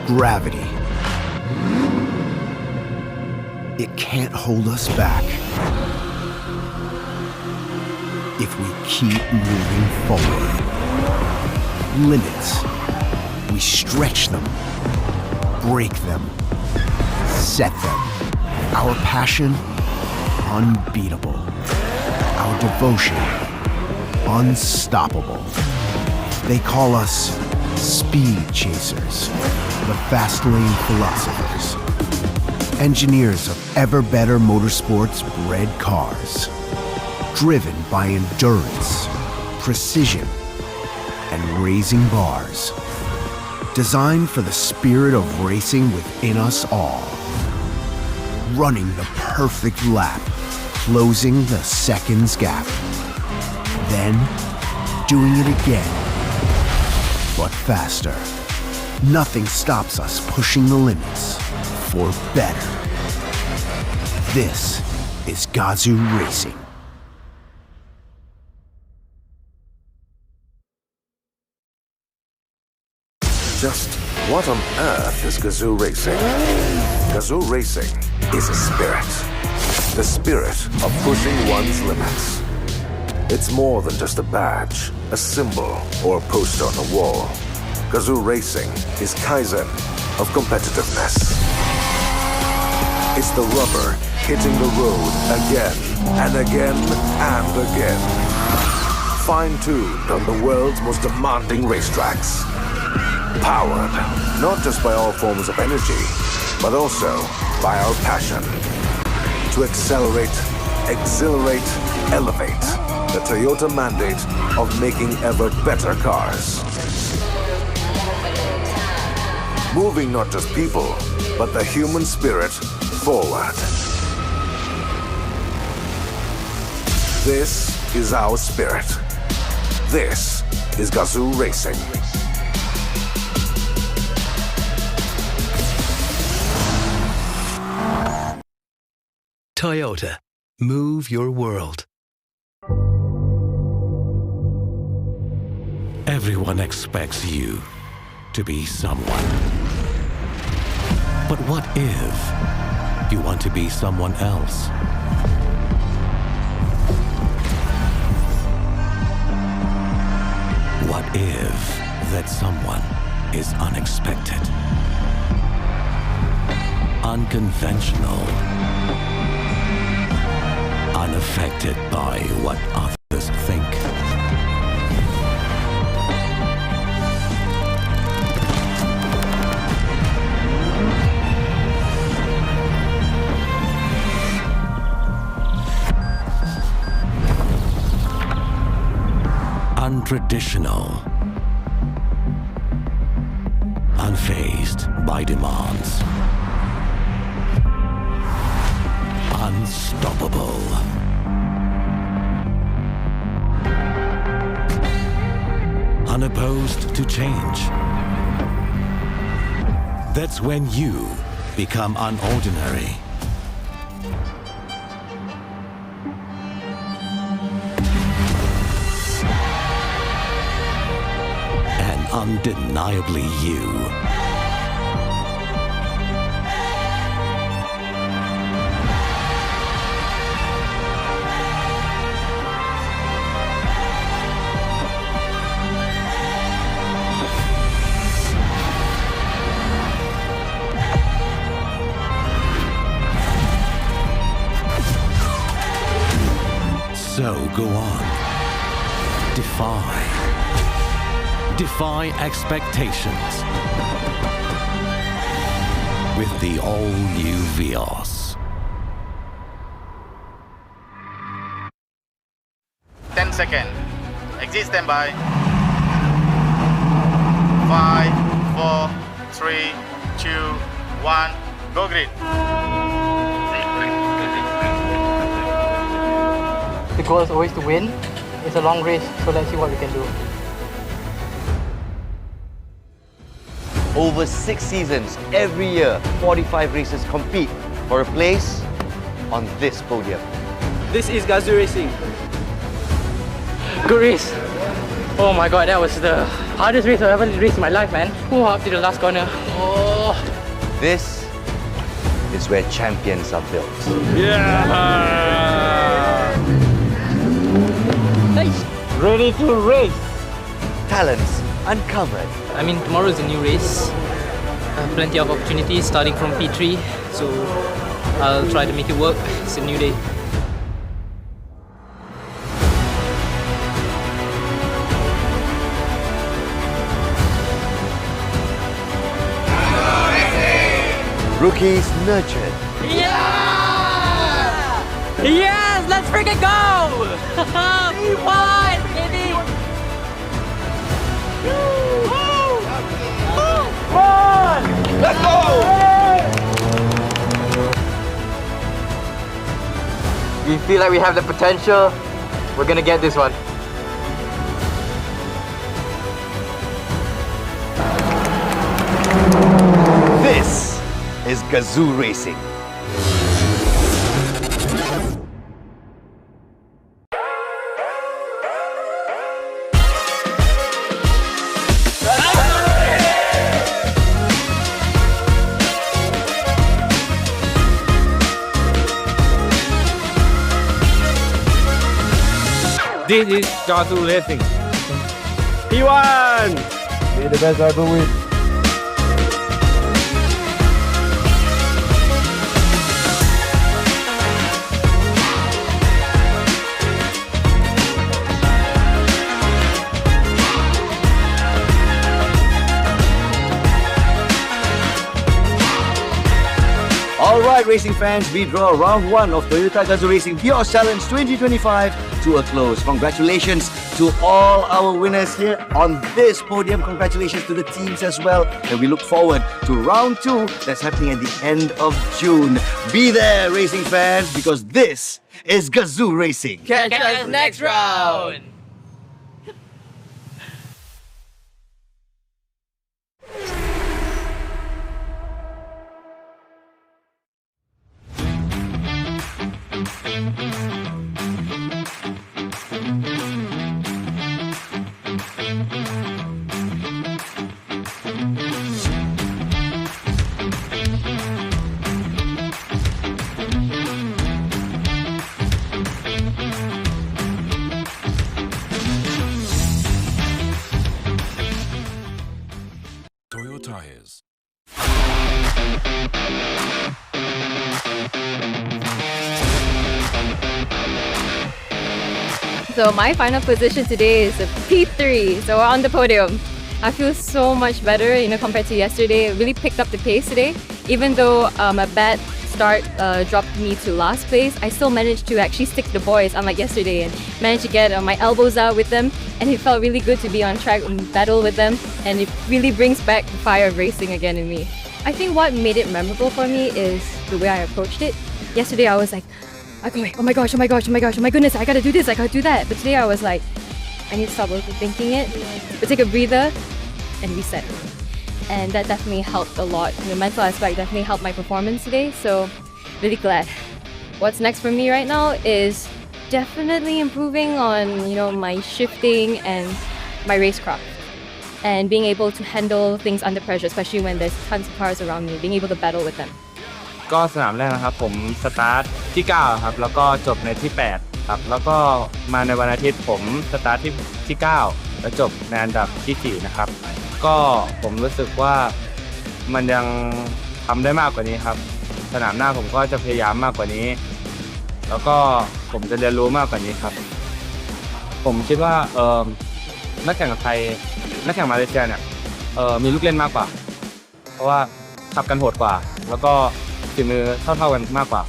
gravity. It can't hold us back if we keep moving forward. Limits, we stretch them, break them, set them. Our passion, unbeatable. Our devotion, unstoppable. They call us speed chasers, the fast lane philosophers. Engineers of ever better motorsports bred cars. Driven by endurance, precision, and raising bars. Designed for the spirit of racing within us all. Running the perfect lap, closing the seconds gap. Then, doing it again, but faster. Nothing stops us pushing the limits for better. This is GAZOO Racing. Just what on earth is GAZOO Racing? GAZOO Racing is a spirit. The spirit of pushing one's limits. It's more than just a badge, a symbol, or a poster on the wall. GAZOO Racing is Kaizen of competitiveness. It's the rubber hitting the road again and again and again. Fine-tuned on the world's most demanding racetracks. Powered not just by all forms of energy, but also by our passion to accelerate, exhilarate, elevate the Toyota mandate of making ever better cars. Moving not just people, but the human spirit forward. This is our spirit. This is GAZOO Racing. Toyota. Move your world. Everyone expects you to be someone. But what if you want to be someone else? What if that someone is unexpected, unconventional, unaffected by what others think? Untraditional, unfazed by demands, unstoppable, unopposed to change. That's when you become unordinary. Undeniably you. So go on. Defy expectations with the all-new Vios. 10 seconds. Exit standby. 5, 4, 3, 2, 1. Go green. The goal is always to win. It's a long race, so let's see what we can do. Over 6 seasons, every year, 45 racers compete for a place on this podium. This is GAZOO Racing. Good race. Oh my god, that was the hardest race I've ever raced in my life, man. Oh, up to the last corner. Oh. This is where champions are built. Ready to race. Talents uncovered. I mean, tomorrow is a new race. Plenty of opportunities starting from P3, so I'll try to make it work. It's a new day. Rookies nurtured. Yeah! Yes! Let's freaking go! We won, baby! Let's go! We feel like we have the potential. We're gonna get this one. This is GAZOO Racing. This is GAZOO Racing. P1! May the best driver win. Alright, racing fans, we draw round 1 of Toyota GAZOO Racing Vios Challenge 2025 to a close. Congratulations to all our winners here on this podium. Congratulations to the teams as well. And we look forward to round 2 that's happening at the end of June. Be there, racing fans, because this is GAZOO Racing. Catch us next round! Toyo Tires. So my final position today is a P3, so we're on the podium. I feel so much better, compared to yesterday. It really picked up the pace today. Even though a bad start dropped me to last place, I still managed to actually stick to the boys, unlike yesterday, and managed to get my elbows out with them. And it felt really good to be on track and battle with them, and it really brings back the fire of racing again in me. I think what made it memorable for me is the way I approached it. Yesterday I was like, okay, oh my gosh, oh my gosh, oh my gosh, oh my goodness, I gotta do this, I gotta do that. But today I was like, I need to stop overthinking it, but take a breather and reset. And that definitely helped a lot. The mental aspect definitely helped my performance today, so really glad. What's next for me right now is definitely improving on, my shifting and my racecraft. And being able to handle things under pressure, especially when there's tons of cars around me, being able to battle with them. ก็สนามแรกนะครับผมสตาร์ทที่9ครับแล้วก็จบในที่8ครับแล้วก็มาในวันอาทิตย์ผมสตาร์ทที่9แล้วจบในอันดับที่4นะครับก็ผมรู้สึกว่ามันยังทำได้มากกว่านี้ครับสนามหน้าผมก็จะพยายามมากกว่านี้แล้วก็ผมจะเรียนรู้มากกว่านี้ครับผมคิดว่านักแข่งไทยนักแข่งมาเลเซียเนี่ยมีลูกเล่นมากกว่าเพราะว่าขับกันโหดกว่าแล้วก็ฝีมือเท่ากันมากกว่า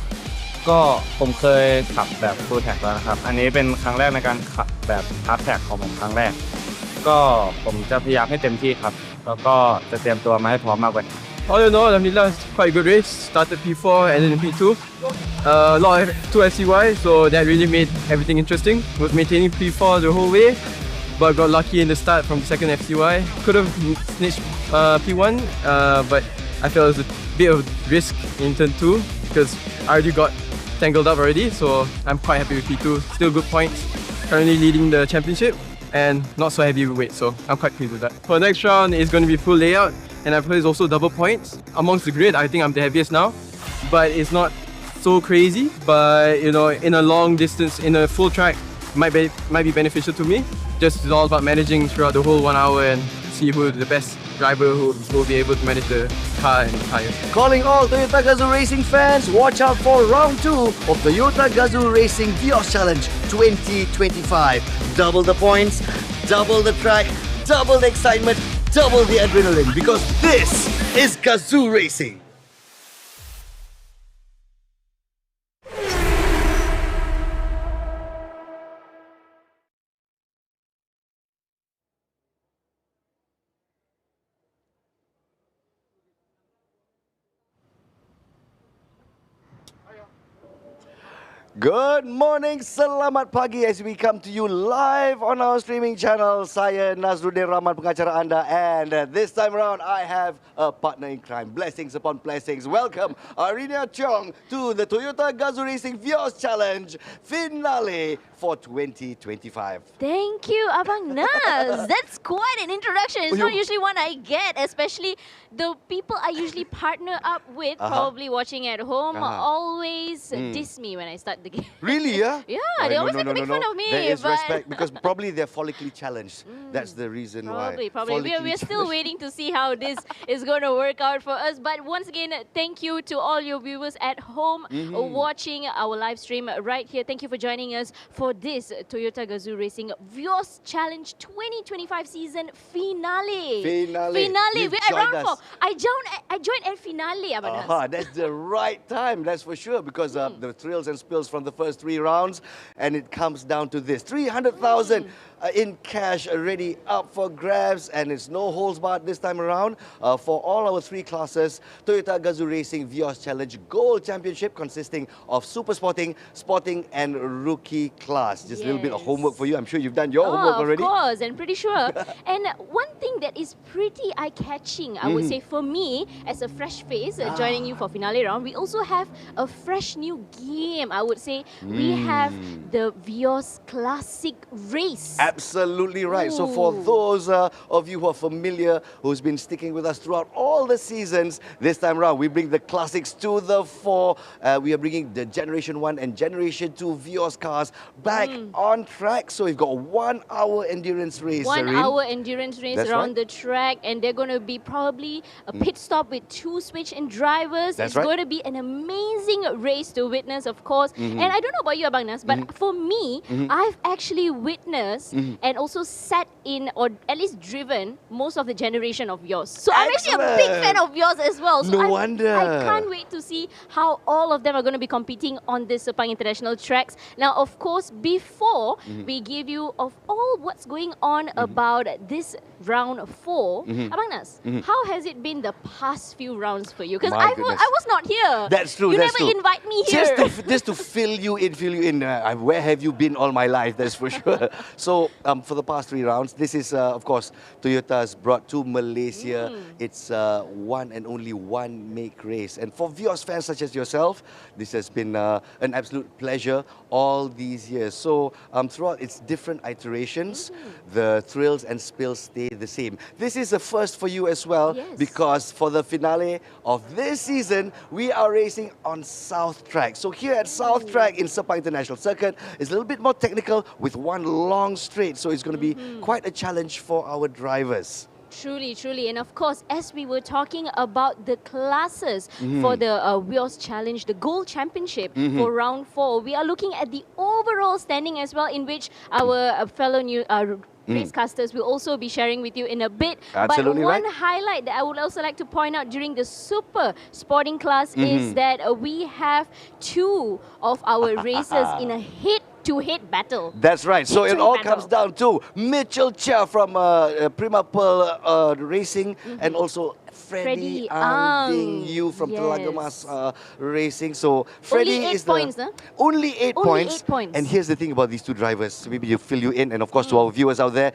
ก็ผมเคยขับแบบฟูลแท็กแล้วนะครับอันนี้เป็นครั้งแรกในการขับแบบฮาร์ดแท็กของผมครั้งแรกก็ผมจะพยายามให้เต็มที่ครับแล้วก็จะเตรียมตัวมาให้พร้อมมากกว่านี้ All in all, Alhamdulillah, it's quite a good race. Started P4 and then P2. A lot of 2 FCY, so that really made everything interesting. Was maintaining P4 the whole way, but got lucky in the start from the second FCY. Could have snitched P1, but I felt it was a bit of risk in turn 2 because I already got tangled up already, so I'm quite happy with P2. Still good points. Currently leading the championship and not so heavy weight, so I'm quite pleased with that. For the next round, it's going to be full layout. and I've heard it's also double points. Amongst the grid, I think I'm the heaviest now, but it's not so crazy. But you know, in a long distance, in a full track, might be beneficial to me. Just it's all about managing throughout the whole 1 hour and see who the best driver who will be able to manage the car and the tires. Calling all Toyota GAZOO Racing fans, watch out for round 2 of Toyota GAZOO Racing Vios Challenge 2025. Double the points, double the track, double the excitement, double the adrenaline, because this is GAZOO Racing. Good morning, selamat pagi as we come to you live on our streaming channel. Saya Nazruddin Rahman, pengacara anda, and this time around I have a partner in crime. Blessings upon blessings. Welcome Arina Chong to the Toyota GAZOO Racing Vios Challenge finale for 2025. Thank you, Abang Naz. That's quite an introduction. It's not usually one I get, especially the people I usually partner up with, probably watching at home, always diss me when I start the game. Really, yeah? Yeah, they always like to make fun of me. There is but respect because probably they're follically challenged. That's the reason Probably. why. We're still waiting to see how this is going to work out for us. But once again, thank you to all your viewers at home watching our live stream right here. Thank you for joining us for this Toyota GAZOO Racing Vios Challenge 2025 season finale. You've We're at round joined 4. us. I joined at finale, Abang Naz. That's the right time, that's for sure, because the thrills and spills from the first 3 rounds, and it comes down to this 300,000 in cash already up for grabs, and it's no holds barred this time around for all our 3 classes. Toyota GAZOO Racing Vios Challenge GOLD Championship, consisting of Super Sporting, Sporting and Rookie class. Just a little bit of homework for you. I'm sure you've done your homework already. Of course, and pretty sure. And one thing that is pretty eye-catching, I would say, for me, as a fresh face joining you for finale round, we also have a fresh new game. I would say we have the Vios Classic Race. Absolutely right. So for those of you who are familiar, who's been sticking with us throughout all the seasons, this time around we bring the classics to the fore. We are bringing the Generation 1 and Generation 2 Vios cars back on track. So we've got a 1 hour endurance race. 1 hour endurance race around the right. track, and they're going to be probably a pit stop with 2 switch-in drivers. That's it's right. going to be an amazing race to witness, of course. And I don't know about you, Abang Nas, but for me, I've actually witnessed and also sat in, or at least driven, most of the generation of Vios. So I'm actually a big fan of Vios as well. So No wonder. I can't wait to see how all of them are going to be competing on this Sepang International tracks. Now, of course, before we give you of all what's going on about this round 4, Abang Nas, how has it been the past few rounds for you? Because My I goodness. was not here. That's true. You that's never true. invite me here. Just to fill you in. Where have you been all my life? That's for sure. So for the past 3 rounds, this is of course Toyota's brought to Malaysia. It's one and only one make race, and for Vios fans such as yourself, this has been an absolute pleasure all these years. So throughout its different iterations, the thrills and spills stay the same. This is a first for you as well, because for the finale of this season, we are racing on South Track. So here at South Track in Sepang International Circuit, it's a little bit more technical with one long straight. So it's going to be quite a challenge for our drivers. Truly, truly. And of course, as we were talking about the classes for the Vios Challenge, the GOLD Championship for round 4, we are looking at the overall standing as well, in which our fellow new racecasters will also be sharing with you in a bit. Absolutely but one right. highlight that I would also like to point out during the super sporting class is that we have 2 of our racers in a head-to-head battle. That's right. So it all Head-to-head comes battle. down to Mitchell Chia from Prima Pearl Racing, and also Freddie Freddie Ang Ding Ang. Yu from Yes. Telaga Mas Racing. So Freddie Only 8 is points, the huh? only 8 Only points. 8 points. And here's the thing about these 2 drivers. Maybe you fill you in, and of course to our viewers out there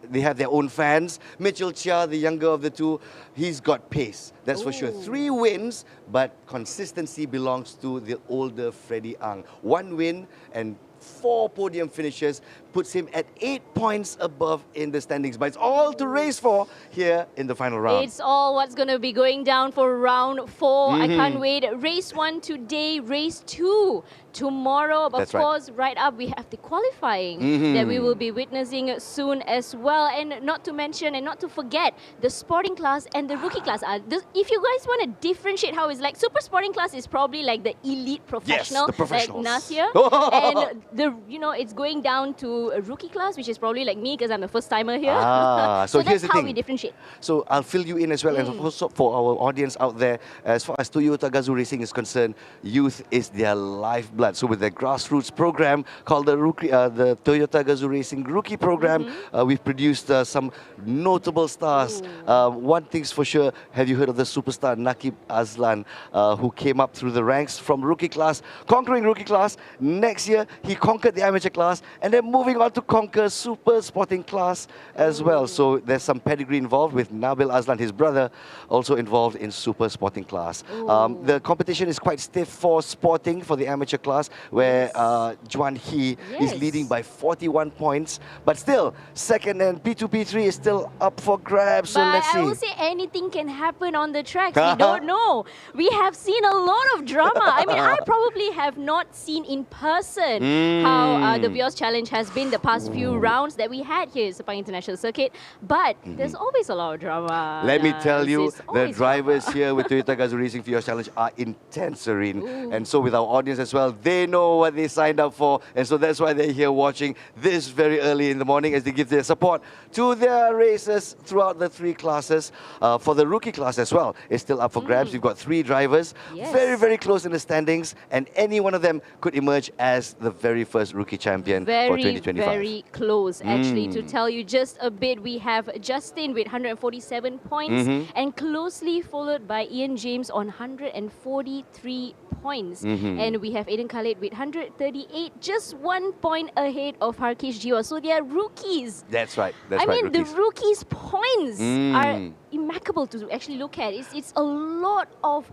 they have their own fans. Mitchell Chia, the younger of the 2, he's got pace. That's for sure. 3 wins, but consistency belongs to the older Freddie Ang. 1 win and 4 podium finishes, puts him at 8 points above in the standings. But it's all to race for here in the final round. It's all what's going to be going down for round 4. I can't wait. Race 1 today, race 2 tomorrow. But That's of right. course, right up, we have the qualifying that we will be witnessing soon as well. And not to mention and not to forget, the sporting class and the rookie class. If you guys want to differentiate how it's like, super sporting class is probably like the elite professional, the professionals. like Nasir. And it's going down to a rookie class, which is probably like me because I'm the first timer here. So that's here's the how thing. we differentiate. So I'll fill you in as well, and also for our audience out there, as far as Toyota GAZOO Racing is concerned, youth is their lifeblood. So with their grassroots program called the Toyota GAZOO Racing Rookie Program, we've produced some notable stars. One thing's for sure, have you heard of the superstar Nakib Azlan, who came up through the ranks from rookie class, conquering rookie class. Next year, he conquered the amateur class, and then moving on to conquer super sporting class as well. So there's some pedigree involved with Nabil Azlan, his brother, also involved in super sporting class. The competition is quite stiff for sporting for the amateur class, where Juan He is leading by 41 points. But still, second and P2, P3 is still up for grabs. So let's see. I will say anything can happen on the tracks. We don't know. We have seen a lot of drama. I mean, I probably have not seen in person how the Vios Challenge has been the past few rounds that we had here at Sepang International Circuit. But there's always a lot of drama. Let me tell you, There's the always drivers drama. here with Toyota GAZOO Racing Vios Challenge are intense, Serene. And so with our audience as well, they know what they signed up for. And so that's why they're here watching this very early in the morning as they give their support to their racers throughout the 3 classes. For the rookie class as well, it's still up for grabs. We've got 3 drivers, very, very close in the standings. And any one of them could emerge as the very first rookie champion for 2025. Very close, actually. To tell you just a bit, we have Justin with 147 points and closely followed by Ian James on 143 points. And we have Aiden Khalid with 138, just 1 point ahead of Harkish Jiwa. So they are rookies. That's right. I mean, the rookies' points are immaculable to actually look at. It's a lot of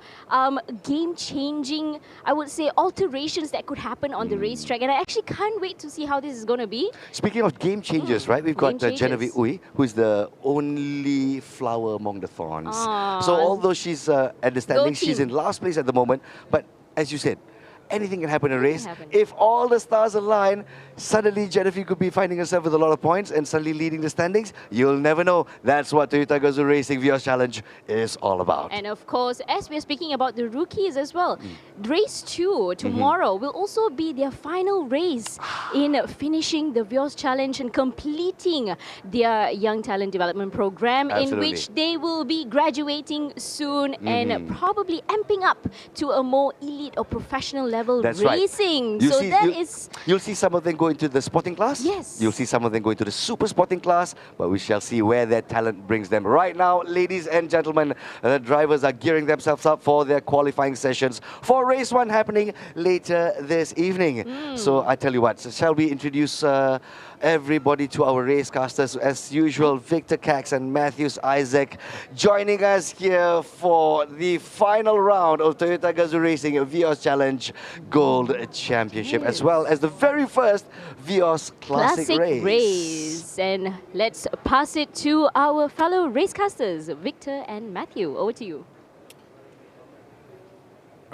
game-changing, I would say, alterations that could happen on the racetrack. And I actually can't wait to see how this is going to be. Speaking of game changers, right? We've got Genevieve Uy, who's the only flower among the thorns. So although she's at the standings, she's in last place at the moment. But as you said, anything can happen in a race. If all the stars align, suddenly Genevieve could be finding herself with a lot of points and suddenly leading the standings. You'll never know. That's what Toyota GAZOO Racing Vios Challenge is all about. And of course, as we're speaking about the rookies as well, race 2 tomorrow will also be their final race in finishing the Vios Challenge and completing their Young Talent Development Program, in which they will be graduating soon and probably amping up to a more elite or professional level racing. Right. So you'll see some of them go into the sporting class. Yes. You'll see some of them go into the super sporting class, but we shall see where their talent brings them. Right now, ladies and gentlemen, the drivers are gearing themselves up for their qualifying sessions for race 1 happening later this evening. So I tell you what, shall we introduce everybody to our racecasters? As usual, Victor Cax and Matthews Isaac joining us here for the final round of Toyota GAZOO Racing Vios Challenge GOLD Championship, as well as the very first Vios Classic race. And let's pass it to our fellow racecasters, Victor and Matthew. Over to you.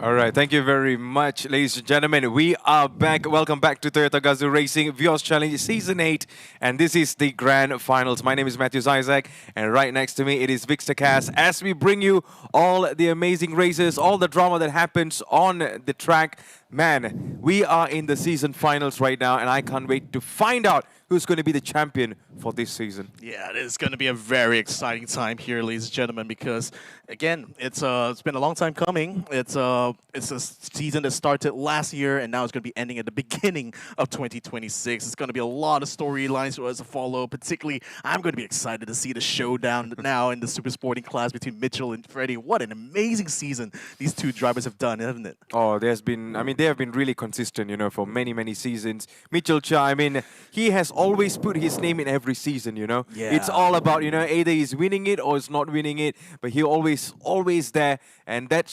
All right, thank you very much, ladies and gentlemen. We are back. Welcome back to Toyota GAZOO Racing Vios Challenge Season 8, and this is the grand finals. My name is Matthews Isaac, and right next to me it is Victor Cass, as we bring you all the amazing races, all the drama that happens on the track. Man, we are in the season finals right now, and I can't wait to find out who's going to be the champion for this season. Yeah, it's going to be a very exciting time here, ladies and gentlemen, because again, it's been a long time coming. It's a season that started last year, and now it's going to be ending at the beginning of 2026. It's going to be a lot of storylines for us to follow. Particularly, I'm going to be excited to see the showdown now in the super sporting class between Mitchell and Freddie. What an amazing season these two drivers have done, haven't it? Oh, they have been really consistent, for many, many seasons. Mitchell Cha, he has always put his name in every season, Yeah. It's all about, either he's winning it or he's not winning it, but he always there. And that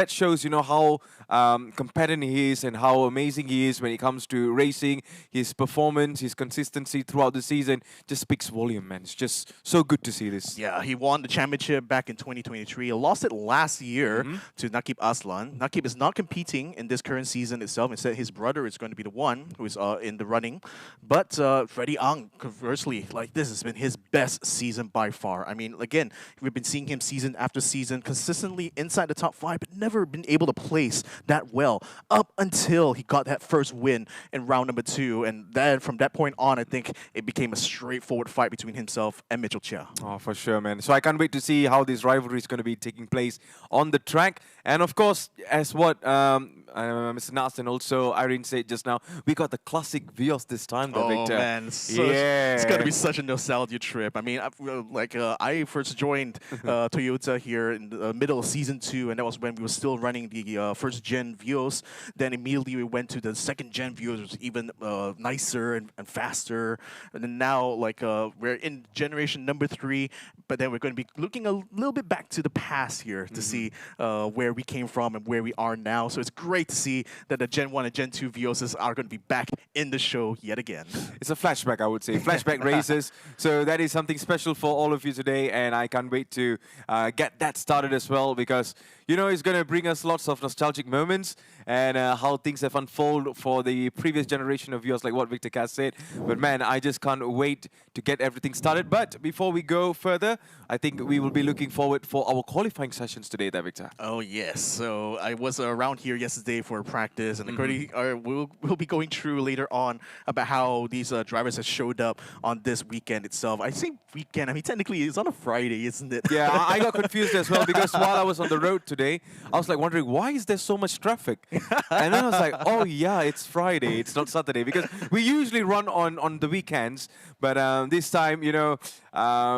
shows, how competent he is and how amazing he is when it comes to racing. His performance, his consistency throughout the season just speaks volume, man. It's just so good to see this. Yeah, he won the championship back in 2023. He lost it last year to Nakib Aslan. Nakib is not competing in this current season itself. Instead, his brother is going to be the one who is in the running. But Freddie Ang, conversely, like this has been his best season by far. I mean, again, we've been seeing him season after season consistently inside the top 5, but never been able to place that well up until he got that first win in round number 2. And then from that point on, I think it became a straightforward fight between himself and Mitchell Chia. Oh, for sure, man. So I can't wait to see how this rivalry is going to be taking place on the track. And of course, as what Mr. Nas and also Irene said just now, we got the classic Vios this time, though, Victor. Oh man, it's going to be such a nostalgia trip. I mean, I first joined Toyota here in the middle of season 2, and that was when we were still running the first gen Vios. Then immediately we went to the second gen Vios, which was even nicer and faster. And then now, like, we're in generation number 3, but then we're going to be looking a little bit back to the past here to see where we came from and where we are now. So it's great to see that the Gen 1 and Gen 2 Vioses are going to be back in the show yet again. It's a flashback, I would say. Flashback races. So that is something special for all of you today, and I can't wait to get that started as well, because, you know, it's going to bring us lots of nostalgic moments and how things have unfolded for the previous generation of Vios, like what Victor Cass said. But man, I just can't wait to get everything started. But before we go further, I think we will be looking forward for our qualifying sessions today there, Victor. Oh, yes. So I was around here yesterday for practice, and we'll be going through later on about how these drivers have showed up on this weekend itself. I say weekend, I mean, technically it's on a Friday, isn't it? Yeah, I got confused as well, because while I was on the road today, I was like wondering, why is there so much traffic? And then I was like, oh yeah, it's Friday, it's not Saturday, because we usually run on the weekends, but this time, you know,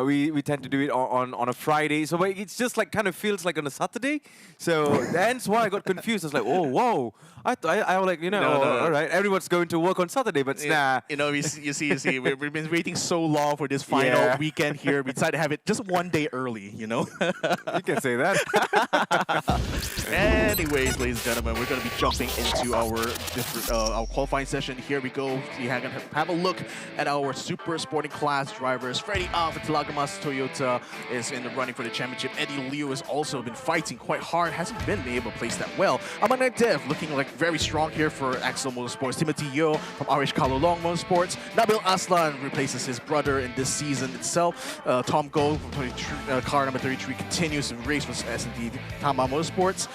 we tend to do it on a Friday, so it's just like kind of feels like on a Saturday. So that's why I got confused. I was like, oh, whoa. I was like, you know, all right, everyone's going to work on Saturday, but nah. You know, you see, we've been waiting so long for this final weekend here. We decided to have it just one day early, you know? You can say that. Anyways, ladies and gentlemen, we're going to be jumping into our qualifying session. Here we go. We have a look at our super sporting class drivers. Freddie Ang for Telagamas Toyota is in the running for the championship. Eddie Liu has also been fighting quite hard, hasn't been able to place that well. Amanai Dev looking like very strong here for Axel Motorsports. Timothy Yeo from RH Kalolong Motorsports. Nabil Aslan replaces his brother in this season itself. Tom Gold from car number 33 continues to race for S&D Tama Motorsports.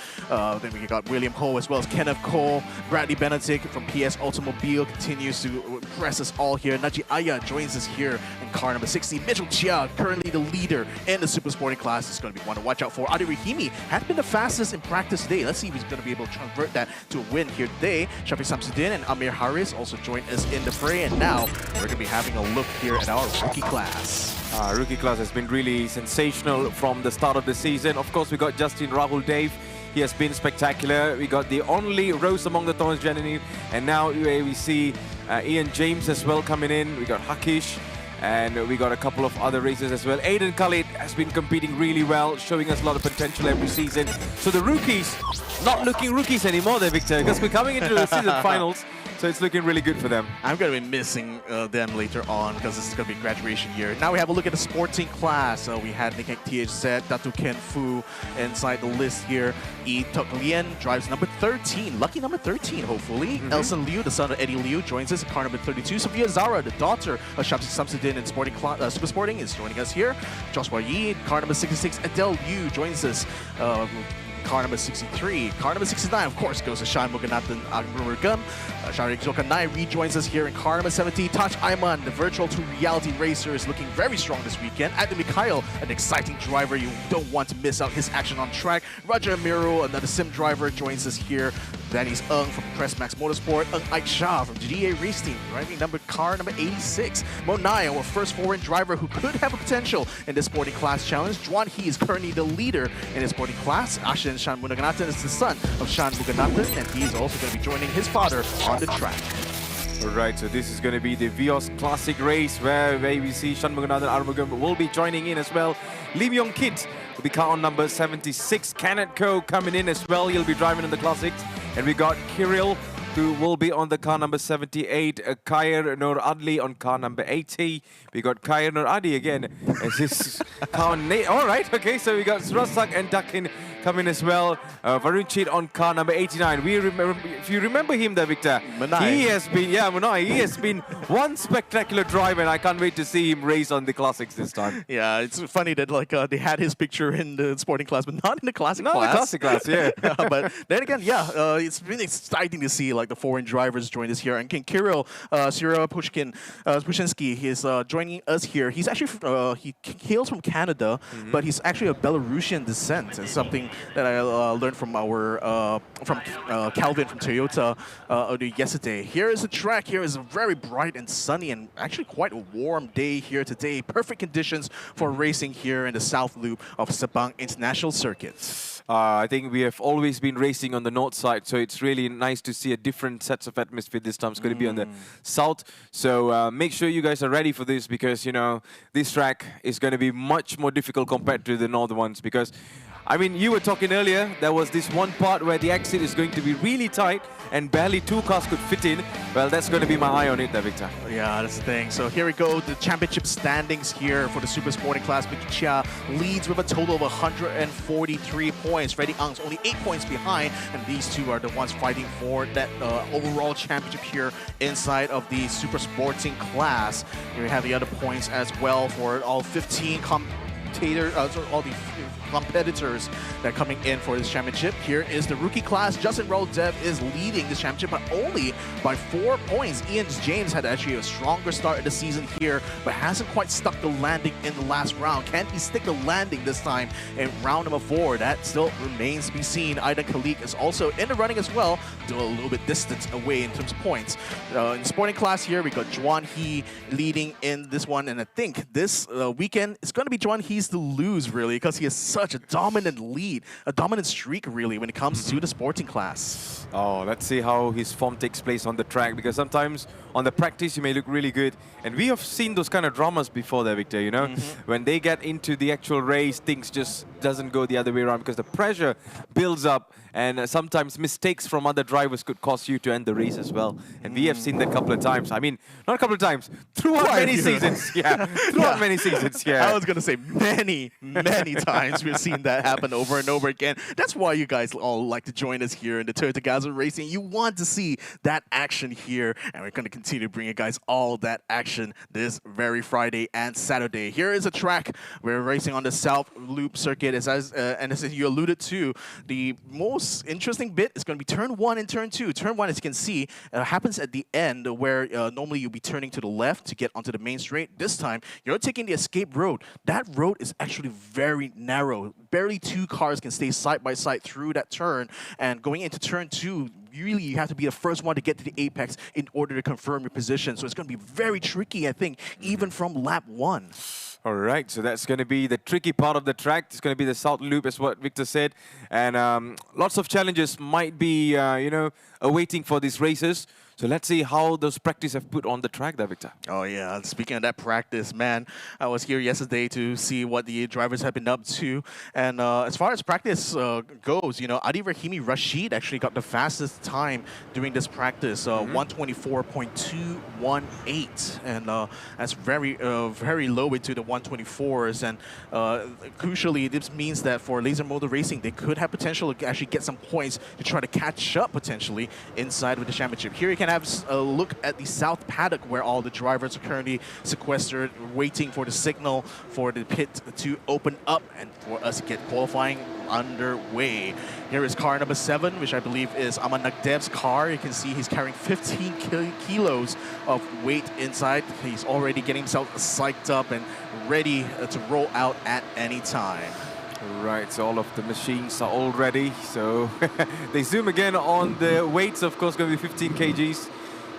Then we got William Ho as well as Kenneth Cole. Bradley Benedict from PS Automobile continues to impress us all here. Naji Aya joins us here in car number 60. Mitchell Chia, currently the leader in the super sporting class, is going to be one to watch out for. Adi Rahimi has been the fastest in practice today. Let's see if he's going to be able to convert that to a win here today. Shafiq Samsudin and Amir Haris also join us in the fray, and now we're going to be having a look here at our rookie class. Rookie class has been really sensational from the start of the season. Of course, we got Justin Rahul Dave. He has been spectacular. We got the only Rose Among the Thorns, Janine, and now we see Ian James as well coming in. We got Hakish, and we got a couple of other races as well. Aiden Khalid has been competing really well, showing us a lot of potential every season. So the rookies, not looking rookies anymore there, Victor, because we're coming into the season finals. So it's looking really good for them. I'm going to be missing them later on because this is going to be graduation year. Now we have a look at the sporting class. We had Nikek THZ, Datu Ken Fu inside the list here. Yi Tok Lien drives number 13. Lucky number 13, hopefully. Elson Liu, the son of Eddie Liu, joins us in car number 32. Sophia Zara, the daughter of Shamsi Samsudin in Super Sporting, is joining us here. Joshua Yi, car number 66. Adele Yu joins us. Car number 63. Car number 69, of course, goes to Shan Muganathan Agmurugam. Sharik Zokanai rejoins us here in car number 70. Taj Ayman, the virtual to reality racer, is looking very strong this weekend. Adam Mikhail, an exciting driver you don't want to miss out his action on track. Roger Miro, another sim driver, joins us here. Danny's Ung from Crestmax Motorsport. Ung Aik Shah from GA Race Team, driving car number 86. Monai, our first foreign driver who could have a potential in this sporting class challenge. Juan He is currently the leader in his sporting class. Ashin Shan Muganathan is the son of Shan Muganathan, and he is also going to be joining his father on the track. Alright, so this is going to be the Vios Classic race where we see Shanmuganathan Armugam will be joining in as well. Lim Yong Kit will be car on number 76. Kenneth Ko coming in as well. He'll be driving in the Classics. And we got Kirill, who will be on the car number 78, Khair Nur Adli on car number 80. We got Khair Nur Adi again as his car on all right, okay, so we got Rasak and Dakin coming as well. Varun Chit on car number 89. We remember, if you remember him there, Victor, he has been, Munai, he has been one spectacular drive, and I can't wait to see him race on the classics this time. Yeah, it's funny that like they had his picture in the sporting class, but not in the classic class. Not in the classic class, yeah. But then again, it's really exciting to see like the foreign drivers join us here. And Kirill Pushinsky, he's joining us here. He's actually he hails from Canada, but he's actually of Belarusian descent. It's something that I learned from our Calvin from Toyota yesterday. Here is the track. Here is very bright and sunny, and actually quite a warm day here today. Perfect conditions for racing here in the South Loop of Sabang International Circuit. I think we have always been racing on the north side, so it's really nice to see a different sets of atmosphere this time. It's going to be on the south, so make sure you guys are ready for this, because, you know, this track is going to be much more difficult compared to the northern ones, because I mean, you were talking earlier, there was this one part where the exit is going to be really tight and barely two cars could fit in. Well, that's going to be my eye on it there, Victor. Yeah, that's the thing. So here we go, the championship standings here for the super sporting class. Vicky Chia leads with a total of 143 points. Reddy Ang's only 8 points behind, and these two are the ones fighting for that overall championship here inside of the super sporting class. Here we have the other points as well for all 15 all the competitors that are coming in for this championship. Here is the rookie class. Justin Roldev is leading this championship, but only by 4 points. Ian James had actually a stronger start of the season here, but hasn't quite stuck the landing in the last round. Can he stick the landing this time in round number 4? That still remains to be seen. Aidan Khalik is also in the running as well, still a little bit distant away in terms of points. In the sporting class here, we got Juan He leading in this one, and I think this weekend it's going to be Juan He's to lose, really, because he has such a dominant lead, a dominant streak, really, when it comes to the sporting class. Oh, let's see how his form takes place on the track, because sometimes on the practice he may look really good, and we have seen those kind of dramas before there, Victor, you know? When they get into the actual race, things just doesn't go the other way around, because the pressure builds up, and sometimes mistakes from other drivers could cost you to end the race as well. And we have seen that a couple of times. I mean, not a couple of times, throughout many seasons. Yeah, throughout many seasons, yeah. I was going to say many times we've seen that happen over and over again. That's why you guys all like to join us here in the Toyota GAZOO Racing. You want to see that action here, and we're going to continue to bring you guys all that action this very Friday and Saturday. Here is a track we're racing on the South Loop circuit, and as you alluded to, the most interesting bit is going to be turn 1 and turn 2. Turn 1, as you can see, happens at the end, where normally you'll be turning to the left to get onto the main straight. This time, you're taking the escape road. That road is actually very narrow. Barely 2 cars can stay side by side through that turn, and going into turn 2, really you have to be the first one to get to the apex in order to confirm your position. So it's going to be very tricky, I think, even from lap 1. All right, so that's going to be the tricky part of the track. It's going to be the South Loop, as what Victor said. And lots of challenges might be, you know, awaiting for these races. So let's see how those practice have put on the track there, Victor. Oh yeah, speaking of that practice, man, I was here yesterday to see what the drivers have been up to. And as far as practice goes, you know, Adi Rahimi Rashid actually got the fastest time doing this practice, 124.218. And that's very low into the 124s. And crucially, this means that for laser motor racing, they could have potential to actually get some points to try to catch up potentially inside with the championship. Here you can have a look at the South Paddock, where all the drivers are currently sequestered, waiting for the signal for the pit to open up and for us to get qualifying underway. Here is car number 7, which I believe is Aman Nagdev's car. You can see he's carrying 15 kilos of weight inside. He's already getting himself psyched up and ready to roll out at any time. Right, so all of the machines are all ready. So they zoom again on the weights, of course, going to be 15 kgs.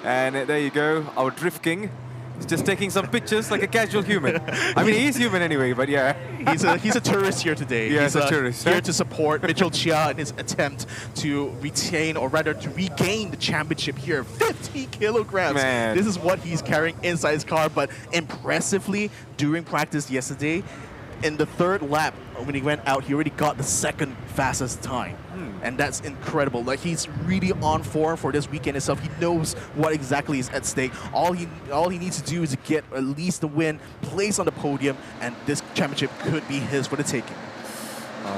And there you go, our Drift King. He's just taking some pictures like a casual human. I mean, he is human anyway, but yeah. He's a tourist here today. Yeah, he's a tourist. Here to support Mitchell Chia in his attempt to retain, or rather to regain, the championship here. 50 kilograms. Man. This is what he's carrying inside his car, but impressively, during practice yesterday, in the 3rd lap, when he went out, he already got the 2nd fastest time. And that's incredible. Like, he's really on form for this weekend itself. He knows what exactly is at stake. All he needs to do is to get at least the win, place on the podium, and this championship could be his for the taking.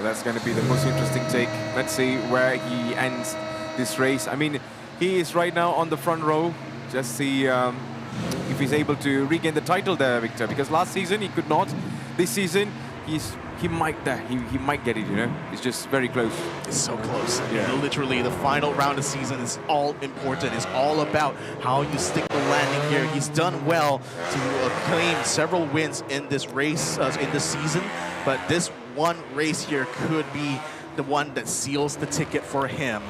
That's going to be the most interesting take. Let's see where he ends this race. I mean, he is right now on the front row. Just see if he's able to regain the title there, Victor. Because last season he could not. This season he might get it. You know, it's just very close. It's so close. Yeah. Literally, the final round of the season is all important. It's all about how you stick the landing here. He's done well to claim several wins in this race, in this season. But this one race here could be the one that seals the ticket for him.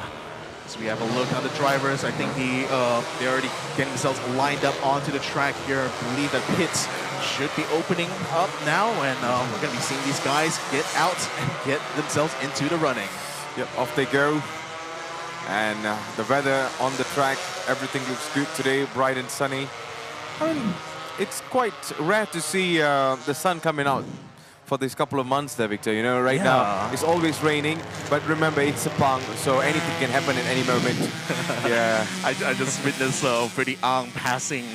So we have a look at the drivers. I think they're already getting themselves lined up onto the track here. I believe that pits should be opening up now, and we're going to be seeing these guys get out and get themselves into the running. Yep, off they go. And the weather on the track, everything looks good today, bright and sunny. I mean, it's quite rare to see the sun coming out for this couple of months there, Victor. You know, right now it's always raining, but remember, it's Sepang, so anything can happen at any moment. Yeah. I just witnessed Freddie Ang passing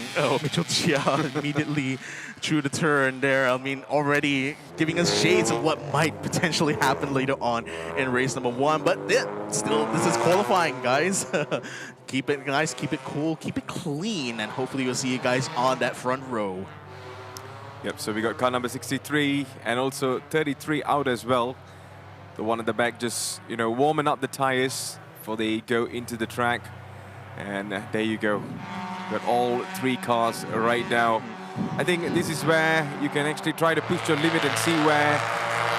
Mitchell Chia immediately through the turn there. I mean, already giving us shades of what might potentially happen later on in race number 1. But still, this is qualifying, guys. Keep it nice, keep it cool, keep it clean, and hopefully we'll see you guys on that front row. Yep, so we got car number 63 and also 33 out as well. The one at the back just, you know, warming up the tires before they go into the track. And there you go. Got all 3 cars right now. I think this is where you can actually try to push your limit and see where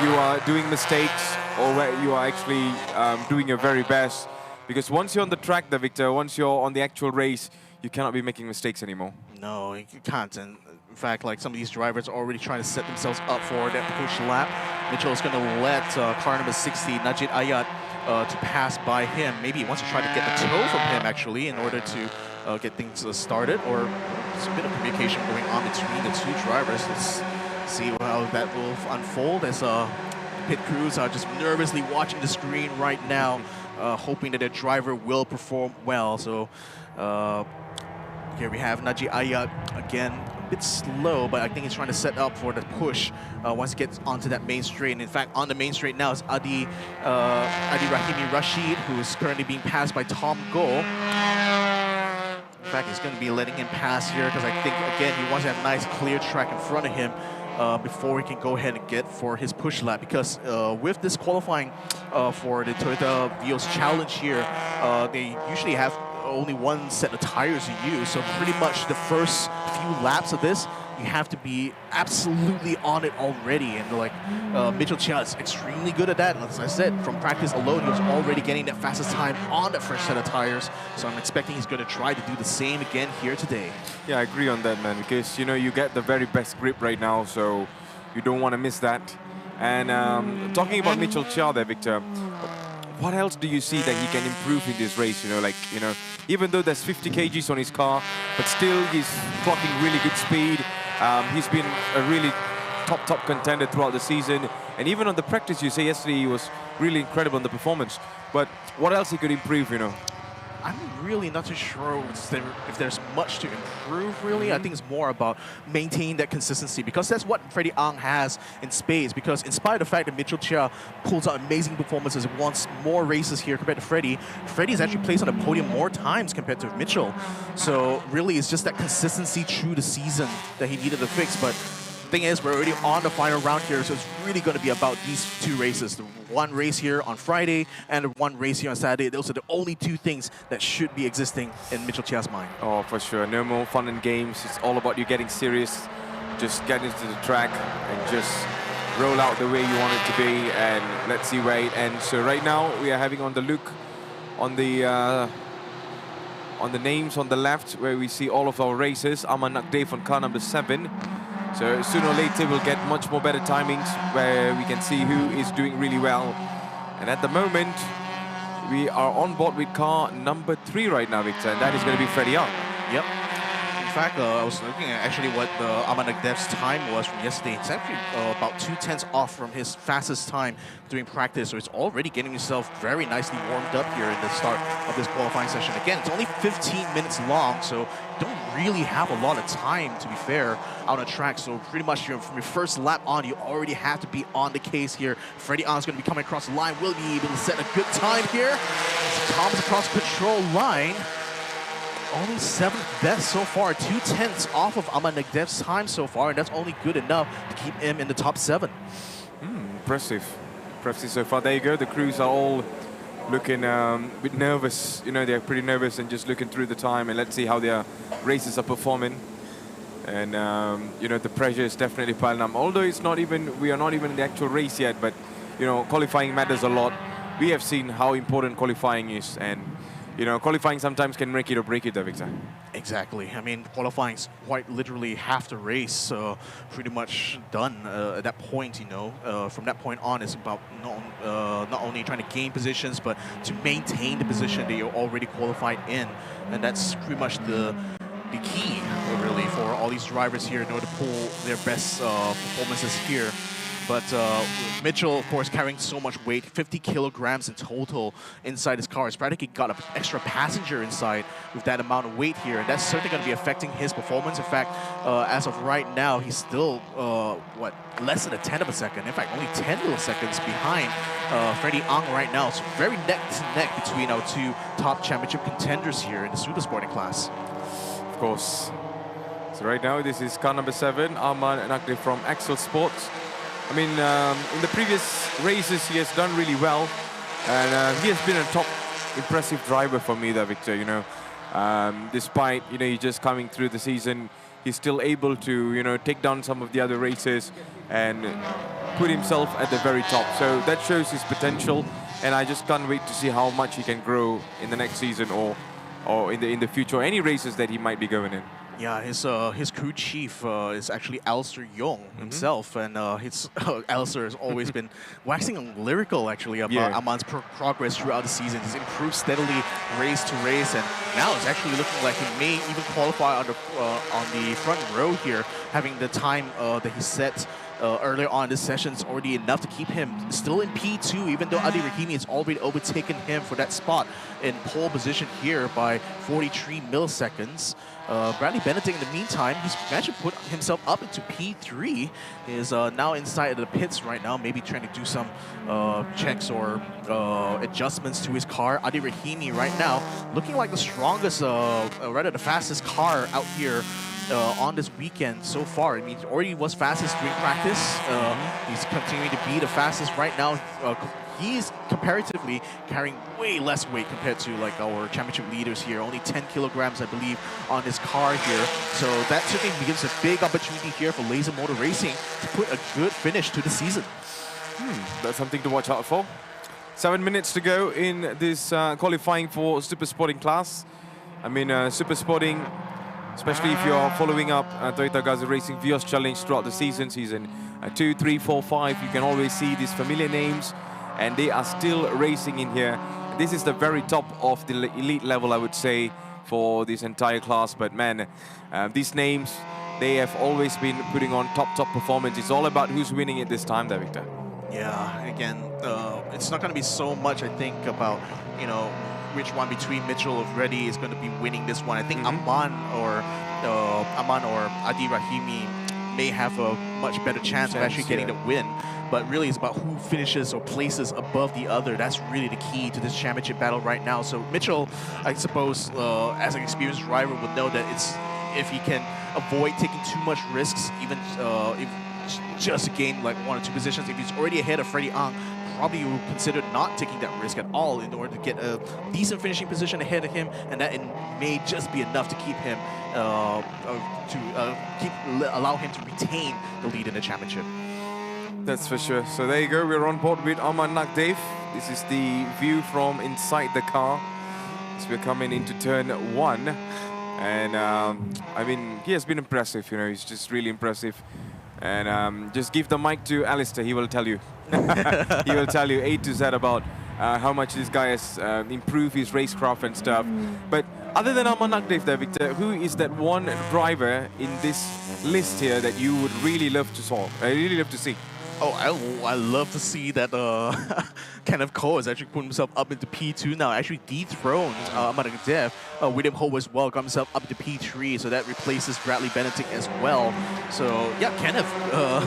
you are doing mistakes or where you are actually doing your very best. Because once you're on the track there, Victor, once you're on the actual race, you cannot be making mistakes anymore. No, you can't. And in fact, like, some of these drivers are already trying to set themselves up for that push lap. Mitchell is going to let car number 60, Najib Ayat, to pass by him. Maybe he wants to try to get the toe from him, actually, in order to get things started. Or there's a bit of communication going on between the 2 drivers. Let's see how that will unfold as pit crews are just nervously watching the screen right now, hoping that their driver will perform well. So here we have Najib Ayat again. A bit slow, but I think he's trying to set up for the push once he gets onto that main straight. And in fact, on the main straight now is Adi Rahimi Rashid, who is currently being passed by Tom Goh. In fact, he's going to be letting him pass here because I think, again, he wants to have a nice clear track in front of him before he can go ahead and get for his push lap. Because with this qualifying for the Toyota Vios Challenge here, they usually have only one set of tires to use, so pretty much the first few laps of this, you have to be absolutely on it already. And like Mitchell Chia is extremely good at that. As I said, from practice alone, he was already getting that fastest time on that first set of tires. So I'm expecting he's going to try to do the same again here today. Yeah, I agree on that, man, because, you know, you get the very best grip right now, so you don't want to miss that. And talking about Mitchell Chia there, Victor, what else do you see that he can improve in this race? You know, like, you know, even though there's 50 kgs on his car, but still he's clocking really good speed. He's been a really top contender throughout the season. And even on the practice, you say yesterday he was really incredible in the performance. But what else he could improve, you know? I'm really not too sure if there's much to improve, really. I think it's more about maintaining that consistency, because that's what Freddie Ang has in spades. Because in spite of the fact that Mitchell Chia pulls out amazing performances and wants more races here compared to Freddie, Freddie's actually placed on the podium more times compared to Mitchell. So really, it's just that consistency through the season that he needed to fix. But the thing is, we're already on the final round here, so it's really going to be about these 2 races. The one race here on Friday and the one race here on Saturday. Those are the only 2 things that should be existing in Mitchell Chia's mind. Oh, for sure. No more fun and games. It's all about you getting serious. Just get into the track and just roll out the way you want it to be, and let's see where it ends. So right now, we are having on the look on the names on the left, where we see all of our races. Aman Nakdev on car number 7. So sooner or later we'll get much more better timings where we can see who is doing really well. And at the moment, we are on board with car number 3 right now, Victor, and that is going to be Freddie Young. Yep. In fact, I was looking at actually what Aman Nagdev's time was from yesterday. It's actually about 2/10 off from his fastest time during practice, so it's already getting himself very nicely warmed up here in the start of this qualifying session. Again, it's only 15 minutes long, so don't really have a lot of time, to be fair, out on track. So pretty much from your first lap on, you already have to be on the case here. Freddie Ang's going to be coming across the line. Will he be able to set a good time here? As he comes across the control line. Only 7th best so far, 2/10 off of Aman Nagdev's time so far, and that's only good enough to keep him in the top 7. Impressive. Impressive so far. There you go. The crews are all looking a bit nervous. You know, they're pretty nervous and just looking through the time, and let's see how their races are performing. And, you know, the pressure is definitely piling up. Although it's not even, we are not even in the actual race yet, but, you know, qualifying matters a lot. We have seen how important qualifying is, and you know, qualifying sometimes can make it or break it, Victor. Exactly. I mean, qualifying's quite literally half the race, pretty much done at that point, you know. From that point on, it's about not only trying to gain positions, but to maintain the position that you're already qualified in. And that's pretty much the key, really, for all these drivers here in order to pull their best performances here. But Mitchell, of course, carrying so much weight, 50 kilograms in total inside his car. He's practically got an extra passenger inside with that amount of weight here. And that's certainly going to be affecting his performance. In fact, as of right now, he's still, less than a 10th of a second. In fact, only 10 milliseconds behind Freddie Ang right now. So very neck to neck between our two top championship contenders here in the super sporting class. Of course. So right now, this is car number 7, Aman Nagdev from Axel Sports. I mean, in the previous races, he has done really well, and he has been a top impressive driver for me there, Victor, you know. Despite, you know, he's just coming through the season, he's still able to, you know, take down some of the other races and put himself at the very top. So that shows his potential, and I just can't wait to see how much he can grow in the next season or in the future, any races that he might be going in. Yeah, his crew chief is actually Alistair Young himself, and Alistair has always been waxing lyrical actually about Aman's progress throughout the season. He's improved steadily race to race, and now it's actually looking like he may even qualify on the front row here, having the time that he set earlier on this session is already enough to keep him still in P2, even though Adi Rahimi has already overtaken him for that spot in pole position here by 43 milliseconds. Bradley Benedict, in the meantime, he's managed to put himself up into P3. He is now inside the pits right now, maybe trying to do some checks or adjustments to his car. Adi Rahimi right now looking like the strongest, rather the fastest car out here on this weekend so far. I mean, he already was fastest during practice. He's continuing to be the fastest right now. He's comparatively carrying way less weight compared to like our championship leaders here. Only 10 kilograms, I believe, on his car here. So that certainly gives a big opportunity here for Laser Motor Racing to put a good finish to the season. That's something to watch out for. 7 minutes to go in this qualifying for Super Sporting class. I mean, Super Sporting, especially if you're following up Toyota GAZOO Racing Vios Challenge throughout the season 2, 3, 4, 5, you can always see these familiar names, and they are still racing in here. This is the very top of the elite level, I would say, for this entire class. But man, these names, they have always been putting on top performance. It's all about who's winning it this time there, Victor. Yeah, again, it's not going to be so much, I think, about, you know, which one between Mitchell or Reddy is going to be winning this one. I think Aman or Adi Rahimi may have a much better chance of actually getting the win. But really, it's about who finishes or places above the other. That's really the key to this championship battle right now. So Mitchell, I suppose, as an experienced driver, would know that if he can avoid taking too much risks, even if just to gain like 1 or 2 positions, if he's already ahead of Freddie Ang, probably you would consider not taking that risk at all in order to get a decent finishing position ahead of him, and that may just be enough to keep him allow him to retain the lead in the championship. That's for sure. So there you go. We're on board with Aman Nagdev. This is the view from inside the car as we're coming into turn 1. And I mean, he has been impressive. You know, he's just really impressive. And just give the mic to Alistair. He will tell you. He will tell you A to Z about how much this guy has improved his racecraft and stuff. But other than Amanakdev there, Victor, who is that one driver in this list here that you would really love to see? Oh, I love to see that Kenneth Cole has actually put himself up into P2 now, actually dethroned Amanakdev. William Ho as well got himself up to P3, so that replaces Bradley Benedict as well. So yeah, Kenneth,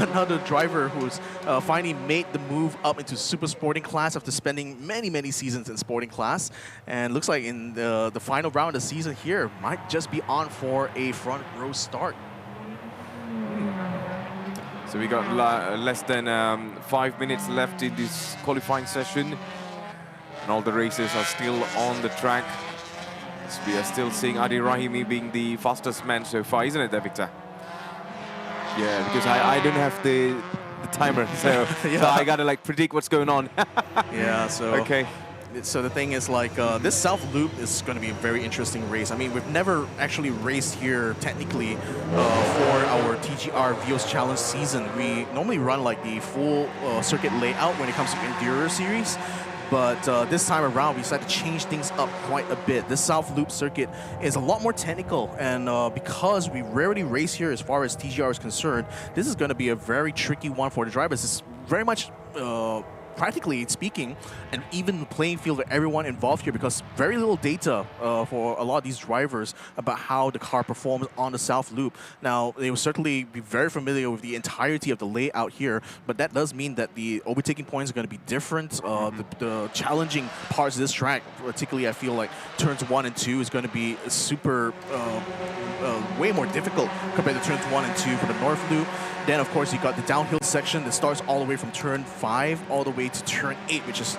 another driver who's finally made the move up into super sporting class after spending many seasons in sporting class, and looks like in the final round of the season here might just be on for a front row start. So we got less than 5 minutes left in this qualifying session, and all the races are still on the track. So we are still seeing Adi Rahimi being the fastest man so far, isn't it, there, Victor? Yeah, because I don't have the timer, so, Yeah. so I gotta like predict what's going on. Yeah, so okay. So the thing is, like, this South Loop is going to be a very interesting race. I mean, we've never actually raced here technically for our TGR Vios Challenge season. We normally run like the full circuit layout when it comes to Endurer series. But this time around, we decided to change things up quite a bit. This South Loop circuit is a lot more technical, and because we rarely race here as far as TGR is concerned, this is going to be a very tricky one for the drivers. It's very much practically speaking, an even playing field for everyone involved here, because very little data for a lot of these drivers about how the car performs on the South Loop. Now, they will certainly be very familiar with the entirety of the layout here, but that does mean that the overtaking points are going to be different. The challenging parts of this track, particularly I feel like turns 1 and 2 is going to be super, way more difficult compared to turns 1 and 2 for the North Loop. Then, of course, you got the downhill section that starts all the way from turn 5 all the way to turn 8, which is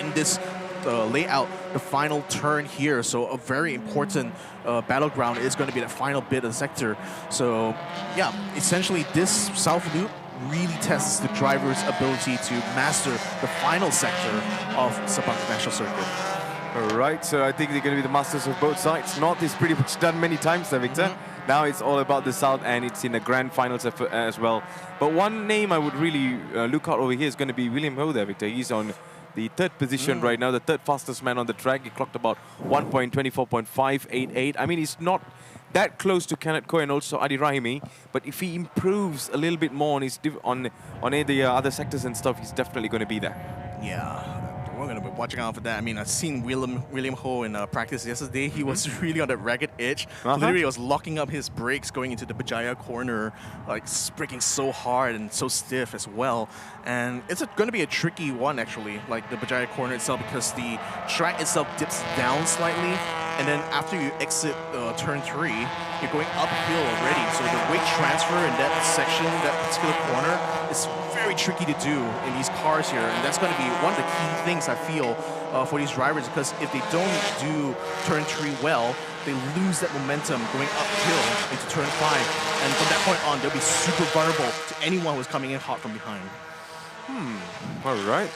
in this layout, the final turn here. So a very important battleground is going to be the final bit of the sector. So yeah, essentially this South Loop really tests the driver's ability to master the final sector of Sepang National Circuit. All right, so I think they're going to be the masters of both sides. North is pretty much done many times there, Victor. Now it's all about the South, and it's in the grand finals as well. But one name I would really look out over here is going to be William Ho there, Victor. He's on the 3rd position right now, the 3rd fastest man on the track. He clocked about 1.24.588. I mean, he's not that close to Kenneth Koh and also Adi Rahimi, but if he improves a little bit more on his on the other sectors and stuff, he's definitely going to be there. Yeah. We're going to be watching out for that. I mean, I've seen William Ho in practice yesterday. He was really on that ragged edge. Literally, was locking up his brakes going into the Bajaya corner, like braking so hard and so stiff as well. And it's going to be a tricky one, actually, like the Bajaya corner itself, because the track itself dips down slightly. And then after you exit turn 3, you're going uphill already. So the weight transfer in that section, that particular corner, is very tricky to do in these cars here. And that's going to be one of the key things I feel for these drivers, because if they don't do turn 3 well, they lose that momentum going uphill into turn 5. And from that point on, they'll be super vulnerable to anyone who's coming in hot from behind. All right.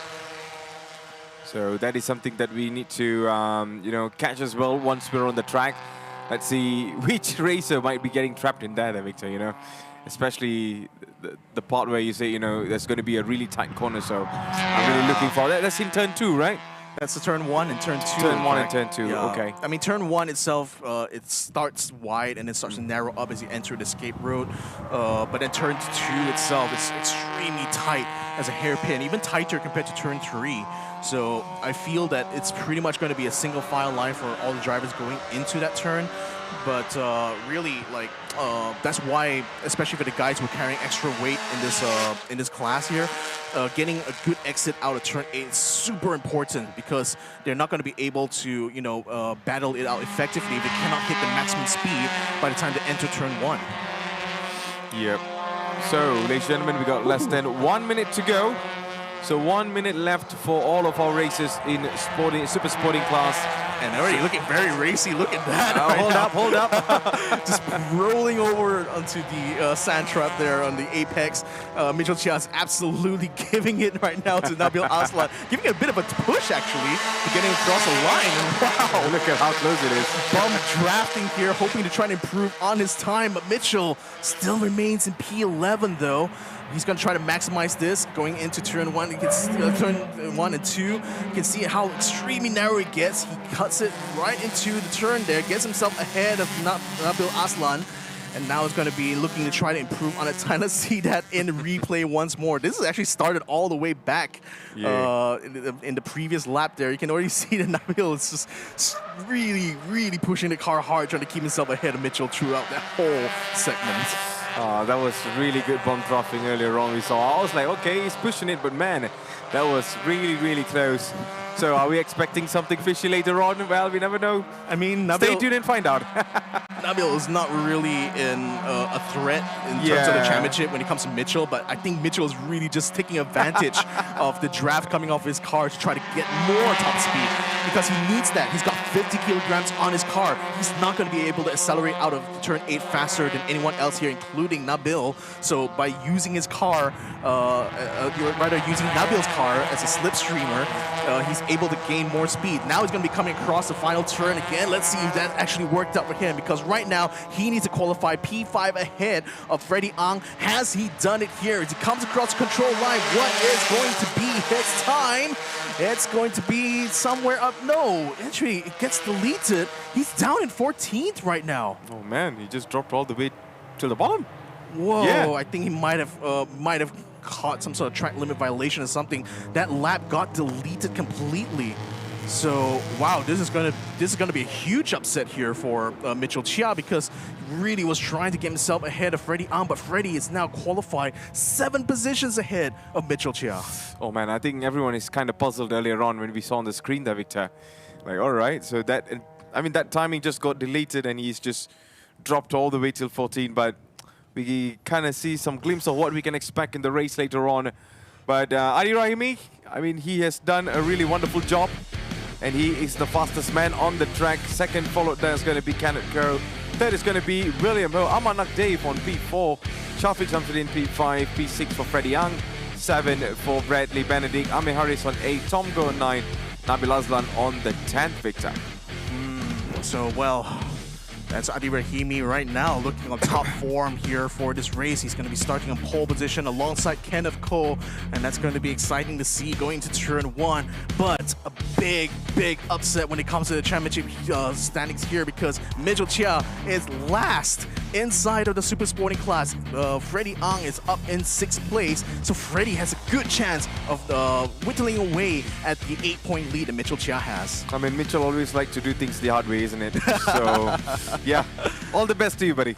So that is something that we need to, you know, catch as well once we're on the track. Let's see which racer might be getting trapped in there, Victor, you know. Especially the part where you say, you know, there's going to be a really tight corner. So I'm really looking for that. That's in turn 2, right? That's the turn 1 and turn 2. Turn 1 and turn 2, yeah. okay. I mean, turn 1 itself, it starts wide and it starts to narrow up as you enter the escape road. But then turn 2 itself is extremely tight as a hairpin, even tighter compared to turn 3. So I feel that it's pretty much going to be a single file line for all the drivers going into that turn. But really, like, that's why, especially for the guys who are carrying extra weight in this class here, getting a good exit out of turn 8 is super important, because they're not going to be able to, you know, battle it out effectively if they cannot hit the maximum speed by the time they enter turn 1. Yep. So, ladies and gentlemen, we got less than 1 minute to go. So 1 minute left for all of our races in super sporting class. And already looking very racy. Look at that. Hold up. Just rolling over onto the sand trap there on the apex. Mitchell Chia's absolutely giving it right now to Nabil Aslan. Giving it a bit of a push, actually, to getting across the line. And wow. Look at how close it is. Bum drafting here, hoping to try and improve on his time. But Mitchell still remains in P11, though. He's going to try to maximize this going into turn 1. You can see turn 1 and 2. You can see how extremely narrow it gets. He cuts it right into the turn there, gets himself ahead of Nabil Aslan. And now it's going to be looking to try to improve on it. Time to see that in replay once more. This is actually started all the way back in the previous lap there. You can already see that Nabil is just really, really pushing the car hard, trying to keep himself ahead of Mitchell throughout that whole segment. That was really good bump drafting earlier on. We saw. I was like, okay, he's pushing it, but man, that was really, really close. So are we expecting something fishy later on? Well, we never know. I mean, Nabil, stay tuned and find out. Nabil is not really in a threat in terms of the championship when it comes to Mitchell, but I think Mitchell is really just taking advantage of the draft coming off his car to try to get more top speed because he needs that. He's got 50 kilograms on his car. He's not going to be able to accelerate out of turn 8 faster than anyone else here, including Nabil. So by using his car, using Nabil's car as a slipstreamer, he's able to gain more speed. Now he's going to be coming across the final turn again. Let's see if that actually worked out for him, because right now he needs to qualify P5 ahead of Freddie Ang. Has he done it here? As he comes across the control line, what is going to be his time? It's going to be somewhere up. No, actually, it gets deleted. He's down in 14th right now. Oh man, he just dropped all the way to the bottom. Whoa, yeah. I think he might have caught some sort of track limit violation or something. That lap got deleted completely. So wow, this is gonna be a huge upset here for Mitchell Chia, because he really was trying to get himself ahead of Freddie Ang, but Freddie is now qualified 7 positions ahead of Mitchell Chia. Oh man, I think everyone is kind of puzzled earlier on when we saw on the screen there, Victor. Like, all right, so that, I mean, that timing just got deleted and he's just dropped all the way till 14, but we kind of see some glimpse of what we can expect in the race later on. But Adi Rahimi, I mean, he has done a really wonderful job, and he is the fastest man on the track. Second followed there is going to be Kenneth Kerr. Third is going to be William Ho. Amanak Dave on P4. Shafiq Shamsuddin P5. P6 for Freddie Young. 7 for Bradley Benedict. Amir Harris on 8. Tom Go on 9. Nabil Aslan on the 10th, Victor. So, well, that's Adi Rahimi right now looking on top form here for this race. He's going to be starting on pole position alongside Kenneth Cole, and that's going to be exciting to see going to turn 1. But a big, big upset when it comes to the championship standings here, because Mitchell Chia is last inside of the super sporting class. Freddie Ang is up in 6th place, so Freddie has a good chance of whittling away at the 8-point lead that Mitchell Chia has. I mean, Mitchell always likes to do things the hard way, isn't it? So, yeah, all the best to you, buddy.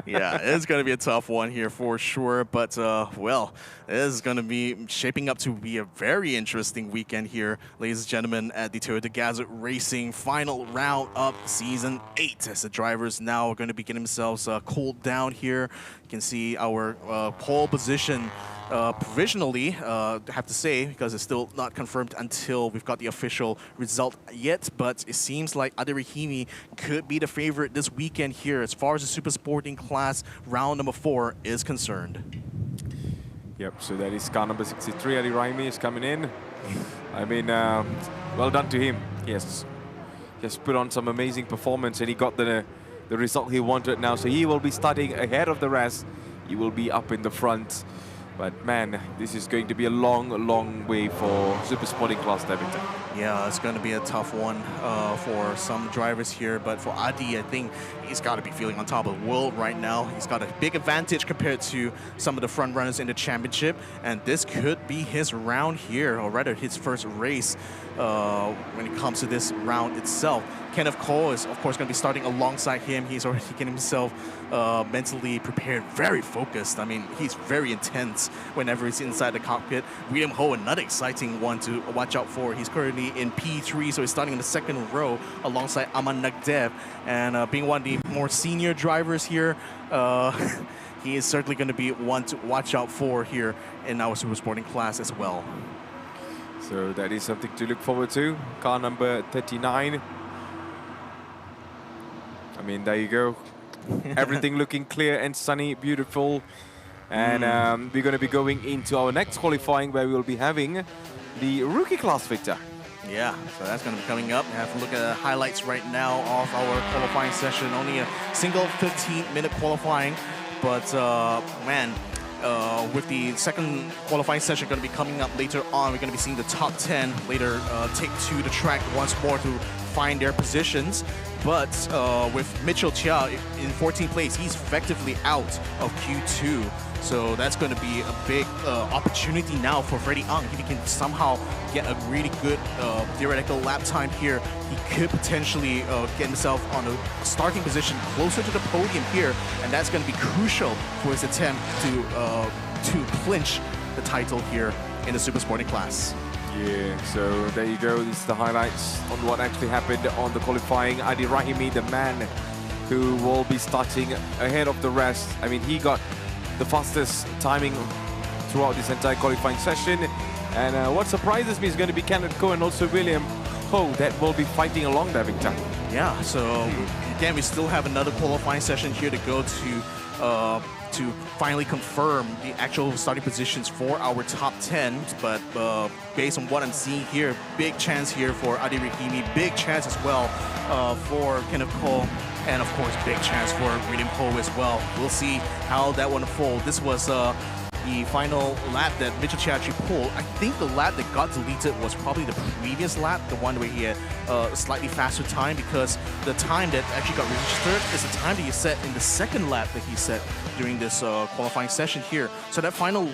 Yeah, it's going to be a tough one here for sure, but, well, this is going to be shaping up to be a very interesting weekend here, ladies and gentlemen, at the Toyota GAZOO Racing final round of Season 8, as the drivers now are going to be getting themselves cooled down here. You can see our pole position provisionally, have to say, because it's still not confirmed until we've got the official result yet, but it seems like Adi Rahimi could be the favorite this weekend here as far as the super sporting class round number 4 is concerned. Yep, so that is car number 63, Adi Rahimi is coming in. I mean, well done to him. He has put on some amazing performance, and he got the result he wanted now. So he will be starting ahead of the rest. He will be up in the front. But man, this is going to be a long, long way for super sporting class, David. Yeah, it's going to be a tough one for some drivers here. But for Adi, I think he's got to be feeling on top of the world right now. He's got a big advantage compared to some of the front runners in the championship. And this could be his round here, or rather his first race when it comes to this round itself. Kenneth Cole is, of course, going to be starting alongside him. He's already getting himself mentally prepared, very focused. I mean, he's very intense whenever he's inside the cockpit. William Ho, another exciting one to watch out for. He's currently in P3, so he's starting in the 2nd row alongside Aman Nagdev. And being one of the more senior drivers here, he is certainly going to be one to watch out for here in our super sporting class as well. So that is something to look forward to. Car number 39. I mean, there you go. Everything looking clear and sunny, beautiful. And we're going to be going into our next qualifying, where we will be having the rookie class, Victor. Yeah, so that's going to be coming up. We have to look at the highlights right now of our qualifying session. Only a single 15-minute qualifying. But, man, with the second qualifying session going to be coming up later on, we're going to be seeing the top 10 later take to the track once more to find their positions. But with Mitchell Chia in 14th place, he's effectively out of Q2. So that's going to be a big opportunity now for Freddie Ang. If he can somehow get a really good theoretical lap time here, he could potentially get himself on a starting position closer to the podium here, and that's going to be crucial for his attempt to clinch the title here in the super sporting class. Yeah, so there you go. This is the highlights on what actually happened on the qualifying. Adi Rahimi, the man who will be starting ahead of the rest. I mean, he got the fastest timing throughout this entire qualifying session. And what surprises me is going to be Kenneth Coe and also William Ho that will be fighting along there, Victor. Yeah, so again, we still have another qualifying session here to go to finally confirm the actual starting positions for our top 10. But based on what I'm seeing here, big chance here for Adi Rahimi, big chance as well for Kenneth Cole, and of course, big chance for William Ho as well. We'll see how that one unfolds. This was the final lap that Mitchell Chia actually pulled. I think the lap that got deleted was probably the previous lap, the one where he had a slightly faster time, because the time that actually got registered is the time that he set in the second lap that he set during this qualifying session here. So that final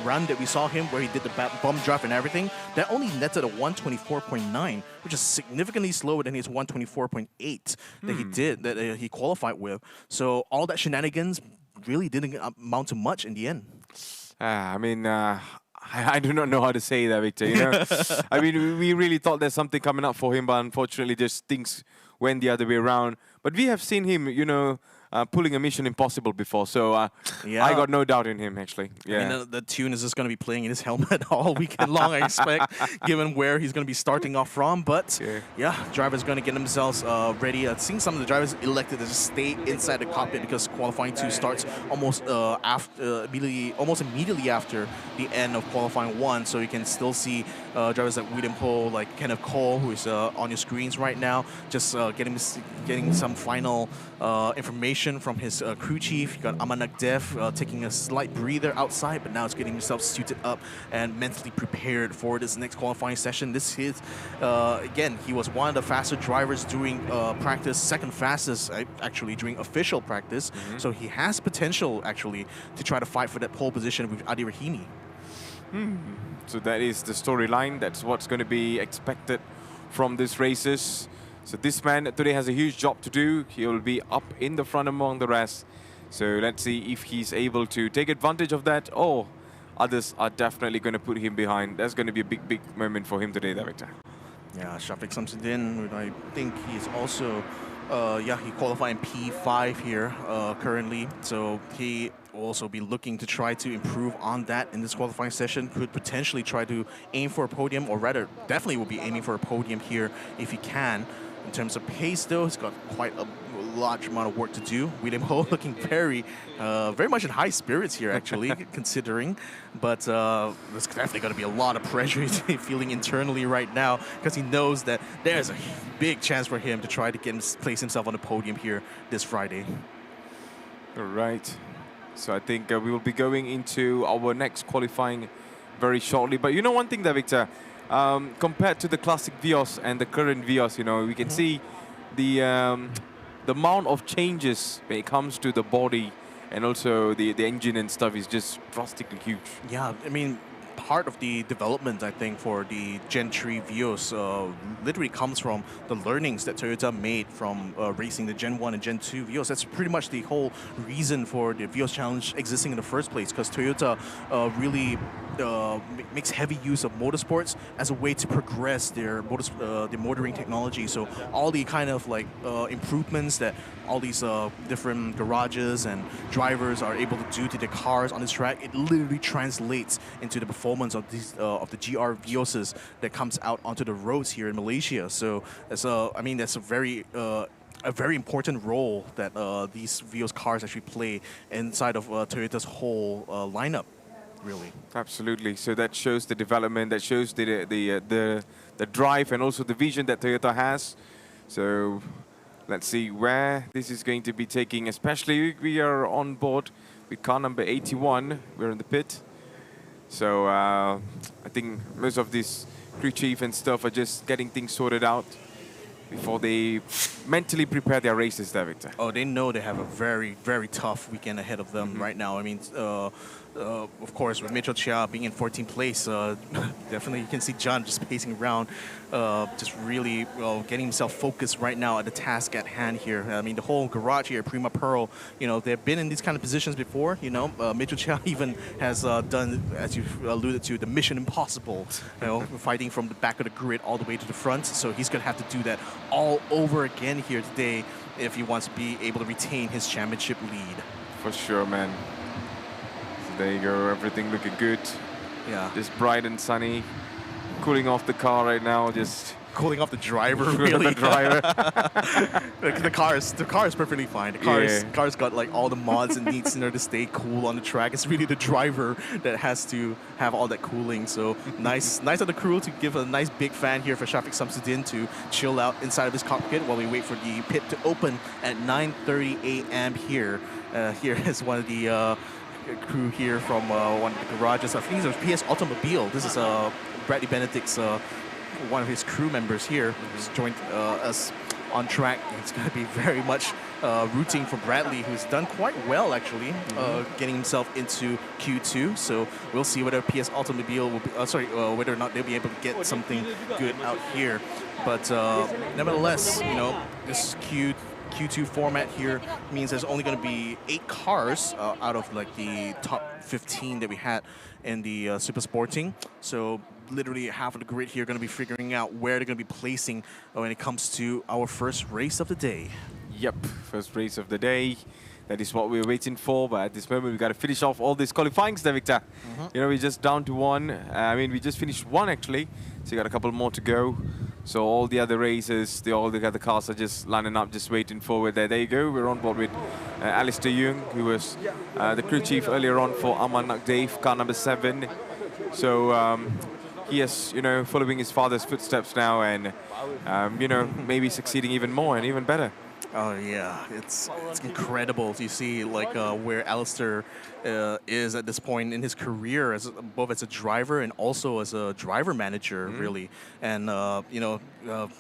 run that we saw him where he did the bump drive and everything, that only netted a 124.9, which is significantly slower than his 124.8 that he did, that he qualified with. So all that shenanigans really didn't amount to much in the end. I mean, I do not know how to say that, Victor. You know, I mean, we really thought there's something coming up for him, but unfortunately, just things went the other way around. But we have seen him, you know, pulling a Mission Impossible before, so yeah. I got no doubt in him, actually. Yeah. I mean, the tune is just going to be playing in his helmet all weekend long, I expect, given where he's going to be starting off from. But yeah, drivers going to get themselves ready. I've seen some of the drivers elected to just stay inside the cockpit because qualifying 2 starts almost immediately after the end of qualifying 1. So you can still see drivers like William Ho, like Kenneth Cole, who is on your screens right now, just getting some final information from his crew chief. You got Amanak Dev taking a slight breather outside, but now it's getting himself suited up and mentally prepared for this next qualifying session. This is, again, he was one of the faster drivers during practice, second fastest actually during official practice. So he has potential actually to try to fight for that pole position with Adi Rahimi. So that is the storyline. That's what's going to be expected from these races. So this man today has a huge job to do. He'll be up in the front among the rest. So let's see if he's able to take advantage of that, or others are definitely going to put him behind. That's going to be a big, big moment for him today, Victor. Yeah, Shafiq Samsudin, I think he's also, he qualified in P5 here currently. So he will also be looking to try to improve on that in this qualifying session. Could potentially try to aim for a podium, or rather, definitely will be aiming for a podium here if he can. In terms of pace, though, he's got quite a large amount of work to do. William Ho looking very much in high spirits here, actually, considering. But there's definitely going to be a lot of pressure he's feeling internally right now, because he knows that there's a big chance for him to try to place himself on the podium here this Friday. All right. So I think we will be going into our next qualifying very shortly. But you know one thing there, Victor? Compared to the classic Vios and the current Vios, you know, we can see the amount of changes when it comes to the body and also the engine and stuff is just drastically huge. Yeah, I mean, part of the development, I think, for the Gen 3 Vios literally comes from the learnings that Toyota made from racing the Gen 1 and Gen 2 Vios. That's pretty much the whole reason for the Vios Challenge existing in the first place, because Toyota really makes heavy use of motorsports as a way to progress their motoring technology. So all the kind of like improvements that all these different garages and drivers are able to do to their cars on this track, it literally translates into the performance of these of the GR Vioses that comes out onto the roads here in Malaysia. So that's that's a very important role that these Vios cars actually play inside of Toyota's whole lineup. Really, absolutely. So that shows the development, that shows the drive and also the vision that Toyota has. So let's see where this is going to be taking. Especially we are on board with car number 81. We're in the pit. So I think most of these crew chief and stuff are just getting things sorted out before they mentally prepare their races there, Victor. Oh, they know they have a very, very tough weekend ahead of them right now. I mean, of course, with Mitchell Chia being in 14th place, definitely you can see John just pacing around, just really getting himself focused right now at the task at hand here. I mean, the whole garage here, Prima Pearl, you know, they've been in these kind of positions before. You know, Mitchell Chia even has done, as you've alluded to, the Mission Impossible, you know, fighting from the back of the grid all the way to the front. So he's going to have to do that all over again here today if he wants to be able to retain his championship lead. For sure, man. So there you go, everything looking good. Yeah. Just bright and sunny. Cooling off the car right now, just... Cooling off the driver, Cooling really. off the driver. the car is perfectly fine. The car's got like all the mods it needs in order to stay cool on the track. It's really the driver that has to have all that cooling. So nice of the crew to give a nice big fan here for Shafiq Samsudin to chill out inside of his cockpit while we wait for the pit to open at 9:30 a.m. here. Here is one of the crew here from one of the garages. I think it's a PS Automobile. This is Bradley Benedict's one of his crew members here who's joined us on track. It's going to be very much rooting for Bradley, who's done quite well actually, getting himself into Q2. So we'll see whether PS Automobile will be, whether or not they'll be able to get something good out here. But nevertheless, you know, this Q2 format here means there's only going to be 8 cars out of like the top 15 that we had in the Super Sporting. So literally half of the grid here going to be figuring out where they're going to be placing when it comes to our first race of the day. Yep, first race of the day. That is what we're waiting for, but at this moment we got to finish off all these qualifyings there, Victor. You know, we're just down to one. I mean, we just finished one actually, so you got a couple more to go. So all the other races, all the other cars are just lining up, just waiting forward there. There you go, we're on board with Alistair Young, who was the crew chief earlier on for Aman Nakdev, car number 7. So he is, you know, following his father's footsteps now and, you know, maybe succeeding even more and even better. Oh yeah, it's incredible to see like where Alistair is at this point in his career, as both as a driver and also as a driver manager, really. And you know,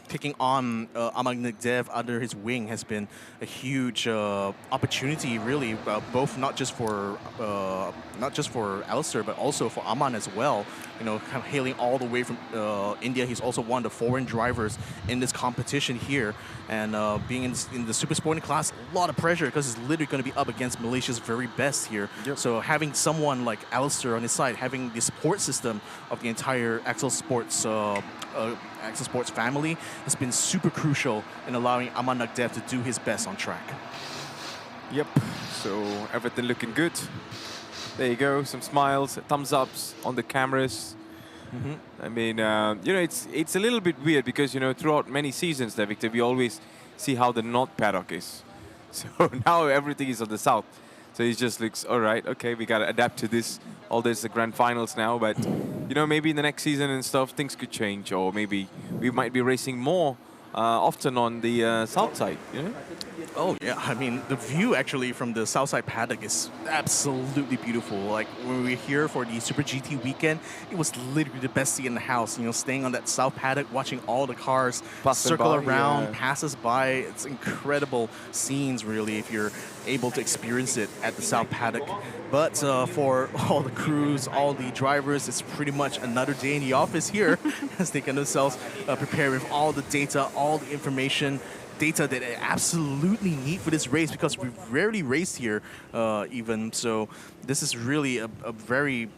taking on Aman Nakdev under his wing has been a huge opportunity, really. Both not just for Alistair, but also for Aman as well. You know, kind of hailing all the way from India. He's also one of the foreign drivers in this competition here, and being in the super sporting class, a lot of pressure because it's literally going to be up against Malaysia's very best here. So having someone like Alistair on his side, having the support system of the entire Axel Sports family has been super crucial in allowing Aman Nakdev to do his best on track. Yep, so everything looking good. There you go, some smiles, thumbs ups on the cameras. I mean, you know, it's a little bit weird because, you know, throughout many seasons there, Victor, we always see how the north paddock is. So now everything is on the south. So he just looks, all right, okay, we got to adapt to this. All this, the grand finals now, but, you know, maybe in the next season and stuff, things could change, or maybe we might be racing more often on the south side, you know? Oh yeah, I mean the view actually from the Southside paddock is absolutely beautiful. Like when we were here for the Super GT weekend, it was literally the best seat in the house. You know, staying on that south paddock, watching all the cars circle around, pass us by. It's incredible scenes, really, if you're able to experience it at the south paddock. But for all the crews, all the drivers, it's pretty much another day in the office here as they can themselves prepare with all the data, all the information. Data that I absolutely need for this race because we've rarely raced here even. So this is really a very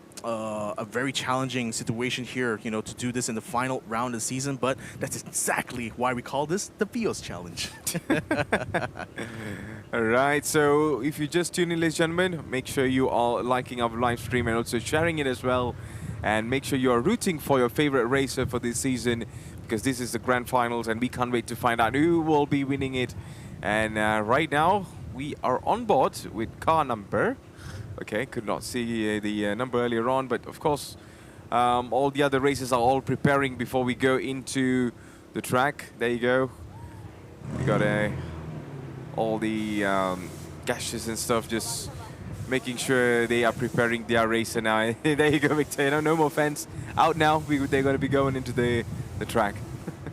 challenging situation here, you know, to do this in the final round of the season. But that's exactly why we call this the Vios Challenge. All right, so if you just tune in, ladies and gentlemen, make sure you are liking our live stream and also sharing it as well. And make sure you are rooting for your favorite racer for this season, because this is the grand finals and we can't wait to find out who will be winning it. And right now we are on board with car number, okay, could not see the number earlier on, but of course all the other races are all preparing before we go into the track. There you go, we got all the gashes and stuff just making sure they are preparing their race. And now, there you go, Victor. No more fence. Out now. They're going to be going into the track.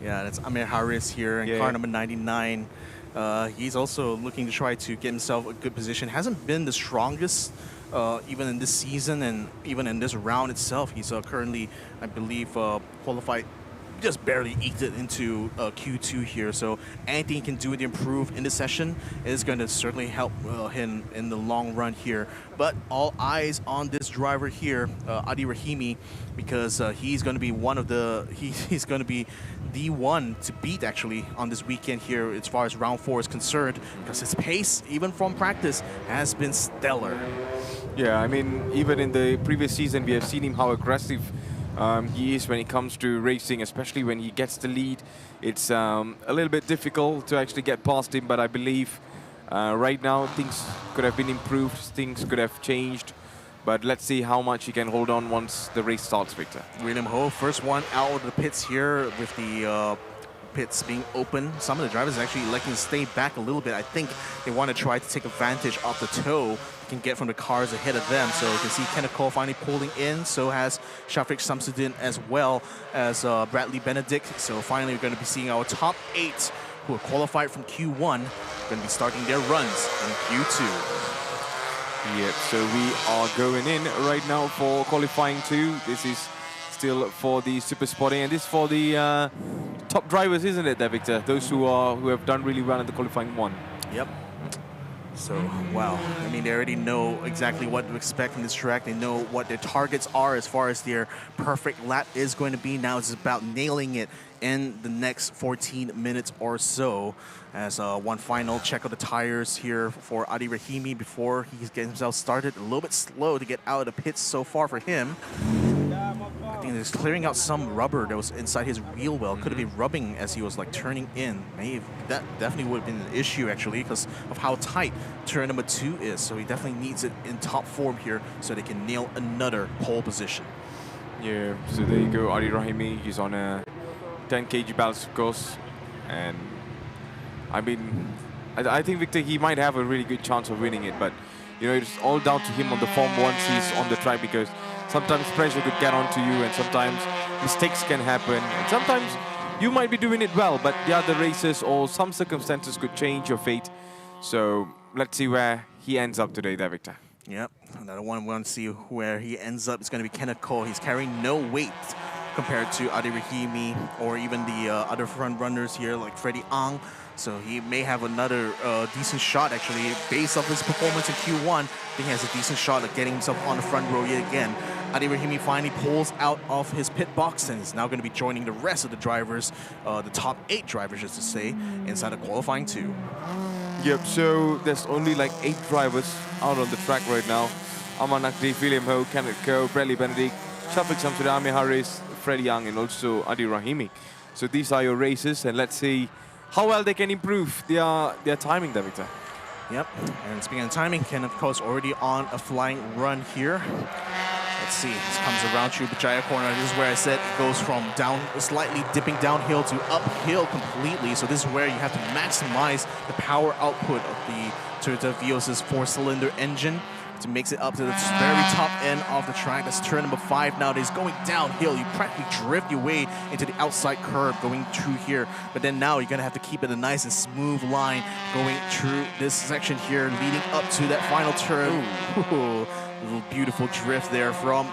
Yeah, that's Amir Harris here in car number 99. He's also looking to try to get himself a good position. Hasn't been the strongest even in this season and even in this round itself. He's currently, I believe, qualified, just barely eked it into Q2 here. So anything he can do to improve in this session is going to certainly help him in the long run here. But all eyes on this driver here, Adi Rahimi, because he's going to be one of the he's going to be the one to beat actually on this weekend here as far as round 4 is concerned, because his pace, even from practice, has been stellar. Yeah, I mean, even in the previous season, we have seen him how aggressive he is when it comes to racing, especially when he gets the lead. It's a little bit difficult to actually get past him, but I believe right now things could have been improved, things could have changed. But let's see how much he can hold on once the race starts, Victor. William Ho, first one out of the pits here with the pits being open. Some of the drivers actually electing to stay back a little bit. I think they want to try to take advantage of the tow can get from the cars ahead of them. So you can see Kenneth Cole finally pulling in. So has Shafiq Samsudin as well as Bradley Benedict. So finally we're going to be seeing our top 8 who are qualified from Q1 going to be starting their runs in Q2. Yep, so we are going in right now for qualifying 2. This is still for the Super Sporting, and this is for the top drivers, isn't it, there, Victor? Those who have done really well in the qualifying 1. Yep. So, wow. I mean, they already know exactly what to expect from this track. They know what their targets are as far as their perfect lap is going to be. Now it's about nailing it in the next 14 minutes or so. As one final check of the tires here for Adi Rahimi before he gets himself started. A little bit slow to get out of the pits so far for him. I think he's clearing out some rubber that was inside his wheel well. Could have been rubbing as he was like turning in. That definitely would have been an issue actually because of how tight turn number 2 is. So he definitely needs it in top form here so they can nail another pole position. Yeah, so there you go, Adi Rahimi. He's on a 10 kg balance, of course. And I mean, I think, Victor, he might have a really good chance of winning it, but you know, it's all down to him on the form once he's on the track, because sometimes pressure could get onto you and sometimes mistakes can happen. And sometimes you might be doing it well, but the other races or some circumstances could change your fate. So let's see where he ends up today there, Victor. Yep, another one we want to see where he ends up. It's going to be Kenneth Cole. He's carrying no weight compared to Adi Rahimi or even the other front runners here like Freddie Ang. So he may have another decent shot actually based off his performance in Q1. I think he has a decent shot at getting himself on the front row yet again. Adi Rahimi finally pulls out of his pit box and is now going to be joining the rest of the drivers, the top 8 drivers just to say, inside the qualifying 2. Yep, so there's only like 8 drivers out on the track right now. Aman Nakdi, William Ho, Kenneth Cole, Bradley Benedict, Shafiq Samsudin, Amir Harris, Freddie Young, and also Adi Rahimi. So these are your races, and let's see how well they can improve their timing there, Victor. Yep, and speaking of timing, Kenneth Cole's already on a flying run here. Let's see, this comes around through Bajaya corner. This is where I said it goes from down, slightly dipping downhill to uphill completely. So this is where you have to maximize the power output of the Toyota Vios' 4-cylinder engine to mix it up to the very top end of the track. That's turn number 5 nowadays. Going downhill, you practically drift your way into the outside curve going through here. But then now you're gonna have to keep it a nice and smooth line going through this section here, leading up to that final turn. Ooh, a little beautiful drift there from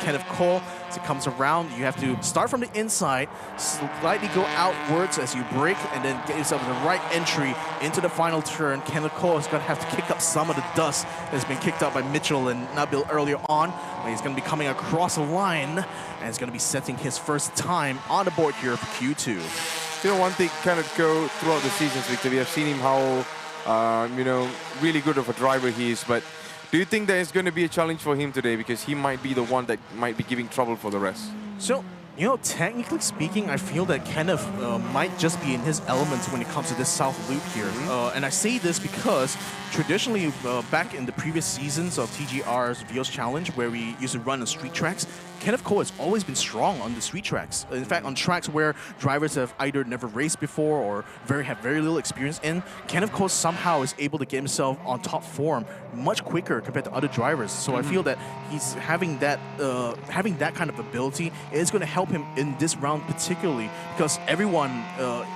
Kenneth Cole. As it comes around, you have to start from the inside, slightly go outwards as you brake, and then get yourself the right entry into the final turn. Kenneth Cole is going to have to kick up some of the dust that's been kicked up by Mitchell and Nabil earlier on. But he's going to be coming across the line, and he's going to be setting his first time on the board here for Q2. You know, one thing Kenneth Cole throughout the seasons, Victor, we have seen him how, you know, really good of a driver he is, but do you think there is going to be a challenge for him today? Because he might be the one that might be giving trouble for the rest. So, You know, technically speaking, I feel that Kenneth might just be in his elements when it comes to this South Loop here. And I say this because traditionally, back in the previous seasons of TGR's Vios Challenge, where we used to run on street tracks, Kenneth Cole has always been strong on the street tracks. In fact, on tracks where drivers have either never raced before or have very little experience in, Kenneth Cole somehow is able to get himself on top form much quicker compared to other drivers. So I feel that he's having that kind of ability is going to help him in this round particularly, because everyone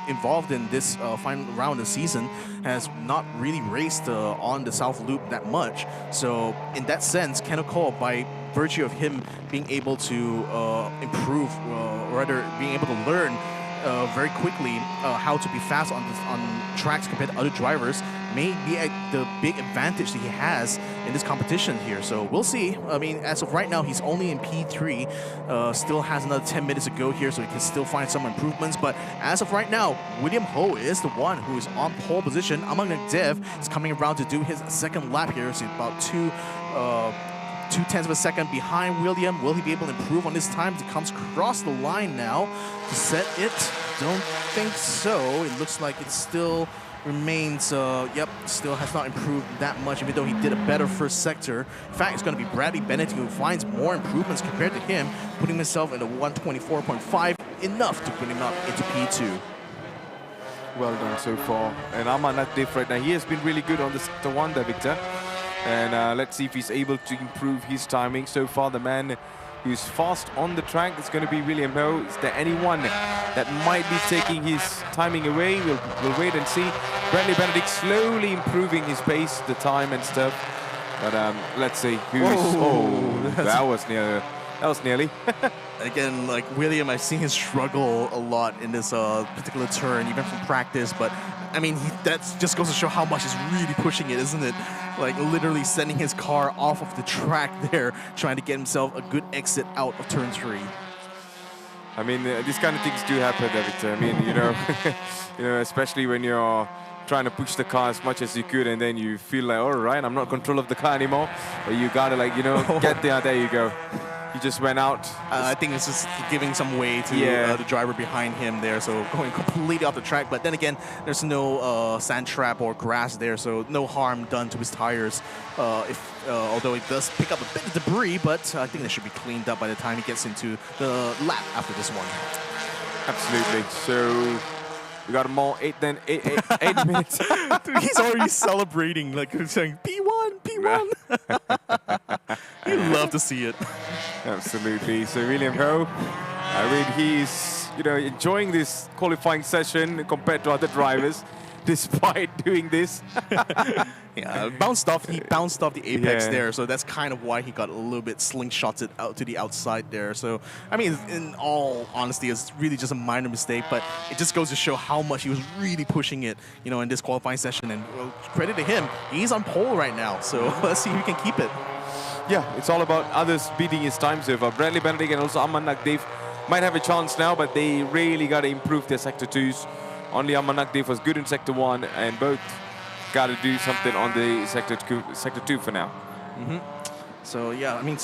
involved in this final round of the season has not really raced on the South Loop that much. So in that sense, Kenneth Cole, by virtue of him being able to improve, or rather being able to learn very quickly how to be fast on tracks compared to other drivers, may be the big advantage that he has in this competition here. So we'll see. I mean, as of right now, he's only in P3, still has another 10 minutes to go here, so he can still find some improvements. But as of right now, William Ho is the one who is on pole position. Among the Dev is coming around to do his second lap here. So about 2/10 of a second behind William. Will he be able to improve on this time? He comes across the line now to set it. Don't think so. It looks like it still remains, still has not improved that much, even though he did a better first sector. In fact, it's going to be Bradley Bennett who finds more improvements compared to him, putting himself in a 124.5, enough to put him up into P2. Well done so far. And Aman Natif right now, he has been really good on the sector 1 there, Victor. And let's see if he's able to improve his timing. So far, the man who's fast on the track is going to be William Ho. Is there anyone that might be taking his timing away? We'll wait and see. Bradley Benedict slowly improving his pace, the time and stuff. But let's see who's... Oh, that was near. That was nearly. Again, like William, I've seen him struggle a lot in this particular turn, even from practice. But I mean, that just goes to show how much he's really pushing it, isn't it? Like literally sending his car off of the track there, trying to get himself a good exit out of turn 3. I mean, these kind of things do happen, Victor. I mean, you know, especially when you're trying to push the car as much as you could, and then you feel like, all right, I'm not in control of the car anymore. But you gotta, like, get there. There you go. He just went out. I think it's just giving some way to the driver behind him there, so going completely off the track. But then again, there's no sand trap or grass there, so no harm done to his tires. Although it does pick up a bit of debris, but I think that should be cleaned up by the time he gets into the lap after this one. Absolutely. So we got more 8 minutes. Dude, he's already celebrating, like saying P1, P1. You love to see it. Absolutely. So William Ho, I mean, he's enjoying this qualifying session compared to other drivers, despite doing this. Yeah, he bounced off the apex there, so that's kind of why he got a little bit slingshotted out to the outside there. So, I mean, in all honesty, it's really just a minor mistake, but it just goes to show how much he was really pushing it, in this qualifying session. And credit to him, he's on pole right now, so let's see if he can keep it. Yeah, it's all about others beating his time so far. Bradley Benedict and also Aman Nakdev might have a chance now, but they really got to improve their sector 2s. Only Aman Nakdev was good in sector 1, and both got to do something on the sector 2 for now. So yeah, I mean,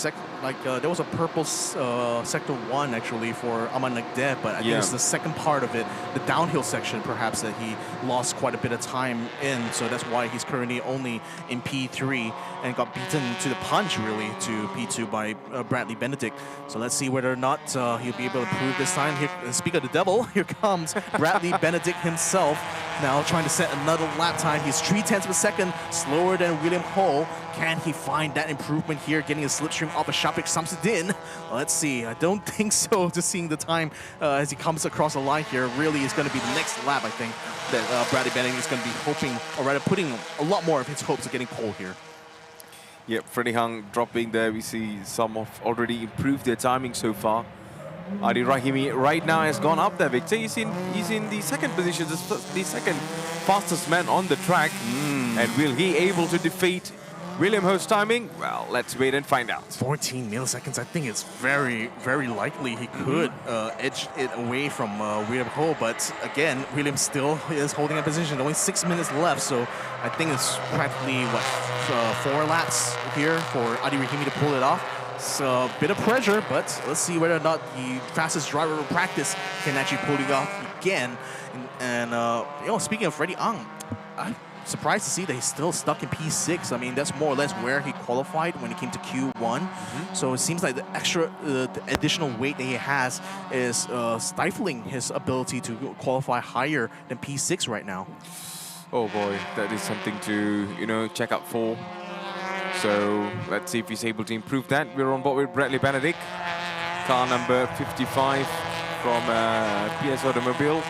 there was a purple sector 1 actually for Aman Nakdev, but I think it's the second part of it, the downhill section perhaps, that he lost quite a bit of time in. So that's why he's currently only in P3 and got beaten to the punch really to P2 by Bradley Benedict. So let's see whether or not he'll be able to prove this time. Here, speak of the devil, here comes Bradley Benedict himself, now trying to set another lap time. He's 0.3 of a second slower than William Ho. Can he find that improvement here, getting a slipstream off of Shafiq Samsudin? Let's see. I don't think so, just seeing the time as he comes across the line here. Really is going to be the next lap, I think, that Bradley Benedict is going to be hoping, or rather putting a lot more of his hopes of getting pole here. Yep, Freddie Hung dropping there. We see some of already improved their timing so far. Adi Rahimi right now has gone up there, Victor. He's in the second position, the second fastest man on the track. And will he able to defeat William Ho's timing? Well, let's wait and find out. 14 milliseconds. I think it's very, very likely he could edge it away from William Ho. But again, William still is holding a position. Only 6 minutes left, so I think it's practically, 4 laps here for Adi Rahimi to pull it off. It's a bit of pressure, but let's see whether or not the fastest driver of practice can actually pull it off again. And you know, speaking of Freddie Ang, I'm surprised to see that he's still stuck in P6. I mean, that's more or less where he qualified when he came to Q1. So it seems like the the additional weight that he has is stifling his ability to qualify higher than P6 right now. Oh boy, that is something to, you know, check out for. So let's see if he's able to improve that. We're on board with Bradley Benedict, car number 55 from PS Automobile.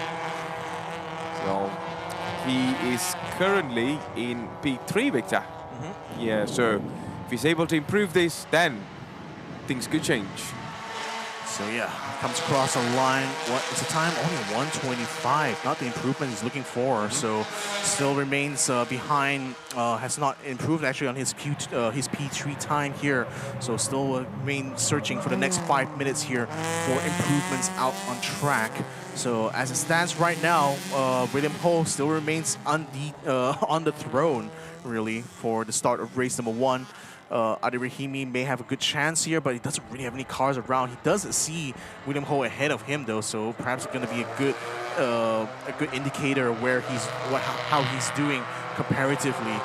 So he is currently in P3, Victor. Yeah, so if he's able to improve this, then things could change. So yeah, comes across a line. What is the time? Only 125. Not the improvement he's looking for. So still remains behind. Has not improved actually on his P3 time here. So still remain searching for the next 5 minutes here for improvements out on track. So as it stands right now, William Ho still remains on the throne really for the start of race number 1. Adi Rahimi may have a good chance here, but he doesn't really have any cars around. He does see William Ho ahead of him though, so perhaps it's going to be a good indicator of where how he's doing comparatively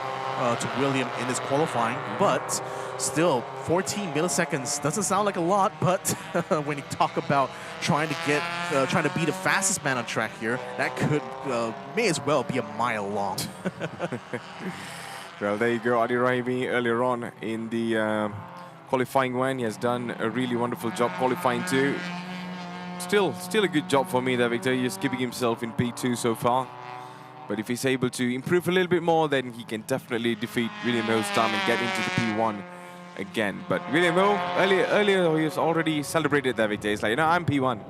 to William in his qualifying. But still, 14 milliseconds doesn't sound like a lot, but when you talk about trying to be the fastest man on track here, that could may as well be a mile long. Well, there you go, Adi Rahimi earlier on in the qualifying one. He has done a really wonderful job qualifying too. Still a good job for me there, Victor. He's keeping himself in P2 so far. But if he's able to improve a little bit more, then he can definitely defeat William Ho's time and get into the P1 again. But William Ho, earlier he has already celebrated that, Victor. He's like, you know, I'm P1.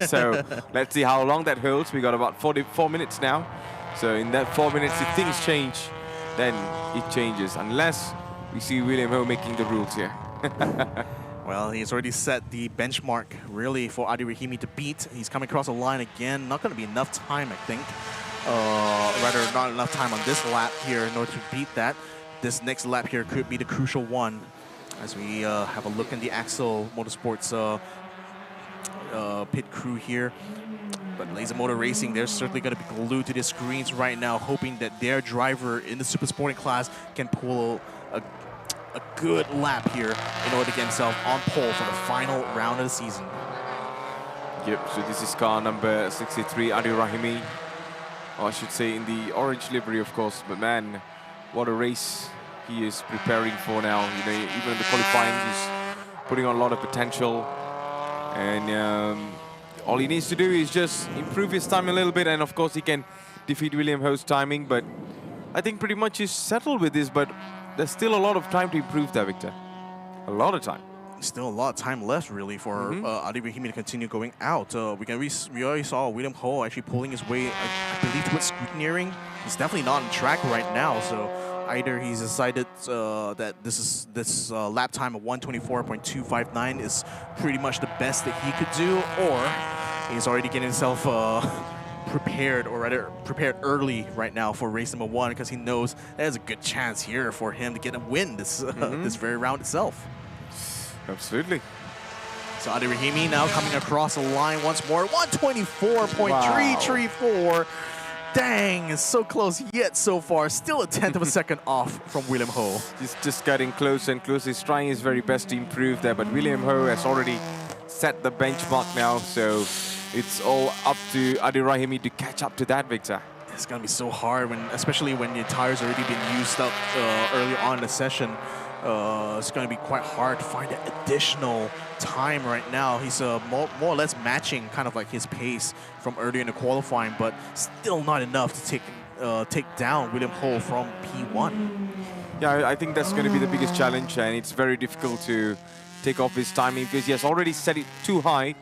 So let's see how long that holds. We got about 44 minutes now. So in that 4 minutes, if things change, then it changes, unless we see William Ho making the rules here. Well, he's already set the benchmark, really, for Adi Rahimi to beat. He's coming across the line again. Not going to be enough time, I think. Rather, not enough time on this lap here in order to beat that. This next lap here could be the crucial one. As we have a look in the Axel Motorsports pit crew here. But Laser Motor Racing, they're certainly going to be glued to their screens right now, hoping that their driver in the Super Sporting class can pull a good lap here in order to get himself on pole for the final round of the season. Yep, so this is car number 63, Adi Rahimi. Or I should say in the orange livery, of course. But man, what a race he is preparing for now. You know, even in the qualifying, he's putting on a lot of potential. And all he needs to do is just improve his time a little bit, and of course he can defeat William Ho's timing. But I think pretty much he's settled with this, but there's still a lot of time to improve that, Victor. A lot of time. Still a lot of time left, really, for Adi Rahimi to continue going out. We already saw William Ho actually pulling his way, I believe, towards scrutineering. He's definitely not on track right now, so either he's decided that this lap time of 124.259 is pretty much the best that he could do, or he's already getting himself prepared, or rather prepared early right now for race number 1, because he knows there's a good chance here for him to get a win this this very round itself. Absolutely. So Adi Rahimi now coming across the line once more, 124.334. Dang, it's so close yet so far. Still a tenth of a second off from William Ho. He's just getting closer and closer. He's trying his very best to improve there, but William Ho has already set the benchmark now, so it's all up to Adi Rahimi to catch up to that, Victor. It's gonna be so hard, especially when your tires already been used up early on in the session. It's going to be quite hard to find that additional time right now. He's more or less matching kind of like his pace from earlier in the qualifying, but still not enough to take down William Ho from P1. Yeah, I think that's going to be the biggest challenge, and it's very difficult to take off his timing because he has already set it too high,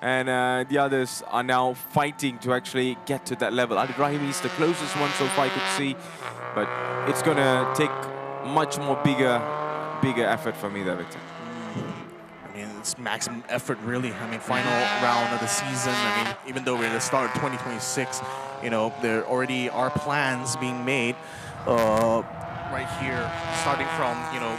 and the others are now fighting to actually get to that level. Adi Rahimi is the closest one so far I could see, but it's going to take much more bigger effort for me there, Victor. I mean, it's maximum effort, really. I mean, final round of the season. I mean, even though we're at the start of 2026, you know, there already are plans being made right here, starting from, you know,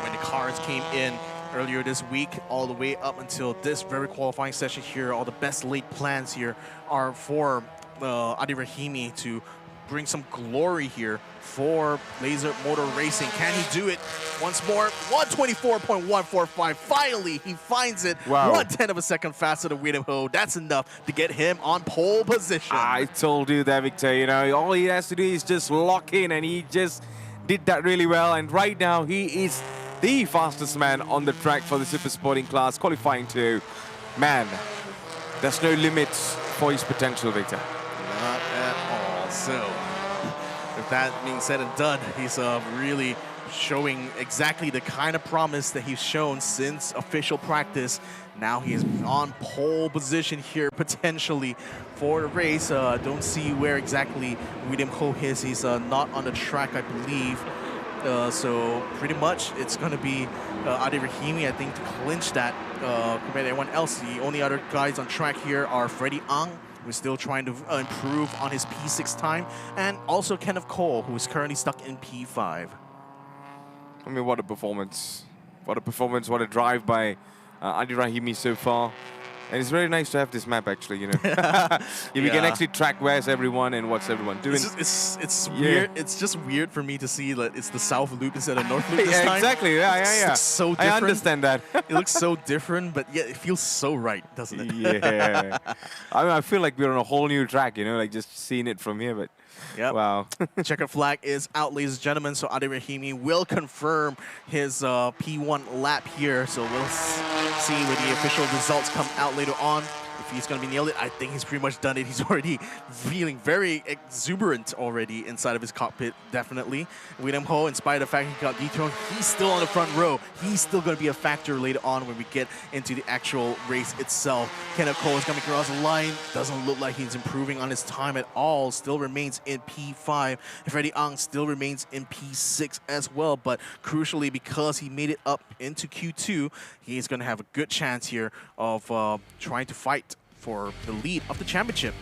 when the cars came in earlier this week, all the way up until this very qualifying session here. All the best laid plans here are for Adi Rahimi to bring some glory here for Laser Motor Racing. Can he do it once more? 124.145. Finally, he finds it. Wow. 1/10 of a second faster than William Ho. That's enough to get him on pole position. I told you that, Victor. You know, all he has to do is just lock in, and he just did that really well. And right now, he is the fastest man on the track for the super sporting class, qualifying 2. Man, there's no limits for his potential, Victor. Not at all. So, with that being said and done, he's really showing exactly the kind of promise that he's shown since official practice. Now he is on pole position here potentially for the race. Don't see where exactly William Ho is. He's not on the track, I believe. So pretty much it's going to be Adi Rahimi, I think, to clinch that compared to everyone else. The only other guys on track here are Freddie Ang, who's still trying to improve on his P6 time, and also Kenneth Cole, who is currently stuck in P5. I mean, what a performance. What a performance, what a drive by Adi Rahimi so far. And it's very nice to have this map, actually, you know. We can actually track where's everyone and what's everyone doing. It's weird. It's just weird for me to see that it's the South Loop instead of North Loop this time. Exactly, It looks so different. I understand that. It looks so different, but yeah, it feels so right, doesn't it? Yeah. I mean, I feel like we're on a whole new track, you know, like just seeing it from here, but yep. Wow. Checkered flag is out, ladies and gentlemen, so Adi Rahimi will confirm his P1 lap here, so we'll see when the official results come out later on. If he's going to be nailed it, I think he's pretty much done it. He's already feeling very exuberant already inside of his cockpit, definitely. William Ho, in spite of the fact he got dethroned, he's still on the front row. He's still going to be a factor later on when we get into the actual race itself. Kenneth Cole is coming across the line. Doesn't look like he's improving on his time at all. Still remains in P5. Freddie Ang still remains in P6 as well. But crucially, because he made it up into Q2, he's going to have a good chance here of trying to fight for the lead of the championship.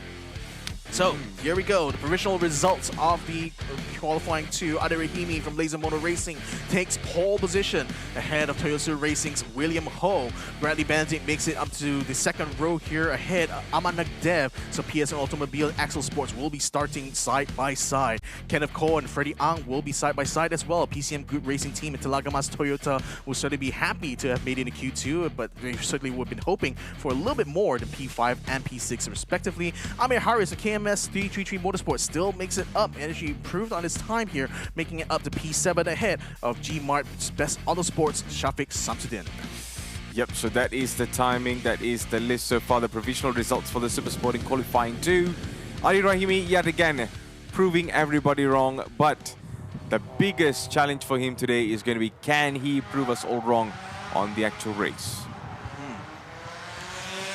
So, here we go. The provisional results of the qualifying 2. Adi Rahimi from Laser Motor Racing takes pole position ahead of Toyota Racing's William Ho. Bradley Banting makes it up to the second row here ahead of Aman Nagdev. So, PSN Automobile and Axel Sports will be starting side by side. Kenneth Cole and Freddie Ang will be side by side as well. PCM Group Racing Team and Telagamas Toyota will certainly be happy to have made it in Q2, but they certainly would have been hoping for a little bit more than P5 and P6 respectively. Amir Harris of KMS 333 Motorsports still makes it up and actually improved on his time here, making it up to P7 ahead of G-Mart's Best Auto Sports, Shafiq Samsudin. Yep, so that is the timing, that is the list so far, the provisional results for the Super Sporting Qualifying 2. Adi Rahimi, yet again, proving everybody wrong, but the biggest challenge for him today is going to be, can he prove us all wrong on the actual race?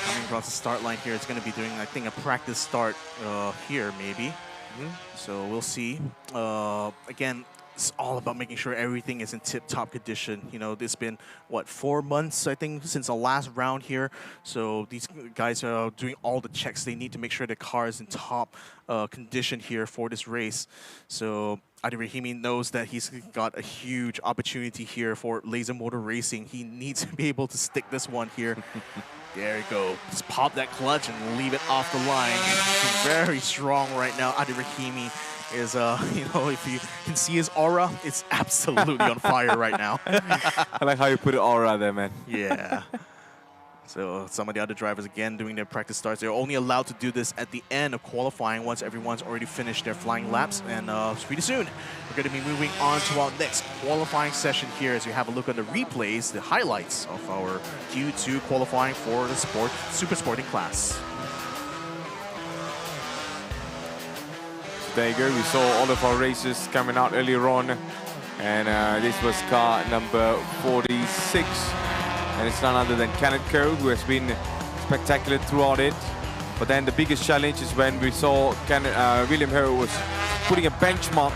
Coming across the start line here, it's going to be doing, I think, a practice start here, maybe. So we'll see. Again, it's all about making sure everything is in tip-top condition. You know, it's been, what, 4 months, I think, since the last round here. So these guys are doing all the checks they need to make sure the car is in top condition here for this race. So Adi Rahimi knows that he's got a huge opportunity here for Laser Motor Racing. He needs to be able to stick this one here. There you go. Just pop that clutch and leave it off the line. He's very strong right now. Adi Rahimi is, you know, if you can see his aura, it's absolutely on fire right now. I like how you put it aura there, man. Yeah. So some of the other drivers, again, doing their practice starts. They're only allowed to do this at the end of qualifying once everyone's already finished their flying laps. And pretty soon, we're going to be moving on to our next qualifying session here as we have a look at the replays, the highlights of our Q2 qualifying for the super sporting class. There you go, we saw all of our races coming out earlier on. And this was car number 46. And it's none other than Kenneth Cole, who has been spectacular throughout it. But then the biggest challenge is when we saw William Ho was putting a benchmark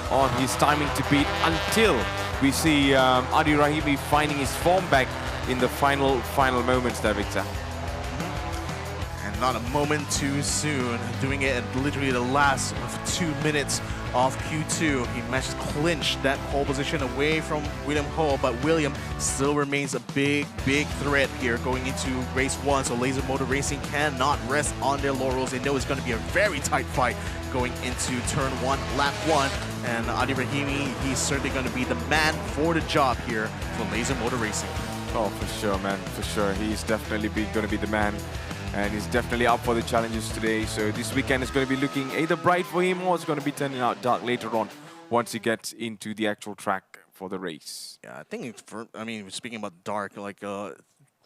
on his timing to beat until we see Adi Rahimi finding his form back in the final moments there, Victor. And not a moment too soon, doing it at literally the last of 2 minutes of Q2. He managed to clinch that pole position away from William Ho, but William still remains a big threat here going into race 1. So Laser Motor Racing cannot rest on their laurels. They know it's going to be a very tight fight going into turn 1, lap 1. And Adi Rahimi, he's certainly going to be the man for the job here for Laser Motor Racing. Oh, for sure, man, for sure. He's definitely going to be the man. And he's definitely up for the challenges today. So this weekend is going to be looking either bright for him or it's going to be turning out dark later on once he gets into the actual track for the race. Yeah, I think, speaking about dark, like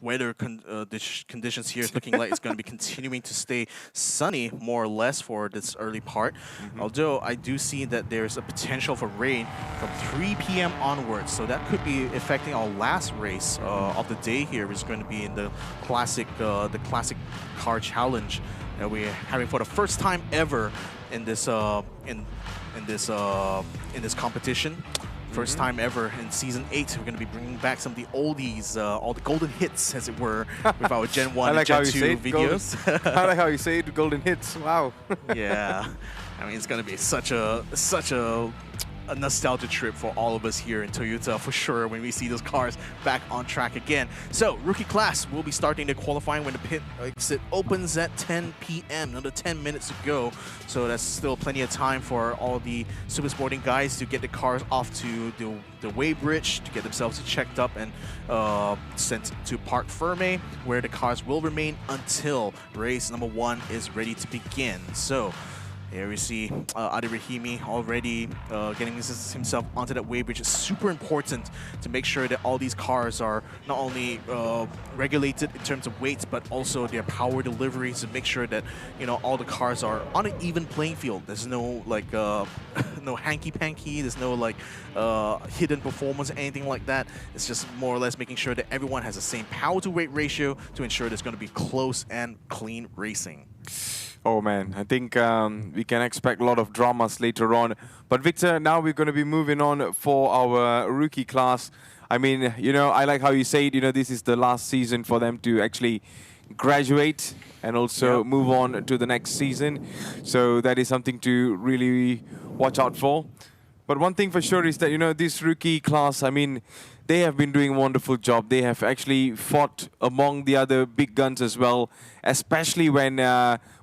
weather conditions here is looking like it's going to be continuing to stay sunny more or less for this early part. Although I do see that there's a potential for rain from 3 p.m. onwards, so that could be affecting our last race of the day here, which is going to be in the classic car challenge that we're having for the first time ever in this competition. First time ever in Season 8. We're going to be bringing back some of the oldies, all the golden hits, as it were, with our Gen 1 and Gen 2 videos. I like how you say it, golden hits. Wow. Yeah. I mean, it's going to be such a nostalgia trip for all of us here in Toyota, for sure, when we see those cars back on track again. So, rookie class will be starting the qualifying when the pit exit opens at 10 p.m. Another 10 minutes to go. So that's still plenty of time for all the super sporting guys to get the cars off to the weighbridge, to get themselves checked up and sent to Park Ferme, where the cars will remain until race number 1 is ready to begin. So, here we see Adi Rahimi already getting himself onto that weighbridge. It's super important to make sure that all these cars are not only regulated in terms of weight, but also their power deliveries, to make sure that, you know, all the cars are on an even playing field. There's no like no hanky-panky, there's no like hidden performance, anything like that. It's just more or less making sure that everyone has the same power to weight ratio to ensure there's going to be close and clean racing. Oh man, I think we can expect a lot of dramas later on. But Victor, now we're going to be moving on for our rookie class. I mean, you know, I like how you say it, you know, this is the last season for them to actually graduate and also move on to the next season. So that is something to really watch out for. But one thing for sure is that, you know, this rookie class, I mean, they have been doing a wonderful job. They have actually fought among the other big guns as well, especially when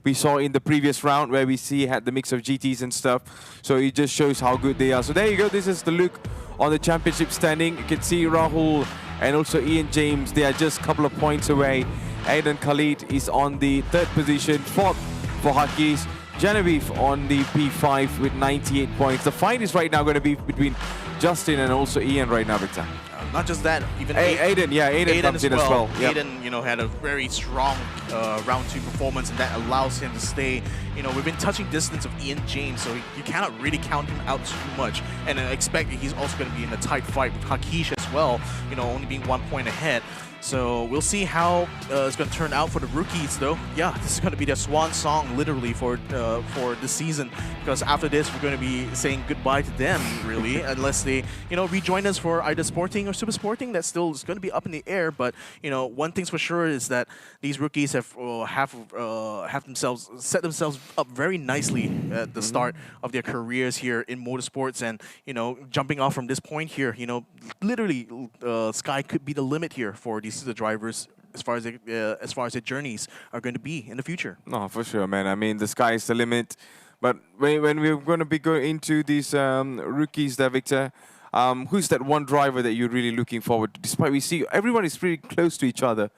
we saw in the previous round where we had the mix of GTs and stuff. So it just shows how good they are. So there you go. This is the look on the championship standing. You can see Rahul and also Ian James. They are just a couple of points away. Aidan Khalid is on the 3rd position, 4th for Hakis. Genevieve on the P5 with 98 points. The fight is right now going to be between Justin and also Ian right now, Victor. Not just that, even Aiden comes in as well. Yep. Aiden, you know, had a very strong round 2 performance, and that allows him to stay, you know, within touching distance of Ian James, so you cannot really count him out too much. And expect that he's also going to be in a tight fight with Hakish as well, you know, only being 1 point ahead. So we'll see how it's going to turn out for the rookies, though. Yeah, this is going to be their swan song, literally, for this season. Because after this, we're going to be saying goodbye to them, really, unless they, you know, rejoin us for either sporting or super sporting. That still is going to be up in the air. But, you know, one thing's for sure is that these rookies have set themselves up very nicely at the start of their careers here in motorsports, and, you know, jumping off from this point here, you know, literally, sky could be the limit here for these the drivers as far as their journeys are going to be in the future. No, for sure, man. I mean, the sky is the limit. But when we're going to be going into these rookies there, Victor, who's that one driver that you're really looking forward to? Despite we see everyone is pretty close to each other.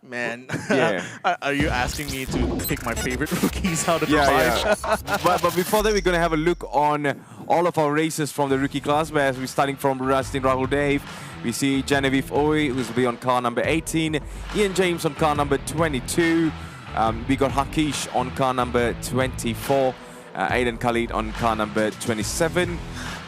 Man, yeah. Are you asking me to pick my favorite rookies out of the 5? Yeah. but before that, we're going to have a look on all of our races from the rookie class, where we're starting from Rustin Rahul Dave. We see Genevieve Ooi, who's will be on car number 18. Ian James on car number 22. We got Hakish on car number 24. Aidan Khalid on car number 27.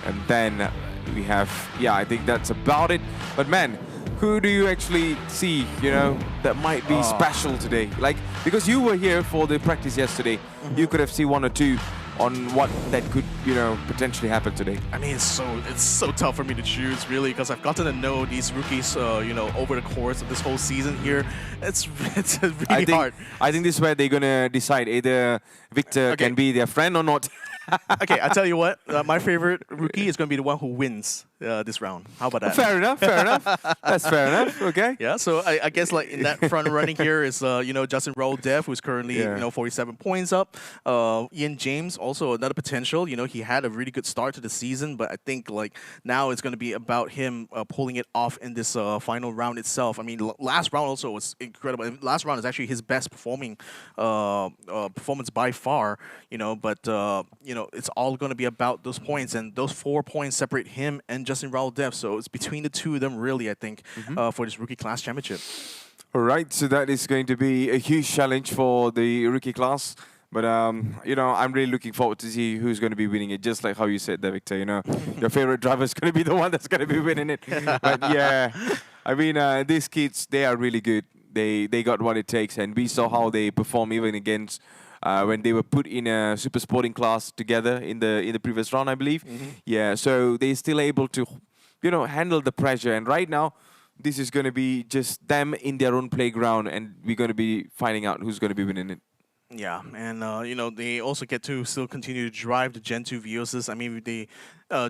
And then we have, I think that's about it. But man, who do you actually see, you know, that might be special today? Like, because you were here for the practice yesterday, you could have seen 1 or 2 on what that could, you know, potentially happen today. I mean, it's so tough for me to choose, really, because I've gotten to know these rookies, you know, over the course of this whole season here. It's really hard. I think this is where they're gonna decide either Victor can be their friend or not. Okay, I tell you what. My favorite rookie is going to be the one who wins this round. How about that? Fair enough. Fair enough. That's fair enough. Okay. Yeah, so I guess like in that front running here is Justin Dev, who's currently 47 points up. Ian James also another potential. He had a really good start to the season, but I think like now it's going to be about him pulling it off in this final round itself. I mean, last round also was incredible. Last round is actually his best performance by far. But it's all going to be about those points, and those 4 points separate him and Justin Dev. So it's between the two of them, really, I think, for this rookie class championship. All right, so that is going to be a huge challenge for the rookie class. But, I'm really looking forward to see who's going to be winning it, just like how you said there, Victor. Your favorite driver is going to be the one that's going to be winning it. But, yeah, I mean, these kids, they are really good. They got what it takes, and we saw how they perform even against when they were put in a super sporting class together in the previous round, I believe. Yeah, so they're still able to, handle the pressure. And right now, this is going to be just them in their own playground, and we're going to be finding out who's going to be winning it. Yeah, and they also get to still continue to drive the Gen 2 Vioses. I mean, they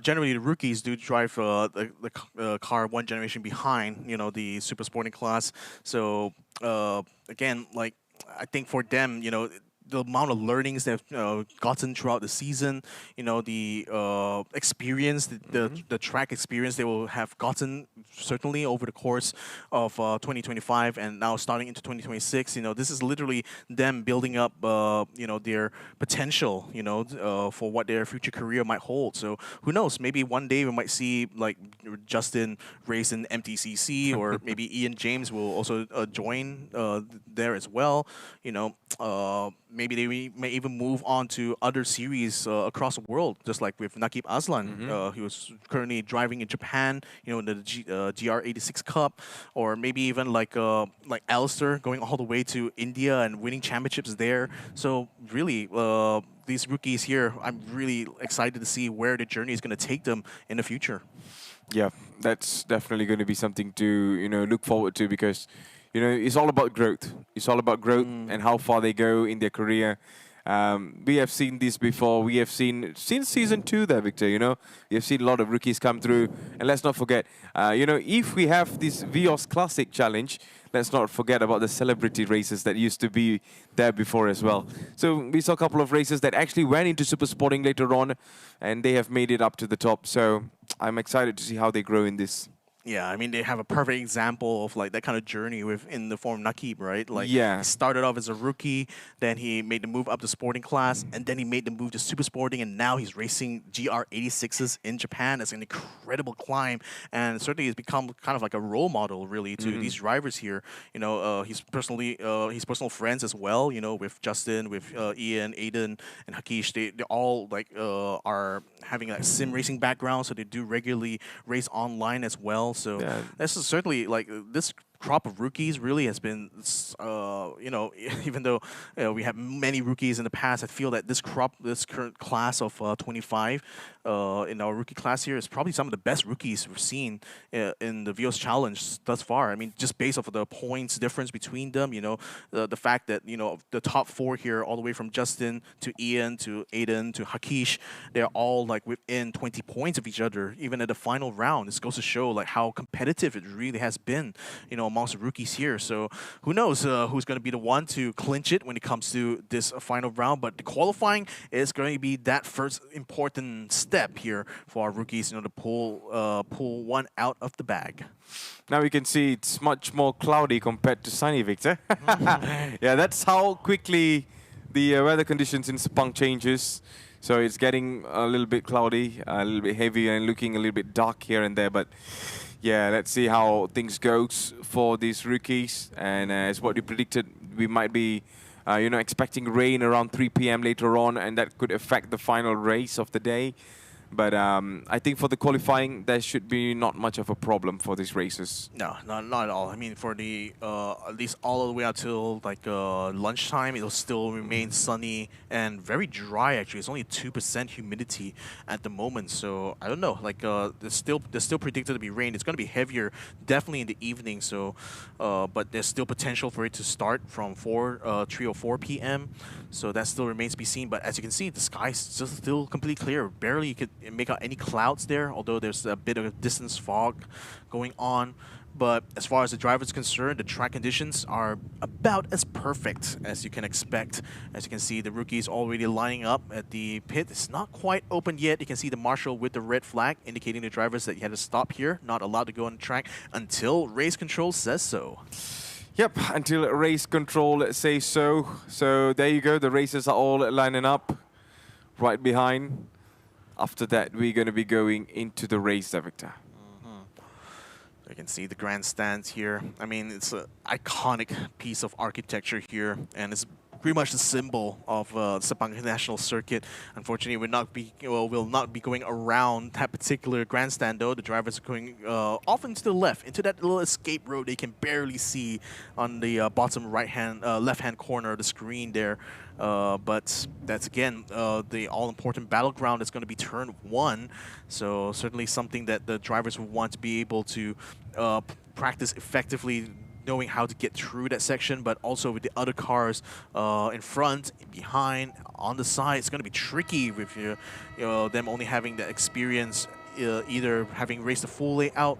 generally the rookies do drive the car one generation behind, the super sporting class. So again, like I think for them, the amount of learnings they've gotten throughout the season, the experience, the track experience they will have gotten certainly over the course of 2025 and now starting into 2026. This is literally them building up, their potential, for what their future career might hold. So who knows? Maybe one day we might see like Justin race in MTCC, or maybe Ian James will also join there as well. Maybe they may even move on to other series across the world, just like with Nakib Aslan. He was currently driving in Japan, in the GR86 Cup, or maybe even like Alistair going all the way to India and winning championships there. So really, these rookies here, I'm really excited to see where the journey is going to take them in the future. Yeah, that's definitely going to be something to look forward to, because it's all about growth. It's all about growth and how far they go in their career. We have seen this before. We have seen since season 2 there, Victor. We have seen a lot of rookies come through. And let's not forget, if we have this Vios Classic Challenge, let's not forget about the celebrity races that used to be there before as well. So we saw a couple of races that actually went into super sporting later on, and they have made it up to the top. So I'm excited to see how they grow in this. Yeah, I mean, they have a perfect example of like that kind of journey in the form of Nakib, right? Like, he started off as a rookie, then he made the move up to sporting class, and then he made the move to super sporting, and now he's racing GR86s in Japan. That's an incredible climb, and certainly he's become kind of like a role model, really, to these drivers here. He's personal friends as well, with Justin, with Ian, Aiden, and Hakish. They all like are having like sim racing background, so they do regularly race online as well. So this is certainly like this crop of rookies really has been, even though we have many rookies in the past, I feel that this current class of 25 in our rookie class here is probably some of the best rookies we've seen in the Vios Challenge thus far. I mean, just based off of the points difference between them, the fact that, the top 4 here, all the way from Justin to Ian to Aiden to Hakish, they're all like within 20 points of each other, even at the final round. This goes to show like how competitive it really has been, amongst the rookies here. So who knows who's going to be the one to clinch it when it comes to this final round. But the qualifying is going to be that first important step here for our rookies, to pull one out of the bag. Now we can see it's much more cloudy compared to sunny, Victor. Yeah, that's how quickly the weather conditions in Sepang changes. So it's getting a little bit cloudy, a little bit heavy, and looking a little bit dark here and there. But yeah, let's see how things goes for these rookies. And as what you predicted, we might be, expecting rain around 3 p.m. later on, and that could affect the final race of the day. But I think for the qualifying, there should be not much of a problem for these races. No, not at all. I mean, for the at least all the way until like lunchtime, it'll still remain sunny and very dry. Actually, it's only 2% humidity at the moment. So I don't know. Like there's still predicted to be rain. It's going to be heavier, definitely in the evening. So, but there's still potential for it to start from 3 or 4 p.m. So that still remains to be seen. But as you can see, the sky's just still completely clear. Barely you could make out any clouds there, although there's a bit of distance fog going on. But as far as the driver is concerned, the track conditions are about as perfect as you can expect. As you can see, the rookies already lining up at the pit. It's not quite open yet. You can see the marshal with the red flag indicating the drivers that you had to stop here, not allowed to go on the track until race control says so. Yep, until race control says so. So there you go, the racers are all lining up right behind. After that, we're going to be going into the race, Victor. You can see the grandstands here. I mean, it's an iconic piece of architecture here, and it's pretty much the symbol of Sepang International Circuit. Unfortunately, we'll not be going around that particular grandstand, though. The drivers are going often to the left, into that little escape road they can barely see on the bottom left-hand corner of the screen there. But that's, again, the all-important battleground that's going to be turn 1. So certainly something that the drivers will want to be able to practice effectively, knowing how to get through that section, but also with the other cars in front, behind, on the side. It's going to be tricky with them only having that experience, either having raced the full layout.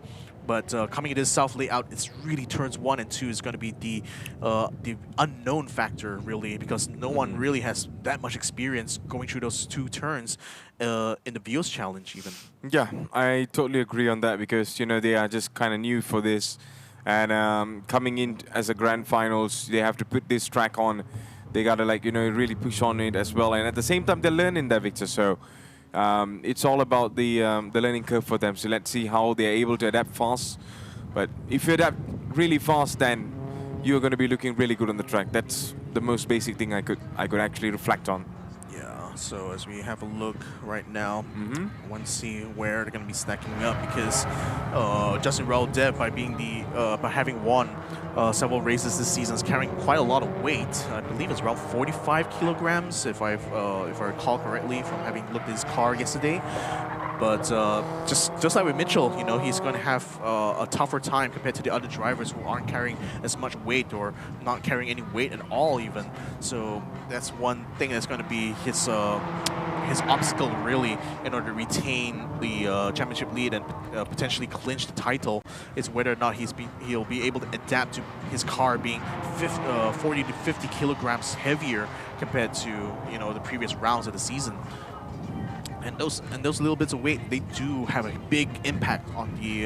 But coming into this south layout, it's really turns 1 and 2 is going to be the unknown factor, really, because no one really has that much experience going through those 2 turns in the Vios Challenge even. Yeah, I totally agree on that because, you know, they are just kind of new for this. And coming in as a grand finals, they have to put this track on. They got to, like, you know, really push on it as well. And at the same time, they're learning that, Victor. So it's all about the learning curve for them. So let's see how they're able to adapt fast. But if you adapt really fast, then you're going to be looking really good on the track. That's the most basic thing I could actually reflect on. Yeah, so as we have a look right now, I want to see where they're going to be stacking up, because Justin Raul by having won several races this season, is carrying quite a lot of weight. I believe it's around 45 kilograms, if I recall correctly from having looked at his car yesterday. But just like with Mitchell, you know, he's going to have a tougher time compared to the other drivers who aren't carrying as much weight or not carrying any weight at all even. So that's one thing that's going to be his obstacle, really, in order to retain the championship lead and potentially clinch the title, is whether or not he'll be able to adapt to his car being 40 to 50 kilograms heavier compared to, you know, the previous rounds of the season. And those little bits of weight, they do have a big impact on the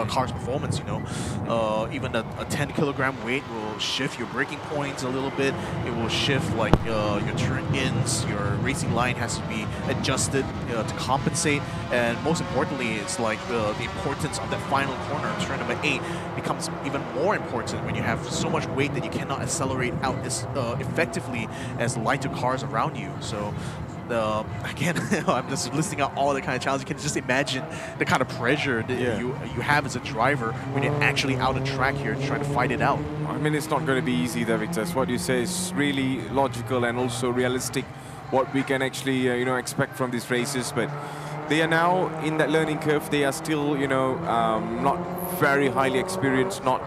car's performance. You know, even a 10-kilogram weight will shift your braking points a little bit. It will shift like your turn-ins. Your racing line has to be adjusted to compensate. And most importantly, it's like the importance of that final corner, turn number 8, becomes even more important when you have so much weight that you cannot accelerate out as effectively as lighter cars around you. So. Again, I'm just listing out all the kind of challenges. You can just imagine the kind of pressure that you have as a driver when you're actually out on track here trying to fight it out. I mean, it's not going to be easy there, Victor. What you say is really logical and also realistic, what we can actually you know, expect from these races. But they are now in that learning curve. They are still, you know, not very highly experienced, not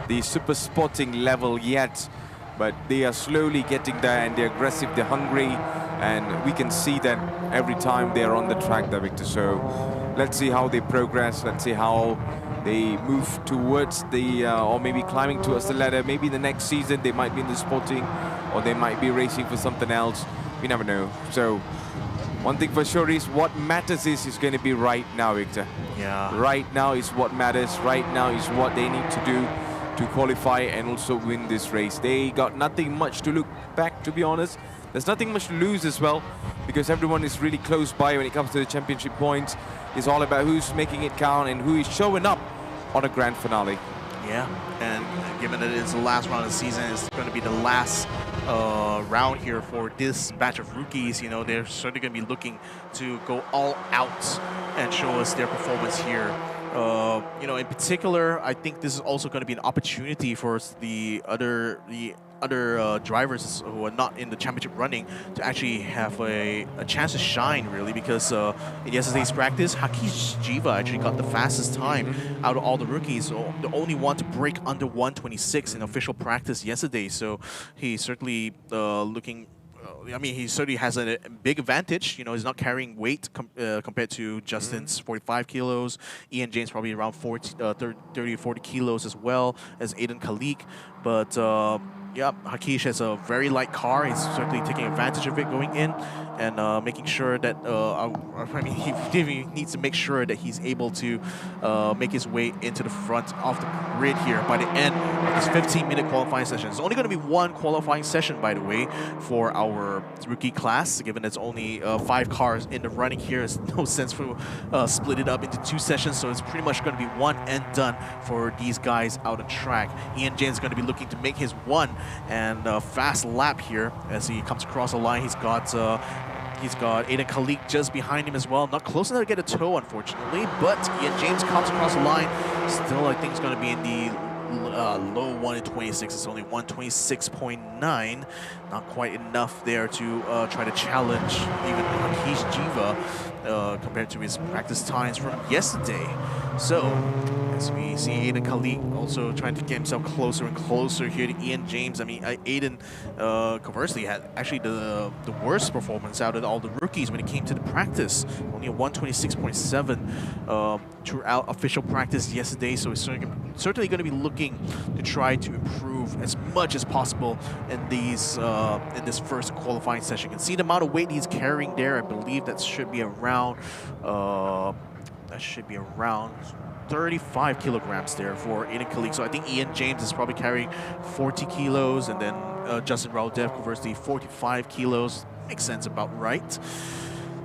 the super sporting level yet. But they are slowly getting there, and they're aggressive, they're hungry, and we can see that every time they're on the track there, Victor. So let's see how they progress, let's see how they move towards the, or maybe climbing towards the ladder. Maybe the next season they might be in the sporting, or they might be racing for something else. We never know. So one thing for sure is what matters is going to be right now, Victor. Yeah. Right now is what matters. Right now is what they need to do to qualify and also win this race. They got nothing much to look back, to be honest. There's nothing much to lose as well, because everyone is really close by when it comes to the championship points. It's all about who's making it count and who is showing up on a grand finale. Yeah, and given that it's the last round of the season, it's going to be the last round here for this batch of rookies. You know, they're certainly going to be looking to go all out and show us their performance here. You know, in particular, I think this is also going to be an opportunity for the other drivers who are not in the championship running to actually have a chance to shine, really, because in yesterday's practice, Hakish Jiva actually got the fastest time out of all the rookies, so the only one to break under 126 in official practice yesterday. So he's certainly looking. I mean, he certainly has a big advantage. You know, he's not carrying weight compared to Justin's 45 kilos. Ian James probably around 30 or 40 kilos as well as Aiden Khalik. But yeah, Hakish has a very light car. He's certainly taking advantage of it going in and making sure that, I mean, he needs to make sure that he's able to make his way into the front of the grid here by the end of this 15-minute qualifying session. It's only going to be one qualifying session, by the way, for our rookie class, given it's only 5 cars in the running here. There's no sense for split it up into 2 sessions, so it's pretty much going to be one and done for these guys out on track. Ian James is going to be looking to make his one and fast lap here as he comes across the line. He's got Aiden Khalik just behind him as well. Not close enough to get a toe, unfortunately, but Ian James comes across the line. Still, I think it's going to be in the low 1 in 26. It's only 126.9. Not quite enough there to try to challenge even Hakish Jiva compared to his practice times from yesterday. So, as we see Aiden Khalik also trying to get himself closer and closer here to Ian James. I mean, Aiden, conversely, had actually the worst performance out of all the rookies when it came to the practice. Only a 126.7 throughout official practice yesterday. So he's certainly going to be looking to try to improve as much as possible in these in this first qualifying session. You can see the amount of weight he's carrying there. I believe that should be around 35 kilograms there for Aiden Khalik. So I think Ian James is probably carrying 40 kilos, and then Justin Raudev covers the 45 kilos. Makes sense, about right.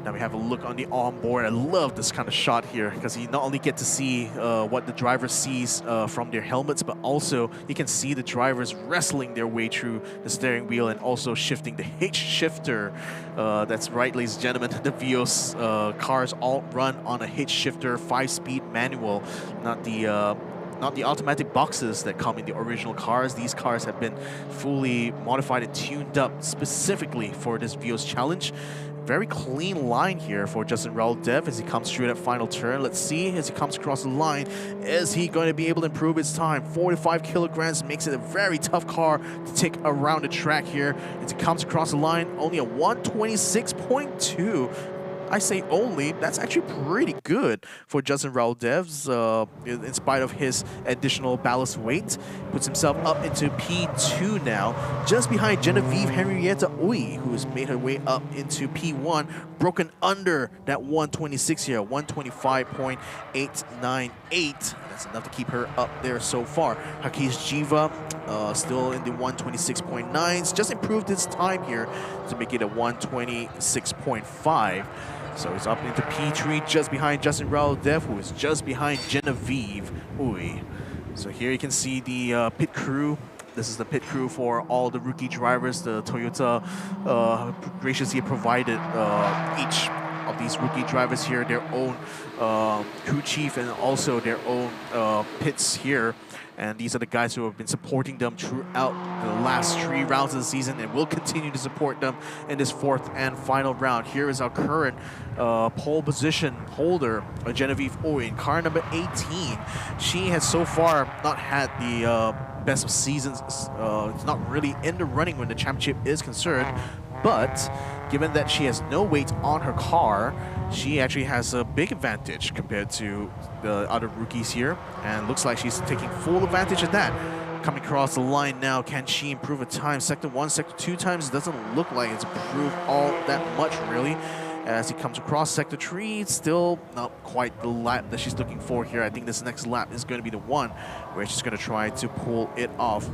Now we have a look on the onboard. I love this kind of shot here because you not only get to see what the driver sees from their helmets, but also you can see the drivers wrestling their way through the steering wheel and also shifting the H shifter. That's right, ladies and gentlemen. The Vios cars all run on a H shifter 5-speed manual, not the automatic boxes that come in the original cars. These cars have been fully modified and tuned up specifically for this Vios Challenge. Very clean line here for Justin Raudev as he comes through that final turn. Let's see as he comes across the line, is he going to be able to improve his time? 45 kilograms makes it a very tough car to take around the track here. As he comes across the line, only a 126.2. I say only, that's actually pretty good for Justin Raudev's, in spite of his additional ballast weight. Puts himself up into P2 now, just behind Genevieve Henrietta Uy, who has made her way up into P1, broken under that 126 here, 125.898. That's enough to keep her up there so far. Hakish Jiva still in the 126.9s, just improved his time here to make it a 126.5. So he's up into P3, just behind Justin Raudev, who is just behind Genevieve Uy. So here you can see the pit crew. This is the pit crew for all the rookie drivers. The Toyota graciously provided each of these rookie drivers here their own crew chief and also their own pits here. And these are the guys who have been supporting them throughout the last 3 rounds of the season and will continue to support them in this 4th and final round. Here is our current pole position holder, Genevieve Uy, in car number 18. She has so far not had the best of seasons. It's not really in the running when the championship is concerned, but given that she has no weight on her car, she actually has a big advantage compared to the other rookies here, and looks like she's taking full advantage of that. Coming across the line now, can she improve her time? Sector 1, Sector 2 times, doesn't look like it's improved all that much really. As he comes across Sector 3, it's still not quite the lap that she's looking for here. I think this next lap is going to be the one where she's going to try to pull it off.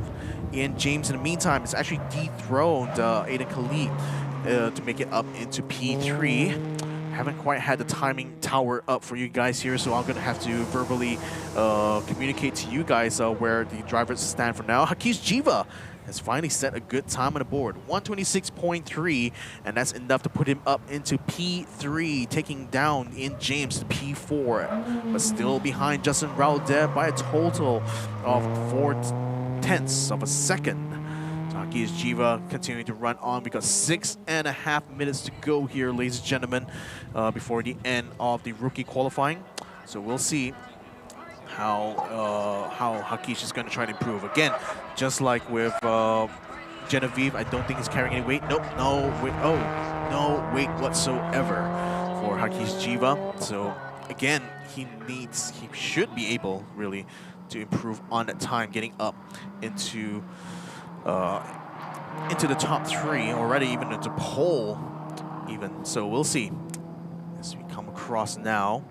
Ian James, in the meantime, has actually dethroned Aiden Khalik to make it up into P3. Haven't quite had the timing tower up for you guys here, so I'm going to have to verbally communicate to you guys where the drivers stand for now. Hakish Jiva has finally set a good time on the board. 126.3, and that's enough to put him up into P3, taking down in James to P4, but still behind Justin Raudev by a total of 4/10 of a second. Hakeesh Jiva continuing to run on. We got 6.5 minutes to go here, ladies and gentlemen, before the end of the rookie qualifying. So we'll see how Hakeesh is going to try to improve. Again, just like with Genevieve, I don't think he's carrying any weight. Nope, no weight. Oh, no weight whatsoever for Hakeesh Jiva. So again, he should be able really to improve on that time, getting up into the top 3 already, even into pole even. So we'll see as we come across now.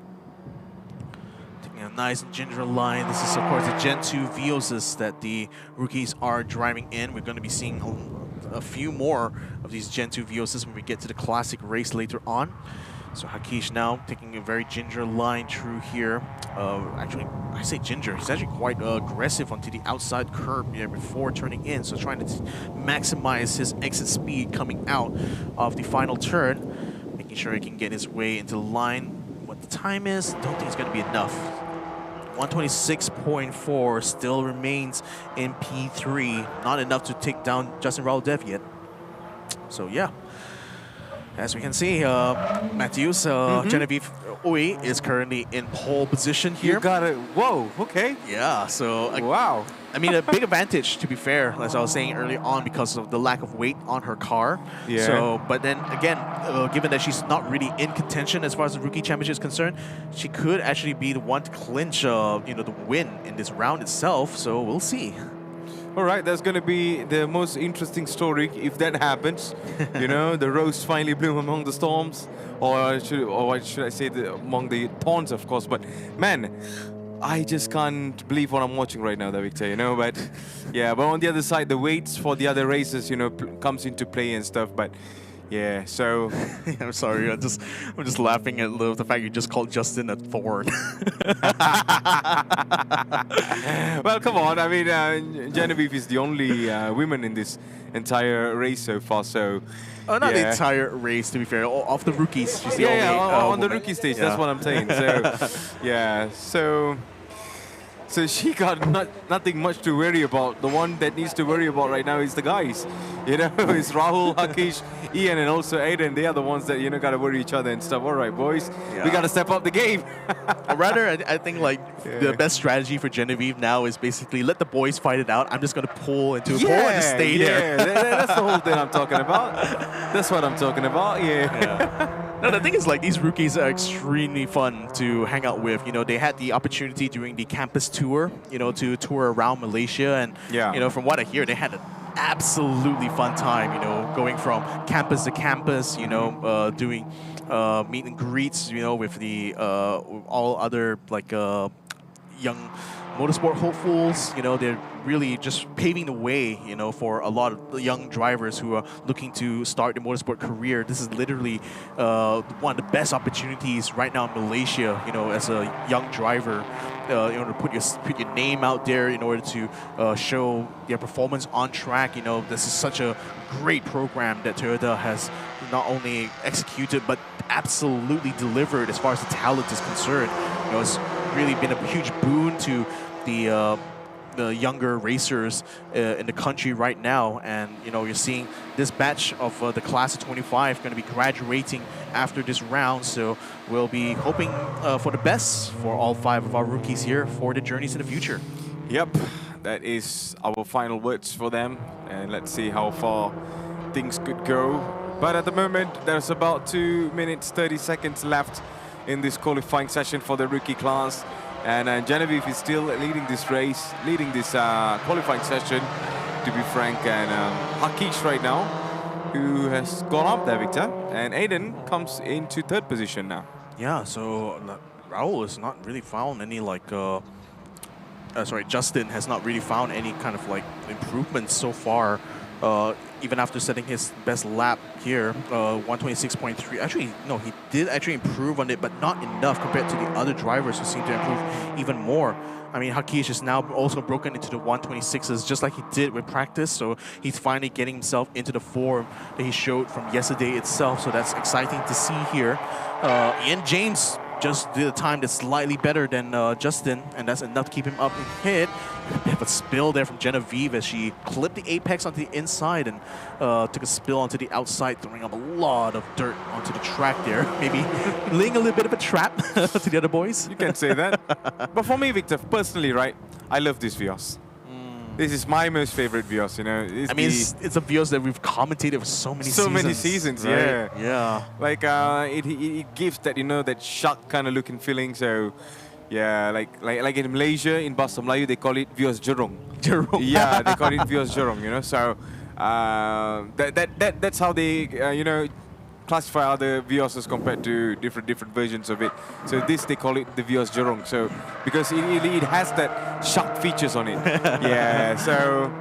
Taking a nice ginger line. This is of course the Gen 2 Vioses that the rookies are driving in. We're going to be seeing a few more of these Gen 2 Vioses when we get to the classic race later on. So Hakeesh now taking a very ginger line through here. Actually, I say ginger. He's actually quite aggressive onto the outside curb here before turning in. So trying to maximize his exit speed coming out of the final turn. Making sure he can get his way into the line. What the time is, don't think it's going to be enough. 126.4 still remains in P3. Not enough to take down Justin Raudev yet. So yeah. As we can see, Matthews, Genevieve Uy is currently in pole position here. You got it. Whoa, okay. Yeah, so... wow. I mean, a big advantage, to be fair, as I was saying earlier on, because of the lack of weight on her car. Yeah. So, but then again, given that she's not really in contention as far as the Rookie Championship is concerned, she could actually be the one to clinch, the win in this round itself. So we'll see. All right, that's going to be the most interesting story if that happens. You know, the rose finally bloom among the storms, or should I say among the thorns, of course. But man, I just can't believe what I'm watching right now, Victor. You know, but yeah. But on the other side, the weights for the other races, you know, comes into play and stuff. But yeah, so I'm sorry. I'm just laughing at the fact you just called Justin a thorn. Well, come on. I mean, Genevieve is the only woman in this entire race so far. So, not the entire race, to be fair. Of the rookies, she's the only. On the rookie stage. Yeah. That's what I'm saying. So, yeah. So she got nothing much to worry about. The one that needs to worry about right now is the guys. You know, it's Rahul, Hakeesh, Ian, and also Aiden. They are the ones that, you know, got to worry each other and stuff. All right, boys, we got to step up the game. Or rather, I think the best strategy for Genevieve now is basically let the boys fight it out. I'm just going to pull into a pole and just stay there. That's the whole thing I'm talking about. That's what I'm talking about, yeah. No, the thing is, like, these rookies are extremely fun to hang out with. You know, they had the opportunity during the campus tour, you know, to tour around Malaysia. And, you know, from what I hear, they had an absolutely fun time, you know, going from campus to campus, you know, doing meet and greets, you know, with the all other, like, young motorsport hopefuls. You know, they're really just paving the way, you know, for a lot of young drivers who are looking to start their motorsport career. This is literally one of the best opportunities right now in Malaysia, you know, as a young driver, in order to put your name out there, in order to show your performance on track. You know, this is such a great program that Toyota has not only executed but absolutely delivered as far as the talent is concerned. You know, it's really been a huge boon to the younger racers in the country right now. And, you know, you're seeing this batch of the class of 25 going to be graduating after this round. So we'll be hoping for the best for all 5 of our rookies here for the journeys in the future. Yep, that is our final words for them. And let's see how far things could go. But at the moment, there's about 2 minutes, 30 seconds left in this qualifying session for the rookie class. And Genevieve is still leading this race, leading this qualifying session, to be frank. And Hakeesh right now, who has gone up there, Victor. And Aiden comes into 3rd position now. Yeah, so Rahul has not really found any, like, Justin has not really found any kind of, like, improvements so far even after setting his best lap here, 126.3. Actually, no, he did actually improve on it, but not enough compared to the other drivers who seem to improve even more. I mean, Hakish is now also broken into the 126s, just like he did with practice. So he's finally getting himself into the form that he showed from yesterday itself. So that's exciting to see here. Ian James just did a time that's slightly better than Justin, and that's enough to keep him up in hit. A bit of a spill there from Genevieve as she clipped the apex onto the inside and took a spill onto the outside, throwing up a lot of dirt onto the track there. Maybe laying a little bit of a trap to the other boys. You can say that. But for me, Victor, personally, right, I love this Vios. This is my most favorite Vios, you know. I mean, it's a Vios that we've commentated for so many seasons. So many seasons, right? yeah. Yeah. Like, it gives that, you know, that shark kind of looking feeling. So, yeah, like in Malaysia, in Bahasa Melayu, they call it Vios Jerung. Jerung. Yeah, they call it Vios Jerung, you know. So, that's how they, you know, classify other Vioses compared to different versions of it. So this, they call it the Vios Jerung. So because it has that sharp features on it. Yeah, so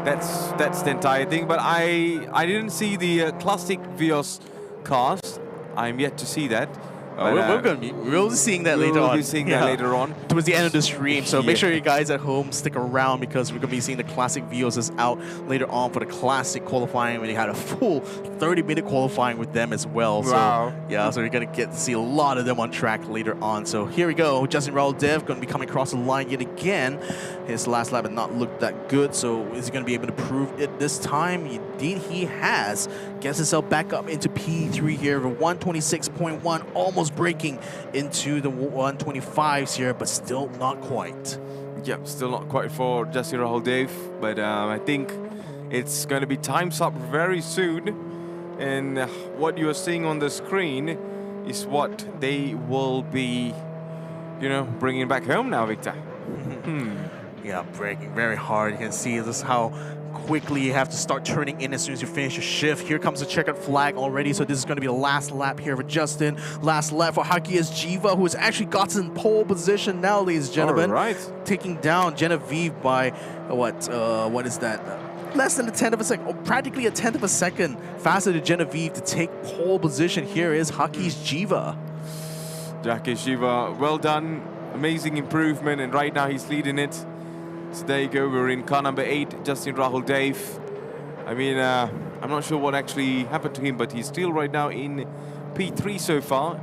that's the entire thing. But I didn't see the classic Vios cars. I'm yet to see that. We'll be seeing that later on. We'll be seeing that later on. Towards the end of the stream. So make sure you guys at home stick around because we're going to be seeing the classic Vios out later on for the classic qualifying when they had a full 30-minute qualifying with them as well. Wow. So yeah, so you're going to get to see a lot of them on track later on. So here we go. Justin Raul Dev going to be coming across the line yet again. His last lap had not looked that good. So is he going to be able to prove it this time? Indeed he has. Gets himself back up into P3 here for 126.1, almost breaking into the 125s here, but still not quite. Yep, still not quite for Justin Rahul Dev, but I think it's going to be time's up very soon. And what you are seeing on the screen is what they will be, you know, bringing back home now, Victor. Yeah, braking very hard. You can see this is how quickly you have to start turning in as soon as you finish your shift. Here comes the checkered flag already, so this is going to be the last lap here for Justin. Last lap for Hakias Jiva, who has actually gotten pole position now, ladies and gentlemen. All right. Taking down Genevieve by, what is that? Less than a tenth of a second, or practically a tenth of a second faster than Genevieve to take pole position. Here is Hakias Jiva. Hakias Jiva, well done. Amazing improvement, and right now he's leading it. So there you go, we're in car number 8, Justin Rahul Dev. I mean, I'm not sure what actually happened to him, but he's still right now in P3 so far.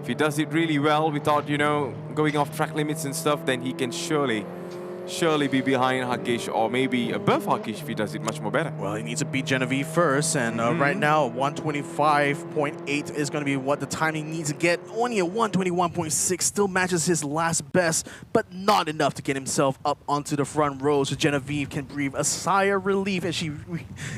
If he does it really well without, you know, going off track limits and stuff, then he can surely be behind Hakish, or maybe above Hakish if he does it much more better. Well, he needs to beat Genevieve first, and right now 125.8 is going to be what the time he needs to get. Only a 121.6 still matches his last best, but not enough to get himself up onto the front row, so Genevieve can breathe a sigh of relief as she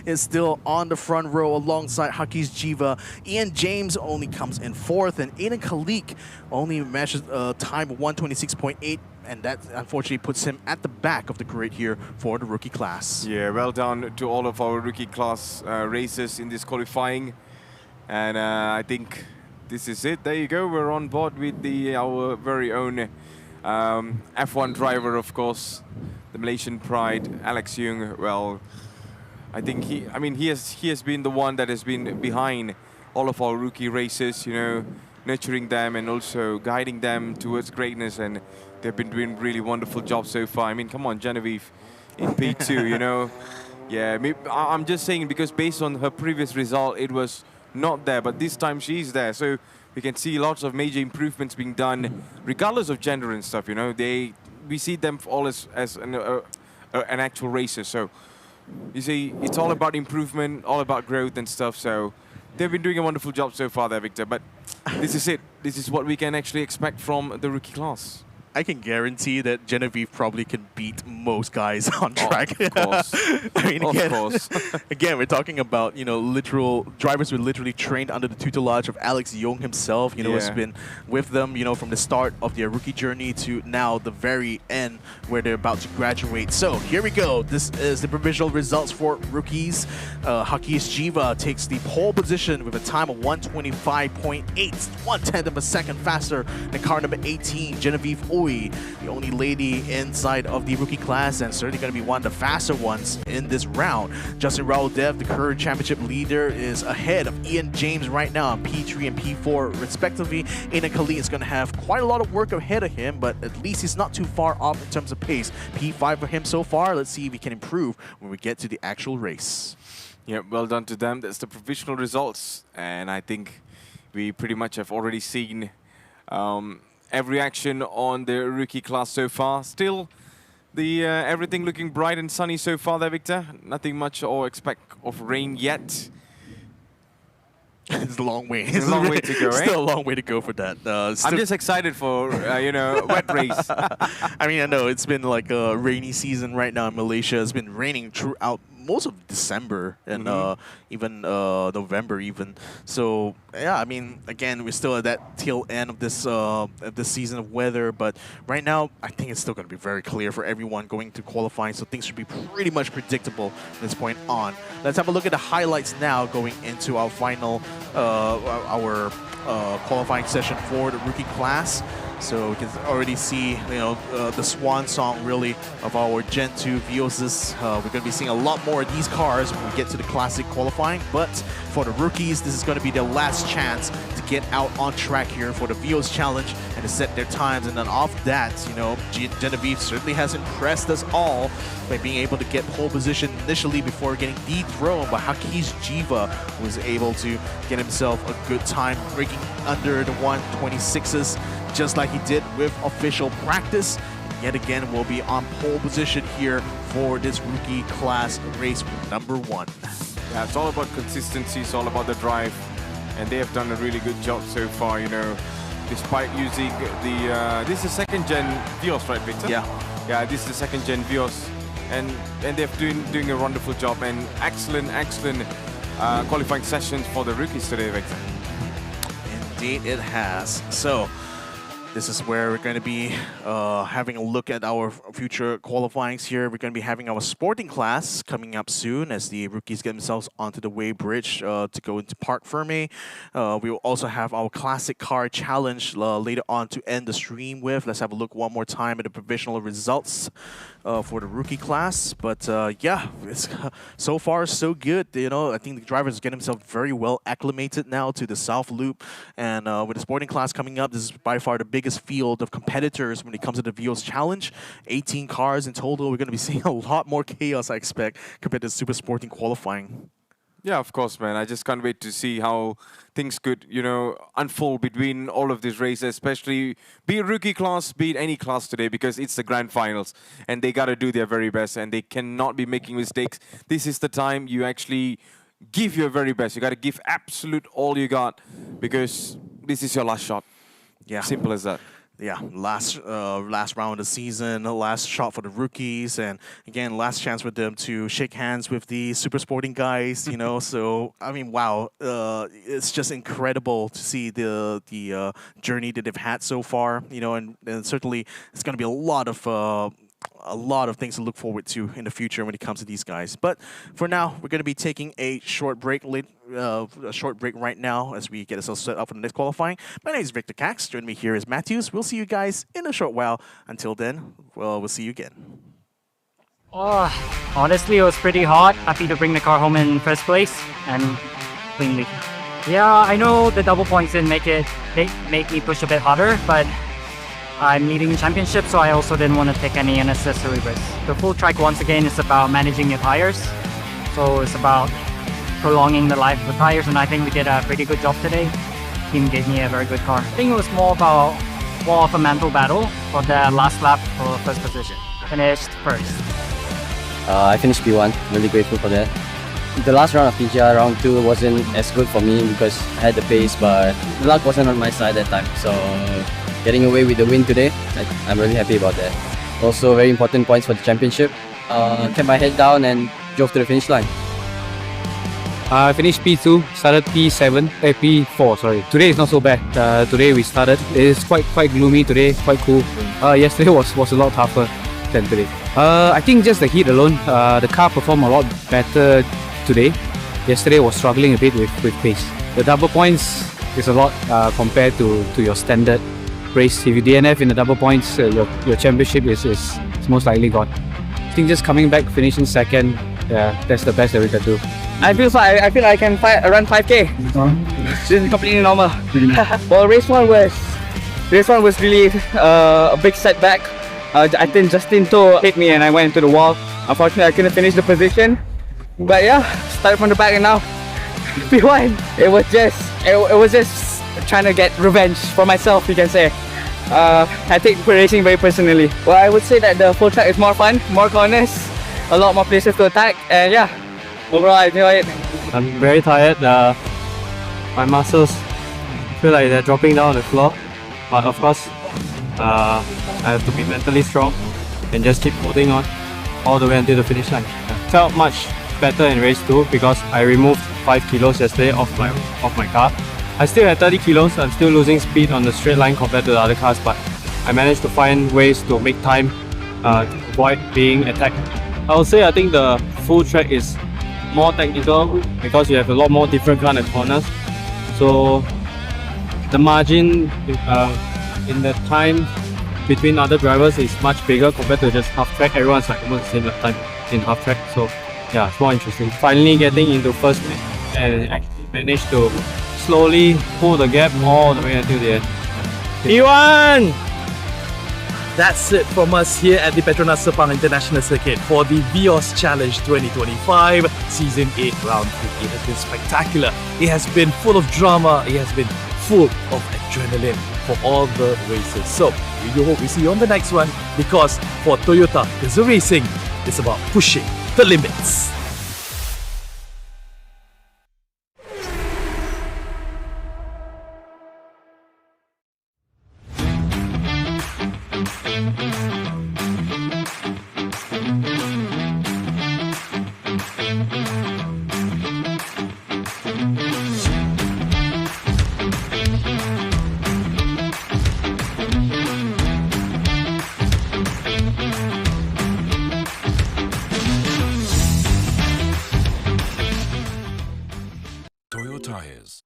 is still on the front row alongside Haki's Jiva. Ian James only comes in 4th, and Aiden Khalik only matches a time of 126.8. And that unfortunately puts him at the back of the grid here for the rookie class. Yeah, well done to all of our rookie class racers in this qualifying. And I think this is it. There you go. We're on board with our very own F1 driver, of course, the Malaysian pride, Alex Young. Well, I think he has been the one that has been behind all of our rookie racers, you know, nurturing them and also guiding them towards greatness, and they've been doing really wonderful jobs so far. I mean, come on, Genevieve in P2, you know. Yeah, I'm just saying because based on her previous result, it was not there, but this time she's there. So we can see lots of major improvements being done, regardless of gender and stuff, you know. We see them all as an actual racer. So you see, it's all about improvement, all about growth and stuff. So they've been doing a wonderful job so far there, Victor. But this is it. This is what we can actually expect from the rookie class. I can guarantee that Genevieve probably can beat most guys on track. Of course. I mean, again, of course. Again, we're talking about, you know, literal drivers who literally trained under the tutelage of Alex Young himself. You know, has been with them, you know, from the start of their rookie journey to now the very end where they're about to graduate. So here we go. This is the provisional results for rookies. Hakias Jiva takes the pole position with a time of 125.8, 1/10 of a second faster than car number 18, Genevieve Chloe, the only lady inside of the rookie class, and certainly going to be one of the faster ones in this round. Justin Raul-Dev, the current championship leader, is ahead of Ian James right now on P3 and P4 respectively. Aidan Khalid is going to have quite a lot of work ahead of him, but at least he's not too far off in terms of pace. P5 for him so far. Let's see if he can improve when we get to the actual race. Yeah, well done to them. That's the provisional results, and I think we pretty much have already seen every action on the rookie class so far. Still, the everything looking bright and sunny so far there, Victor. Nothing much or expect of rain yet. It's a long way. It's a long way to go, right? Still a long way to go for that. I'm just excited for, wet race. I mean, I know it's been like a rainy season right now in Malaysia. It's been raining throughout most of December and even November even. So yeah, I mean, again, we're still at that tail end of this season of weather, but right now I think it's still going to be very clear for everyone going to qualifying, so things should be pretty much predictable from this point on. Let's have a look at the highlights now going into our final qualifying session for the rookie class. So we can already see, the swan song really of our Gen 2 Vioses. We're going to be seeing a lot more of these cars when we get to the classic qualifying. But for the rookies, this is going to be their last chance to get out on track here for the Vios Challenge and to set their times. And then off that, Genevieve certainly has impressed us all by being able to get pole position initially before getting dethroned by Hakiz Jiva, who was able to get himself a good time breaking under the 126s. Just like he did with official practice. Yet again, will be on pole position here for this rookie class race number 1. Yeah, it's all about consistency, it's all about the drive, and they have done a really good job so far, despite using the, this is second gen Vios, right, Victor? Yeah. Yeah, this is the second gen Vios, and they're doing a wonderful job, and excellent qualifying sessions for the rookies today, Victor. Indeed it has. So, this is where we're going to be having a look at our future qualifyings here. We're going to be having our sporting class coming up soon as the rookies get themselves onto the Way Bridge to go into Park Ferme. We will also have our classic car challenge later on to end the stream with. Let's have a look one more time at the provisional results for the rookie class. But yeah, it's so far so good. I think the drivers get themselves very well acclimated now to the South Loop. And with the sporting class coming up, this is by far the biggest field of competitors when it comes to the Vios Challenge. 18 cars in total. We're going to be seeing a lot more chaos, I expect, compared to super sporting qualifying. Yeah, of course, man. I just can't wait to see how things could, unfold between all of these races, especially be it rookie class, be it any class today, because it's the grand finals and they got to do their very best and they cannot be making mistakes. This is the time you actually give your very best. You got to give absolute all you got because this is your last shot. Yeah. Simple as that. Yeah, last round of the season, last shot for the rookies, and again, last chance for them to shake hands with the super sporting guys, So, I mean, wow, it's just incredible to see the journey that they've had so far, and certainly it's going to be a lot of things to look forward to in the future when it comes to these guys. But for now, we're going to be taking a short break right now as we get ourselves set up for the next qualifying. My name is Victor Cax. Joining me here is Matthews. We'll see you guys in a short while. Until then, we'll see you again. Honestly, it was pretty hard. Happy to bring the car home in first place and cleanly. Yeah, I know the double points didn't make me push a bit harder, but I'm leading the championship, so I also didn't want to take any unnecessary risks. The full track, once again, is about managing your tires. So it's about prolonging the life of the tires, and I think we did a pretty good job today. The team gave me a very good car. I think it was more of a mental battle for the last lap for first position. Finished first. I finished P1, really grateful for that. The last round of PGR, round 2, wasn't as good for me because I had the pace, but the luck wasn't on my side that time. So getting away with the win today, I'm really happy about that. Also, very important points for the championship. Kept my head down and drove to the finish line. I finished P2, started P4, sorry. Today is not so bad. Today we started. It's quite gloomy today, quite cool. Yesterday was a lot tougher than today. I think just the heat alone, the car performed a lot better today. Yesterday was struggling a bit with pace. The double points is a lot compared to your standard race. If you DNF in the double points, your championship is most likely gone. I think just coming back, finishing second, yeah, that's the best that we can do. I feel I can run 5k. This is completely normal. Well, race one was really a big setback. I think Justin Toe hit me and I went into the wall. Unfortunately, I couldn't finish the position. But yeah, started from the back and now P1. It was just trying to get revenge for myself, you can say. I take racing very personally. Well, I would say that the full track is more fun, more corners, a lot more places to attack, and yeah, overall I enjoy it. I'm very tired. My muscles feel like they're dropping down on the floor. But of course, I have to be mentally strong and just keep holding on all the way until the finish line. Felt much better in race 2 because I removed 5 kilos yesterday off my car. I still had 30 kilos. I'm still losing speed on the straight line compared to the other cars, but I managed to find ways to make time to avoid being attacked. I think the full track is more technical because you have a lot more different kind of corners. So the margin in the time between other drivers is much bigger compared to just half track. Everyone's like almost the same lap time in half track. So yeah, it's more interesting. Finally getting into first place and actually managed to slowly pull the gap all the way until the end. P1! That's it from us here at the Petronas Sepang International Circuit for the Vios Challenge 2025 Season 8 Round 3. It has been spectacular. It has been full of drama. It has been full of adrenaline for all the races. So, we do hope we see you on the next one because for Toyota GAZOO Racing, it's about pushing the limits. Tires.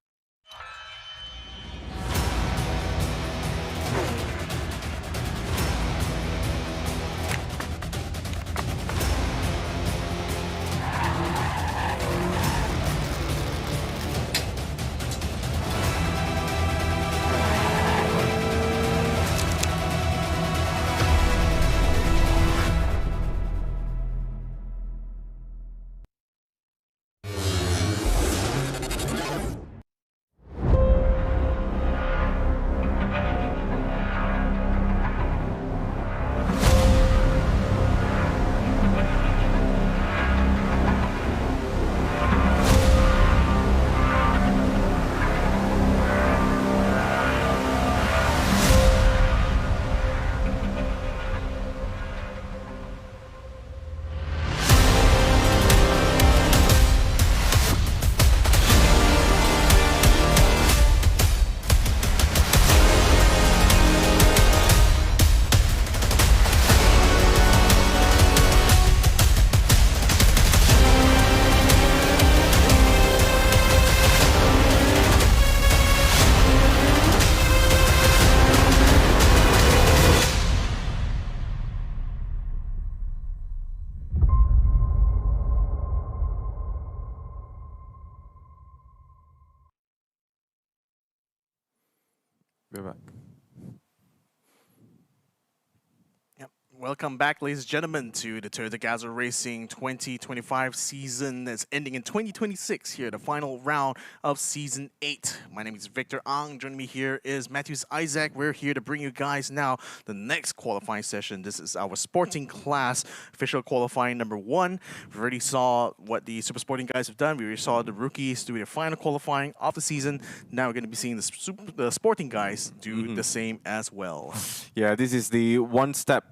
We're back. Welcome back, ladies and gentlemen, to the Toyota GAZOO Racing 2025 season that's ending in 2026 here, the final round of Season 8. My name is Victor Ang. Joining me here is Matthews Isaac. We're here to bring you guys now the next qualifying session. This is our sporting class official qualifying number 1. We already saw what the super sporting guys have done. We already saw the rookies do their final qualifying of the season. Now we're going to be seeing the sporting guys do the same as well. Yeah, this is the one step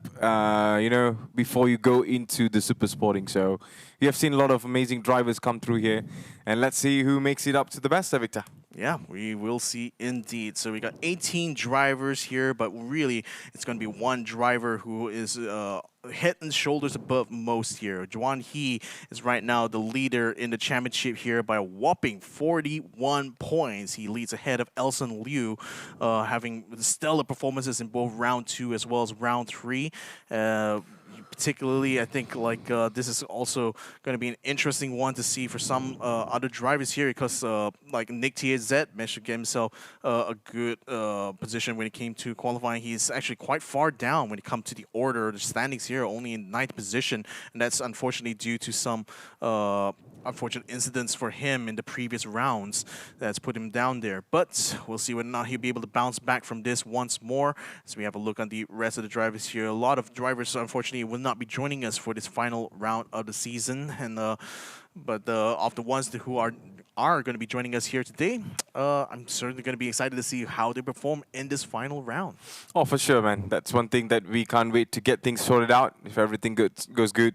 before you go into the super sporting. So you have seen a lot of amazing drivers come through here, and let's see who makes it up to the best, Victor. Yeah, we will see indeed. So we got 18 drivers here, but really it's going to be one driver who is head and shoulders above most here. Juan He is right now the leader in the championship here by a whopping 41 points. He leads ahead of Elson Liu, having stellar performances in both round 2 as well as round 3. Particularly, I think this is also going to be an interesting one to see for some other drivers here because like Nick TZ managed to get himself a good position when it came to qualifying. He's actually quite far down when it comes to the order, the standings here, only in 9th position, and that's unfortunately due to some unfortunate incidents for him in the previous rounds that's put him down there. But we'll see whether or not he'll be able to bounce back from this once more. As we have a look on the rest of the drivers here, a lot of drivers unfortunately will not be joining us for this final round of the season. And but of the ones who are going to be joining us here today, I'm certainly going to be excited to see how they perform in this final round. Oh, for sure, man. That's one thing that we can't wait to get things sorted out. If everything goes good,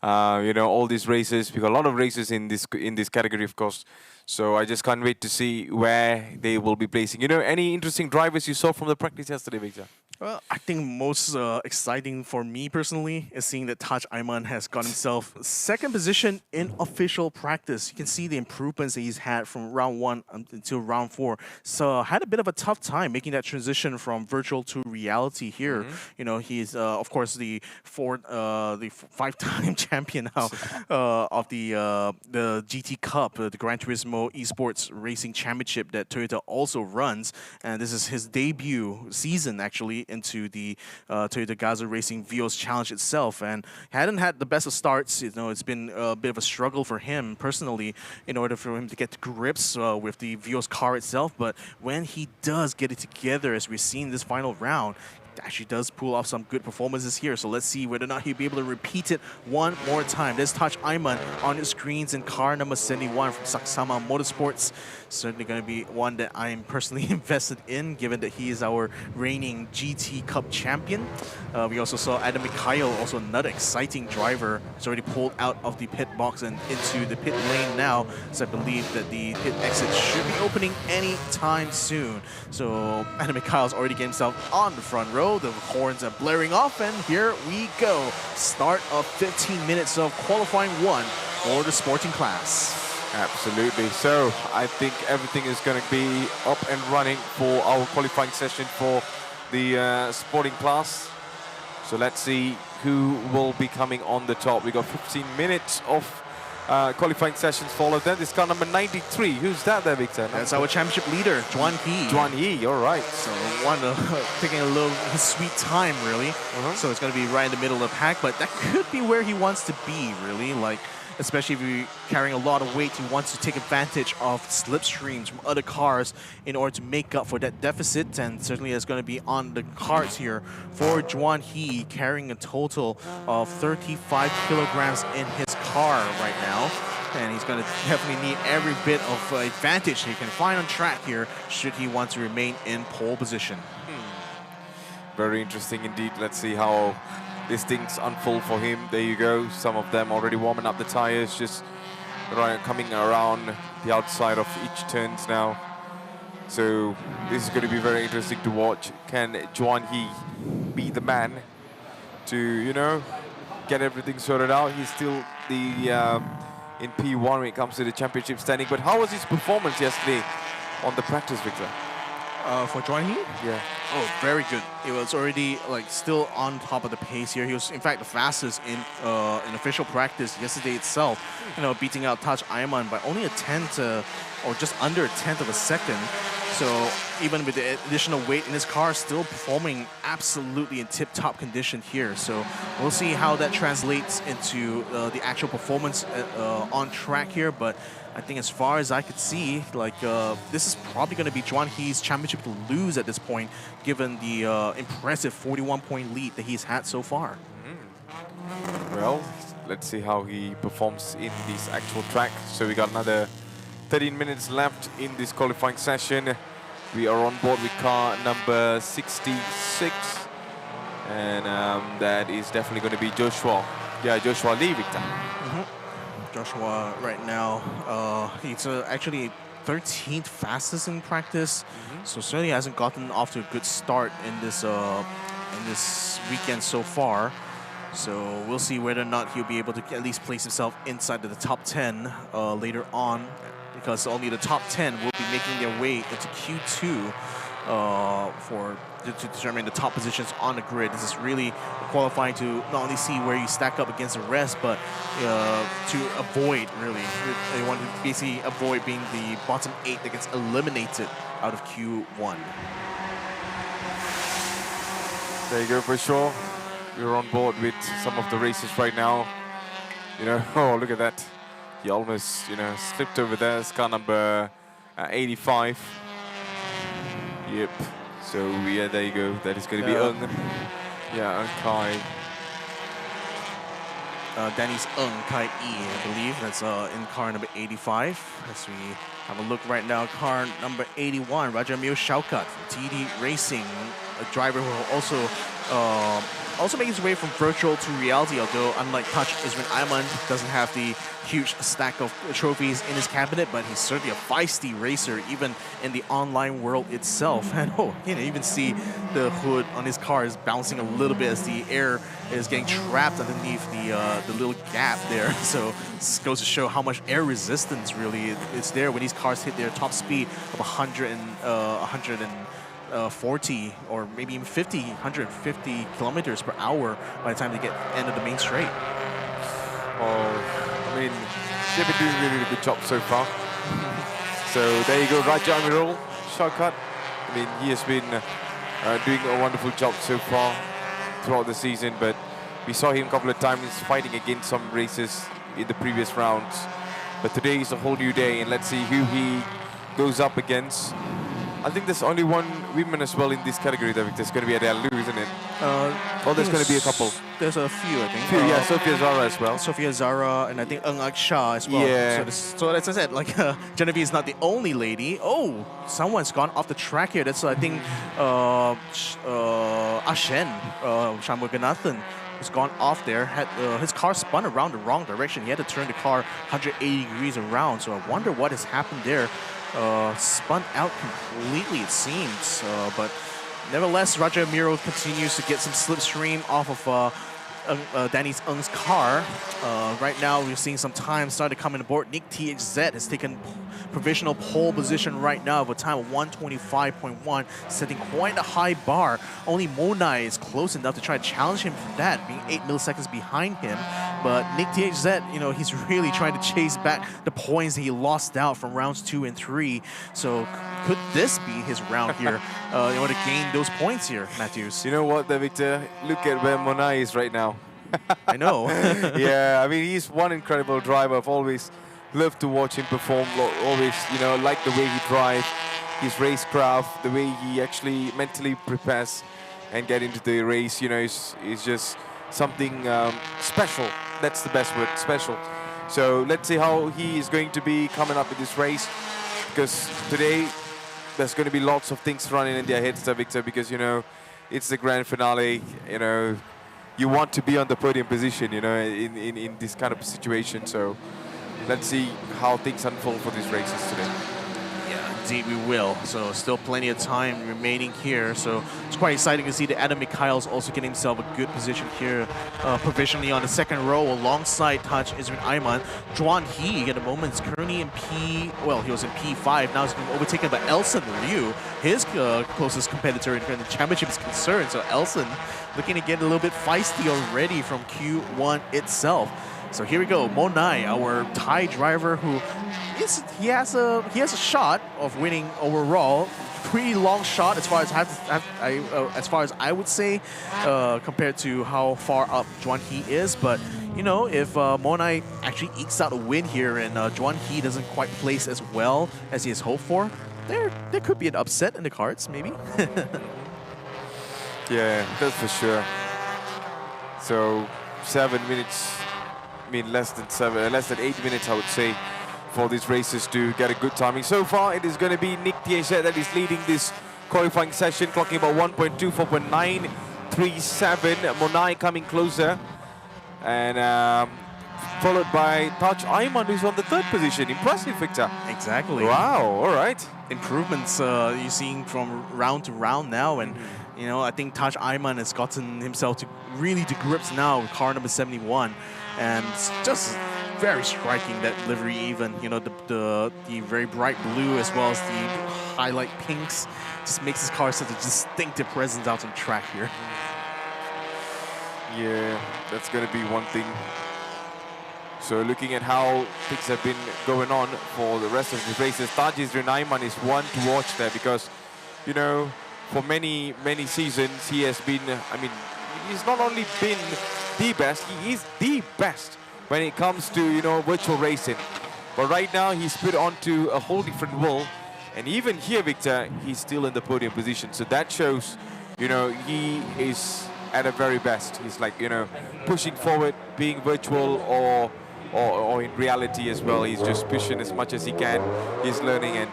you know, all these races. We got a lot of races in this category, of course. So I just can't wait to see where they will be placing. You know, any interesting drivers you saw from the practice yesterday, Victor? Well, I think most exciting for me personally is seeing that Taj Aiman has got himself 2nd position in official practice. You can see the improvements that he's had from round 1 until round 4. So had a bit of a tough time making that transition from virtual to reality here. You know, he's of course the 5-time champion now of the GT Cup, the Gran Turismo Esports Racing Championship that Toyota also runs, and this is his debut season actually into the Toyota GAZOO Racing Vios Challenge itself, and hadn't had the best of starts. You know, it's been a bit of a struggle for him personally in order for him to get to grips with the Vios car itself. But when he does get it together, as we've seen this final round, actually does pull off some good performances here. So let's see whether or not he'll be able to repeat it one more time. There's Taj Aiman on your screens in car number 71 from Saksama Motorsports. Certainly going to be one that I'm personally invested in, given that he is our reigning GT Cup champion. We also saw Adam Mikhail, also another exciting driver. He's already pulled out of the pit box and into the pit lane now. So I believe that the pit exit should be opening any time soon. So Adam Mikhail's already getting himself on the front row. The horns are blaring off, and here we go. Start of 15 minutes of qualifying 1 for the sporting class. Absolutely. So I think everything is going to be up and running for our qualifying session for the sporting class. So let's see who will be coming on the top. We got 15 minutes of qualifying sessions followed. Then this car number 93. Who's that there, Victor? That's our championship leader, Juan He. Juan He, all right. So one taking a little his sweet time, really. So it's going to be right in the middle of the pack, but that could be where he wants to be, really. Like, especially if you're carrying a lot of weight, he wants to take advantage of slipstreams from other cars in order to make up for that deficit, and certainly it's going to be on the cards here for Juan He, carrying a total of 35 kilograms in his car right now. And he's going to definitely need every bit of advantage he can find on track here should he want to remain in pole position. Very interesting indeed. Let's see how these things unfold for him. There you go. Some of them already warming up the tires, just coming around the outside of each turns now. So this is going to be very interesting to watch. Can Juan He be the man to, you know, get everything sorted out? He's still the in P1 when it comes to the championship standing. But how was his performance yesterday on the practice, Victor? For Juan He? Yeah. Oh, very good. He was already still on top of the pace here. He was in fact the fastest in official practice yesterday itself. You know, beating out Taj Aiman by only a tenth or just under a tenth of a second. So even with the additional weight in his car, still performing absolutely in tip-top condition here. So we'll see how that translates into the actual performance on track here. But I think as far as I could see, this is probably going to be Juan He's championship to lose at this point, given the impressive 41-point lead that he's had so far. Well, let's see how he performs in this actual track. So we got another 13 minutes left in this qualifying session. We are on board with car number 66. And that is definitely going to be Joshua. Yeah, Joshua Lee, Victor. Joshua right now, he's actually 13th fastest in practice, so certainly hasn't gotten off to a good start in this weekend so far. So we'll see whether or not he'll be able to at least place himself inside of the top 10 later on, because only the top 10 will be making their way into Q2 to determine the top positions on the grid. This is really qualifying to not only see where you stack up against the rest, but to avoid, really. They want to basically avoid being the bottom 8 that gets eliminated out of Q1. There you go, for sure. We're on board with some of the races right now. You know, oh, look at that. He almost, you know, slipped over there. It's car number 85. Yep. So, yeah, there you go. That is going to be Ung. Yeah, Ung Kai. Danny's Ung Kai E, I believe. That's in car number 85. As we have a look right now, car number 81, Rajamil Shaukat from TD Racing, a driver who will also making his way from virtual to reality, although unlike Touch, Isrin Ayman doesn't have the huge stack of trophies in his cabinet, but he's certainly a feisty racer, even in the online world itself. And you know, even see the hood on his car is bouncing a little bit as the air is getting trapped underneath the little gap there. So this goes to show how much air resistance really is there when these cars hit their top speed of 140 or maybe even 150 kilometers per hour by the time they get end of the main straight. Oh, I mean, they've been doing a really good job so far. So there you go, Raja Amirul Shaukat. I mean, he has been doing a wonderful job so far throughout the season, but we saw him a couple of times fighting against some races in the previous rounds. But today is a whole new day, and let's see who he goes up against. I think there's only one woman as well in this category, David. There's going to be Adele Lu, isn't it? Oh, there's going to be a couple. There's a few, I think. Yeah, Sophia Zara as well. Sophia Zara, and I think Ung Ak Shah as well. Yeah. So as I said, like Genevieve is not the only lady. Oh, someone's gone off the track here. That's I think Ashen, Shanmuganathan, has gone off there. Had his car spun around the wrong direction. He had to turn the car 180 degrees around. So I wonder what has happened there. Spun out completely, it seems. But nevertheless, Raja Miro continues to get some slipstream off of Danny's Ung's car. Right now, we're seeing some time starting to come on board. Nick THZ has taken provisional pole position right now with a time of 125.1, setting quite a high bar. Only Monai is close enough to try to challenge him for that, being 8 milliseconds behind him. But Nick THZ, you know, he's really trying to chase back the points that he lost out from rounds 2 and 3. So could this be his round here in order to gain those points here, Matthews? You know what, Victor? Look at where Monai is right now. I know. Yeah, I mean, he's one incredible driver. I've always loved to watch him perform. Always, you know, like the way he drives, his racecraft, the way he actually mentally prepares and get into the race. You know, is just something special. That's the best word, special. So let's see how he is going to be coming up in this race, because today there's going to be lots of things running in their heads, Victor, because, you know, it's the grand finale. You know, you want to be on the podium position, you know, in this kind of situation. So let's see how things unfold for these races today. Yeah, indeed we will. So still plenty of time remaining here. So it's quite exciting to see that Adam Mikhail's also getting himself a good position here, provisionally on the second row alongside Touch Isrin Ayman. Juan He at the moment is currently in he was in P5. Now he's been overtaken by Elson Liu, his closest competitor in the championship is concerned. So Elson looking to get a little bit feisty already from Q1 itself. So here we go, Monai, our Thai driver, who he has a shot of winning overall. Pretty long shot as far as as far as I would say, compared to how far up Juan He is. But you know, if Monai actually ekes out a win here and Juan He doesn't quite place as well as he has hoped for, there could be an upset in the cards, maybe. Yeah, that's for sure. So 7 minutes. I mean, less than 8 minutes, I would say, for these races to get a good timing. So far, it is going to be Nick THZ that is leading this qualifying session, clocking about 1.24.937. Monai coming closer. And followed by Taj Ayman, who's on the 3rd position. Impressive, Victor. Exactly. Wow, all right. Improvements you're seeing from round to round now, and you know, I think Taj Ayman has gotten himself to grips now with car number 71, and it's just very striking, that livery, even, you know, the very bright blue as well as the highlight pinks just makes this car such a distinctive presence out on track here. Yeah, that's going to be one thing. So looking at how things have been going on for the rest of the races, Taji Ayman is one to watch there, because, you know, for many seasons he has been, I mean, he's not only been the best, he is the best when it comes to, you know, virtual racing. But right now he's put onto a whole different world, and even here, Victor, he's still in the podium position. So that shows, you know, he is at a very best. He's like, you know, pushing forward, being virtual or in reality as well. He's just pushing as much as he can. He's learning, and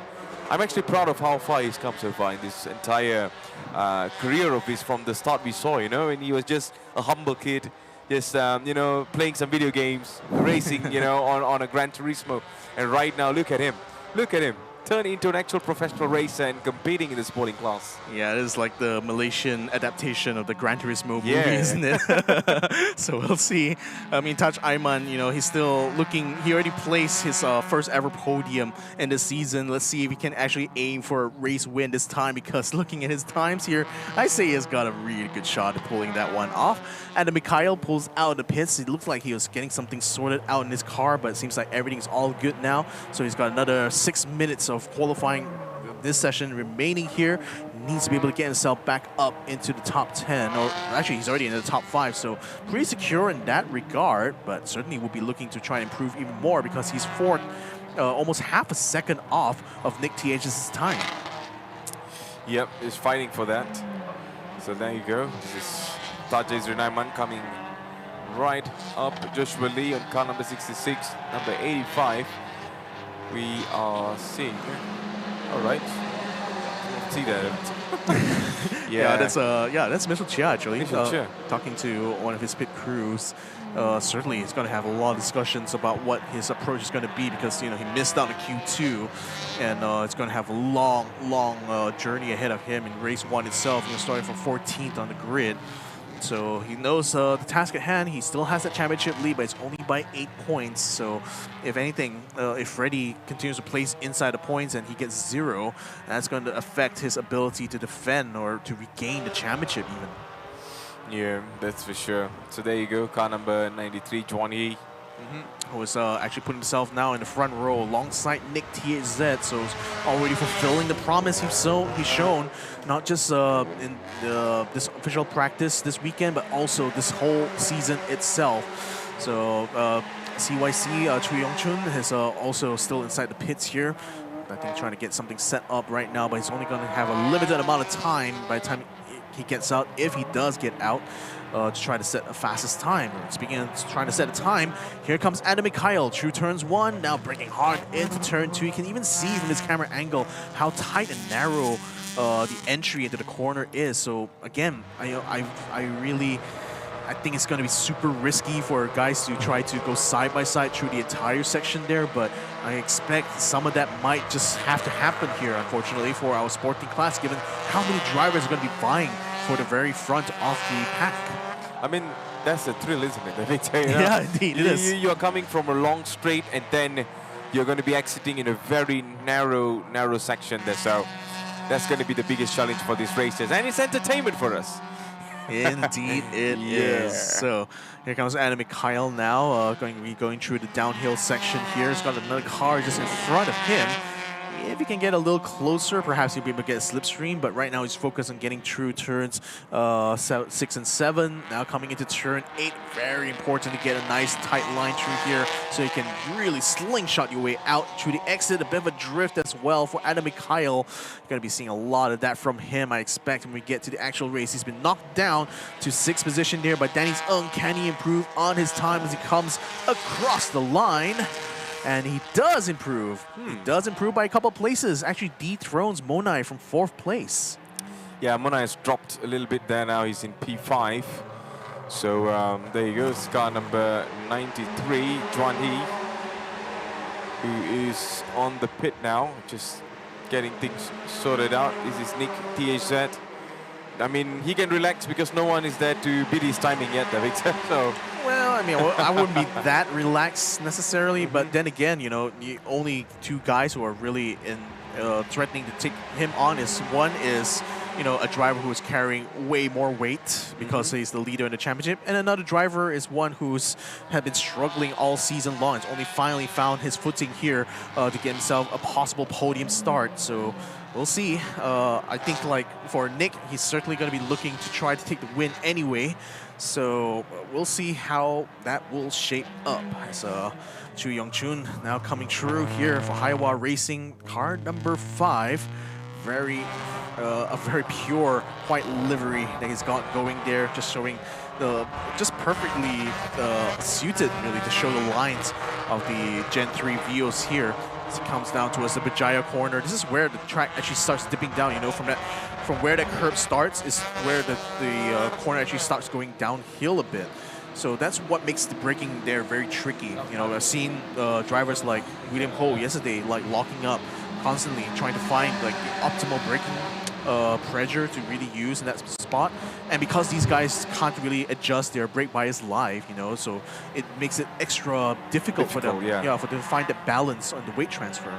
I'm actually proud of how far he's come so far in this entire career of his. From the start we saw, you know, and he was just a humble kid, just, you know, playing some video games, racing, you know, on a Gran Turismo. And right now, look at him, turn into an actual professional racer and competing in the sporting class. Yeah, it is like the Malaysian adaptation of the Gran Turismo movie, isn't it? So we'll see. I mean, Taj Ayman, you know, he's still looking, he already placed his first ever podium in the season. Let's see if he can actually aim for a race win this time, because looking at his times here, I say he has got a really good shot at pulling that one off. And then Mikhail pulls out of the pits. It looked like he was getting something sorted out in his car, but it seems like everything's all good now. So he's got another 6 minutes of qualifying this session remaining here. Needs to be able to get himself back up into the top 10, or actually he's already in the top 5, so pretty secure in that regard, but certainly will be looking to try and improve even more, because he's fourth, almost half a second off of Nick TH's time. Yep, he's fighting for that. So there you go. This is Tajay Zrinaiman coming right up. Joshua Lee on car number 66, number 85. We are seeing. All right. See that. Yeah, that's Mitchell Chia actually. Mitchell Chia. Talking to one of his pit crews. Certainly, he's going to have a lot of discussions about what his approach is going to be, because, you know, he missed out on Q2, and it's going to have a long journey ahead of him in race 1 itself. You know, starting from 14th on the grid. So he knows the task at hand. He still has that championship lead, but it's only by 8 points. So if anything, if Freddie continues to place inside the points and he gets 0, that's going to affect his ability to defend or to regain the championship even. Yeah, that's for sure. So there you go, car number 93, Juan Yi. Who is actually putting himself now in the front row alongside Nick THZ, so he's already fulfilling the promise he's shown, not just in this official practice this weekend, but also this whole season itself. So CYC Chu Yongchun is also still inside the pits here. I think trying to get something set up right now, but he's only going to have a limited amount of time by the time he gets out, if he does get out, to try to set a fastest time. Speaking of trying to set a time, here comes Adam Mikhail through turns 1, now breaking hard into turn 2. You can even see from his camera angle how tight and narrow the entry into the corner is. So again, I think it's going to be super risky for guys to try to go side by side through the entire section there, but I expect some of that might just have to happen here, unfortunately, for our sporting class, given how many drivers are going to be vying for the very front of the pack. I mean, that's a thrill, isn't it? Let me tell you. Yeah, indeed, it is. You're coming from a long straight, and then you're going to be exiting in a very narrow section there. So that's going to be the biggest challenge for these races, and it's entertainment for us. Indeed it is. So here comes Adam Mikhail now, going through the downhill section here. He's got another car just in front of him. If he can get a little closer, perhaps he'll be able to get a slipstream, but right now he's focused on getting through turns 6 and 7. Now coming into turn 8, very important to get a nice tight line through here so you can really slingshot your way out through the exit. A bit of a drift as well for Adam Mikhail. You're going to be seeing a lot of that from him, I expect, when we get to the actual race. He's been knocked down to 6th position there by Danny's Ng. Can he improve on his time as he comes across the line? And he does improve. He does improve by a couple places. Actually dethrones Monai from 4th place. Yeah, Monai has dropped a little bit there now. He's in P5. So there you go, car number 93, Juan He, who is on the pit now, just getting things sorted out. This is Nick THZ. I mean, he can relax because no one is there to beat his timing yet, Victor. So. Well, I mean, I wouldn't be that relaxed necessarily, but then again, you know, the only two guys who are really threatening to take him on is one is, you know, a driver who is carrying way more weight because he's the leader in the championship, and another driver is one who's had been struggling all season long. It's only finally found his footing here to get himself a possible podium start. So we'll see. I think like for Nick, he's certainly going to be looking to try to take the win anyway. So we'll see how that will shape up. As Chu Yong-chun now coming through here for Haiwa Racing, car number 5. A very pure white livery that he's got going there, just showing just perfectly suited really to show the lines of the Gen 3 Vios here. As it comes down towards the Bajaya corner, this is where the track actually starts dipping down. You know, from where that curb starts is where the corner actually starts going downhill a bit. So that's what makes the braking there very tricky. You know, I've seen drivers like William Ho yesterday like locking up constantly, trying to find like the optimal braking pressure to really use in that spot. And because these guys can't really adjust their brake bias live, you know, so it makes it extra difficult for them, for them to find that balance on the weight transfer.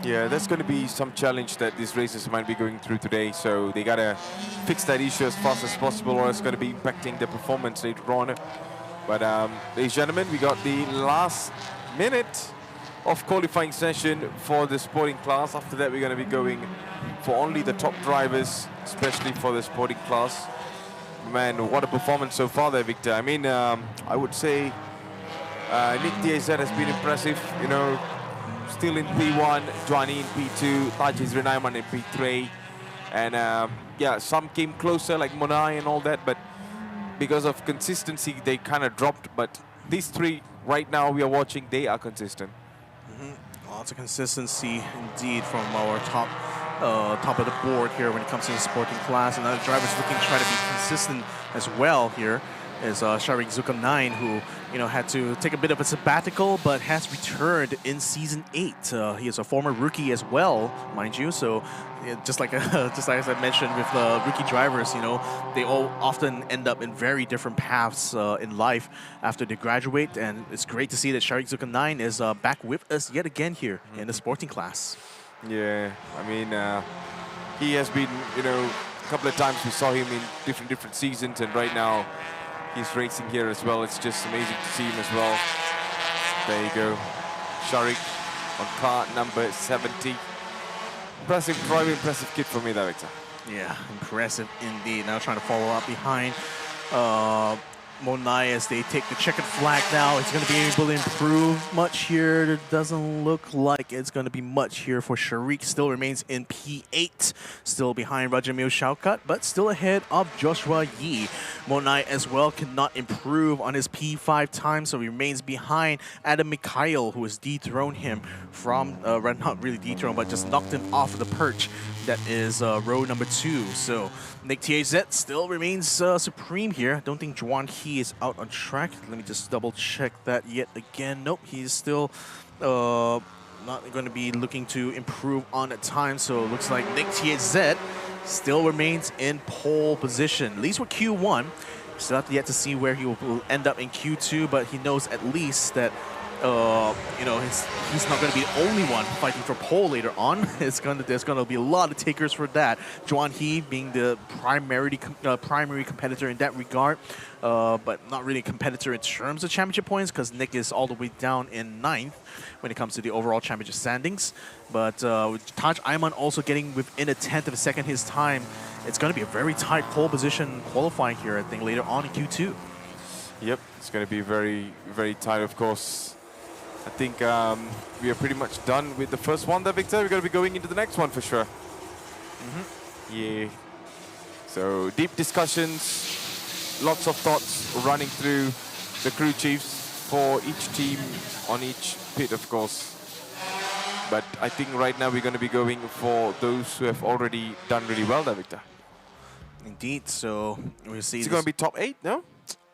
Yeah, that's going to be some challenge that these racers might be going through today. So they got to fix that issue as fast as possible, or it's going to be impacting the performance later on. But ladies and gentlemen, we got the last minute of qualifying session for the sporting class. After that, we're going to be going for only the top drivers, especially for the sporting class. Man, what a performance so far there, Victor. I mean, I would say Nick THZ has been impressive, you know, still in P1, Johnny in P2, Tajis Renaiman in P3. And yeah, some came closer like Monai and all that, but because of consistency, they kind of dropped. But these three right now we are watching, they are consistent. Lots of consistency indeed from our top of the board here when it comes to the sporting class. Another driver's looking to try to be consistent as well here is Sharik Zulkarnain, who, you know, had to take a bit of a sabbatical but has returned in season 8. He is a former rookie as well, mind you. So just like as I mentioned with rookie drivers, you know, they all often end up in very different paths in life after they graduate, and it's great to see that Sharik Zulkarnain is back with us yet again here in the sporting class. Yeah, I mean, he has been, you know, a couple of times we saw him in different seasons, and right now he's racing here as well. It's just amazing to see him as well. There you go, Sharik on car number 70. Impressive driver, impressive kid for me there, Victor. Yeah, impressive indeed. Now trying to follow up behind Monai as they take the checkered flag now. It's going to be able to improve much here. It doesn't look like it's going to be much here for Sharik. Still remains in P8. Still behind Rajamil Shaukat, but still ahead of Joshua Yi. Monai as well cannot improve on his P5 time, so he remains behind Adam Mikhail, who has dethroned him from, not really dethroned, but just knocked him off of the perch. That is row number 2. So Nick THZ still remains supreme here. I don't think Juan He is out on track. Let me just double check that yet again. Nope, he's still not going to be looking to improve on the time. So it looks like Nick THZ still remains in pole position, at least with Q1. Still have yet to see where he will end up in Q2, but he knows at least that you know, he's not going to be the only one fighting for pole later on. There's going to be a lot of takers for that. Juan He being the primary competitor in that regard, but not really a competitor in terms of championship points because Nick is all the way down in 9th when it comes to the overall championship standings. But with Taj Ayman also getting within a 10th of a second his time, it's going to be a very tight pole position qualifying here, I think, later on in Q2. Yep, it's going to be very, very tight, of course. I think we are pretty much done with the first one there, Victor. We're going to be going into the next one for sure. Yeah. So deep discussions, lots of thoughts running through the crew chiefs for each team on each pit, of course. But I think right now we're going to be going for those who have already done really well there, Victor. Indeed, so we'll see. Is it going to be top 8, no?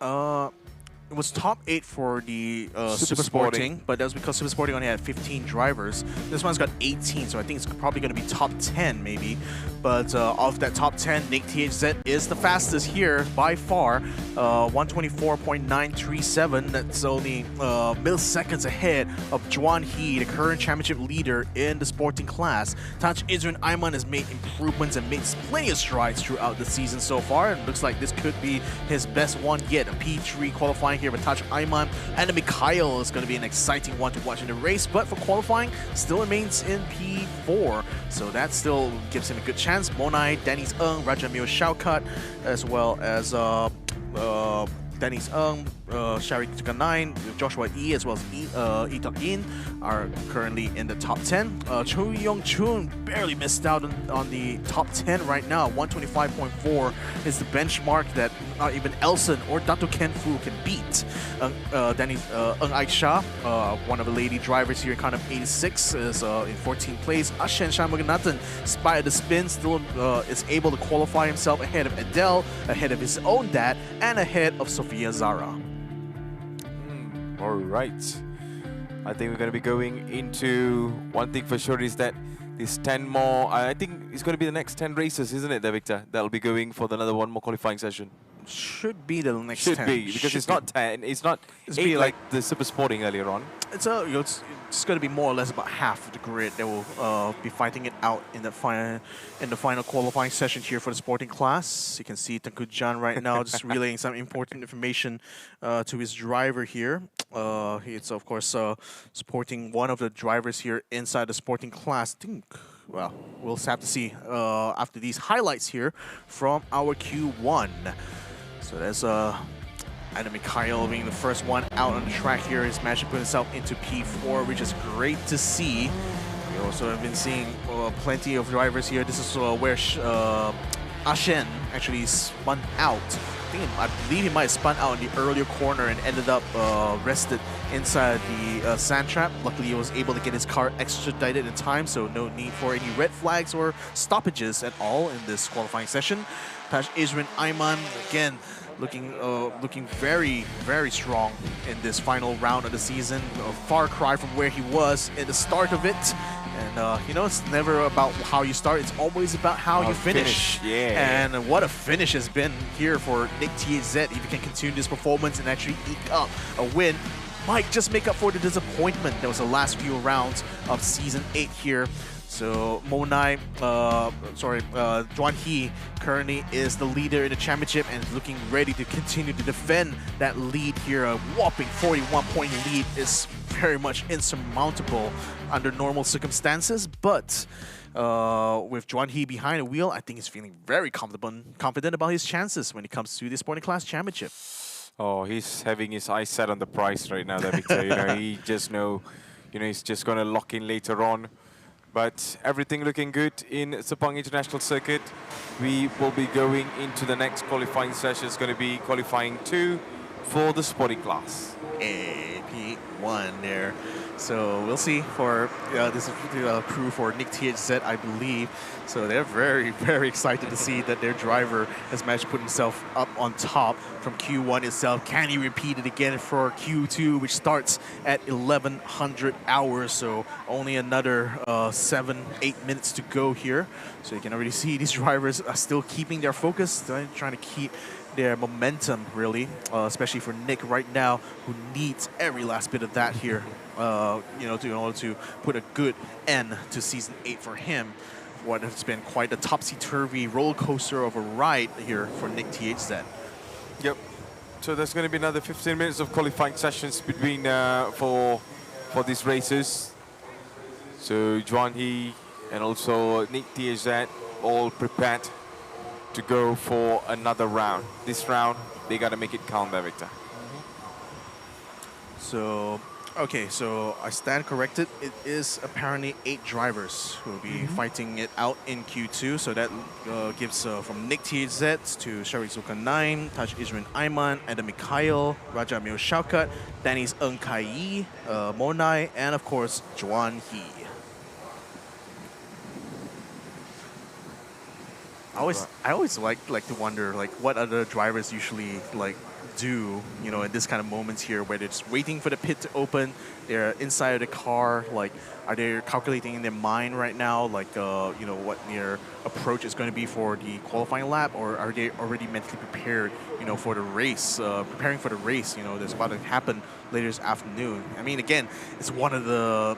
It was top 8 for the Super Sporting. Sporting, but that was because Super Sporting only had 15 drivers. This one's got 18, so I think it's probably going to be top 10 maybe. But of that top 10, Nick THZ is the fastest here by far. 124.937. That's only milliseconds ahead of Juan He, the current championship leader in the sporting class. Taj Izrin Ayman has made improvements and made plenty of strides throughout the season so far. And it looks like this could be his best one yet. A P3 qualifying here with Taj Ayman, and Mikhail is going to be an exciting one to watch in the race, but for qualifying still remains in P4, so that still gives him a good chance. Monai, Dennis Ng, Rajamil Shaukat, as well as Dennis Ng, Shari 9, Joshua E, as well as Lee In are currently in the top 10. Cho Young Chun barely missed out on the top 10 right now. 125.4 is the benchmark that not even Elson or Dato Ken Fu can beat. Dennis Ng Aisha, one of the lady drivers here in kind of 86, is in 14th place. Ashen Shanmuganathan, despite the spin, still is able to qualify himself ahead of Adele, ahead of his own dad, and ahead of Sofia Zara. All right. I think we're going to be going into one thing for sure is that these 10 more, I think it's going to be the next 10 races, isn't it, there, Victor? That'll be going for another one more qualifying session. Should be the next 10. Should be, because it's not 10, it's not 8 like the Super Sporting earlier on. It's going to be more or less about half of the grid that will be fighting it out in the final qualifying session here for the sporting class. You can see Tengku Jan right now just relaying some important information to his driver here. He's of course supporting one of the drivers here inside the sporting class. Well, we'll have to see after these highlights here from our Q1. So there's Adam Mikhail being the first one out on the track here. He's managed to put himself into P4, which is great to see. We also have been seeing plenty of drivers here. This is where Ashen actually spun out. I believe he might have spun out in the earlier corner and ended up rested inside the sand trap. Luckily, he was able to get his car extradited in time, so no need for any red flags or stoppages at all in this qualifying session. Taj Izrin Ayman, again, looking very, very strong in this final round of the season. A far cry from where he was at the start of it. And, you know, it's never about how you start. It's always about how you finish. Yeah. And what a finish has been here for Nick THZ. If he can continue this performance and actually eke up a win, might just make up for the disappointment that was the last few rounds of Season 8 here. So Monai, Juan He currently is the leader in the championship and is looking ready to continue to defend that lead here. A whopping 41-point lead is very much insurmountable under normal circumstances, but with Juan He behind the wheel, I think he's feeling very confident about his chances when it comes to the Sporting Class Championship. Oh, he's having his eyes set on the prize right now, there, Victor. You know, he just he's just going to lock in later on. But everything looking good in Sepang International Circuit. We will be going into the next qualifying session. It's going to be qualifying 2 for the sporting class. AP1 there. So we'll see for this crew for Nick THZ, I believe. So they're very, very excited to see that their driver has managed to put himself up on top from Q1 itself. Can he repeat it again for Q2, which starts at 1100 hours? So only another 7-8 minutes to go here. So you can already see these drivers are still keeping their focus, trying to keep their momentum, really, especially for Nick right now, who needs every last bit of that here, in order to put a good end to Season 8 for him. What has been quite a topsy-turvy roller coaster of a ride here for Nick THZ. Yep. So there's going to be another 15 minutes of qualifying sessions between for these races. So Juan He and also Nick THZ all prepared to go for another round. This round, they got to make it count there, Victor. So, okay, so I stand corrected. It is apparently 8 drivers who will be fighting it out in Q2. So that gives from Nick THZ to Shari Zuka 9, Taj Izrin Ayman, Adam Mikhail, Rajamil Shaukat, Dennis Ng Kai, Monai, and of course, Juan He. I always like to wonder what other drivers usually do, you know, in this kind of moments here where they're just waiting for the pit to open, they're inside of the car, like, are they calculating in their mind right now, like, you know, what their approach is going to be for the qualifying lap, or are they already mentally prepared, you know, for the race, preparing for the race, you know, that's about to happen later this afternoon. I mean, again, it's one of the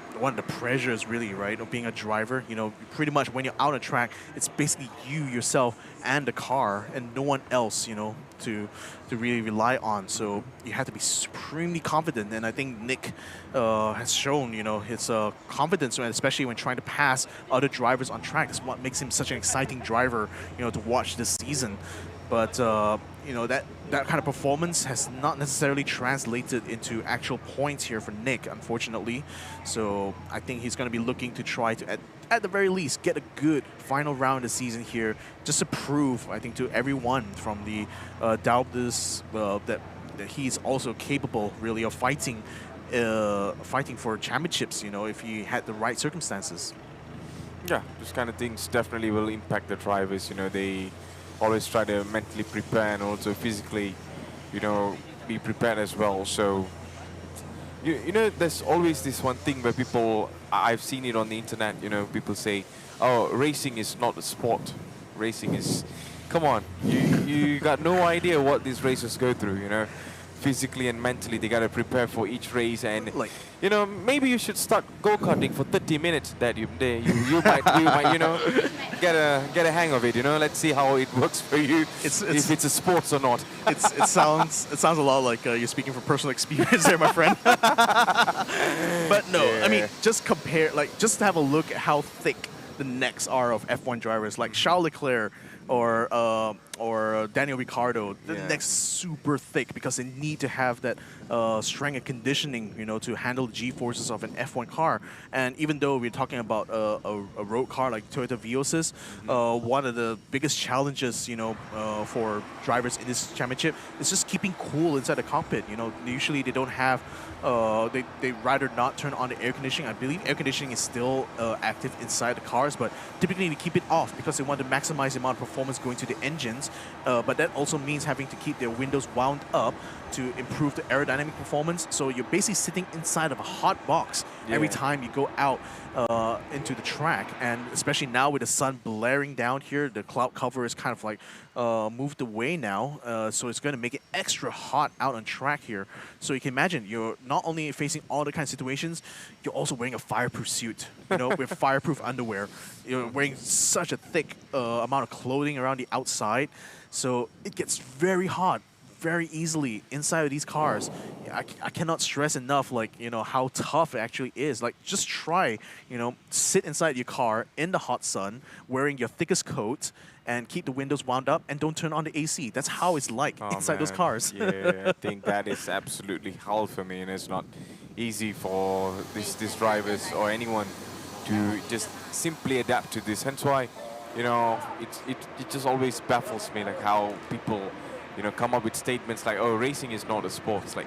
pressures, really, right, of being a driver. You know, pretty much when you're out on track, it's basically you, yourself, and the car, and no one else, you know, to really rely on. So you have to be supremely confident, and I think Nick has shown, you know, his confidence, especially when trying to pass other drivers on track. That's what makes him such an exciting driver, you know, to watch this season. But you know, that kind of performance has not necessarily translated into actual points here for Nick, unfortunately. So I think he's going to be looking to try to, at the very least, get a good final round of the season here, just to prove, I think, to everyone from the doubters that he's also capable, really, of fighting for championships, you know, if he had the right circumstances. Yeah, those kind of things definitely will impact the drivers. You know, they always try to mentally prepare and also physically, you know, be prepared as well. So, you know, there's always this one thing where people, I've seen it on the internet, you know, people say, oh, racing is not a sport. Racing is, come on, you got no idea what these racers go through, you know. Physically and mentally, they gotta prepare for each race, and like, you know, maybe you should start go-karting for 30 minutes. That you might you know, get a hang of it. You know, let's see how it works for you. If it's a sports or not. It sounds a lot like you're speaking from personal experience there, my friend. But no, I mean, just compare, like, just have a look at how thick the necks are of F1 drivers like Charles Leclerc or Daniel Ricciardo. The neck's super thick because they need to have that strength and conditioning, you know, to handle the G-forces of an F1 car. And even though we're talking about a road car like Toyota Vios, one of the biggest challenges, you know, for drivers in this championship is just keeping cool inside the cockpit. You know, usually they don't have, they rather not turn on the air conditioning. I believe air conditioning is still active inside the cars, but typically they keep it off because they want to maximize the amount of performance going to the engines. But that also means having to keep their windows wound up to improve the aerodynamic performance. So you're basically sitting inside of a hot box every time you go out into the track. And especially now with the sun blaring down here, the cloud cover is kind of like moved away now. So it's going to make it extra hot out on track here. So you can imagine you're not only facing all the kind of situations, you're also wearing a fireproof suit, you know, with fireproof underwear. You're wearing such a thick amount of clothing around the outside. So it gets very hot very easily inside of these cars. I cannot stress enough, like, you know, how tough it actually is. Like, just try, you know, sit inside your car in the hot sun, wearing your thickest coat, and keep the windows wound up, and don't turn on the AC. That's how it's like inside those cars. Yeah, I think that is absolutely hell for me, and it's not easy for these drivers or anyone to just simply adapt to this. Hence why, you know, it just always baffles me, like how people, you know, come up with statements like, oh, racing is not a sport. It's like,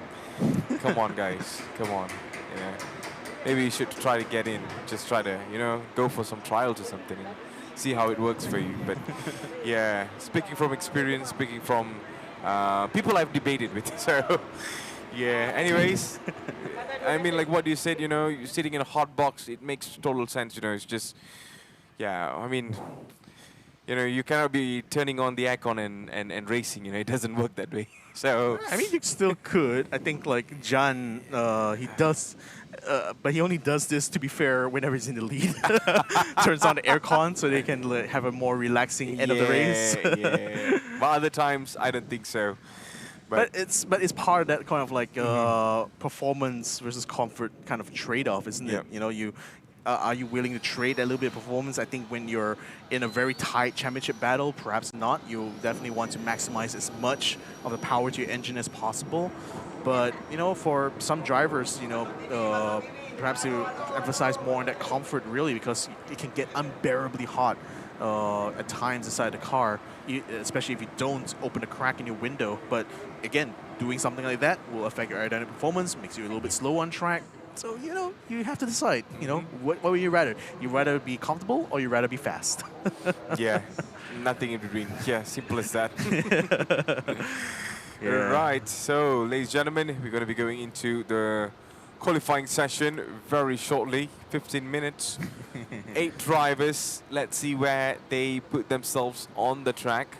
come on, guys, come on. Yeah. Maybe you should try to get in, just try to, you know, go for some trials or something and see how it works for you. But yeah, speaking from experience, speaking from people I've debated with, so yeah. Anyways, I mean, like what you said, you know, you're sitting in a hot box, it makes total sense, you know, it's just, yeah, I mean, you know, you cannot be turning on the aircon and racing, you know, it doesn't work that way. So I mean, you still could. I think, like, John, he does, but he only does this, to be fair, whenever he's in the lead. Turns on the aircon so they can have a more relaxing end of the race. Yeah. But other times, I don't think so. But it's part of that kind of like performance versus comfort kind of trade-off, isn't it? You know, are you willing to trade a little bit of performance? I think when you're in a very tight championship battle, perhaps not. You'll definitely want to maximize as much of the power to your engine as possible. But, you know, for some drivers, you know, perhaps you emphasize more on that comfort, really, because it can get unbearably hot at times inside the car, especially if you don't open a crack in your window. But again, doing something like that will affect your aerodynamic performance, makes you a little bit slow on track. So, you know, you have to decide, you know, what would you rather? You rather be comfortable or you rather be fast? Yeah, nothing in between. Yeah, simple as that. Right, so ladies and gentlemen, we're going to be going into the qualifying session very shortly, 15 minutes. 8 drivers, let's see where they put themselves on the track.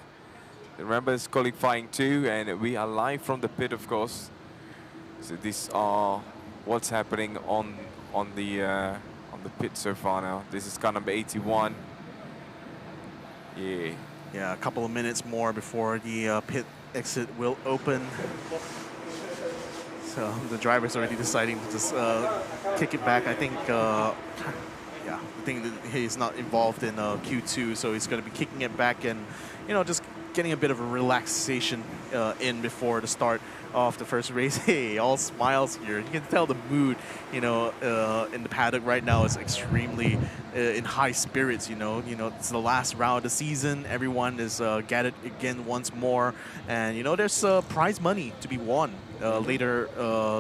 Remember, it's qualifying 2, and we are live from the pit, of course. So these are what's happening on the pit so far now. This is car number 81. Yeah, a couple of minutes more before the pit exit will open. So the driver's already deciding to just kick it back. I think, I think that he's not involved in Q2, so he's going to be kicking it back and, just getting a bit of a relaxation in before the start of the first race. Hey, all smiles here. You can tell the mood, in the paddock right now is extremely in high spirits. It's the last round of the season. Everyone is gathered again once more, and there's prize money to be won later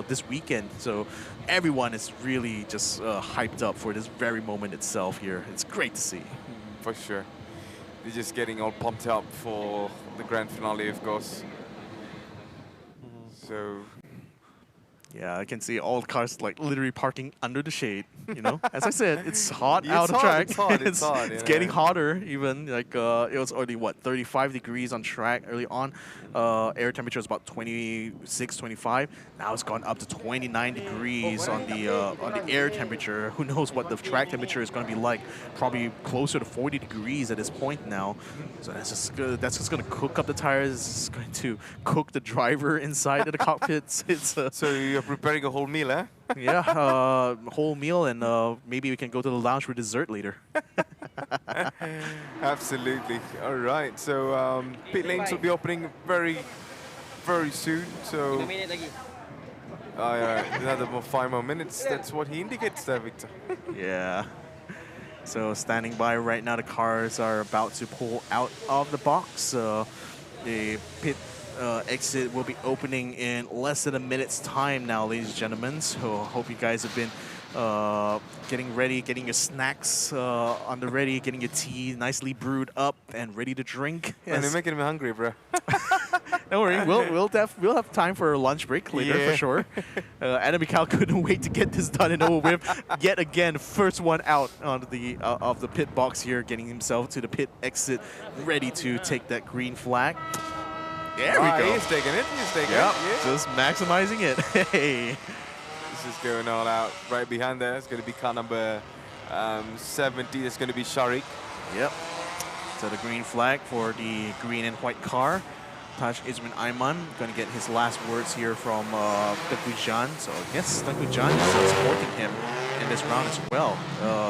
this weekend. So everyone is really just hyped up for this very moment itself here. It's great to see. For sure. They're just getting all pumped up for the grand finale, of course. So, yeah, I can see all cars like literally parking under the shade. As I said, it's hot It's out of hot, track. it's hot, it's hot, It's getting hotter even. Like it was already 35 degrees on track early on. Air temperature was about 26, 25. Now it's gone up to 29 degrees on the air temperature. Who knows what the track temperature is going to be like? Probably closer to 40 degrees at this point now. So that's just going to cook up the tires. It's going to cook the driver inside of the cockpits. So you're preparing a whole meal, eh? Yeah, whole meal, and maybe we can go to the lounge for dessert later. Absolutely. All right. So pit lanes will be opening very, very soon. So another 5 more minutes. That's what he indicates there, Victor. Yeah. So standing by right now, the cars are about to pull out of the box. The pit exit will be opening in less than a minute's time now, ladies and gentlemen. So hope you guys have been getting ready, getting your snacks on the ready, getting your tea nicely brewed up and ready to drink. And they're making me hungry, bro. Don't worry, we'll have time for a lunch break later for sure. Adam Mikhail couldn't wait to get this done and over with. Yet again, first one out on the of the pit box here, getting himself to the pit exit, ready to take that green flag. There we go. He's taking it. He's taking it. Yeah, Yeah. just maximizing it. Hey. This is going all out. Right behind there, it's going to be car number 70. It's going to be Sharik. Yep. So the green flag for the green and white car. Taj Izmin Ayman going to get his last words here from Tengku Jan. So I guess Tengku Jan is supporting him in this round as well.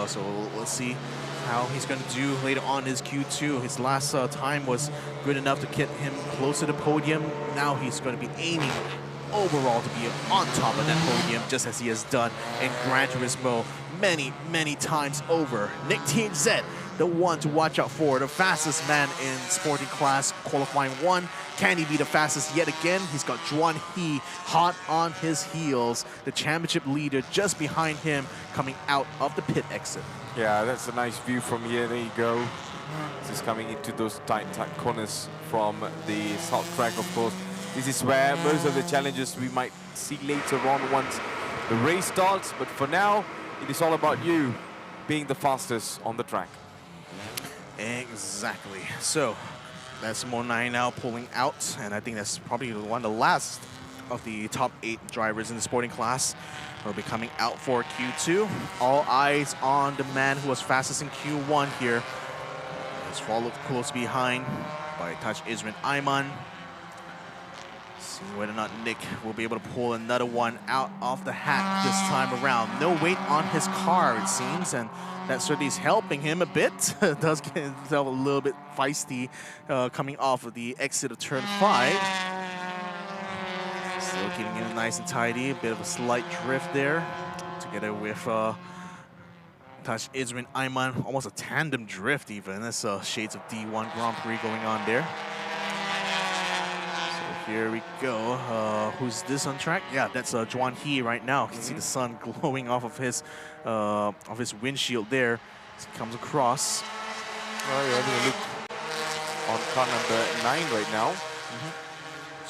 So let's see how he's going to do later on his Q2. His last time was good enough to get him close to the podium. Now he's going to be aiming overall to be on top of that podium, just as he has done in Gran Turismo many, many times over. Nick THZ, the one to watch out for, the fastest man in sporting class qualifying 1. Can he be the fastest yet again? He's got Juan He hot on his heels, the championship leader just behind him, coming out of the pit exit. Yeah, that's a nice view from here. There you go. This is coming into those tight corners from the south track, of course. This is where most of the challenges we might see later on once the race starts. But for now, it is all about you being the fastest on the track. Exactly. So that's Monai now pulling out, and I think that's probably one of the last of the top 8 drivers in the sporting class will be coming out for Q2. All eyes on the man who was fastest in Q1 here. He's followed close behind by Taj Izmin Ayman. See whether or not Nick will be able to pull another one out of the hat this time around. No weight on his car, it seems, and that certainly is helping him a bit. Does get himself a little bit feisty coming off of the exit of turn 5. Still keeping it nice and tidy. A bit of a slight drift there, together with Taj Izmin Ayman. Almost a tandem drift even. That's shades of D1 Grand Prix going on there. So here we go. Who's this on track? Yeah, that's Juan He right now. You can see the sun glowing off of his windshield there as he comes across. Well, you're having a look on car number 9 right now.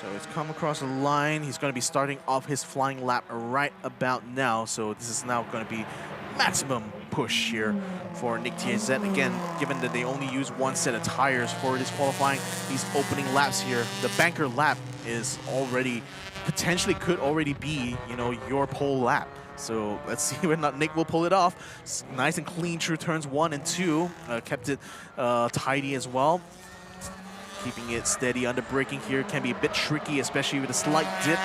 So it's come across the line. He's going to be starting off his flying lap right about now. So this is now going to be maximum push here for Nick THZ. Again, given that they only use one set of tires for this qualifying, these opening laps here, the banker lap is already, potentially could already be, you know, your pole lap. So let's see whether or not Nick will pull it off. Nice and clean through turns 1 and 2. Kept it tidy as well. Keeping it steady under braking here can be a bit tricky, especially with a slight dip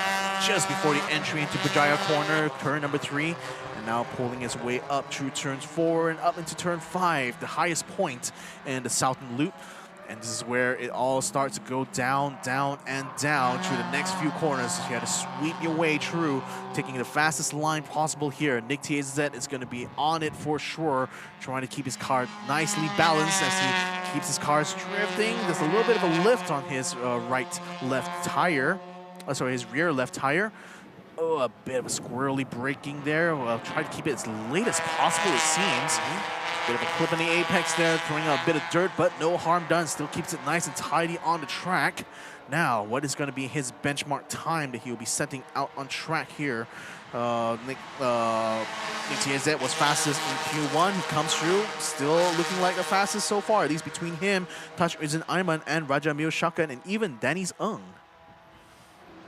just before the entry into Bajaya corner, turn number 3. And now pulling his way up through turns 4 and up into turn 5, the highest point in the southern loop. And this is where it all starts to go down, down, and down through the next few corners. You had to sweep your way through, taking the fastest line possible here. Nick THZ is going to be on it for sure, trying to keep his car nicely balanced as he keeps his cars drifting. There's a little bit of a lift on his right-left tire. Sorry, his rear left tire. Oh, a bit of a squirrely braking there. Well, try to keep it as late as possible, it seems. Bit of a clip in the apex there, throwing out a bit of dirt, but no harm done. Still keeps it nice and tidy on the track. Now, what is going to be his benchmark time that he'll be setting out on track here? Nick THZ was fastest in Q1. He comes through, still looking like the fastest so far, at least between him, Taj Izin Aiman, and Raja Mio Shakan, and even Danny's Ng.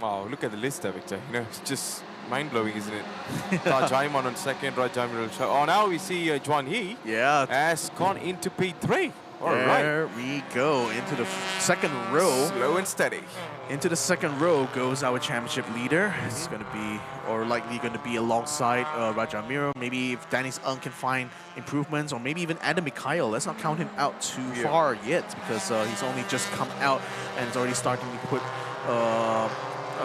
Wow, look at the list there, Victor. You know, it's just mind-blowing, isn't it? Taj Aiman on second, Raja Mio Shakan. Oh, now we see Juan He has gone into P3. There we go, into the second row. Slow and steady. Into the second row goes our championship leader. It's going to be, or likely going to be alongside Raja Miro. Maybe if Danny's Ng can find improvements, or maybe even Adam Mikhail. Let's not count him out too far yet, because he's only just come out and is already starting to put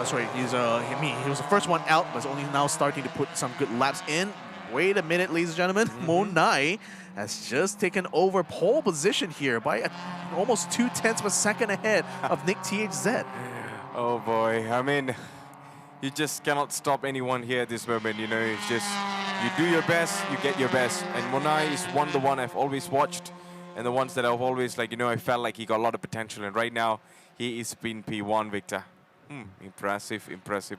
sorry, he was the first one out, but is only now starting to put some good laps in. Wait a minute, ladies and gentlemen. Monai has just taken over pole position here by almost 0.2 of a second ahead of Nick THZ. Oh boy, I mean, you just cannot stop anyone here at this moment, you know. It's just, you do your best, you get your best. And Monai is the one I've always watched, and the ones that I've always, like, you know, I felt like he got a lot of potential. And right now, he is been P1, Victor. Impressive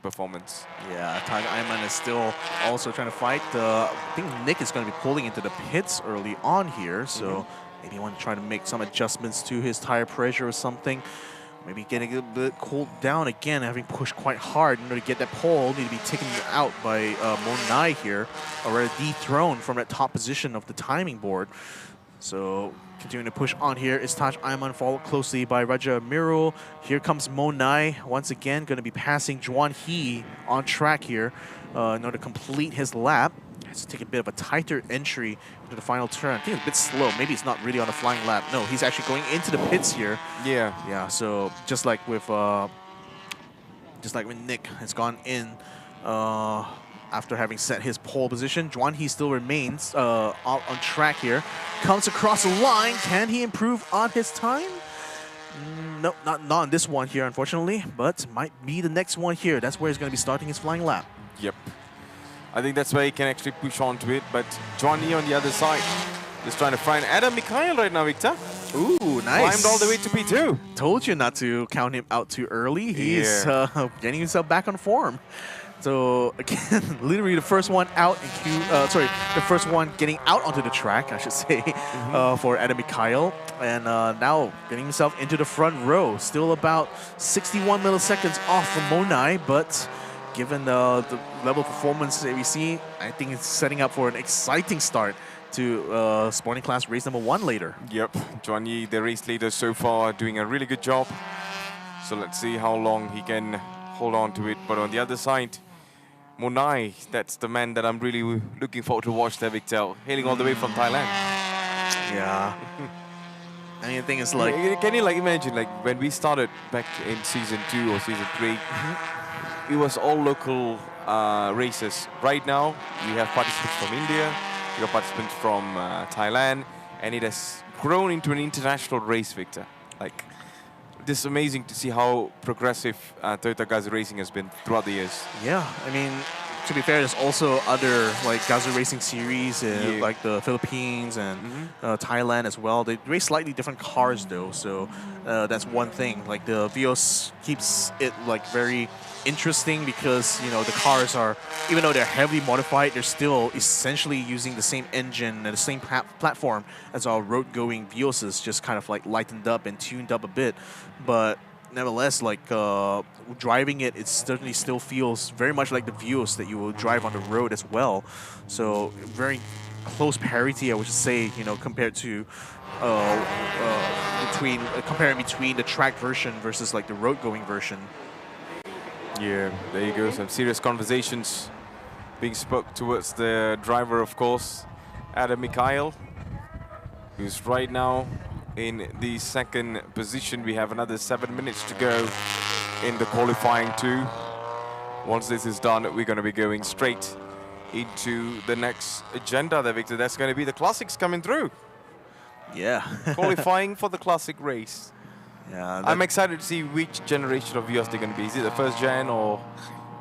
performance. Yeah, Taj Aiman is still also trying to fight. I think Nick is going to be pulling into the pits early on here, so maybe you want to try to make some adjustments to his tire pressure or something. Maybe getting a bit cooled down again, having pushed quite hard in order to get that pole. Need to be taken out by Monai here, already dethroned from that top position of the timing board. So continuing to push on here is Taj Aiman, followed closely by Raja Miro. Here comes Monai, once again going to be passing Juan He on track here in order to complete his lap. Has to take a bit of a tighter entry into the final turn. I think it's a bit slow. Maybe it's not really on a flying lap. No, he's actually going into the pits here. Yeah, so just like when Nick has gone in after having set his pole position, Juan He still remains on track here. Comes across the line. Can he improve on his time? No, not on this one here, unfortunately, but might be the next one here. That's where he's going to be starting his flying lap. Yep. I think that's where he can actually push on to it, but Juan He on the other side is trying to find Adam Mikhail right now, Victor. Ooh, nice. Climbed all the way to P2. Told you not to count him out too early. He's getting himself back on form. So again, literally the first one out in the first one getting out onto the track, I should say, for Adam Mikhail. And now getting himself into the front row. Still about 61 milliseconds off from Monai, but given the level of performance that we see, I think it's setting up for an exciting start to Sporting Class race number 1 later. Yep, Juan He, the race leader so far, doing a really good job. So let's see how long he can hold on to it. But on the other side, Monai, that's the man that I'm really looking forward to watch there, Victor, hailing all the way from Thailand. Yeah. I mean, the thing is, like, can you imagine, like, when we started back in season 2 or season 3, it was all local races. Right now, we have participants from India, we have participants from Thailand, and it has grown into an international race, Victor. Like, this is amazing to see how progressive Toyota GAZOO Racing has been throughout the years. Yeah, I mean, to be fair, there's also other like GAZOO Racing Series in like the Philippines and Thailand as well. They race slightly different cars though, so that's one thing. Like the Vios keeps it like very interesting because, you know, the cars are, even though they're heavily modified, they're still essentially using the same engine and the same platform as our road-going Vioses, just kind of like lightened up and tuned up a bit. But nevertheless, like driving it, it certainly still feels very much like the Vios that you will drive on the road as well. So very close parity, I would say, you know, compared to comparing between the track version versus like the road-going version. Yeah, there you go. Some serious conversations being spoke towards the driver, of course, Adam Mikhail, who's right now in the second position. We have another 7 minutes to go in the qualifying two. Once this is done, we're going to be going straight into the next agenda there, Victor. That's going to be the classics coming through. Yeah. Qualifying for the classic race. Yeah, I'm excited to see which generation of Vios they're going to be. Is it the first gen or,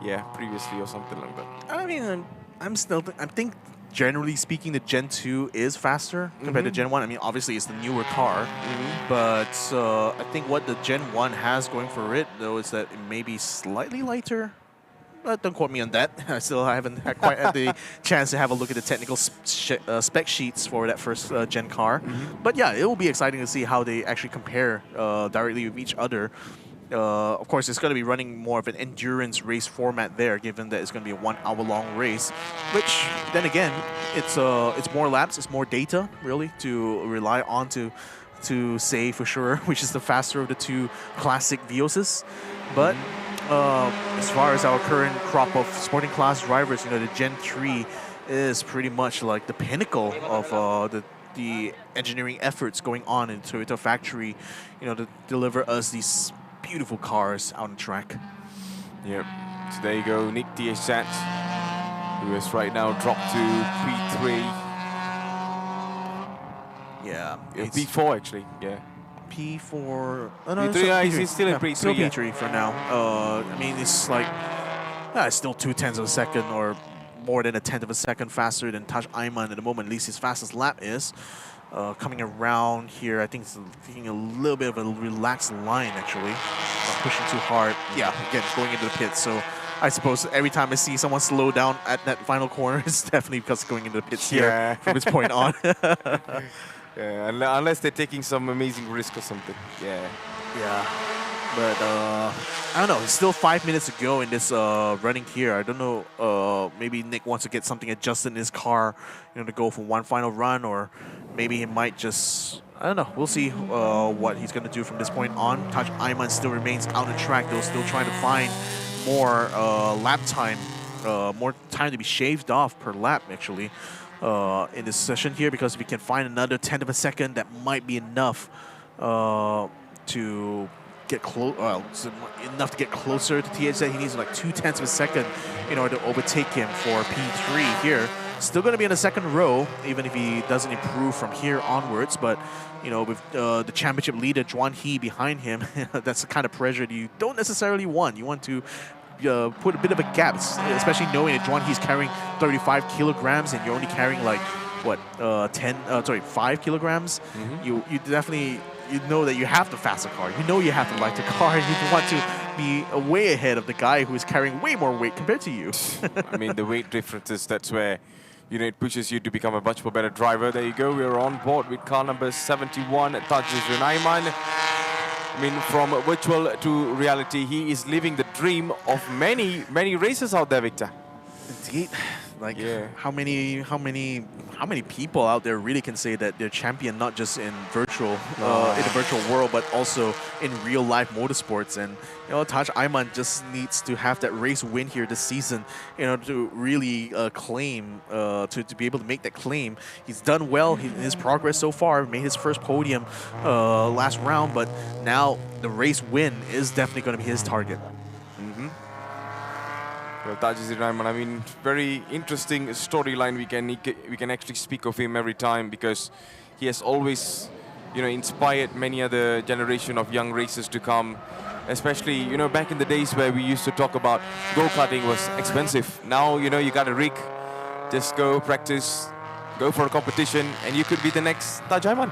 yeah, previously or something like that? I mean, I think generally speaking, the Gen 2 is faster compared to Gen 1. I mean, obviously it's the newer car, but I think what the Gen 1 has going for it, though, is that it may be slightly lighter. But don't quote me on that. I still haven't quite had the chance to have a look at the technical spec sheets for that first gen car. But yeah, it will be exciting to see how they actually compare directly with each other. Of course, it's going to be running more of an endurance race format there, given that it's going to be a 1 hour long race. Which, then again, it's more laps, it's more data, really, to rely on to say for sure which is the faster of the two classic Vioses. But as far as our current crop of sporting class drivers, you know, the Gen 3 is pretty much like the pinnacle of the engineering efforts going on in Toyota factory, you know, to deliver us these beautiful cars out on track. Yep. So there you go, Nick THZ, who is right now dropped to P3. Yeah. P4 actually, yeah. P4. Oh, no, P3, he's still in P3. Still P3 for now. I mean, it's like, it's still 0.2 of a second or more than 1/10 of a second faster than Taj Ayman at the moment. At least his fastest lap is. Coming around here, I think it's taking a little bit of a relaxed line, actually. Not pushing too hard. Yeah, again, going into the pits. So I suppose every time I see someone slow down at that final corner, it's definitely because going into the pits here from this point on. Yeah, unless they're taking some amazing risk or something. Yeah. Yeah. But I don't know. It's still 5 minutes to go in this running here. I don't know. Maybe Nick wants to get something adjusted in his car, you know, to go for one final run, or maybe he might just. I don't know. We'll see what he's going to do from this point on. Taj Ayman still remains out on track, though, still trying to find more lap time, more time to be shaved off per lap, actually. In this session here, because if we can find another 1/10 of a second, that might be enough to get close. Enough to get closer to THZ. He needs like 2/10 of a second in order to overtake him for P3 here. Still going to be in the second row, even if he doesn't improve from here onwards. But you know, with the championship leader Juan He behind him, that's the kind of pressure that you don't necessarily want. You want to put a bit of a gap, especially knowing that Juan He's carrying 35 kilograms and you're only carrying like what 5 kilograms. You definitely, you know that you have the faster car. You know you have the lighter car. You want to be way ahead of the guy who is carrying way more weight compared to you. I mean, the weight differences, that's where, you know, it pushes you to become a much more better driver. There you go. We are on board with car number 71, Tajis Ayman. I mean, from virtual to reality, he is living the dream of many, many racers out there, Victor. Indeed. Like, how many people out there really can say that they're champion not just in virtual, in the virtual world, but also in real life motorsports? And you know, Taj Ayman just needs to have that race win here this season, you know, to really claim, to be able to make that claim. He's done well in his progress so far. Made his first podium last round, but now the race win is definitely going to be his target. Well, Tajis Ayman, I mean, very interesting storyline. We can actually speak of him every time, because he has always, you know, inspired many other generation of young racers to come, Especially, you know, back in the days where we used to talk about go-karting was expensive. Now, you know, you got a rig, just go practice, go for a competition, and you could be the next Tajaiman.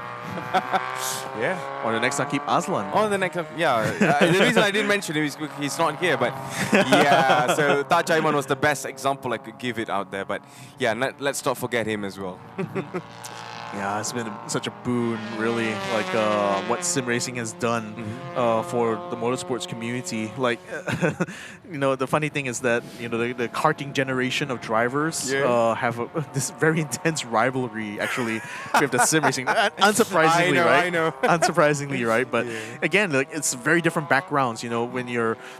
Yeah. Or the next Akib Aslan. Or the next, yeah. The reason I didn't mention him is he's not here, but yeah. So Tajaiman was the best example I could give it out there. But yeah, let's not forget him as well. Yeah, it's been such a boon, really, like what sim racing has done for the motorsports community. Like, you know, the funny thing is that, you know, the karting generation of drivers have this very intense rivalry, actually, with the sim racing. Unsurprisingly, right? I know. Unsurprisingly, right? But again, like, it's very different backgrounds. You know,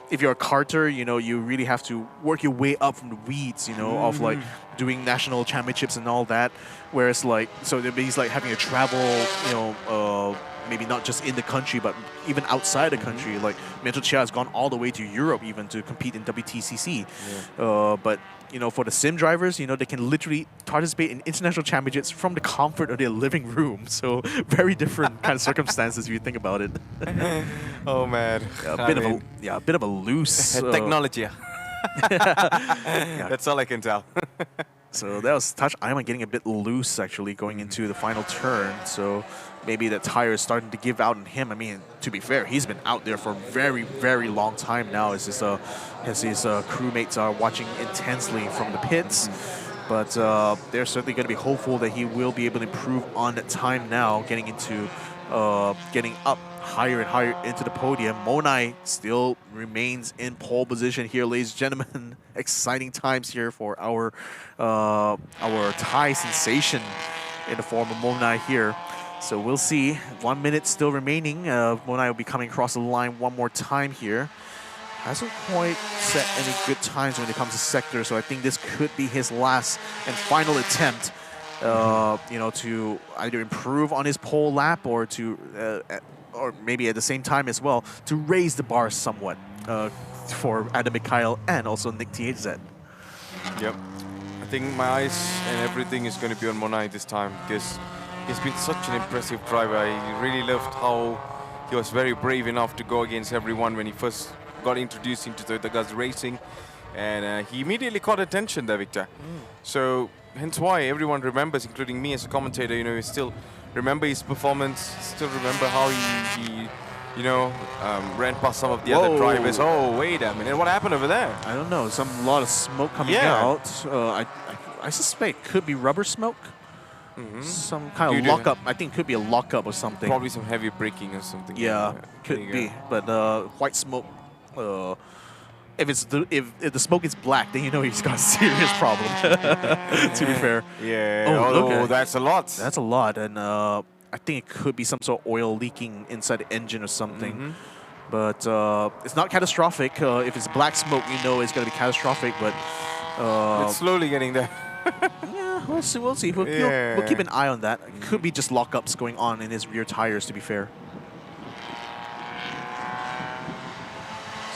if you're a karter, you know, you really have to work your way up from the weeds, you know, of like doing national championships and all that. Whereas like, so he's like having to travel, you know, maybe not just in the country, but even outside the country. Like Mentor Chia has gone all the way to Europe even to compete in WTCC. But, you know, for the sim drivers, you know, they can literally participate in international championships from the comfort of their living room. So very different kind of circumstances if you think about it. Oh man. Yeah, a bit of a loose technology. That's all I can tell. So that was Touch Iman getting a bit loose, actually, going into the final turn. So maybe the tire is starting to give out on him. I mean, to be fair, he's been out there for a very, very long time now as his crewmates are watching intensely from the pits. But they're certainly going to be hopeful that he will be able to improve on that time now, getting up higher and higher into the podium. Monai still remains in pole position here, ladies and gentlemen. Exciting times here for our Thai sensation in the form of Monai here. So we'll see. 1 minute still remaining. Monai will be coming across the line one more time here. Hasn't quite set any good times when it comes to sector, so I think this could be his last and final attempt, you know, to either improve on his pole lap or to or maybe at the same time as well, to raise the bar somewhat for Adam Mikhail and also Nick THZ. Yep. I think my eyes and everything is going to be on Monai this time because he's been such an impressive driver. I really loved how he was very brave enough to go against everyone when he first got introduced into Toyota GAZOO Racing. And he immediately caught attention there, Victor. So hence why everyone remembers, including me as a commentator, you know, we still remember his performance, still remember how he you know, ran past some of the other drivers. Oh, wait a minute, what happened over there? I don't know, a lot of smoke coming out. I suspect could be rubber smoke. Some kind of lockup. I think it could be a lockup or something. Probably some heavy braking or something. Yeah, could be. But white smoke, if the smoke is black, then you know he's got a serious problem. To be fair. Yeah. Oh, that's a lot. That's a lot, and I think it could be some sort of oil leaking inside the engine or something. But it's not catastrophic. If it's black smoke, you know it's going to be catastrophic. But it's slowly getting there. Yeah, we'll see. We'll see. We'll keep an eye on that. It could be just lockups going on in his rear tires, to be fair.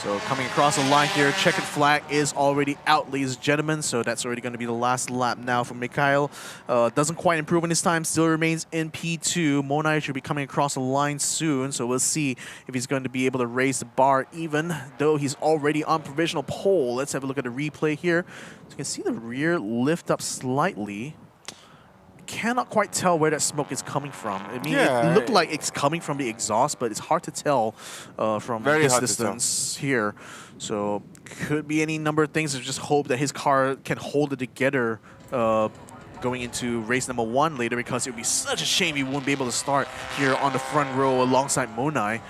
So coming across the line here, checkered flag is already out, ladies and gentlemen. So that's already going to be the last lap now for Mikhail. Doesn't quite improve in his time, still remains in P2. Monai should be coming across the line soon. So we'll see if he's going to be able to raise the bar even though he's already on provisional pole. Let's have a look at the replay here. So you can see the rear lift up slightly. Cannot quite tell where that smoke is coming from. I mean, it looked like it's coming from the exhaust, but it's hard to tell from this distance here. So could be any number of things. Just hope that his car can hold it together going into race number 1 later, because it would be such a shame he wouldn't be able to start here on the front row alongside Monai.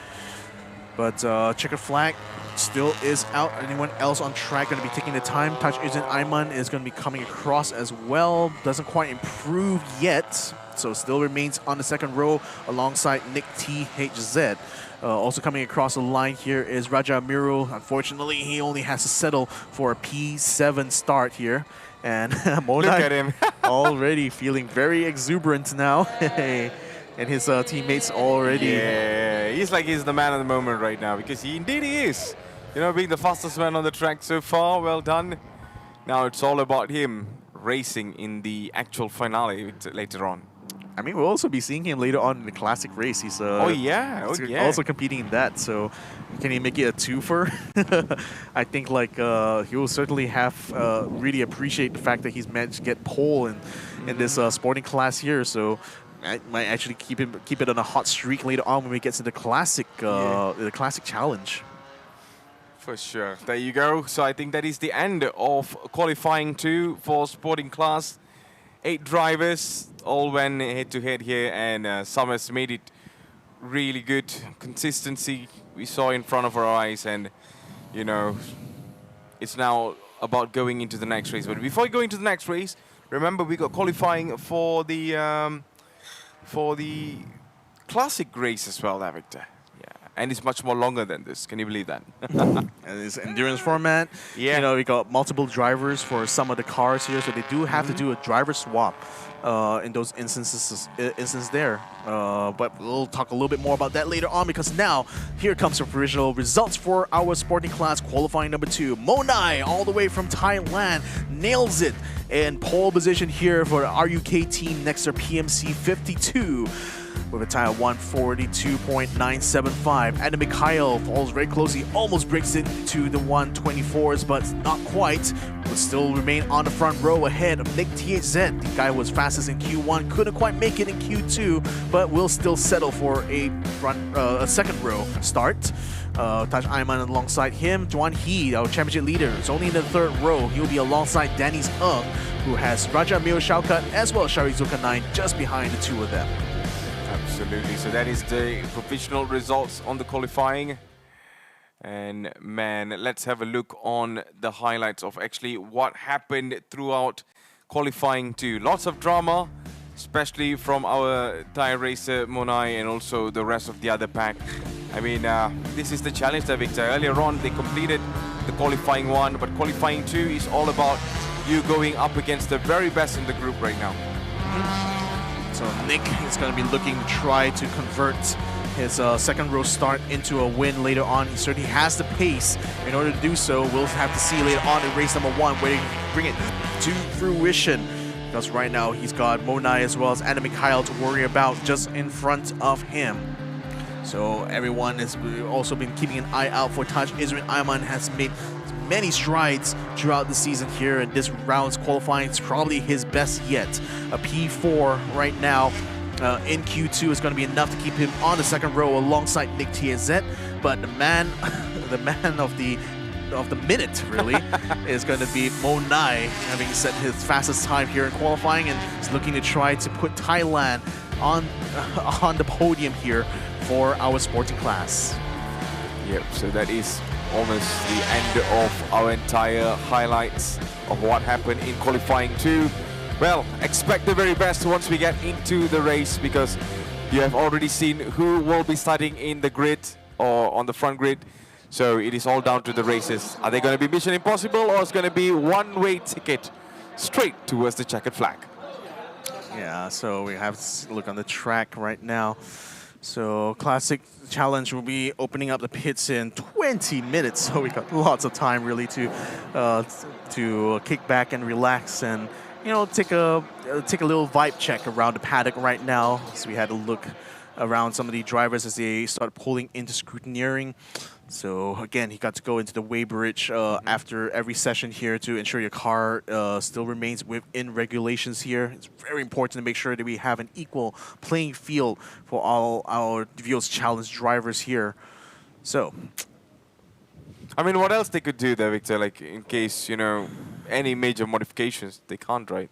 But checkered flag still is out. Anyone else on track going to be taking the time? Touch Agent Ayman is going to be coming across as well. Doesn't quite improve yet, so still remains on the second row alongside Nick THZ. Also coming across the line here is Raja Amiru. Unfortunately, he only has to settle for a P7 start here. And Monai, look at him. already feeling very exuberant now. And his teammates already... Yeah, he's like he's the man of the moment right now, because indeed he is. You know, being the fastest man on the track so far, well done. Now it's all about him racing in the actual finale later on. I mean, we'll also be seeing him later on in the classic race. He's also competing in that. So Can he make it a twofer? I think like he will certainly have really appreciate the fact that he's managed to get pole in this sporting class here. So I might actually keep it on a hot streak later on when we get to the classic challenge. For sure. There you go. So I think that is the end of qualifying 2 for sporting class. 8 drivers all went head to head here, and Summers made it really good. Consistency we saw in front of our eyes, and you know, it's now about going into the next race. But before we go into the next race, remember we got qualifying for the classic race as well, there, Victor. And it's much more longer than this. Can you believe that? And it's endurance format. Yeah. You know, we got multiple drivers for some of the cars here, so they do have to do a driver swap in those instances there. But we'll talk a little bit more about that later on, because now here comes the provisional results for our sporting class qualifying number 2. Monai, all the way from Thailand, nails it in pole position here for the RUK team next to PMC 52. With a time of 142.975. Adam Mikhail falls very closely, almost breaks into the 124s, but not quite. Will still remain on the front row ahead of Nick THZ. The guy was fastest in Q1, couldn't quite make it in Q2, but will still settle for a second row start. Taj Ayman alongside him. Duan He, our championship leader, is only in the third row. He'll be alongside Danny's Ung, who has Raja Mio Shaukat as well as Sharizuka 9 just behind the two of them. Absolutely. So that is the provisional results on the qualifying. And man, let's have a look on the highlights of actually what happened throughout qualifying 2. Lots of drama, especially from our Thai racer Monai and also the rest of the other pack. I mean, this is the challenge that Victor. Earlier on, they completed the qualifying 1, but qualifying 2 is all about you going up against the very best in the group right now. So Nick is going to be looking to try to convert his second row start into a win later on. He certainly has the pace in order to do so. We'll have to see later on in race number 1 where he can bring it to fruition. Because right now he's got Monai as well as Adam Mikhail to worry about just in front of him. So everyone has also been keeping an eye out for Taj Izrin Ayman. Has made many strides throughout the season here, and this round's qualifying is probably his best yet. A P4 right now in Q2 is going to be enough to keep him on the second row alongside Nick TZ. But the man, the man of the minute really is going to be Monai, having set his fastest time here in qualifying, and is looking to try to put Thailand on the podium here for our sporting class. Yep, so that is almost the end of our entire highlights of what happened in qualifying 2. Well, expect the very best once we get into the race, because you have already seen who will be starting in the grid or on the front grid. So it is all down to the races. Are they going to be Mission Impossible, or it's going to be one-way ticket straight towards the checkered flag? Yeah, so we have to look on the track right now. So Classic Challenge will be opening up the pits in 20 minutes. So we got lots of time really to kick back and relax and, you know, take a little vibe check around the paddock right now. So we had a look around some of the drivers as they start pulling into scrutineering. So again, he got to go into the weighbridge after every session here to ensure your car still remains within regulations here. It's very important to make sure that we have an equal playing field for all our Vios Challenge drivers here. So, I mean, what else they could do there, Victor? Like, in case, you know, any major modifications, they can't, right?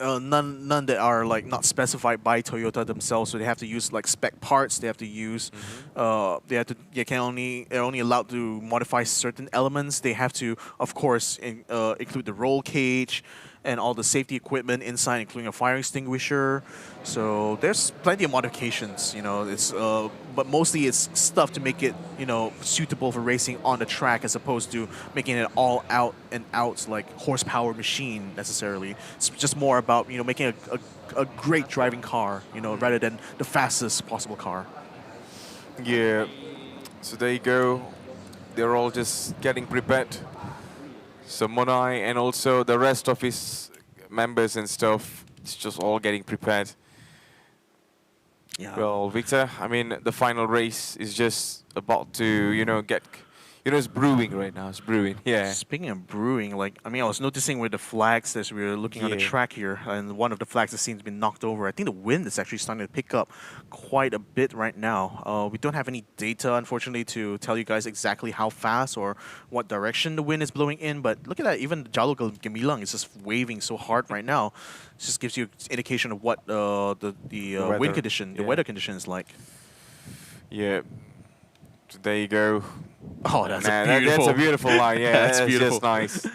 None that are like not specified by Toyota themselves, so they have to use like spec parts. They have to use, they're only allowed to modify certain elements. They have to, of course, include the roll cage and all the safety equipment inside, including a fire extinguisher. So there's plenty of modifications, you know. It's but mostly it's stuff to make it, you know, suitable for racing on the track, as opposed to making it all out and out like horsepower machine necessarily. It's just more about, you know, making a great driving car, you know, rather than the fastest possible car. Yeah. So there you go. They're all just getting prepared. So Monai and also the rest of his members and stuff, it's just all getting prepared. Yeah. Well, Victor, I mean, the final race is just about to, it's brewing right now. It's brewing. Yeah. Speaking of brewing, like, I mean, I was noticing with the flags as we were looking on the Yeah. track here, and one of the flags that seems to be knocked over. I think the wind is actually starting to pick up quite a bit right now. We don't have any data, unfortunately, to tell you guys exactly how fast or what direction the wind is blowing in, but look at that. Even the Jalur Gemilang is just waving so hard right now. It just gives you indication of what the weather. wind condition, the Yeah. weather condition is like. Yeah. So there you go. Oh, that's That's a beautiful line. Yeah, That's that's beautiful. just nice.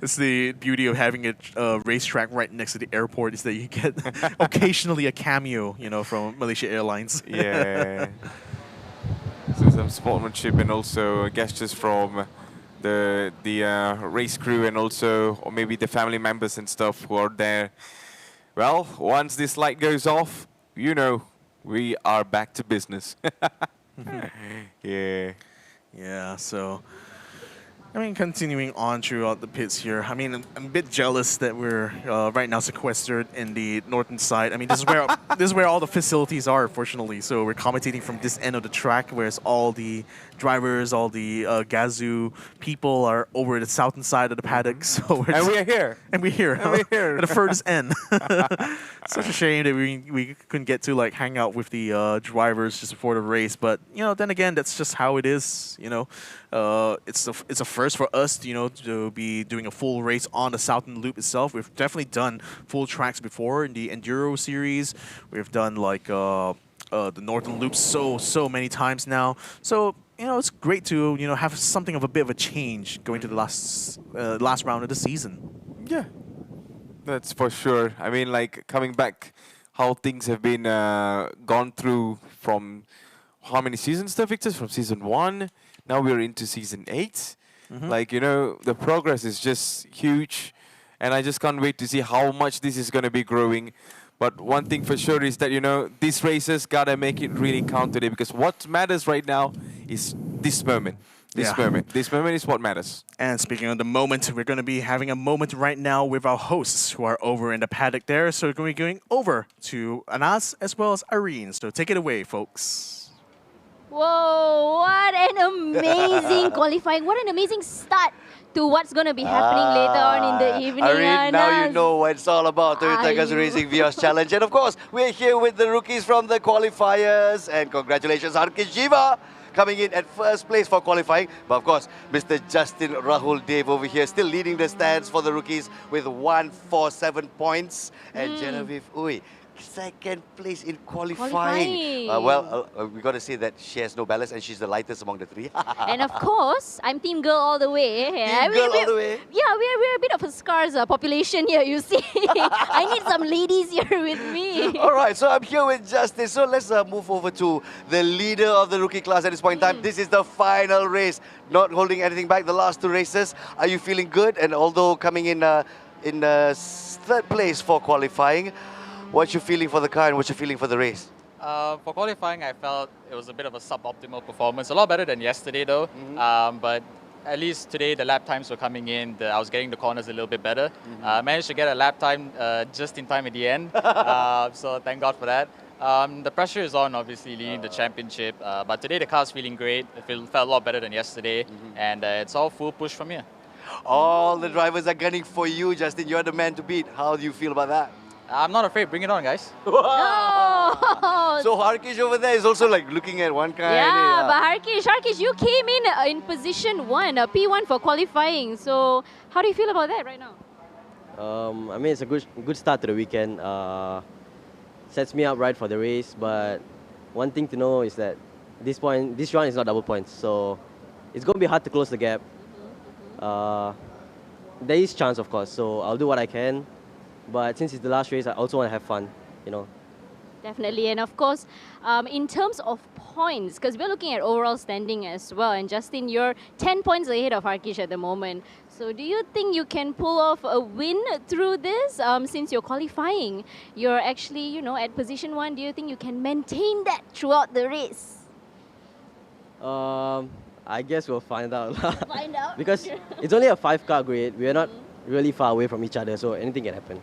It's the beauty of having a racetrack right next to the airport is that you get occasionally a cameo, from Malaysia Airlines. Yeah. So some sportsmanship and also gestures from the race crew and also or maybe the family members and stuff who are there. Well, once this light goes off, we are back to business. Yeah. Yeah, so I mean, continuing on throughout the pits here, I mean, I'm a bit jealous that we're right now sequestered in the northern side. I mean, this is where all the facilities are, fortunately. So we're commentating from this end of the track, whereas all the drivers, all the GAZOO people are over the southern side of the paddock. So we're here. And we're here. And we're here. At the furthest end. Such a shame that we couldn't get to like hang out with the drivers just before the race. But then again, that's just how it is. It's a first for us, to be doing a full race on the Southern Loop itself. We've definitely done full tracks before in the Enduro series. We've done like the Northern Loop so many times now. So it's great to have something of a bit of a change going to the last round of the season. Yeah, that's for sure. I mean, like coming back, how things have been gone through from how many seasons, there, Victor? From season 1. Now we're into season 8. Like, the progress is just huge. And I just can't wait to see how much this is going to be growing. But one thing for sure is that, these races got to make it really count today. Because what matters right now is this moment. This moment is what matters. And speaking of the moment, we're going to be having a moment right now with our hosts who are over in the paddock there. So we're going to be going over to Anas as well as Irene. So take it away, folks. Whoa, what an amazing qualifying. What an amazing start to what's going to be happening later on in the evening. Irene, now you Anas. know what it's all about. Toyota GAZOO Racing Vios Challenge. And of course, we're here with the rookies from the qualifiers. And congratulations, Harkish Jiva, coming in at first place for qualifying. But of course, Mr. Justin Rahul Dave over here still leading the stands for the rookies with 147 points. And Genevieve Uy, second place in qualifying. We got to say that she has no balance and she's the lightest among the three. And of course, I'm team girl all the way. Team girl all the way? Yeah, we're a bit of a scarce population here, you see. I need some ladies here with me. All right, so I'm here with Justin. So let's move over to the leader of the rookie class at this point in time. This is the final race. Not holding anything back, the last 2 races. Are you feeling good? And although coming in third place for qualifying, what's your feeling for the car and what's your feeling for the race? For qualifying, I felt it was a bit of a suboptimal performance. A lot better than yesterday, though. But at least today, the lap times were coming in. I was getting the corners a little bit better. Managed to get a lap time just in time at the end. So thank God for that. The pressure is on, obviously, leading the championship. But today, the car's feeling great. It felt a lot better than yesterday. And it's all full push from here. All the drivers are gunning for you, Justin. You're the man to beat. How do you feel about that? I'm not afraid. Bring it on, guys. No! So Harkish over there is also like looking at one car. Yeah, but Harkish, you came in position 1, P1 for qualifying. So how do you feel about that right now? I mean, it's a good start to the weekend. Sets me up right for the race, but one thing to know is that this round is not double points, so it's going to be hard to close the gap. There is chance, of course, so I'll do what I can. But since it's the last race, I also want to have fun, Definitely. And of course, in terms of points, because we're looking at overall standing as well, and Justin, you're 10 points ahead of Harkish at the moment. So do you think you can pull off a win through this? Since you're qualifying, you're actually, at position 1. Do you think you can maintain that throughout the race? I guess we'll find out. Find out? Because it's only a 5-car grid. We're not really far away from each other, so anything can happen.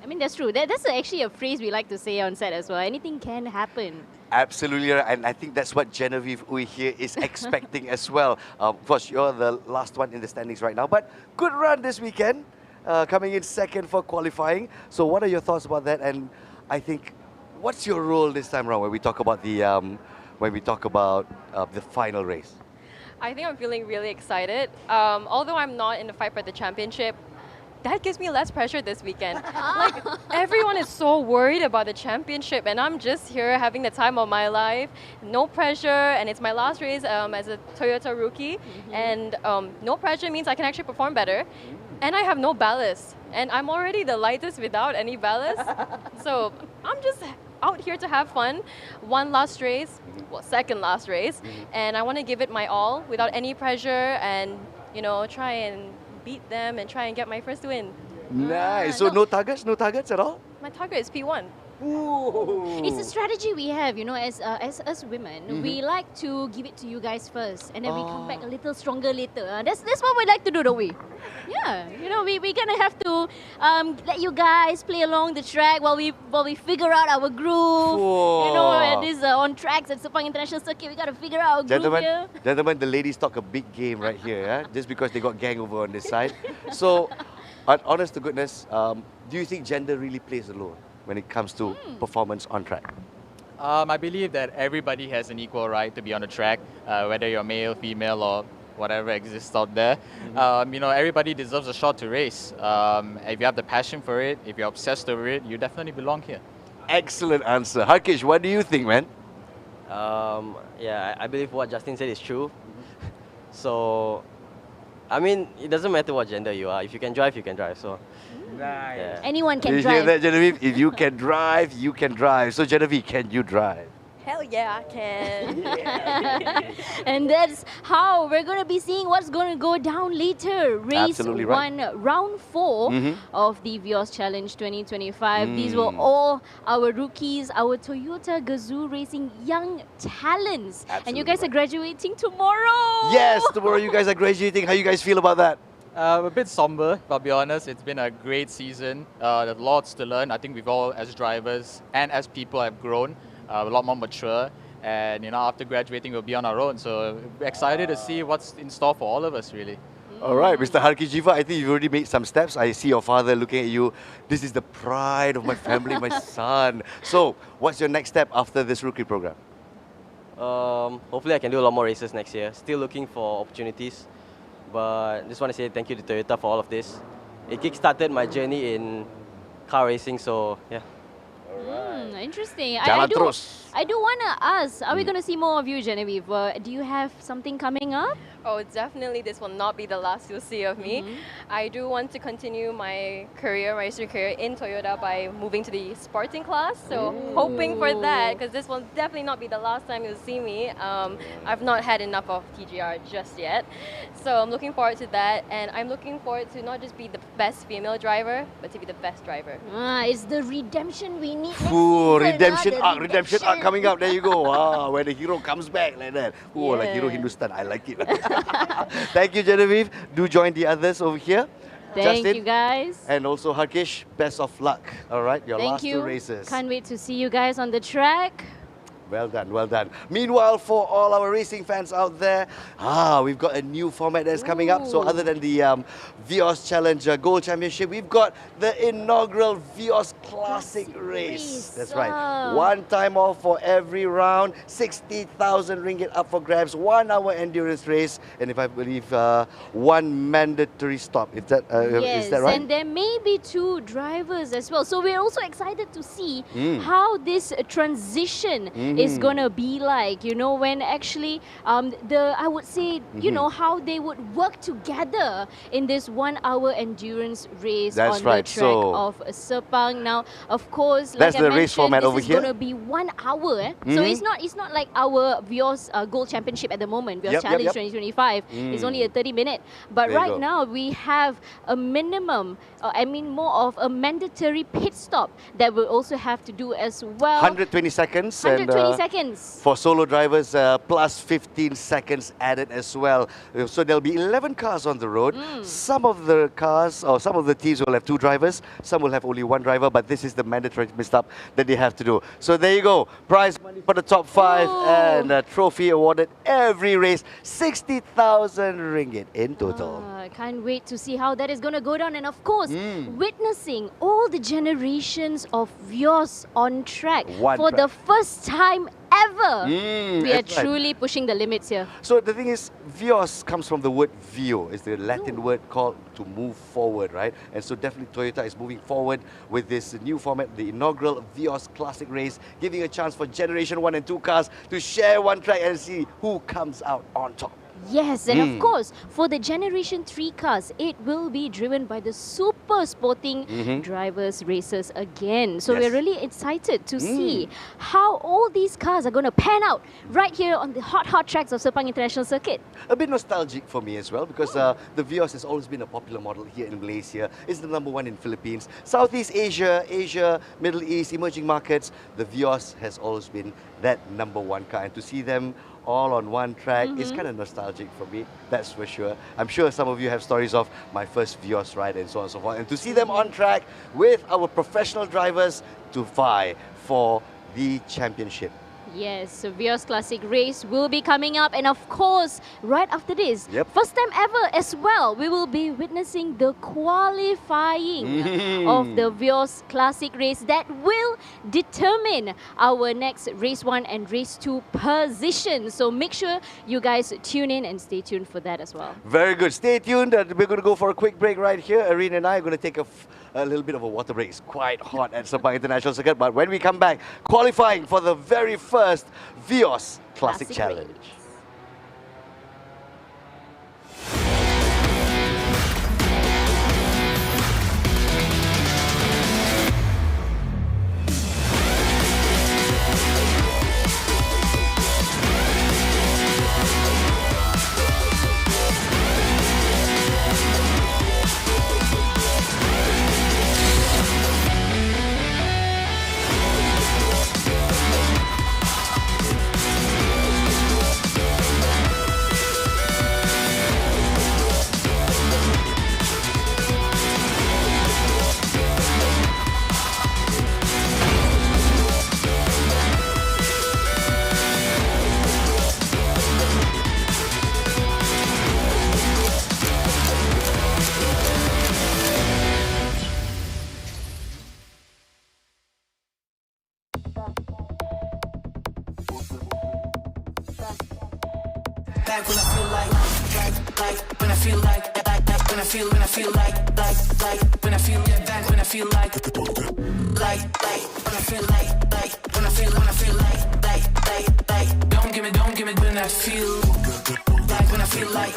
I mean, that's true. That's actually a phrase we like to say on set as well. Anything can happen. Absolutely, and I think that's what Genevieve Uy here is expecting as well. Of course, you're the last one in the standings right now, but good run this weekend, coming in second for qualifying. So what are your thoughts about that? And I think, what's your role this time around when we talk about the final race? I think I'm feeling really excited. Although I'm not in the fight for the championship, that gives me less pressure this weekend. Like, everyone is so worried about the championship, and I'm just here having the time of my life. No pressure, and it's my last race as a Toyota rookie. And no pressure means I can actually perform better. And I have no ballast. And I'm already the lightest without any ballast. So I'm just out here to have fun. One last race, well, second last race. And I want to give it my all without any pressure and, you know, try and beat them and try and get my first win. Nice. So no targets at all? My target is P1. It's a strategy we have, you know, as us women. We like to give it to you guys first, and then we come back a little stronger later. That's what we like to do, don't we? Yeah, you know, we're gonna have to let you guys play along the track while we figure out our groove. Whoa. You know, at this on tracks at Sepang International Circuit, we gotta figure out our groove here. Gentlemen, the ladies talk a big game right here, yeah? Just because they got gang over on this side. So, honest to goodness, do you think gender really plays a role when it comes to performance on track? I believe that everybody has an equal right to be on the track, whether you're male, female, or whatever exists out there. You know, everybody deserves a shot to race. If you have the passion for it, if you're obsessed over it, you definitely belong here. Excellent answer. Harkish, what do you think, man? Yeah, I believe what Justin said is true. So, I mean, it doesn't matter what gender you are. If you can drive, you can drive. So, yeah. Anyone can you drive. hear that, Genevieve? If you can drive, you can drive. So, Genevieve, can you drive? Hell yeah, I can. And that's how we're going to be seeing what's going to go down later. Race Absolutely right. 1, round 4 of the Vios Challenge 2025. These were all our rookies, our Toyota GAZOO Racing young talents. And you guys are graduating tomorrow. Yes, tomorrow you guys are graduating. How you guys feel about that? A bit somber, but I'll be honest, it's been a great season. There's lots to learn. I think we've all, as drivers and as people, have grown a lot more mature. And you know, after graduating, we'll be on our own. So we're excited to see what's in store for all of us, really. All right, Mr. Harkish Jiva, I think you've already made some steps. I see your father looking at you. This is the pride of my family, my son. So, what's your next step after this rookie program? Hopefully I can do a lot more races next year. Still looking for opportunities. But just want to say thank you to Toyota for all of this. It kick-started my journey in car racing, so yeah. Interesting. Jalan terus. I do want to ask, are we going to see more of you, Genevieve? Do you have something coming up? Oh, definitely this will not be the last you'll see of me. I do want to continue my career, my racing career in Toyota by moving to the sporting class. So hoping for that, because this will definitely not be the last time you'll see me. I've not had enough of TGR just yet. So I'm looking forward to that. And I'm looking forward to not just be the best female driver, but to be the best driver. It's the redemption we need. Ooh, redemption arc coming up. There you go. Wow, when the hero comes back like that. Ooh, like Hero Hindustan. I like it. Thank you, Genevieve. Do join the others over here. Thank Justin, you, guys. And also Harkish, best of luck. All right, your last 2 races. Can't wait to see you guys on the track. Well done, well done. Meanwhile, for all our racing fans out there, we've got a new format that's coming up. So other than the Vios Challenge GOLD Championship, we've got the inaugural Vios Classic Race. That's right. One time off for every round, 60,000 ringgit up for grabs, 1 hour endurance race, and if I believe, 1 mandatory stop. Is that, Yes, is that right? and there may be 2 drivers as well. So we're also excited to see how this transition is going to be like, you know, when actually I would say, you know, how they would work together in this 1 hour endurance race on the track of Sepang. Now, of course, like I mentioned, this is going to be 1 hour. So it's not like our Vios GOLD Championship at the moment, Vios Challenge 2025. It's only a 30-minute. But right now, we have a minimum, more of a mandatory pit stop that we'll also have to do as well. 120 seconds. 120 seconds. For solo drivers, plus 15 seconds added as well. So there'll be 11 cars on the road. Some of the cars, or some of the teams will have 2 drivers. Some will have only 1 driver, but this is the mandatory stop that they have to do. So there you go. Prize money for the top 5 and a trophy awarded every race. 60,000 ringgit in total. I can't wait to see how that is going to go down. And of course, witnessing all the generations of Vios on track for the first time ever. We are truly pushing the limits here. So the thing is, Vios comes from the word Vio. It's the Latin word called to move forward, right? And so definitely Toyota is moving forward with this new format, the inaugural Vios Classic Race, giving a chance for Generation 1 and 2 cars to share one track and see who comes out on top. Yes, and of course, for the Generation 3 cars, it will be driven by the super sporting drivers, racers again. So we're really excited to see how all these cars are going to pan out right here on the hot tracks of Sepang International Circuit. A bit nostalgic for me as well, because the Vios has always been a popular model here in Malaysia. It's the #1 in Philippines. Southeast Asia, Middle East, emerging markets, the Vios has always been that #1 car. And to see them all on one track, it's kind of nostalgic for me, that's for sure. I'm sure some of you have stories of my first Vios ride and so on and so forth. And to see them on track with our professional drivers to vie for the championship. Yes, so Vios Classic Race will be coming up, and of course, right after this, first time ever as well, we will be witnessing the qualifying of the Vios Classic Race that will determine our next Race 1 and Race 2 position. So make sure you guys tune in and stay tuned for that as well. Very good. Stay tuned. We're going to go for a quick break right here. Areen and I are going to take a little bit of a water break. It's quite hot at Sepang International Circuit, but when we come back, qualifying for the very first Vios Classic Challenge. Back when I feel like when I feel like when I feel when I feel like when I feel back when I feel like when I feel when I feel like don't give me when I feel like when I feel like.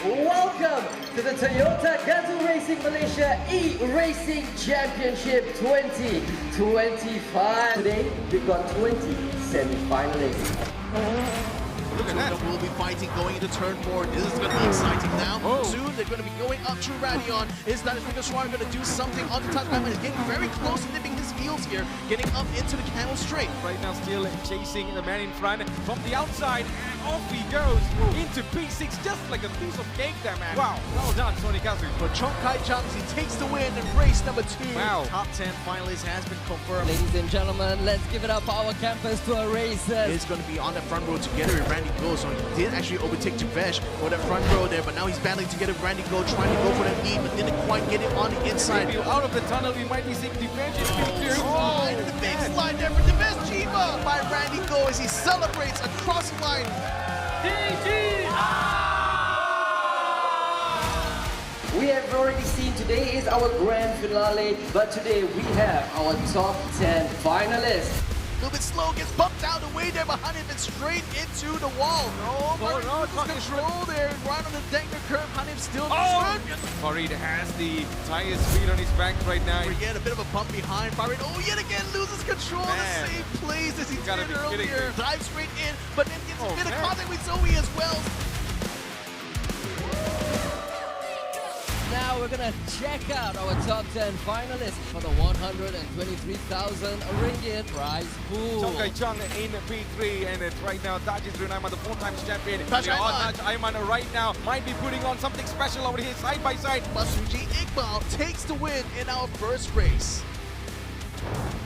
Welcome to the Toyota GAZOO Racing Malaysia E-Racing Championship 2025. Today, we've got 20 semi-finalists. Look at that. We'll be fighting going into turn 4. This is going to be exciting now. Soon they're going to be going up to Radion. Is that Vios going to do something on the touch map? And he's getting very close, nipping his heels here, getting up into the camel straight. Right now still chasing the man in front from the outside, and off he goes into P6 just like a piece of cake there, man. Wow, well done, Sonny Gazu. For Chong Kai Jumps, he takes the win in race number 2. Wow. Top 10 finalist has been confirmed. Ladies and gentlemen, let's give it up for our campus tour racers. He's going to be on the front row together with Randy Go, so he did actually overtake Tavesh for that front row there, but now he's battling together with Randy Go, trying to go for that lead, but didn't quite get it on the inside. Out of the tunnel, we might be seeing Tavesh in picture. And the big slide there for Tavesh Chiba by Randy Go as he celebrates across the line. We have already seen today is our grand finale, but today we have our top 10 finalists. A little bit slow, gets bumped out the way there behind him and straight into the wall. Oh, no, control there, right on the Degner curve. Hanif still Oh! Farid has the tire speed on his back right now. We get a bit of a bump behind Farid. Oh, yet again loses control in the same place as he did earlier. Dives straight in, but then gets a bit of contact with Zoe as well. Now we're gonna check out our top 10 finalists for the 123,000 ringgit prize pool. Chong Kai Chung in P3, and right now Tajis Runaiman, the 4-time champion. Taj Aiman. Taj Aiman right now might be putting on something special over here, side by side. Masuji Iqbal takes the win in our first race.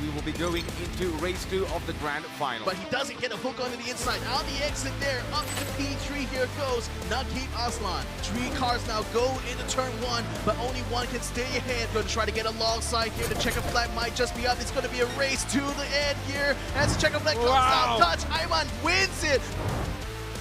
We will be going into race 2 of the grand final. But he doesn't get a hook onto the inside. On the exit there, up into P3, here goes Nakib Aslan. 3 cars now go into turn 1, but only one can stay ahead. Going to try to get alongside here. The checker flag might just be up. It's going to be a race to the end here. As the checker flag comes out, Taj Aiman wins it.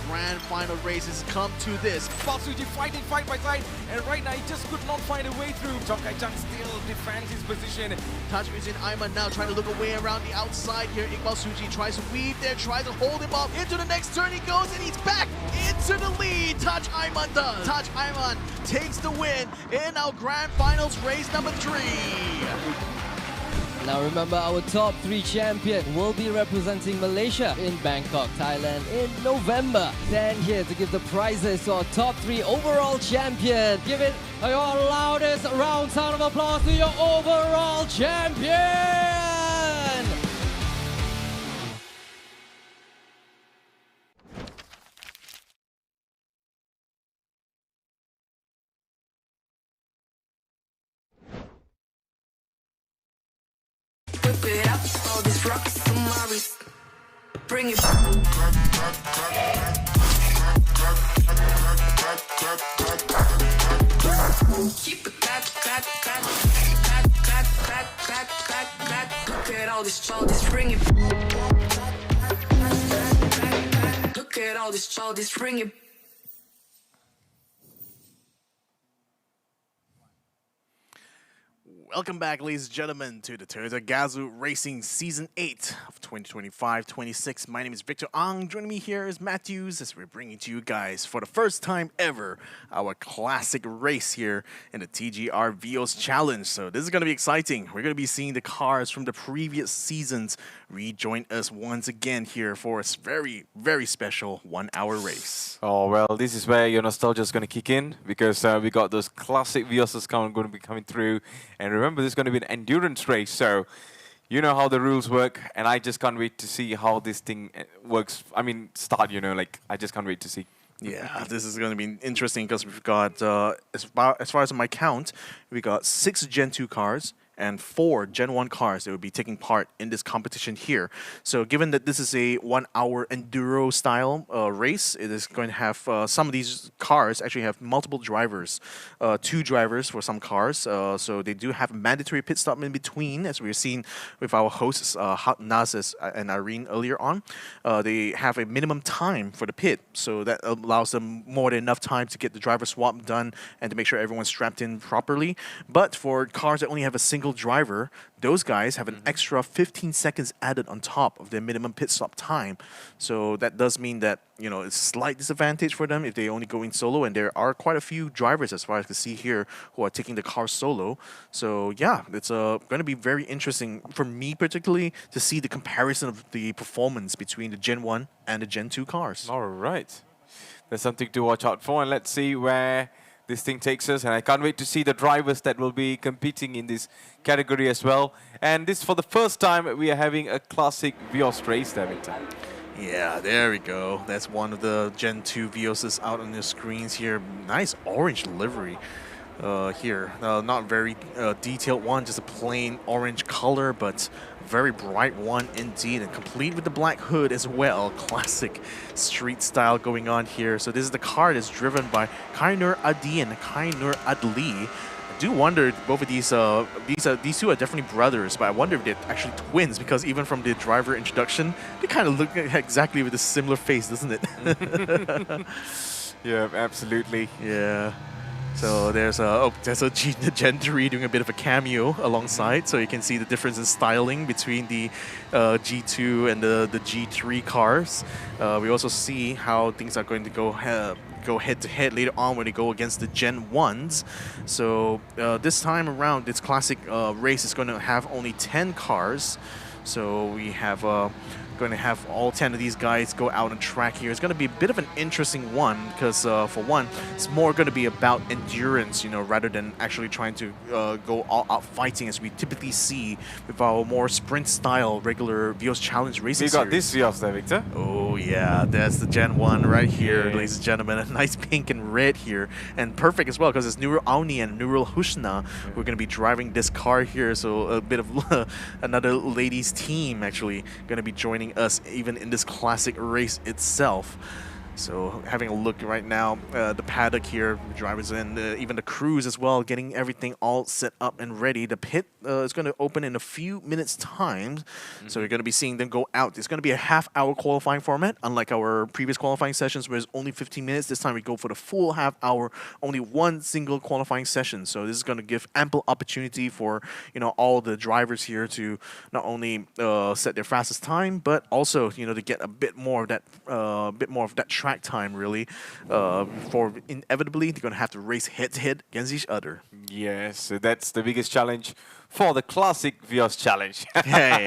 Grand final races come to this. Balsuji fighting side by side, and right now he just could not find a way through. Chong Kai Chung still defends his position. Tajmuddin Aiman now trying to look away around the outside here. Iqbal Suji tries to weave there, tries to hold him up. Into the next turn he goes, and he's back into the lead. Taj Aiman does. Taj Aiman takes the win in our grand finals race number 3. Now remember, our top 3 champion will be representing Malaysia in Bangkok, Thailand in November. Stand here to give the prizes to our top 3 overall champion. Give it your loudest round sound of applause to your overall champion! Whip it up, all these rocks to my wrist. Bring it keep it look at all this, bring it. Look at all this, bring it. Welcome back, ladies and gentlemen, to the Toyota GAZOO Racing Season 8 of 2025-26. My name is Victor Ang. Joining me here is Matthews as we're bringing to you guys, for the first time ever, our classic race here in the TGR Vios Challenge. So this is going to be exciting. We're going to be seeing the cars from the previous seasons rejoin us once again here for a very, very special 1-hour race. Oh, well, this is where your nostalgia is going to kick in, because we got those classic Vios going to be coming through. And remember, this is going to be an endurance race, so you know how the rules work, and I just can't wait to see how this thing works. I mean, I just can't wait to see. Yeah, this is going to be interesting because we've got, as far as my count, we got 6 Gen 2 cars and 4 Gen 1 cars that will be taking part in this competition here. So given that this is a 1-hour enduro style race, it is going to have some of these cars actually have multiple drivers, 2 drivers for some cars. So they do have a mandatory pit stop in between, as we've seen with our hosts Nazis and Irene earlier on. They have a minimum time for the pit, so that allows them more than enough time to get the driver swap done and to make sure everyone's strapped in properly. But for cars that only have a single driver, those guys have an extra 15 seconds added on top of their minimum pit stop time. So that does mean that, it's a slight disadvantage for them if they only go in solo, and there are quite a few drivers, as far as I can see here, who are taking the car solo. So yeah, it's going to be very interesting for me particularly to see the comparison of the performance between the Gen 1 and the Gen 2 cars. All right. There's something to watch out for, and let's see where this thing takes us, and I can't wait to see the drivers that will be competing in this category as well. And this, for the first time, we are having a classic Vios race, Davington. Yeah, there we go. That's one of the Gen 2 Vioses out on your screens here. Nice orange livery here. Not very detailed one, just a plain orange color, but very bright one indeed, and complete with the black hood as well. Classic street style going on here. So this is the car that's driven by Kainur Adi and Kainur Adli. I do wonder, both of these two are definitely brothers, but I wonder if they're actually twins, because even from the driver introduction, they kind of look exactly with a similar face, doesn't it? Yeah, absolutely. Yeah. So there's a Gen 3 doing a bit of a cameo alongside, so you can see the difference in styling between the G2 and the G3 cars. We also see how things are going to go go head-to-head later on when they go against the Gen 1s. So this time around, this classic race is going to have only 10 cars. So we have going to have all 10 of these guys go out on track here. It's going to be a bit of an interesting one because for one, it's more going to be about endurance, rather than actually trying to go all out fighting as we typically see with our more sprint style regular Vios Challenge racing We got series. this Vios there, Victor. Oh yeah, that's the Gen 1 right here, ladies and gentlemen. A nice pink and red here, and perfect as well because it's Nurul Auni and Nurul Hushna who are going to be driving this car here. So a bit of another ladies team actually going to be joining us even in this classic race itself. So having a look right now, the paddock here, the drivers and even the crews as well, getting everything all set up and ready. The pit is going to open in a few minutes' time, so you're going to be seeing them go out. It's going to be a half-hour qualifying format, unlike our previous qualifying sessions where it's only 15 minutes. This time we go for the full half-hour, only one single qualifying session. So this is going to give ample opportunity for all the drivers here to not only set their fastest time, but also to get a bit more of that track time really, for inevitably they're going to have to race head-to-head against each other. Yes, so that's the biggest challenge for the classic Vios Challenge. Hey,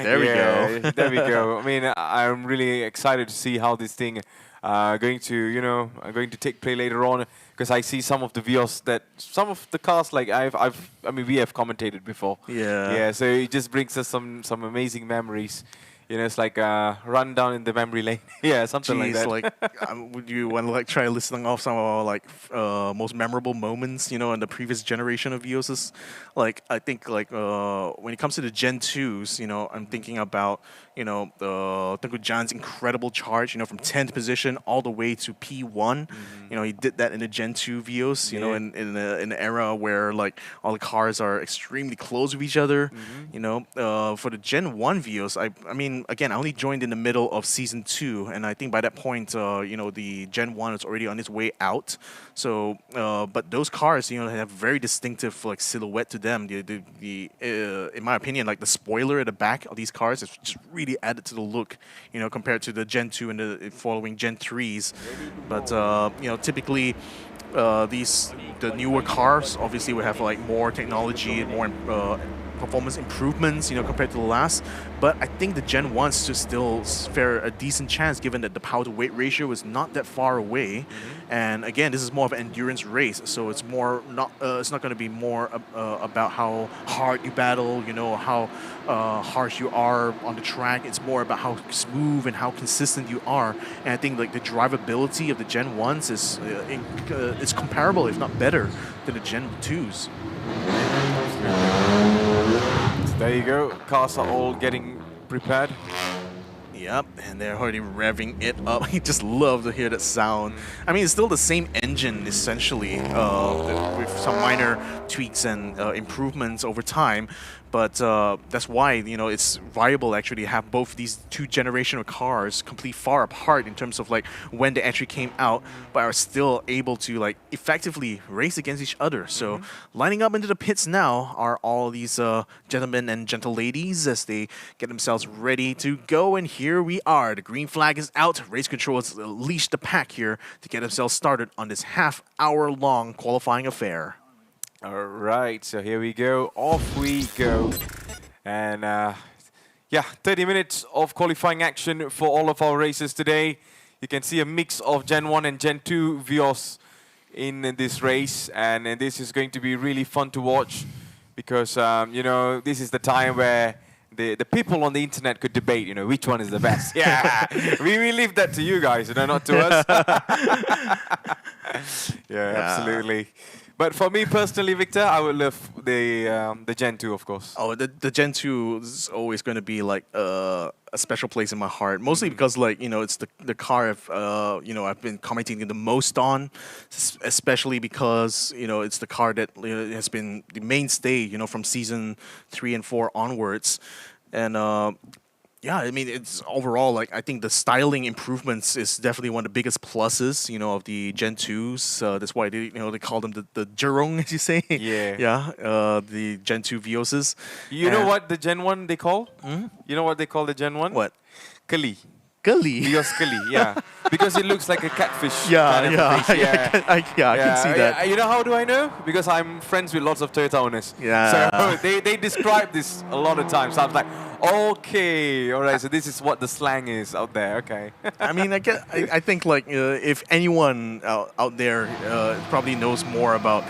there we go. There we go. I mean, I'm really excited to see how this thing going to take play later on, because I see some of the Vios some of the cars like I mean we have commentated before. Yeah, so it just brings us some amazing memories. It's like a run down in the memory lane. Yeah, something like that. Would you want to try listing off some of our most memorable moments, in the previous generation of Vioses? I think when it comes to the Gen 2s, I'm thinking about Tengku Jan's incredible charge, from 10th position all the way to P1. He did that in the Gen 2 Vios, in an era where all the cars are extremely close with each other. For the Gen 1 Vios, I mean, again, I only joined in the middle of Season 2, and I think by that point, the Gen 1 is already on its way out. So, but those cars, have very distinctive silhouette to them. In my opinion, the spoiler at the back of these cars is just really added to the look, compared to the Gen 2 and the following Gen 3s. But, typically, the newer cars obviously will have more technology, more performance improvements, compared to the last. But I think the Gen 1s should still fare a decent chance, given that the power to weight ratio is not that far away. And again, this is more of an endurance race, so it's it's not going to be more about how hard you battle, how harsh you are on the track. It's more about how smooth and how consistent you are. And I think the drivability of the Gen 1s is comparable, if not better, than the Gen 2s. There you go. Cars are all getting prepared. Yep, and they're already revving it up. I just love to hear that sound. I mean, it's still the same engine, essentially, with some minor tweaks and improvements over time. But that's why, it's viable actually to have both these two generational cars completely far apart in terms of when they actually came out, but are still able to effectively race against each other. So lining up into the pits now are all these gentlemen and gentle ladies as they get themselves ready to go. And here we are. The green flag is out. Race Control has leashed the pack here to get themselves started on this half-hour-long qualifying affair. All right, so here we go. Off we go. And yeah, 30 minutes of qualifying action for all of our races today. You can see a mix of Gen 1 and Gen 2 Vios in this race. And this is going to be really fun to watch because, this is the time where the people on the internet could debate, which one is the best. Yeah, we leave that to you guys, not to us. Yeah, absolutely. But for me personally, Victor, I would love the Gen 2, of course. Oh, the Gen 2 is always going to be a special place in my heart. Mostly because it's the car I've been commenting the most on, especially because it's the car that has been the mainstay from season 3 and 4 onwards, and. Yeah, I mean, it's overall, I think the styling improvements is definitely one of the biggest pluses, of the Gen 2s. That's why they call them the Jurong, as you say. Yeah. Yeah, the Gen 2 Vioses. You know what the Gen 1 they call? You know what they call the Gen 1? What? Kali. Kelly. Vios Kelly, yeah. Because it looks like a catfish. Yeah, kind of yeah, face. I can see that. You know how do I know? Because I'm friends with lots of Toyota owners. Yeah. So they describe this a lot of times. So I was like, okay, all right. So this is what the slang is out there. Okay. I mean, I think like if anyone out there probably knows more about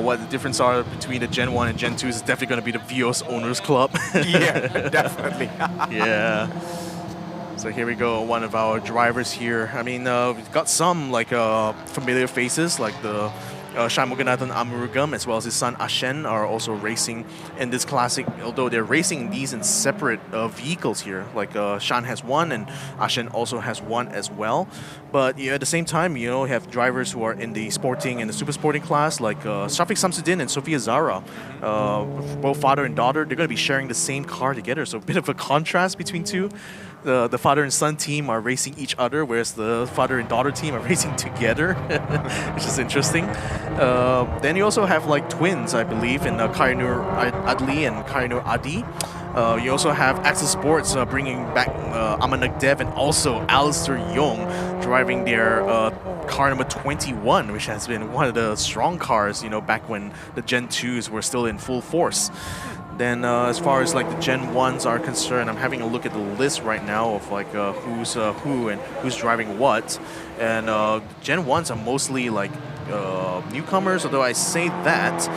what the difference are between the Gen 1 and Gen 2, is definitely going to be the Vios Owners Club. Yeah, definitely. Yeah. So here we go, one of our drivers here. I mean, we've got some like familiar faces, like the Shanmuganathan Amurugam as well as his son Ashen are also racing in this classic, although they're racing these in separate vehicles here. Like Shan has one and Ashen also has one as well. But at the same time, you have drivers who are in the sporting and the super sporting class, like Shafiq Samsuddin and Sophia Zara. Both father and daughter, they're going to be sharing the same car together, so a bit of a contrast between two. The father and son team are racing each other, whereas the father and daughter team are racing together, which is interesting. Then you also have like twins, I believe, in Kainur Adli and Kainur Adi. You also have Axel Sports bringing back Amanak Dev and also Alistair Young driving their car number 21, which has been one of the strong cars, back when the Gen 2s were still in full force. Then as far as like the Gen 1s are concerned, I'm having a look at the list right now of like who's who and who's driving what. And Gen 1s are mostly like newcomers, although I say that.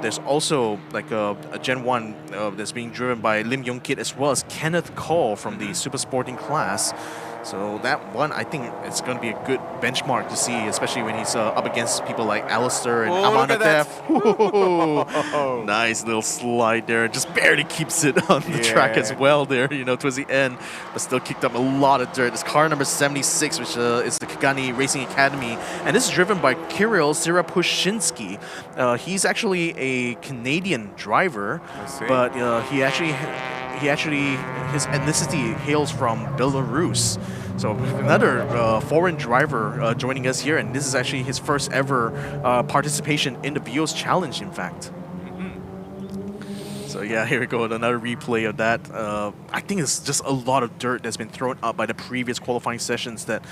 There's also like a Gen 1 that's being driven by Lim Yong Kit as well as Kenneth Cole from the super sporting class. So that one, I think it's going to be a good benchmark to see, especially when he's up against people like Alistair and Amanatev. Nice little slide there. Just barely keeps it on the track as well there, towards the end. But still kicked up a lot of dirt. It's car number 76, which is the Kagani Racing Academy. And this is driven by Kirill Sirapushinsky. He's actually a Canadian driver, but his ethnicity hails from Belarus. So another foreign driver joining us here, and this is actually his first ever participation in the Vios Challenge, in fact. So yeah, here we go, another replay of that. I think it's just a lot of dirt that's been thrown up by the previous qualifying sessions that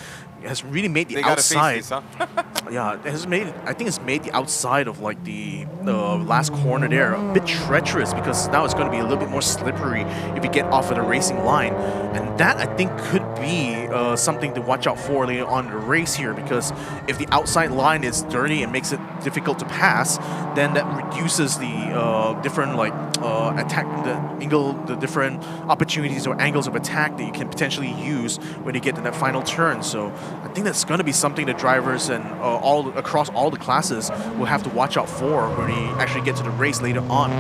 has really made the outside. Face this, huh? Yeah, it has made. I think it's made the outside of like the last corner there a bit treacherous, because now it's going to be a little bit more slippery if you get off of the racing line, and that I think could be something to watch out for later on in the race here, because if the outside line is dirty and makes it difficult to pass, then that reduces the different like attack, the different opportunities or angles of attack that you can potentially use when you get to that final turn. So I think that's going to be something that drivers and all across all the classes will have to watch out for when we actually get to the race later on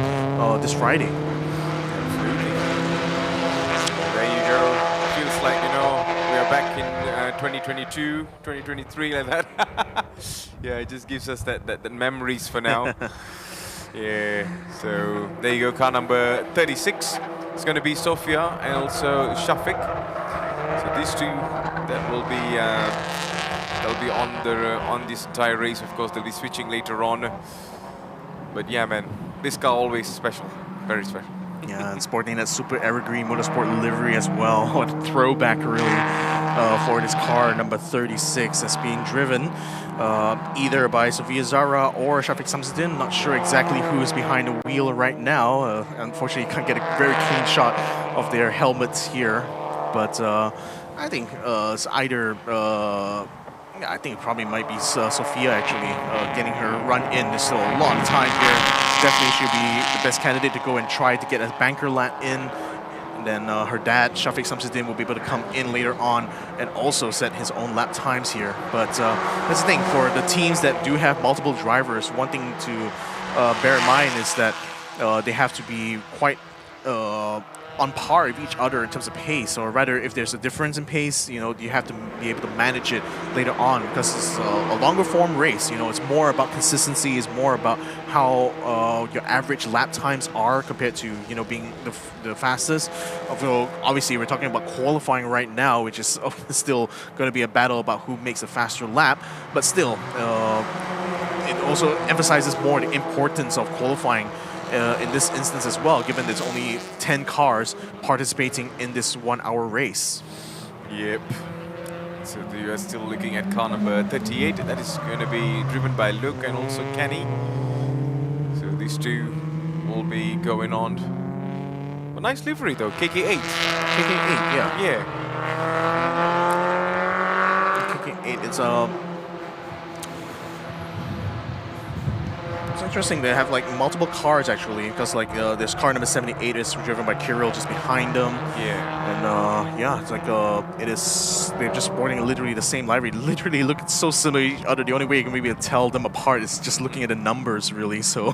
this Friday. There you go. Feels like, we are back in 2022, 2023, like that. Yeah, it just gives us that memories for now. Yeah, so there you go, car number 36. It's going to be Sofia and also Shafiq. So these two, that will be they'll be on this entire race. Of course, they'll be switching later on. But yeah, man, this car always special, very special. Yeah, and sporting that super evergreen motorsport livery as well. What a throwback, really, for this car number 36 that's being driven either by Sophia Zara or Shafiq Samsuddin. Not sure exactly who's behind the wheel right now. Unfortunately, you can't get a very clean shot of their helmets here. But I think it's either... I think it probably might be Sophia actually getting her run in. There's still a long time here. Definitely should be the best candidate to go and try to get a banker lap in. And then her dad, Shafiq Samsuddin, will be able to come in later on and also set his own lap times here. But that's the thing, for the teams that do have multiple drivers, one thing to bear in mind is that they have to be quite on par with each other in terms of pace, or rather, if there's a difference in pace, you have to be able to manage it later on, because it's a longer form race. It's more about consistency, it's more about how your average lap times are compared to being the fastest. Although obviously we're talking about qualifying right now, which is still going to be a battle about who makes a faster lap, but still it also emphasizes more the importance of qualifying in this instance as well, given there's only 10 cars participating in this 1 hour race. Yep. So you are still looking at car number 38. That is going to be driven by Luke and also Kenny. So these two will be going on. A nice livery though, KK8. KK8, yeah. Yeah. KK8, it's interesting. They have like multiple cars actually, because like this car number 78 is driven by Kirill just behind them. Yeah. And yeah, it's like they're just sporting literally the same livery. Literally look so similar to each other. The only way you can maybe tell them apart is just looking at the numbers really. So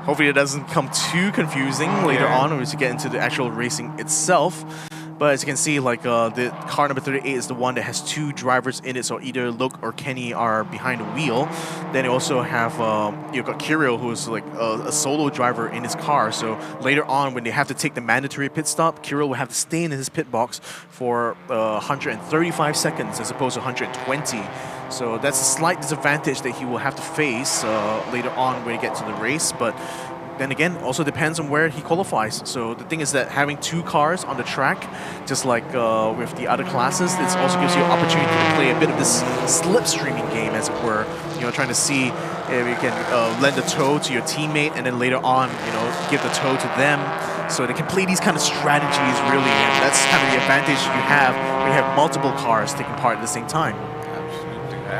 hopefully it doesn't come too confusing later on as you get into the actual racing itself. But as you can see, like the car number 38 is the one that has two drivers in it, so either Luke or Kenny are behind the wheel. Then you also have you've got Kirill, who's like a solo driver in his car. So later on, when they have to take the mandatory pit stop, Kirill will have to stay in his pit box for 135 seconds as opposed to 120. So that's a slight disadvantage that he will have to face later on when he gets to the race. But then again, also depends on where he qualifies. So the thing is that having two cars on the track, just like with the other classes, it also gives you an opportunity to play a bit of this slipstreaming game, as it were. You know, trying to see if you can lend a tow to your teammate, and then later on, you know, give the tow to them. So they can play these kind of strategies really, and that's kind of the advantage you have when you have multiple cars taking part at the same time.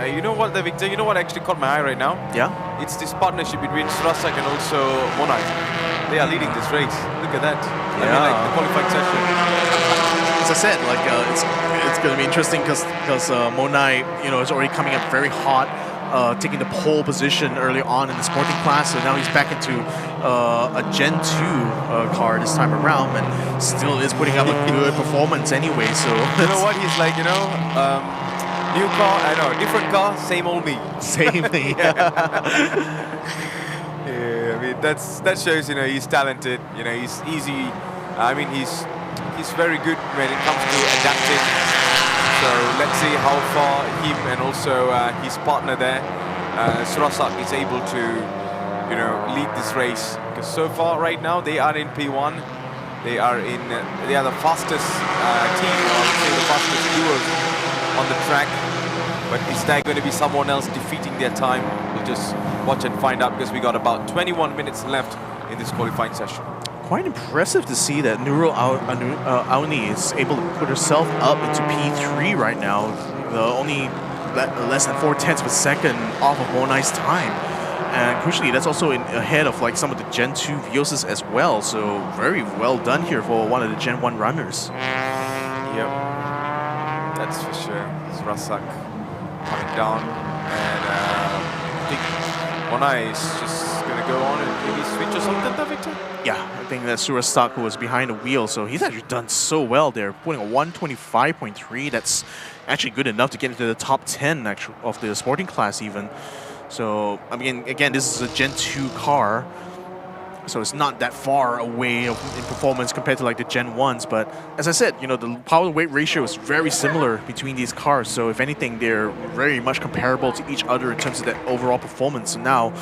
You know what, Victor? You know what actually caught my eye right now? Yeah? It's this partnership between Surasak and also Monai. They are leading this race. Look at that. I mean, like the qualifying session. As I said, like it's going to be interesting because Monai, you know, is already coming up very hot, taking the pole position early on in the sporting class. So now he's back into a Gen 2 car this time around, and still is putting up a good performance anyway. So you know what? He's like, you know. New car, I know, different car, same old me. Same me. Yeah, I mean that shows, you know, he's talented. You know, he's easy. I mean, he's very good when it comes to adapting. So let's see how far him and also his partner there, Surasak, is able to, you know, lead this race. Because so far, right now, they are in P1. They are the fastest team, or say the fastest duo on the track, but is there going to be someone else defeating their time? We'll just watch and find out, because we got about 21 minutes left in this qualifying session. Quite impressive to see that Nurul Auni is able to put herself up into P3 right now, only less than 0.4 of a second off of Monai's time. And crucially, that's also ahead of like some of the Gen 2 Vioses as well. So very well done here for one of the Gen 1 runners. Yep. That's for sure. Surasak coming down, and I think Monai is just going to go on and maybe switch or something, Victor? Yeah, I think that Surasak was behind the wheel, so he's actually done so well there, putting a 125.3. That's actually good enough to get into the top 10 of the sporting class even. So, I mean, again, this is a Gen 2 car, so it's not that far away in performance compared to like the Gen 1s. But as I said, you know, the power weight ratio is very similar between these cars. So if anything, they're very much comparable to each other in terms of that overall performance. So now,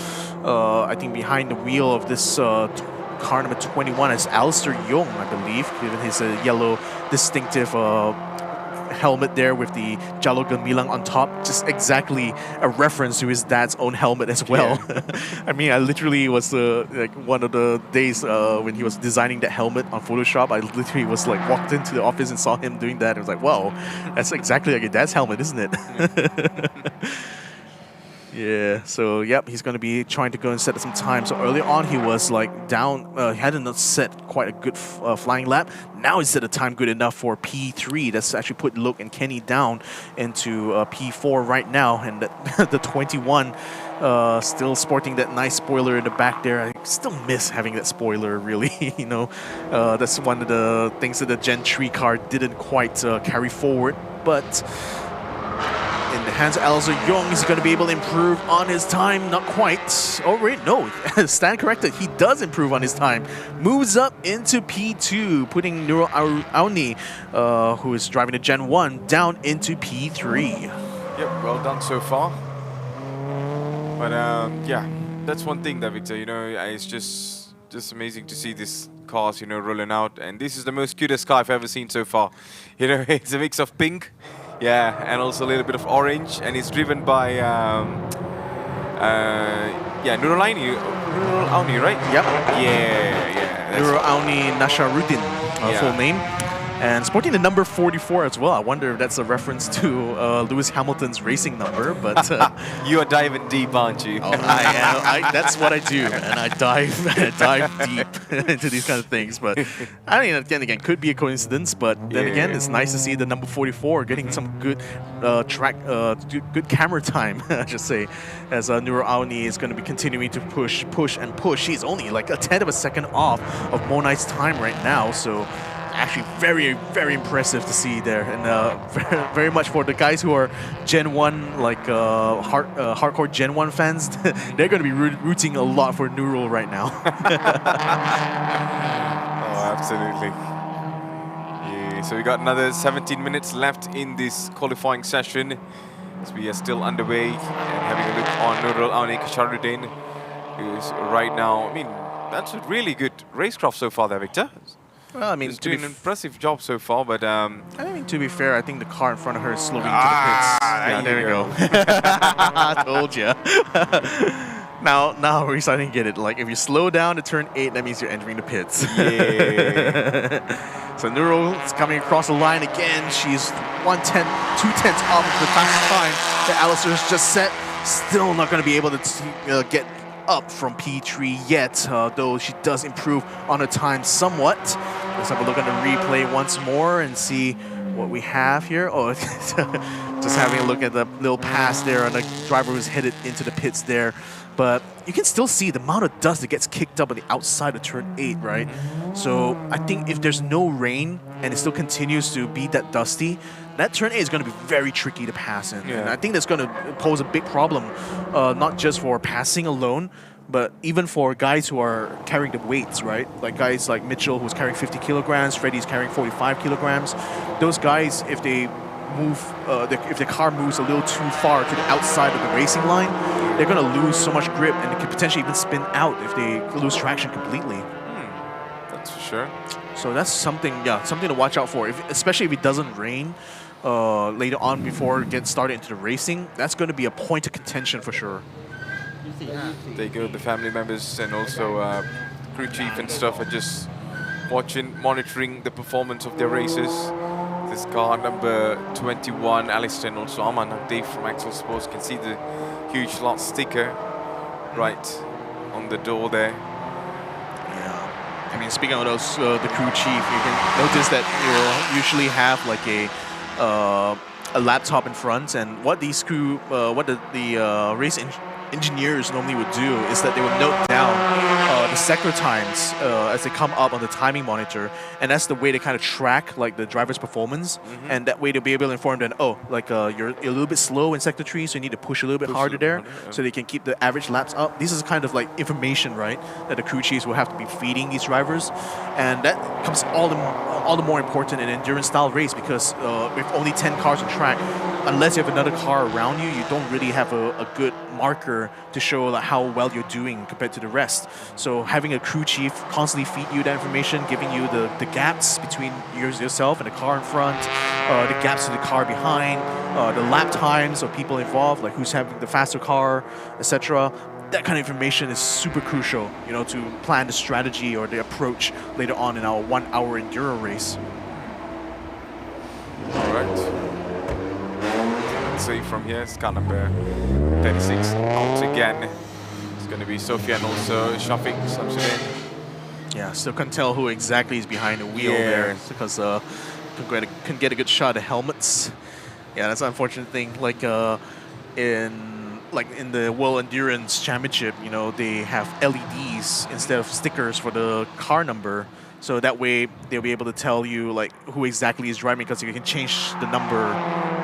I think behind the wheel of this car number 21 is Alistair Young, I believe, given his yellow distinctive helmet there with the Jalo Gemilang on top, just exactly a reference to his dad's own helmet as well. Yeah. I mean, I literally was like one of the days when he was designing that helmet on Photoshop, I literally was like walked into the office and saw him doing that. I was like, wow, that's exactly like your dad's helmet, isn't it? Yeah, so yep, he's going to be trying to go and set some time. So early on, he was like down, he hadn't set quite a good flying lap. Now he's set a time good enough for P3. That's actually put Luke and Kenny down into P4 right now. And the 21 still sporting that nice spoiler in the back there. I still miss having that spoiler, really. You know, that's one of the things that the Gen 3 car didn't quite carry forward. But in the hands of Alistair Young, he's going to be able to improve on his time. Not quite. Oh, wait, no. Stand corrected. He does improve on his time. Moves up into P2, putting Nurul Auni, who is driving the Gen 1, down into P3. Yep, well done so far. But yeah, that's one thing that, Victor, you know, it's just amazing to see this cars, rolling out. And this is the most cutest car I've ever seen so far. It's a mix of pink, yeah, and also a little bit of orange. And it's driven by, Nurul Auni, right? Yep. Yeah. Nurul Auni Nasharuddin, full name. And sporting the number 44 as well. I wonder if that's a reference to Lewis Hamilton's racing number, but... You are diving deep, aren't you? Oh, I am. That's what I do, and I dive deep into these kind of things. But I mean, again, could be a coincidence, but then again, it's nice to see the number 44 getting some good good camera time, I should say, as Nurul Auni is going to be continuing to push. She's only like a tenth of a second off of Monai's time right now, so... Actually, very, very impressive to see there, and very much for the guys who are Gen 1, like hardcore Gen 1 fans, they're going to be rooting a lot for Nurul right now. Oh, absolutely. Yeah, so we got another 17 minutes left in this qualifying session. So we are still underway and having a look on Nurul Auni Kasharuddin, who's right now, I mean, that's a really good racecraft so far there, Victor. Well, I mean, he's doing an impressive job so far, but I mean, to be fair, I think the car in front of her is slowing into the pits. Yeah, there we go. I told you. Now we're starting to get it. Like, if you slow down to turn 8, that means you're entering the pits. Yeah. So Nurul is coming across the line again. She's 1/10, 2/10 off of the fastest time that Alistair's just set. Still not going to be able to get up from P3 yet, though she does improve on her time somewhat. Let's have a look at the replay once more and see what we have here. Oh, just having a look at the little pass there on the driver who's headed into the pits there. But you can still see the amount of dust that gets kicked up on the outside of turn 8, right? So I think if there's no rain and it still continues to be that dusty, that turn 8 is going to be very tricky to pass in. Yeah. And I think that's going to pose a big problem, not just for passing alone, but even for guys who are carrying the weights, right? Like guys like Mitchell, who's carrying 50 kilograms, Freddie's carrying 45 kilograms. Those guys, if they move, if the car moves a little too far to the outside of the racing line, they're going to lose so much grip and it could potentially even spin out if they lose traction completely. That's for sure. So that's something to watch out for. Especially if it doesn't rain later on before it gets started into the racing, that's going to be a point of contention for sure. They go, the family members and also crew chief and stuff are just monitoring the performance of their races. This car number 21, Alistair, and also Aman, Dave from Axel Sports, can see the huge lot sticker right on the door there. Yeah, I mean, speaking of those, the crew chief, you can notice that you'll usually have like a laptop in front, and what these what the race engineers normally would do is that they would note down the sector times as they come up on the timing monitor, and that's the way they kind of track like the driver's performance, and that way they'll be able to inform them, oh, like you're a little bit slow in sector 3, so you need to push a little bit harder there, so they can keep the average laps up. This is kind of like information, right, that the crew chiefs will have to be feeding these drivers, and that becomes all the more important in an endurance style race, because with only 10 cars on track, unless you have another car around you, you don't really have a good marker to show like, how well you're doing compared to the rest. So having a crew chief constantly feed you that information, giving you the gaps between yourself and the car in front, the gaps to the car behind, the lap times of people involved, like who's having the faster car, etc. That kind of information is super crucial, you know, to plan the strategy or the approach later on in our 1 hour enduro race. All right. Let's see from here, it's car number 36 out again. It's going to be Sophia and also Shafiq Samsudin. Yeah, still can't tell who exactly is behind the wheel there, because couldn't get a good shot of helmets. Yeah, that's an unfortunate thing. Like in the World Endurance Championship, you know, they have LEDs instead of stickers for the car number. So that way they'll be able to tell you like who exactly is driving, because you can change the number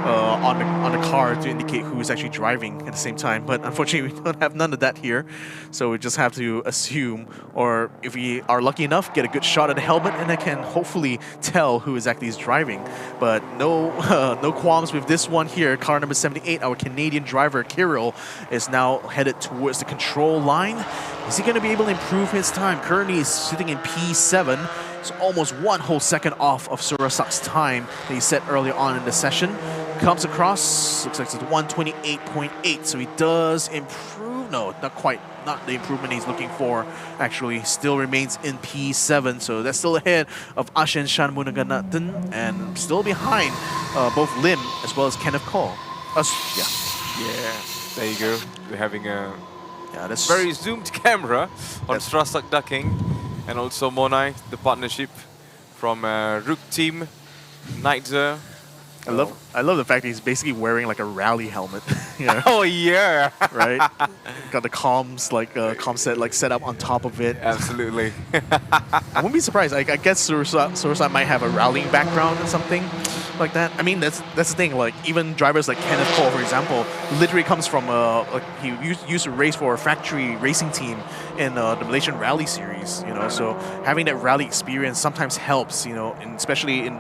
on the car to indicate who is actually driving at the same time. But unfortunately, we don't have none of that here, so we just have to assume, or if we are lucky enough, get a good shot at the helmet, and I can hopefully tell who exactly is driving. But no, no qualms with this one here. Car number 78, our Canadian driver Kirill, is now headed towards the control line. Is he going to be able to improve his time? Currently, he's sitting in P7. It's almost 1 whole second off of Surasak's time that he set earlier on in the session. Comes across, looks like it's 128.8, so he does improve. No, not quite, not the improvement he's looking for, actually. Still remains in P7, so that's still ahead of Ashen Shanmunaganathan and still behind both Lim as well as Kenneth Cole. Yeah, there you go. We're having a that's very zoomed camera on Surasak ducking, and also Monai, the partnership from Rook Team, Nightzer. I love the fact that he's basically wearing like a rally helmet. You know? Oh yeah, right. Got the comms comm set like set up on top of it. Absolutely. I wouldn't be surprised. I guess Surasa might have a rallying background or something like that. I mean, that's the thing. Like even drivers like Kenneth Cole, for example, literally comes from he used to race for a factory racing team in the Malaysian Rally Series. You know, so having that rally experience sometimes helps. You know, and especially in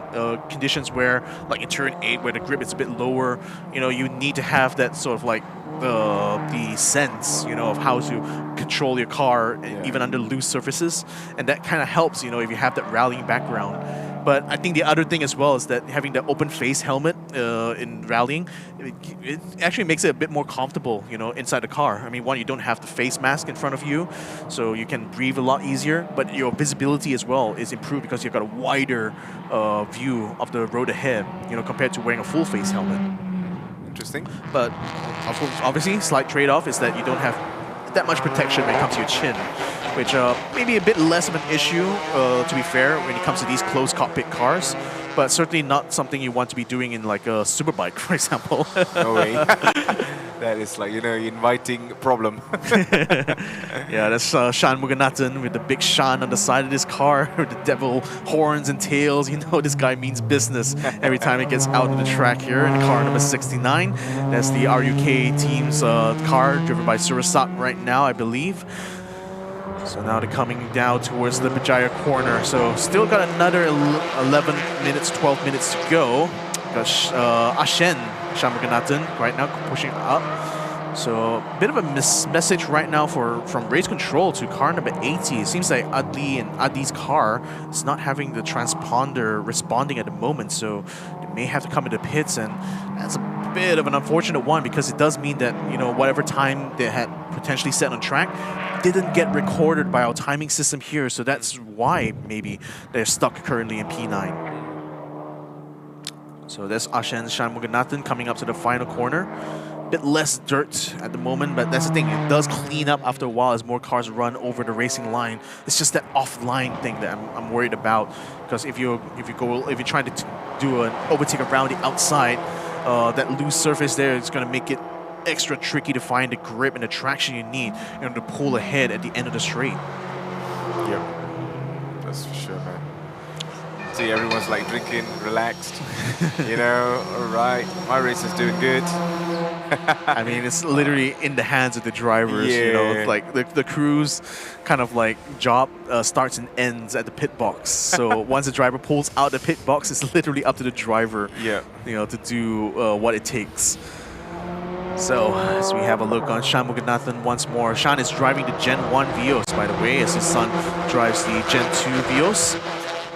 conditions where like in turn 8 where the grip is a bit lower. You know, you need to have that sort of like the sense, you know, of how to control your car even under loose surfaces, and that kind of helps, you know, if you have that rallying background. But I think the other thing as well is that having the open face helmet in rallying, it actually makes it a bit more comfortable, you know, inside the car. I mean, one, you don't have the face mask in front of you, so you can breathe a lot easier, but your visibility as well is improved because you've got a wider view of the road ahead, you know, compared to wearing a full face helmet. Interesting. But obviously, slight trade-off is that you don't have that much protection when it comes to your chin, which maybe a bit less of an issue, to be fair, when it comes to these closed cockpit cars, but certainly not something you want to be doing in like a superbike, for example. No way. That is like, you know, inviting problem. Yeah, that's Shan Muganathan with the big Shan on the side of this car with the devil horns and tails. You know, this guy means business every time he gets out of the track here in car number 69. That's the RUK team's car driven by Surasak right now, I believe. So now they're coming down towards the Bijaya corner. So still got another 11 minutes, 12 minutes to go. Got Ashen Shanmuganathan right now pushing up. So a bit of a message right now from race control to car number 80. It seems like Adli and Adi's car is not having the transponder responding at the moment. So they may have to come into pits, and that's a bit of an unfortunate one because it does mean that, you know, whatever time they had potentially set on track didn't get recorded by our timing system here, so that's why maybe they're stuck currently in P9. So there's Ashen Shanmuganathan coming up to the final corner. A bit less dirt at the moment, but that's the thing, it does clean up after a while as more cars run over the racing line. It's just that offline thing that I'm worried about, because if you're trying to do an overtake around the outside, that loose surface there is going to make it extra tricky to find the grip and the traction you need in order to pull ahead at the end of the straight. Yeah, that's for sure, man. See, everyone's like drinking, relaxed. You know, all right, my race is doing good. I mean, it's literally in the hands of the drivers. Yeah. You know, it's like the crew's kind of like job starts and ends at the pit box. So once the driver pulls out the pit box, it's literally up to the driver. Yeah. You know, to do what it takes. So, as we have a look on Shan Muganathan once more. Shan is driving the Gen 1 Vios, by the way, as his son drives the Gen 2 Vios.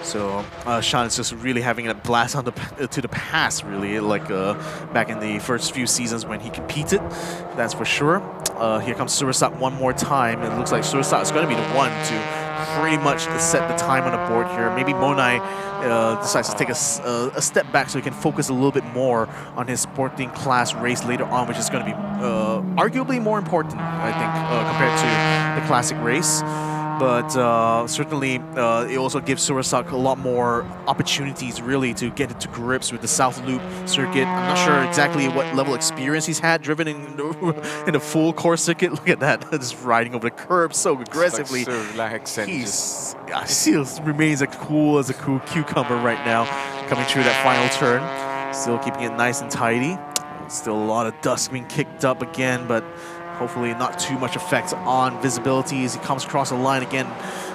So, Shan is just really having a blast on to the past, really, like back in the first few seasons when he competed, that's for sure. Here comes Surasak one more time. It looks like Surasak is going to be the one to pretty much set the time on the board here. Maybe Monai decides to take a step back so he can focus a little bit more on his sporting class race later on, which is going to be arguably more important, I think, compared to the classic race. But certainly it also gives Surasak a lot more opportunities really to get into grips with the South Loop circuit. I'm not sure exactly what level of experience he's had driven in a full course circuit. Look at that, just riding over the curb so aggressively. Like so relaxed and he remains as cool cucumber right now, coming through that final turn. Still keeping it nice and tidy. Still a lot of dust being kicked up again, but hopefully not too much effect on visibility as he comes across the line again.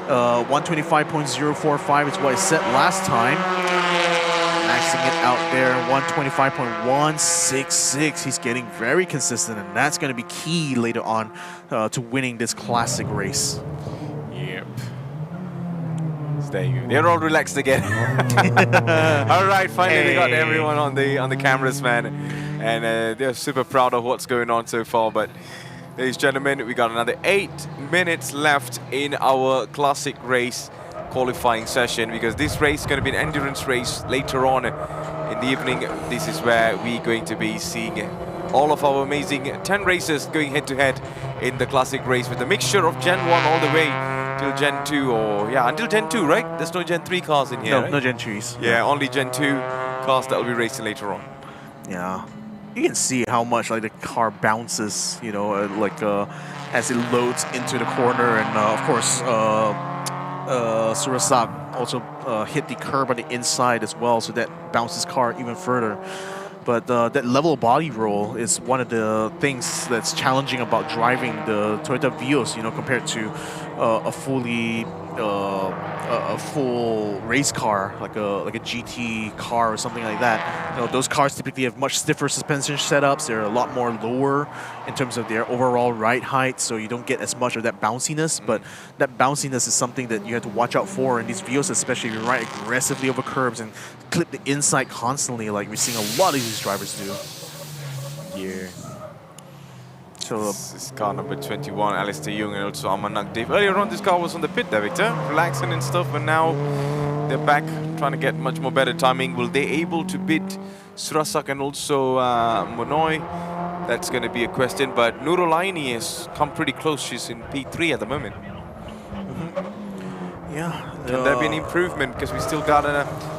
125.045 is what I set last time. Maxing it out there, 125.166. He's getting very consistent, and that's going to be key later on to winning this classic race. Yep. There you go. They're all relaxed again. All right, finally we got everyone on the cameras, man, and they're super proud of what's going on so far. But ladies and gentlemen, we got another 8 minutes left in our classic race qualifying session, because this race is going to be an endurance race later on in the evening. This is where we're going to be seeing all of our amazing 10 racers going head-to-head in the classic race with a mixture of Gen 1 all the way till Gen 2, or yeah, until Gen 2, right? There's no Gen 3 cars in here, No, right? no Gen 2s. Yeah, only Gen 2 cars that will be racing later on. Yeah. You can see how much like the car bounces, you know, as it loads into the corner, and of course, Surasak also hit the curb on the inside as well, so that bounces car even further. But that level body roll is one of the things that's challenging about driving the Toyota Vios, you know, compared to a full race car, like a GT car or something like that. You know, those cars typically have much stiffer suspension setups. They're a lot more lower in terms of their overall ride height, so you don't get as much of that bounciness. But that bounciness is something that you have to watch out for in these Vios, especially if you ride aggressively over curbs and clip the inside constantly, like we're seeing a lot of these drivers do. Yeah. So this is car number 21, Alistair Young, and also Aman Nagdev. Earlier on, this car was on the pit there, Victor, relaxing and stuff, but now they're back trying to get much more better timing. Will they able to beat Surasak and also Monoy? That's going to be a question, but Nurulaini has come pretty close. She's in P3 at the moment. Yeah. Can there be an improvement? Because we still got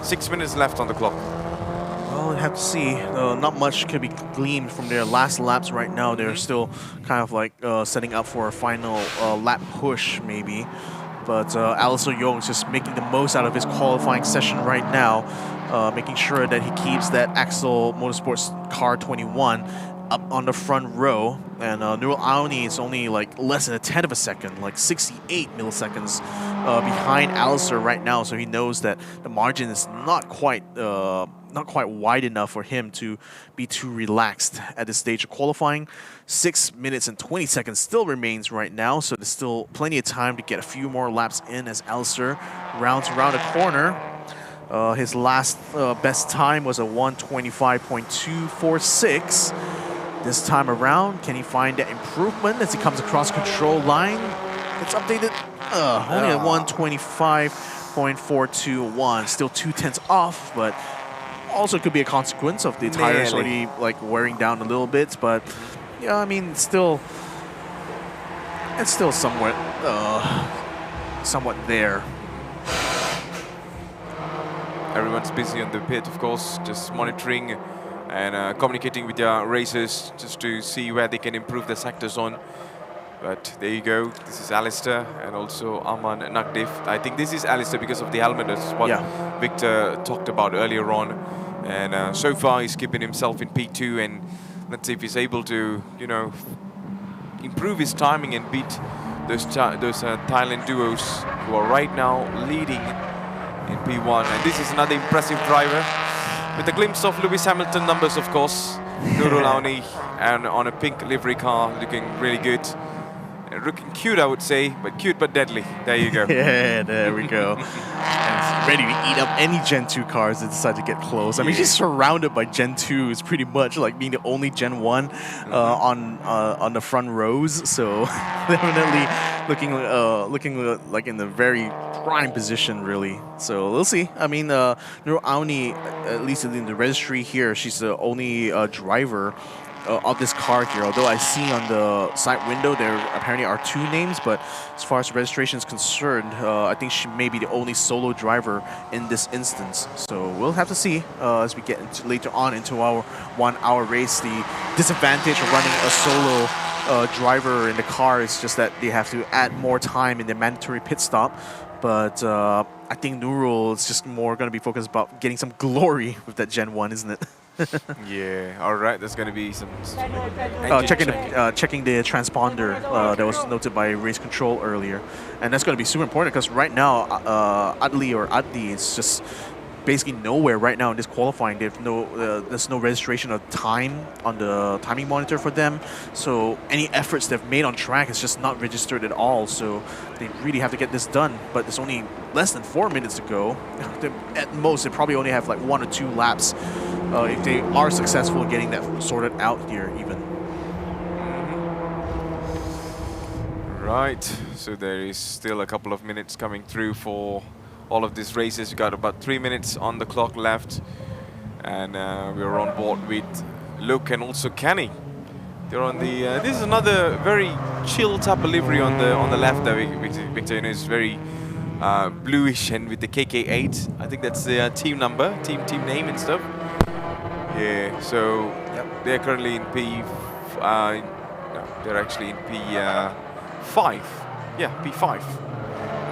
6 minutes left on the clock. Well, we'll have to see. Not much can be gleaned from their last laps right now. They're still kind of like setting up for a final lap push, maybe. But Alistair Young is just making the most out of his qualifying session right now, making sure that he keeps that Axel Motorsports car 21 up on the front row. And Nurul Auni is only like less than a tenth of a second, like 68 milliseconds behind Alistair right now. So he knows that the margin is not quite wide enough for him to be too relaxed at this stage of qualifying. 6 minutes and 20 seconds still remains right now, so there's still plenty of time to get a few more laps in as Alistair rounds around the corner. His last best time was a 125.246. This time around, can he find that improvement as he comes across control line? It's updated only at 125.421, still 0.2 off, but also could be a consequence of the tires already like wearing down a little bit. But yeah, I mean, it's still somewhat there. Everyone's busy on the pit, of course, just monitoring and communicating with their racers just to see where they can improve their sectors on. But there you go. This is Alistair and also Aman Nagdev. I think this is Alistair because of the helmet. That's what Victor talked about earlier on. And so far, he's keeping himself in P2. And let's see if he's able to, you know, improve his timing and beat those Thailand duos who are right now leading in P1. And this is another impressive driver with a glimpse of Lewis Hamilton numbers, of course. Nurul Auni and on a pink livery car, looking really good. Looking cute, I would say, but cute but deadly. There you go. Yeah, there we go. And ready to eat up any Gen 2 cars that decide to get close. I mean, she's surrounded by Gen 2. It's pretty much like being the only Gen 1 on the front rows. So definitely looking like in the very prime position, really. So we'll see. I mean, Nurul Auni, at least in the registry here, she's the only driver of this car here, although I see on the side window there apparently are 2 names, but as far as registration is concerned, I think she may be the only solo driver in this instance. So we'll have to see as we get into later on into our 1 hour race. The disadvantage of running a solo driver in the car is just that they have to add more time in their mandatory pit stop. But I think Nurul is just more going to be focused about getting some glory with that Gen 1, isn't it? Yeah, all right, there's going to be some Checking the transponder that was noted by race control earlier. And that's going to be super important because right now, Adli is just basically nowhere right now in this qualifying. There's no registration of time on the timing monitor for them. So any efforts they've made on track is just not registered at all. So they really have to get this done. But there's only less than 4 minutes to go. At most, they probably only have like 1 or 2 laps if they are successful in getting that sorted out here even. Right, so there is still a couple of minutes coming through for all of these races. We got about 3 minutes on the clock left, and we're on board with Luke and also Kenny. They're on the. This is another very chill type of livery on the left there, Victor. You know, it's very bluish and with the KK8. I think that's the team number, team name and stuff. Yeah. So they're currently in P. No, they're actually in P5. Yeah, P5.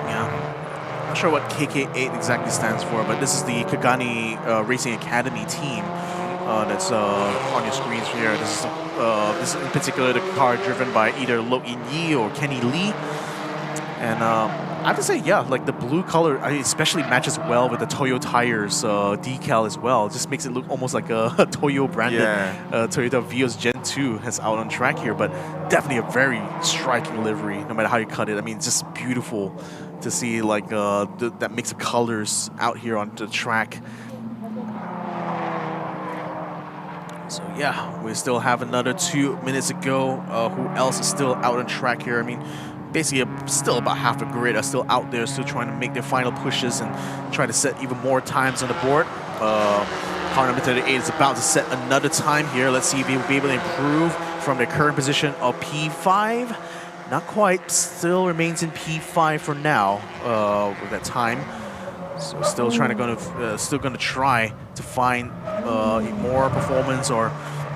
Yeah. Not sure what KK8 exactly stands for, but this is the Kagani Racing Academy team that's on your screens here. This is in particular the car driven by either Lo In Yi or Kenny Lee. And I have to say, yeah, like the blue color especially matches well with the Toyo tires decal as well. It just makes it look almost like a Toyo branded Toyota Vios Gen 2 that's out on track here, but definitely a very striking livery no matter how you cut it. I mean, it's just beautiful to see like that mix of colors out here on the track. So yeah, we still have another 2 minutes to go. Who else is still out on track here? I mean, basically still about half the grid are still out there, still trying to make their final pushes and try to set even more times on the board. Car number 38 is about to set another time here. Let's see if he will be able to improve from their current position of P5. Not quite, still remains in P5 for now with that time. So still gonna try to find more performance, or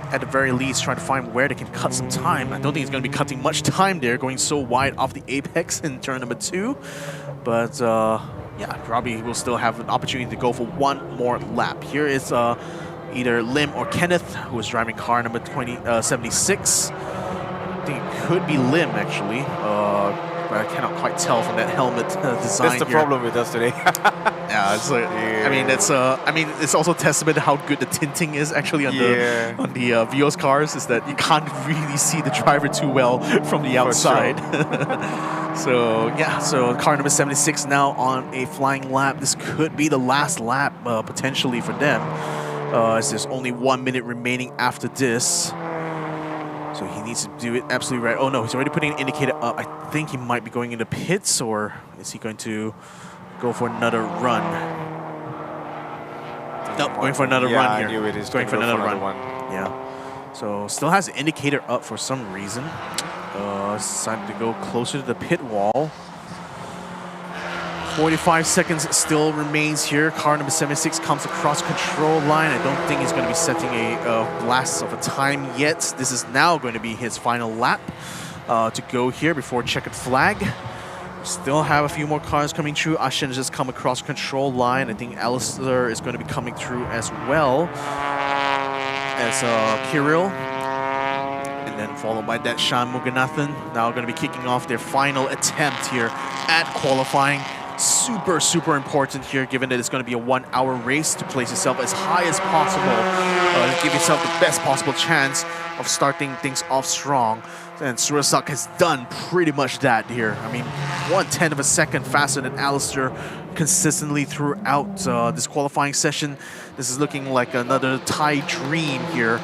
at the very least try to find where they can cut some time. I don't think he's gonna be cutting much time there, going so wide off the apex in turn number 2. But yeah, probably will still have an opportunity to go for one more lap. Here is either Lim or Kenneth, who is driving car number 76. I think it could be Lim actually, but I cannot quite tell from that helmet design. That's the problem with us today. Yeah, it's like, I mean, it's also testament to how good the tinting is actually on the Vios cars. Is that you can't really see the driver too well from the outside. So yeah, so car number 76 now on a flying lap. This could be the last lap potentially for them, as there's only 1 minute remaining after this. So he needs to do it absolutely right. Oh no, he's already putting an indicator up. I think he might be going into pits, or is he going to go for another run? Nope, going for another run here. I knew it. He's going for another run. Yeah. So still has the indicator up for some reason. Decided to go closer to the pit wall. 45 seconds still remains here. Car number 76 comes across control line. I don't think he's going to be setting a blast of a time yet. This is now going to be his final lap to go here before checkered flag. Still have a few more cars coming through. Ashen just come across control line. I think Alistair is going to be coming through as well as Kirill. And then followed by that Shan Muganathan. Now going to be kicking off their final attempt here at qualifying. Super, super important here, given that it's going to be a 1 hour race, to place yourself as high as possible, to give yourself the best possible chance of starting things off strong. And Surasak has done pretty much that here. I mean, 1/10 of a second faster than Alistair consistently throughout this qualifying session. This is looking like another Thai dream here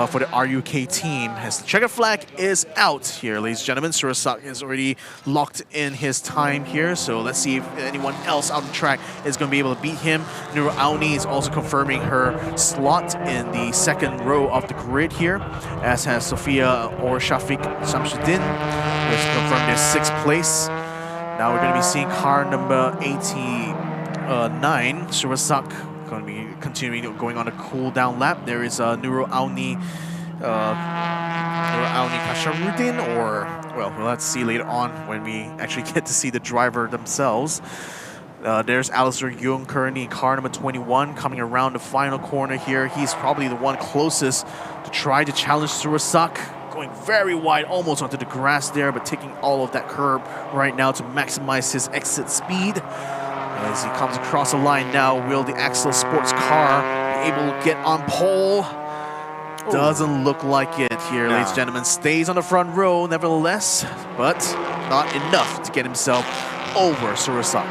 for the RUK team, as the checkered flag is out here, ladies and gentlemen. Surasak has already locked in his time here, so let's see if anyone else on the track is going to be able to beat him. Nuru Auni is also confirming her slot in the second row of the grid here, as has Sophia or Shafiq Samshuddin, who has confirmed their 6th place. Now we're going to be seeing car number 89, Surasak, going to be continuing going on a cool down lap. There is Nuru Auni Kasharudin, or well, we'll have to see later on when we actually get to see the driver themselves. There's Alistair Young currently in car number 21 coming around the final corner here. He's probably the one closest to try to challenge Surasak. Going very wide, almost onto the grass there, but taking all of that curb right now to maximize his exit speed. As he comes across the line now, will the Axel Sports car be able to get on pole? Doesn't look like it here, ladies and gentlemen. Stays on the front row nevertheless, but not enough to get himself over Surasak.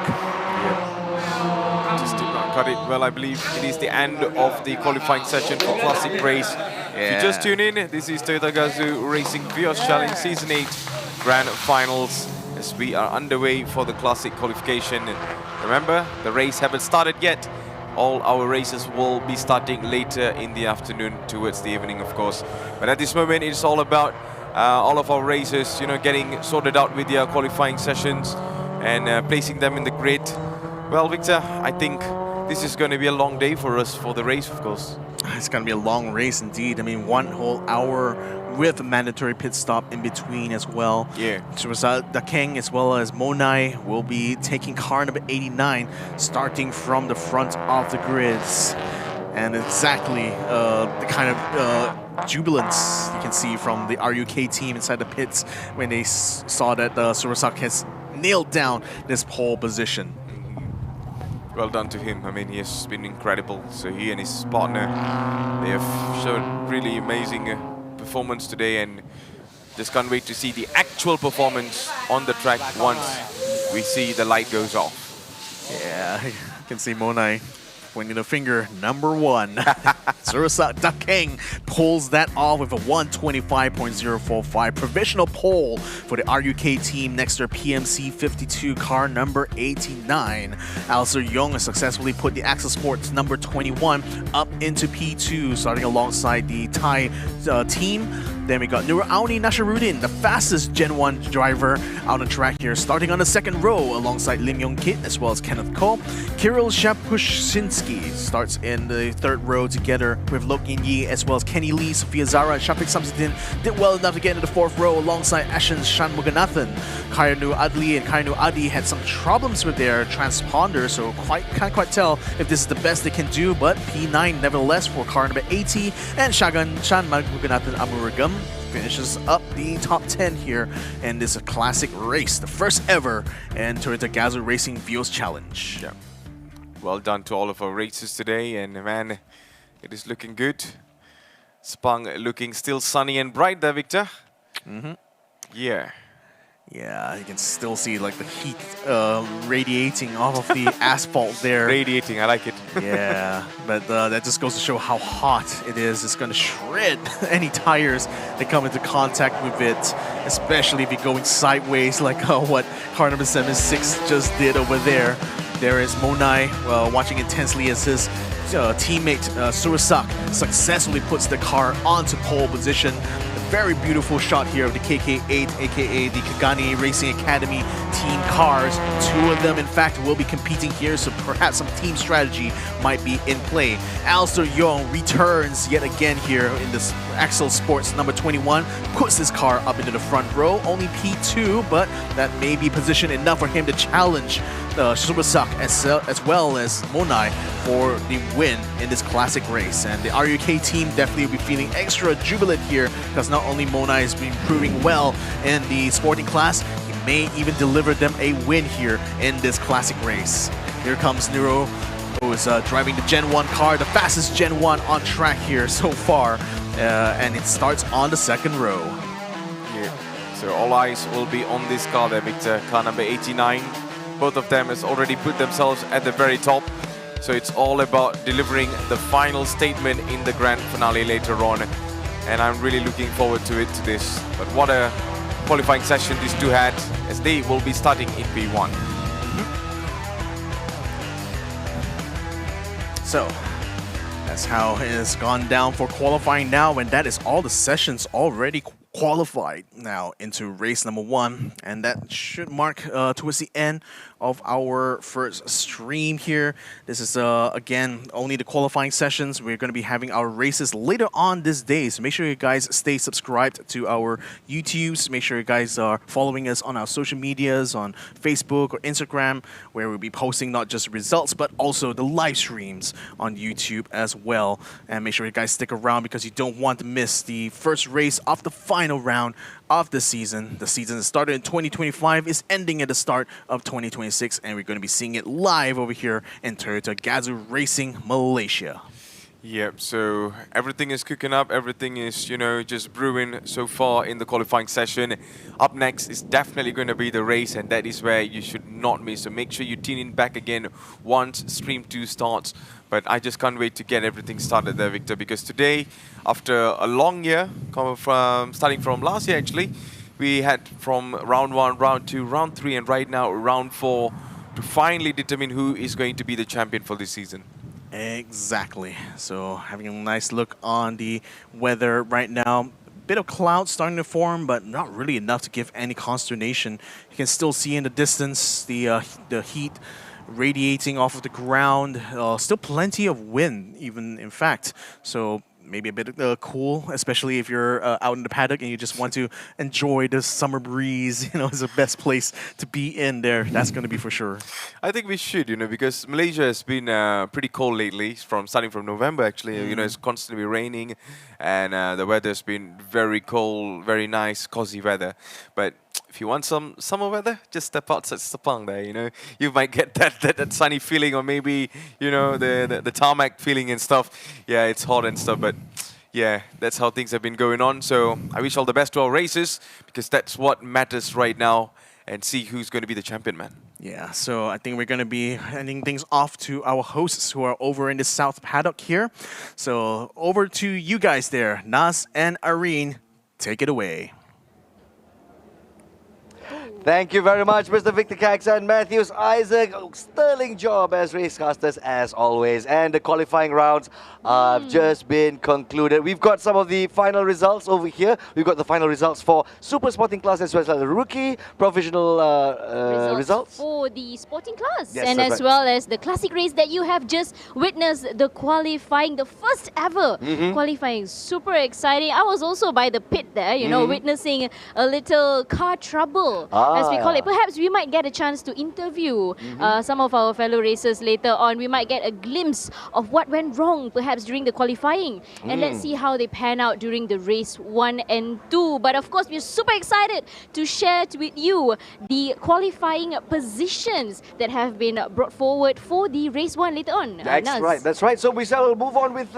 Just did not cut it well, I believe. It is the end of the qualifying session for Classic Race. If you just tune in, this is Toyota Gazoo Racing Vios Challenge Season 8 Grand Finals as we are underway for the Classic qualification. And remember, the race haven't started yet. All our races will be starting later in the afternoon, towards the evening, of course. But at this moment, it's all about all of our races, you know, getting sorted out with their qualifying sessions and placing them in the grid. Well, Victor, I think this is going to be a long day for us for the race, of course. It's going to be a long race indeed. I mean, 1 whole hour with a mandatory pit stop in between as well. Yeah. Dakeng as well as Monai will be taking car number 89, starting from the front of the grids. And exactly the kind of jubilance you can see from the RUK team inside the pits when they saw that Surasak has nailed down this pole position. Well done to him. I mean, he has been incredible. So he and his partner, they have shown really amazing performance today, and just can't wait to see the actual performance on the track once we see the light goes off. Yeah, you can see Monai pointing the finger, number 1. Surasak Dakeng pulls that off with a 125.045 provisional pole for the RUK team next to PMC 52 car number 89. Alistair Young has successfully put the Axel Sports number 21 up into P2, starting alongside the Thai team. Then we got Nurauni Nasharuddin, the fastest Gen 1 driver out on track here, starting on the second row alongside Lim Yong Kit as well as Kenneth Ko. Kirill Shapushsinski starts in the third row together with Lok Yin Yi as well as Kenny Lee, Sophia Zara, and Shafiq Samsudin did well enough to get into the fourth row alongside Ashen Shanmuganathan. Kayanu Adli and Kayanu Adi had some problems with their transponder, so can't quite tell if this is the best they can do, but P9 nevertheless for car number 80, and Shanmuganathan Amuragam finishes up the top 10 here in this classic race, the first ever in Toyota Gazoo Racing Vios Challenge. Yeah. Well done to all of our races today, and man, it is looking good. Spang looking still sunny and bright there, Victor. Yeah. Yeah, you can still see like the heat radiating off of the asphalt there. Radiating, I like it. Yeah, but that just goes to show how hot it is. It's going to shred any tires that come into contact with it, especially if you're going sideways like what car number 76 just did over there. There is Monai watching intensely as his teammate Surasak successfully puts the car onto pole position. A very beautiful shot here of the KK8, aka the Kagani Racing Academy team cars. 2 of them, in fact, will be competing here, so perhaps some team strategy might be in play. Alistair Young returns yet again here in this Axel Sports number 21, puts his car up into the front row, only P2, but that may be position enough for him to challenge Surasak as well as Monai for the win in this classic race. And the RUK team definitely will be feeling extra jubilant here, because not only Monai has been proving well in the sporting class, he may even deliver them a win here in this classic race. Here comes Nero, who is driving the Gen 1 car, the fastest Gen 1 on track here so far, and it starts on the second row. Yeah. So all eyes will be on this car there, Victor, car number 89. Both of them has already put themselves at the very top. So it's all about delivering the final statement in the grand finale later on. And I'm really looking forward to this. But what a qualifying session these two had, as they will be starting in P1. So that's how it has gone down for qualifying now, and that is all the sessions already qualified now into race number 1, and that should mark towards the end of our first stream here. This is again only the qualifying sessions. We're going to be having our races later on this day, so make sure you guys stay subscribed to our YouTubes. Make sure you guys are following us on our social medias on Facebook or Instagram, where we'll be posting not just results but also the live streams on YouTube as well. And make sure you guys stick around because you don't want to miss the first race of the final round of the season. The season that started in 2025 is ending at the start of 2026, and we're going to be seeing it live over here in Toyota GAZOO Racing Malaysia. Yep, so everything is cooking up, everything is, you know, just brewing so far in the qualifying session. Up next is definitely going to be the race, and that is where you should not miss. So make sure you tune in back again once Stream 2 starts. But I just can't wait to get everything started there, Victor, because today, after a long year, starting from last year actually, we had from round 1, round 2, round 3, and right now round 4 to finally determine who is going to be the champion for this season. Exactly. So having a nice look on the weather right now. Bit of clouds starting to form, but not really enough to give any consternation. You can still see in the distance the heat radiating off of the ground. Still plenty of wind, even in fact. So maybe a bit cool, especially if you're out in the paddock and you just want to enjoy the summer breeze. You know, it's the best place to be in there. That's going to be for sure. I think we should, you know, because Malaysia has been pretty cold lately, starting from November actually. You know, it's constantly raining, and the weather's been very cold, very nice, cozy weather. But if you want some summer weather, just step outside Sepang there, you know. You might get that sunny feeling, or maybe, you know, the tarmac feeling and stuff. Yeah, it's hot and stuff, but yeah, that's how things have been going on. So I wish all the best to our races, because that's what matters right now, and see who's going to be the champion, man. Yeah, so I think we're going to be handing things off to our hosts who are over in the South Paddock here. So over to you guys there, Nas and Irene, take it away. Thank you very much, Mr. Victor Cax and Matthews Isaac. Sterling job as racecasters, as always. And the qualifying rounds have just been concluded. We've got some of the final results over here. We've got the final results for Super Sporting Class as well as the rookie professional results. For the sporting class. Yes, and as well as the classic race that you have just witnessed, the qualifying, the first ever qualifying. Super exciting. I was also by the pit there, you know, witnessing a little car trouble, as we call it. Perhaps we might get a chance to interview some of our fellow racers later on. We might get a glimpse of what went wrong, perhaps during the qualifying. And let's see how they pan out during the race 1 and 2. But of course, we're super excited to share with you the qualifying positions that have been brought forward for the race 1 later on. That's right. So we shall move on with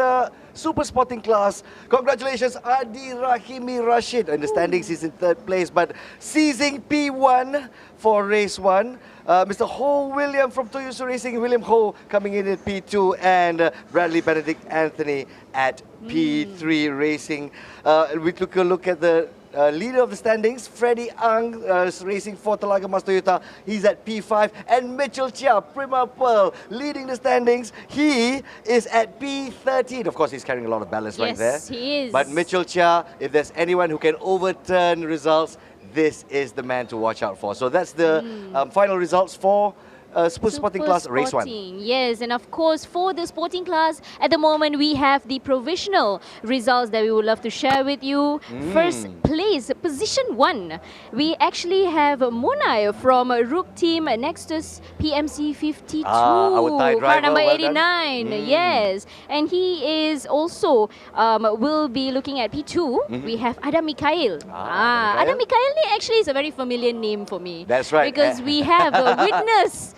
Super Sporting Class. Congratulations, Adi Rahimi Rashid. In the standings, he's in 3rd place, but seizing P1 for race 1. Mr. Ho William from Toyota Racing, William Ho coming in at P2, and Bradley Benedict Anthony at P3 Racing. We took a look at the leader of the standings, Freddie Ang, racing for Telaga Mas Toyota. He's at P5. And Mitchell Chia, Prima Pearl, leading the standings. He is at P13. Of course, he's carrying a lot of ballast right there. Yes, he is. But Mitchell Chia, if there's anyone who can overturn results, this is the man to watch out for. So that's the final results for Super Sporting Class Race 1. Yes, and of course for the sporting class, at the moment we have the provisional results that we would love to share with you. First place, position 1. We actually have Monai from Rook Team Nextus PMC 52. Our Thai driver, car number well 89. Yes, and he is also will be looking at P2. We have Adam Mikhail. Adam Mikhail actually is a very familiar name for me. That's right. Because we have witnessed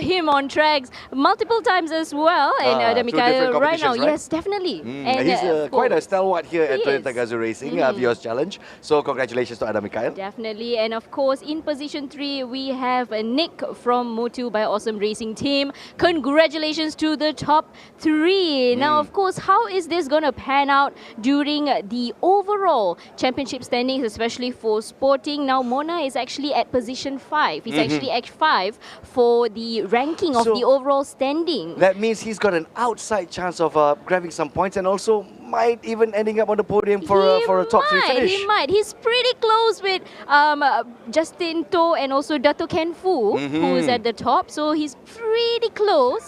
him on tracks multiple times as well, and Adam Mikhail right now, yes, definitely. And he's quite a stalwart here at Toyota GAZOO Racing, Vios Challenge. So congratulations to Adam Mikhail. Definitely, and of course in position 3 we have Nick from Motu by Awesome Racing Team. Congratulations to the top 3. Now of course, how is this going to pan out during the overall championship standings, especially for sporting? Now Mona is actually at position 5. He's actually at 5 for the ranking of the overall standing. That means he's got an outside chance of grabbing some points, and also might even ending up on the podium for a top 3 finish. He might. He's pretty close with Justin To and also Dato Ken Fu, who's at the top. So he's pretty close.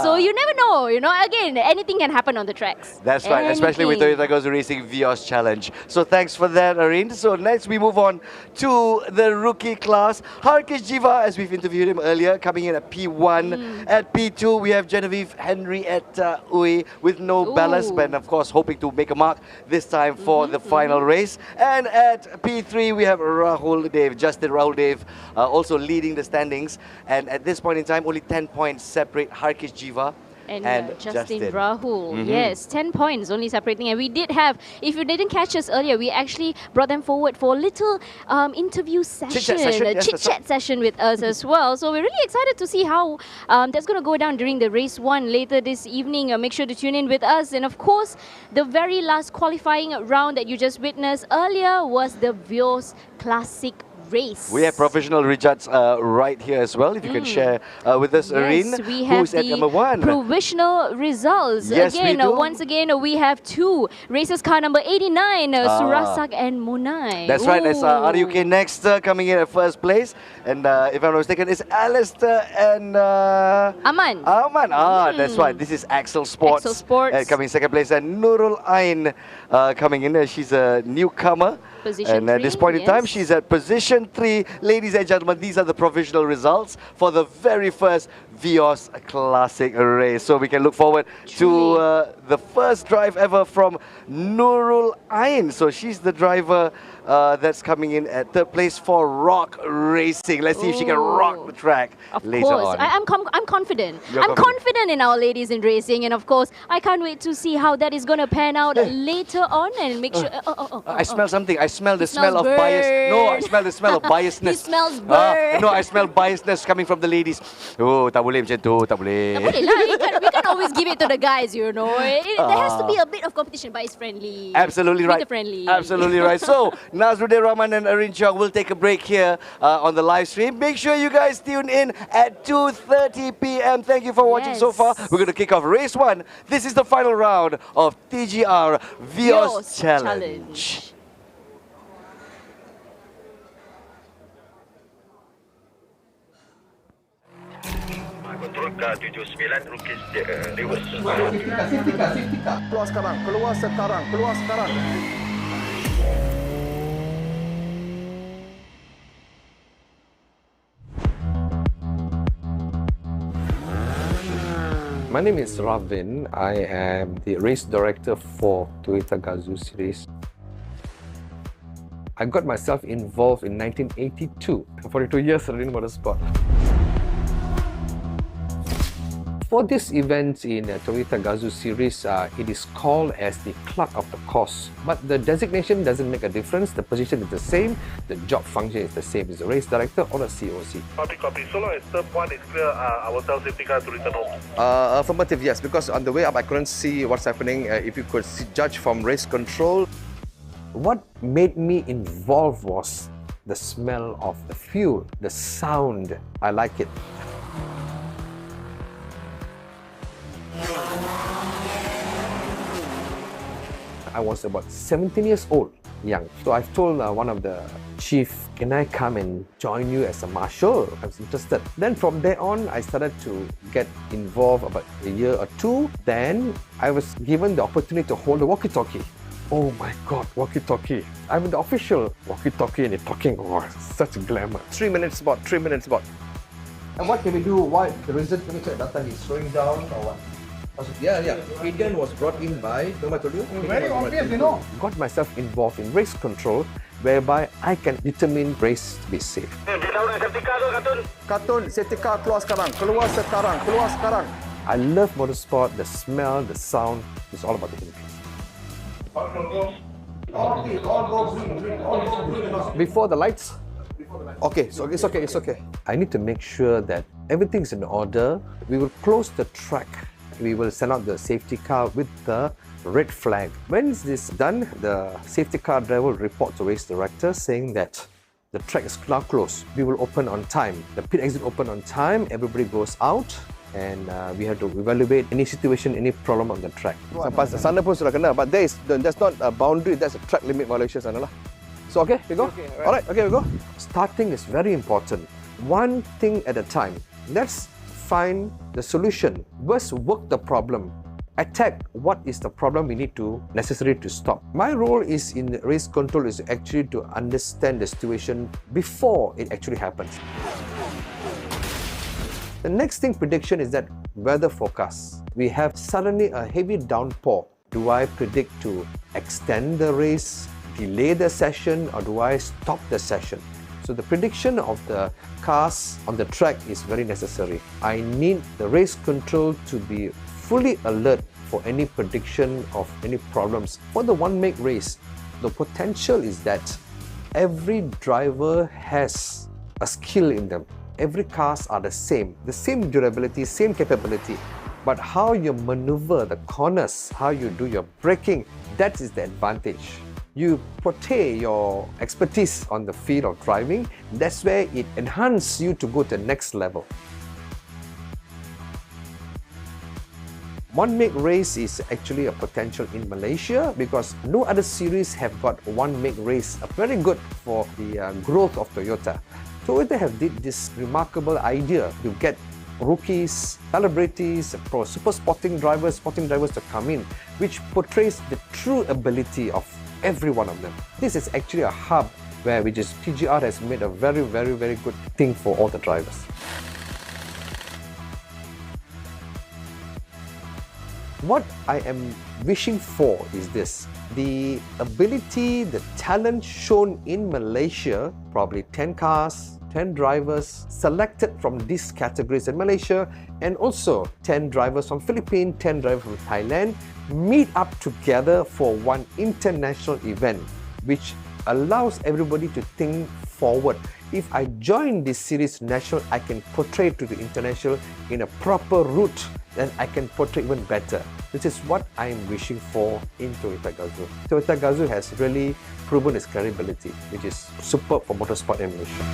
So you never know. Again, anything can happen on the tracks. That's right, especially with Toyota GAZOO Racing Vios Challenge. So thanks for that, Arin. So next we move on to the rookie class. Harkish Jiva, as we've interviewed him earlier, coming in at P1. At P2, we have Genevieve Henry at Ui with no ballast, but of course hoping to make a mark this time for the final race. And at P3, we have Justin Rahul Dev, also leading the standings. And at this point in time, only 10 points separate Harkish Jiva and Justin Rahul. Yes, 10 points only separating. And we did have, if you didn't catch us earlier, we actually brought them forward for a little interview session, chit-chat session with us as well. So we're really excited to see how that's going to go down during the race 1 later this evening. Make sure to tune in with us. And of course, the very last qualifying round that you just witnessed earlier was the Vios Classic race. We have provisional results right here as well. If you can share with us, Arin, we have who's at number 1. Provisional results. Yes, again, we do. once again, we have 2 races car number 89, Surasak and Munai. That's right. That's RUK next coming in at first place. And if I'm not mistaken, it's Alistair and Aman. That's right. This is Axel Sports. Axel Sports. Coming second place. And Nurul Ain coming in. She's a newcomer. Position at this point in time, she's at position 3. Ladies and gentlemen, these are the provisional results for the very first Vios Classic race. So we can look forward to the first drive ever from Nurul Ain. So she's the driver that's coming in at third place for Rock Racing. Let's see if she can rock the track later on. I'm confident. I'm confident in our ladies in racing, and of course, I can't wait to see how that is going to pan out later on and make sure. I smell something. I smell the smell of bias. No, I smell the smell of biasness. He smells burn. No, I smell biasness coming from the ladies. Oh, tak boleh macam tu, tak boleh. Tak boleh lah. We can't always give it to the guys, There has to be a bit of competition, but it's friendly. Absolutely right. Friendly. Absolutely right. So, Nazruddin Rahman and Arin Chong will take a break here on the live stream. Make sure you guys tune in at 2:30 p.m. Thank you for watching so far. We're going to kick off race 1. This is the final round of TGR Vios Challenge. Control K79 Rukis reverse. Safety car. Keluar sekarang. My name is Ravin. I am the race director for Toyota GAZOO Series. I got myself involved in 1982, 42 years in motorsport. For this event in Toyota GAZOO Series, it is called as the clerk of the course. But the designation doesn't make a difference. The position is the same. The job function is the same as a race director or a COC. Copy. So long as turn 1 is clear, I will tell safety car to return home. Affirmative, yes. Because on the way up, I couldn't see what's happening. If you could judge from race control. What made me involved was the smell of the fuel, the sound. I like it. I was about 17 years old, young. So I've told one of the chief, can I come and join you as a marshal? I was interested. Then from there on, I started to get involved about a year or two. Then I was given the opportunity to hold a walkie-talkie. Oh my God, walkie-talkie. I'm the official walkie-talkie and you're talking, such a glamour. 3 minutes spot. And what can we do? Why the reason to make sure that he's slowing down or what? Yeah. Indian was brought in by, I told you? Very obvious, Got myself involved in race control, whereby I can determine race to be safe. Katun, safety car keluar sekarang. I love motorsport, the smell, the sound, it's all about the interest. Before the lights? Okay, so it's okay. I need to make sure that everything's in order. We will close the track. We will send out the safety car with the red flag. When is this done, the safety car driver will report to race director saying that the track is now closed. We will open on time. The pit exit open on time. Everybody goes out and we have to evaluate any situation, any problem on the track. Sampai sana pun sudah kena, but that's not a boundary, that's a track limit violation sana lah. So okay, we go. Okay, alright, okay, we go. Starting is very important. One thing at a time. Let's find the solution. First, work the problem. Attack what is the problem we need to necessary to stop. My role is in race control is actually to understand the situation before it actually happens. The next thing prediction is that weather forecast. We have suddenly a heavy downpour. Do I predict to extend the race, delay the session, or do I stop the session? So the prediction of the cars on the track is very necessary. I need the race control to be fully alert for any prediction of any problems. For the one-make race, the potential is that every driver has a skill in them. Every cars are the same durability, same capability. But how you maneuver the corners, how you do your braking, that is the advantage. You portray your expertise on the field of driving, that's where it enhances you to go to the next level. One-make race is actually a potential in Malaysia because no other series have got one-make race. Very good for the growth of Toyota. Toyota have did this remarkable idea to get rookies, celebrities, super sporting drivers to come in, which portrays the true ability of every one of them. This is actually a hub where PGR has made a very good thing for all the drivers. What I am wishing for is this. The ability, the talent shown in Malaysia, probably 10 cars, 10 drivers selected from these categories in Malaysia, and also 10 drivers from Philippines, 10 drivers from Thailand, meet up together for one international event, which allows everybody to think forward. If I join this series national, I can portray to the international in a proper route, then I can portray even better. This is what I am wishing for in Toyota GAZOO. Toyota GAZOO has really proven its credibility, which is superb for motorsport in Malaysia.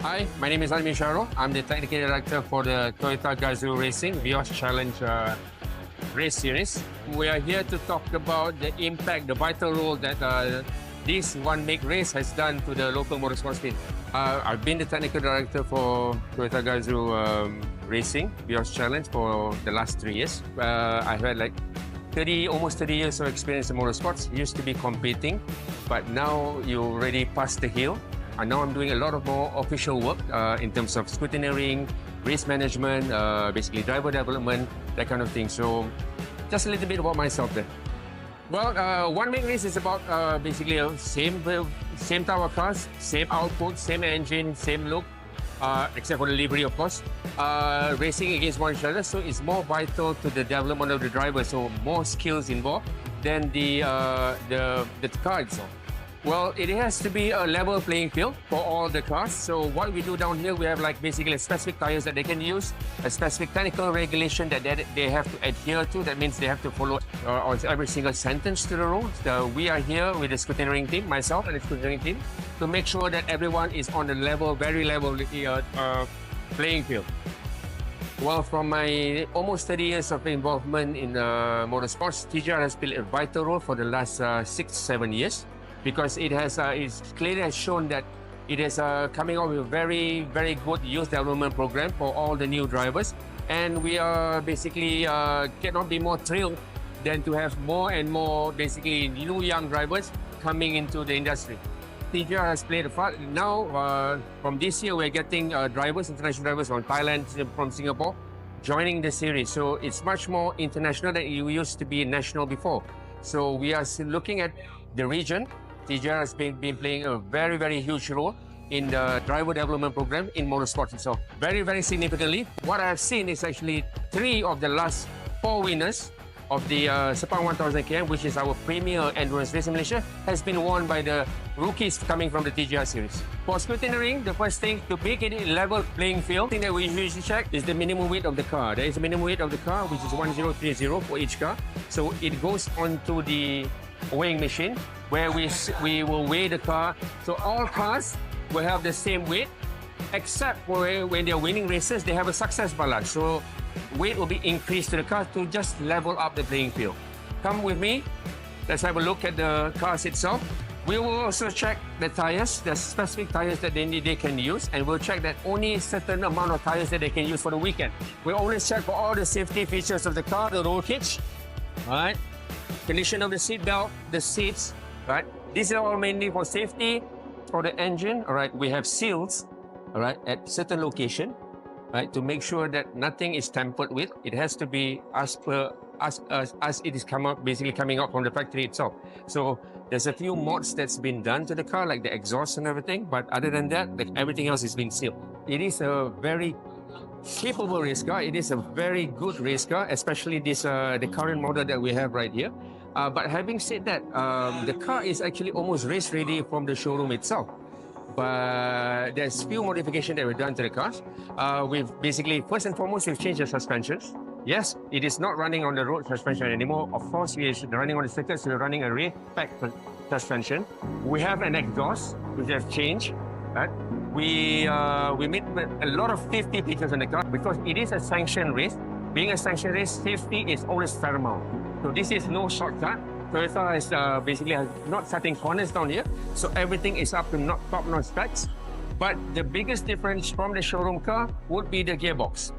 Hi, my name is Almin Sharo. I'm the Technical Director for the Toyota GAZOO Racing Vios Challenge Race Series. We are here to talk about the impact, the vital role that this one-make race has done to the local motorsport scene. I've been the Technical Director for Toyota GAZOO Racing Vios Challenge for the last 3 years. I've had like almost 30 years of experience in motorsports. Used to be competing, but now you already passed the hill. I know I'm doing a lot of more official work in terms of scrutineering, race management, basically driver development, that kind of thing. So just a little bit about myself there. Well, one main race is about basically same type of cars, same output, same engine, same look, except for the livery, of course. Racing against one another, so it's more vital to the development of the driver. So more skills involved than the car itself. Well, it has to be a level playing field for all the cars. So what we do down here, we have like basically specific tires that they can use, a specific technical regulation that they have to adhere to. That means they have to follow on every single sentence to the rules. We are here with the scrutineering team, myself and the scrutineering team, to make sure that everyone is on the level, very level playing field. Well, from my almost 30 years of involvement in motorsports, TGR has played a vital role for the last 6-7 years. Because it has it's clearly has shown that it is coming up with a very, very good youth development program for all the new drivers. And we are basically cannot be more thrilled than to have more and more basically new young drivers coming into the industry. TGR has played a part. Now, from this year, we're getting drivers, international drivers from Thailand, from Singapore, joining the series. So it's much more international than it used to be national before. So we are looking at the region. TGR has been playing a very, very huge role in the driver development program in motorsports itself. Very, very significantly, what I have seen is actually 3 of the last 4 winners of the Sepang 1000 km, which is our premier endurance race in Malaysia, has been won by the rookies coming from the TGR series. For scrutineering, the first thing to make it a level playing field, the thing that we usually check is the minimum weight of the car. There is a minimum weight of the car, which is 1030 for each car. So it goes onto the weighing machine where we will weigh the car. So all cars will have the same weight, except for when they're winning races, they have a success balance. So weight will be increased to the car to just level up the playing field. Come with me. Let's have a look at the cars itself. We will also check the tires, the specific tires that they can use, and we'll check that only a certain amount of tires that they can use for the weekend. We'll always check for all the safety features of the car, the roll cage, all right? Condition of the seat belt, the seats, right? These are all mainly for safety, for the engine, all right? We have seals, all right, at certain location, right, to make sure that nothing is tampered with. It has to be as it is basically coming out from the factory itself. So there's a few mods that's been done to the car, like the exhaust and everything, but other than that, everything else is being sealed. It is a very capable race car. It is a very good race car, especially this the current model that we have right here. But having said that, the car is actually almost race ready from the showroom itself. But there's few modifications that we've done to the cars. We've basically, first and foremost, we've changed the suspensions. Yes, it is not running on the road suspension anymore. Of course, we are running on the circuits, we're running a rear pack suspension. We have an exhaust, which has changed. Right? We made a lot of safety features on the car because it is a sanctioned race. Being a sanctioned race, safety is always paramount. So this is no shortcut. Toyota is basically not setting corners down here, so everything is up to top-notch specs. But the biggest difference from the showroom car would be the gearbox.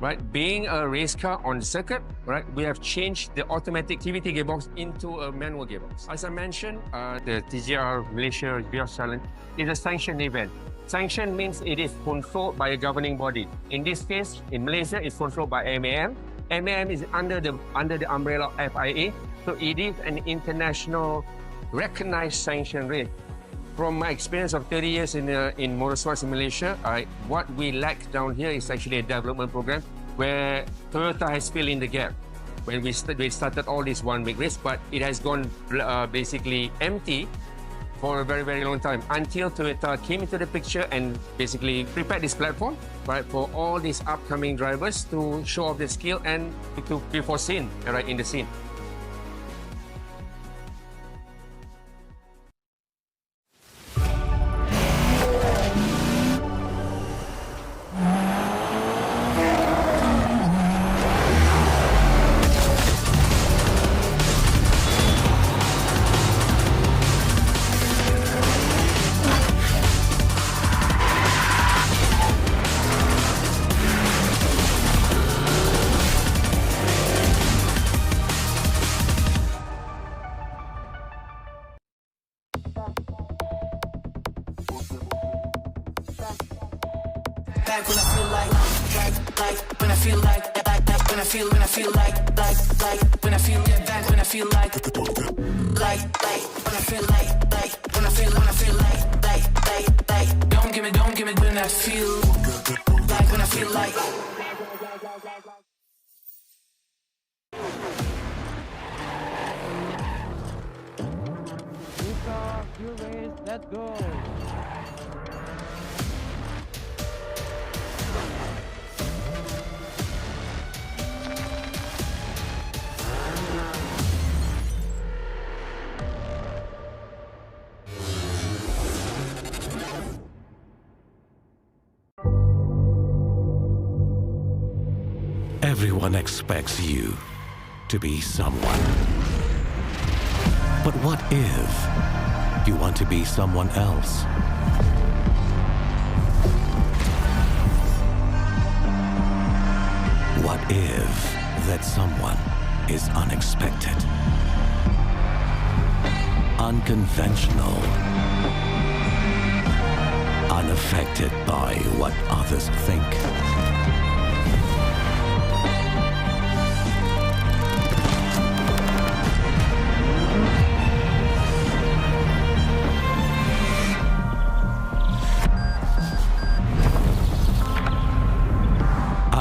Right, being a race car on the circuit, right, we have changed the automatic TVT gearbox into a manual gearbox. As I mentioned, the TGR Malaysia Vios Challenge is a sanctioned event. Sanctioned means it is controlled by a governing body. In this case, in Malaysia, it's controlled by MAM. MAM is under the umbrella of FIA, so it is an international recognized sanctioned race. From my experience of 30 years in motorsports in Malaysia, what we lack down here is actually a development program where Toyota has filled in the gap. When we started all this one big race, but it has gone basically empty for a very, very long time until Toyota came into the picture and basically prepared this platform, right, for all these upcoming drivers to show off their skill and to be foreseen, right, in the scene. back when I feel like when I feel like when I feel like when I feel get back when I feel like when I feel like don't give me when I feel like Let's go. Everyone expects you to be someone. But what if you want to be someone else? What if that someone is unexpected, unconventional, unaffected by what others think?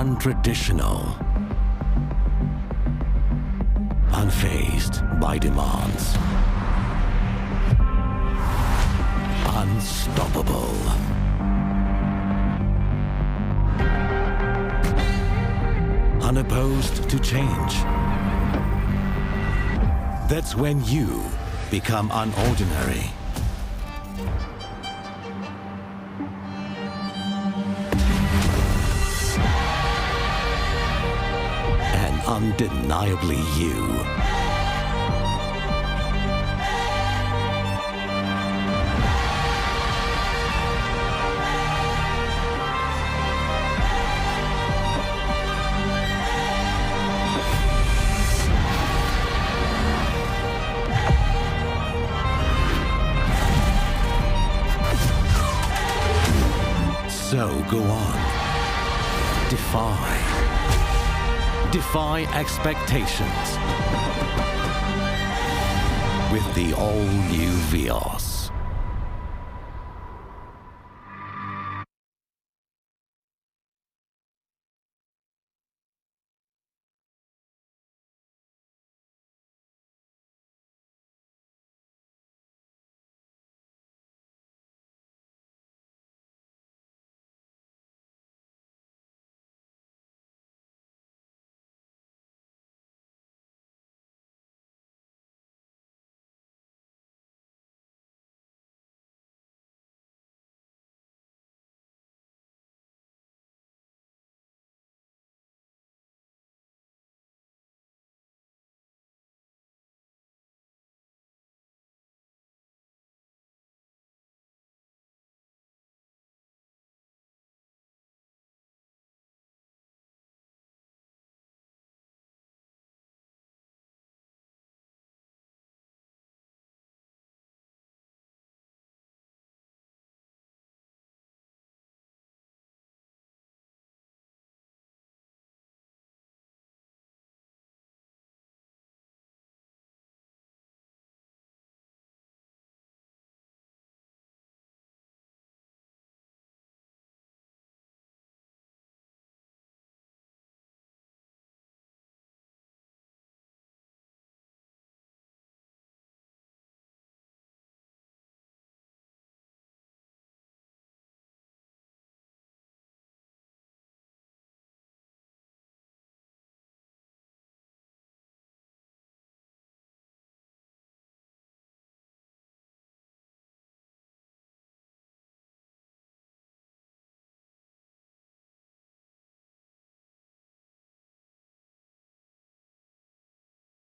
Untraditional, unfazed by demands, unstoppable, unopposed to change. That's when you become unordinary. Undeniably you. So go on. Defy expectations with the all-new Vios.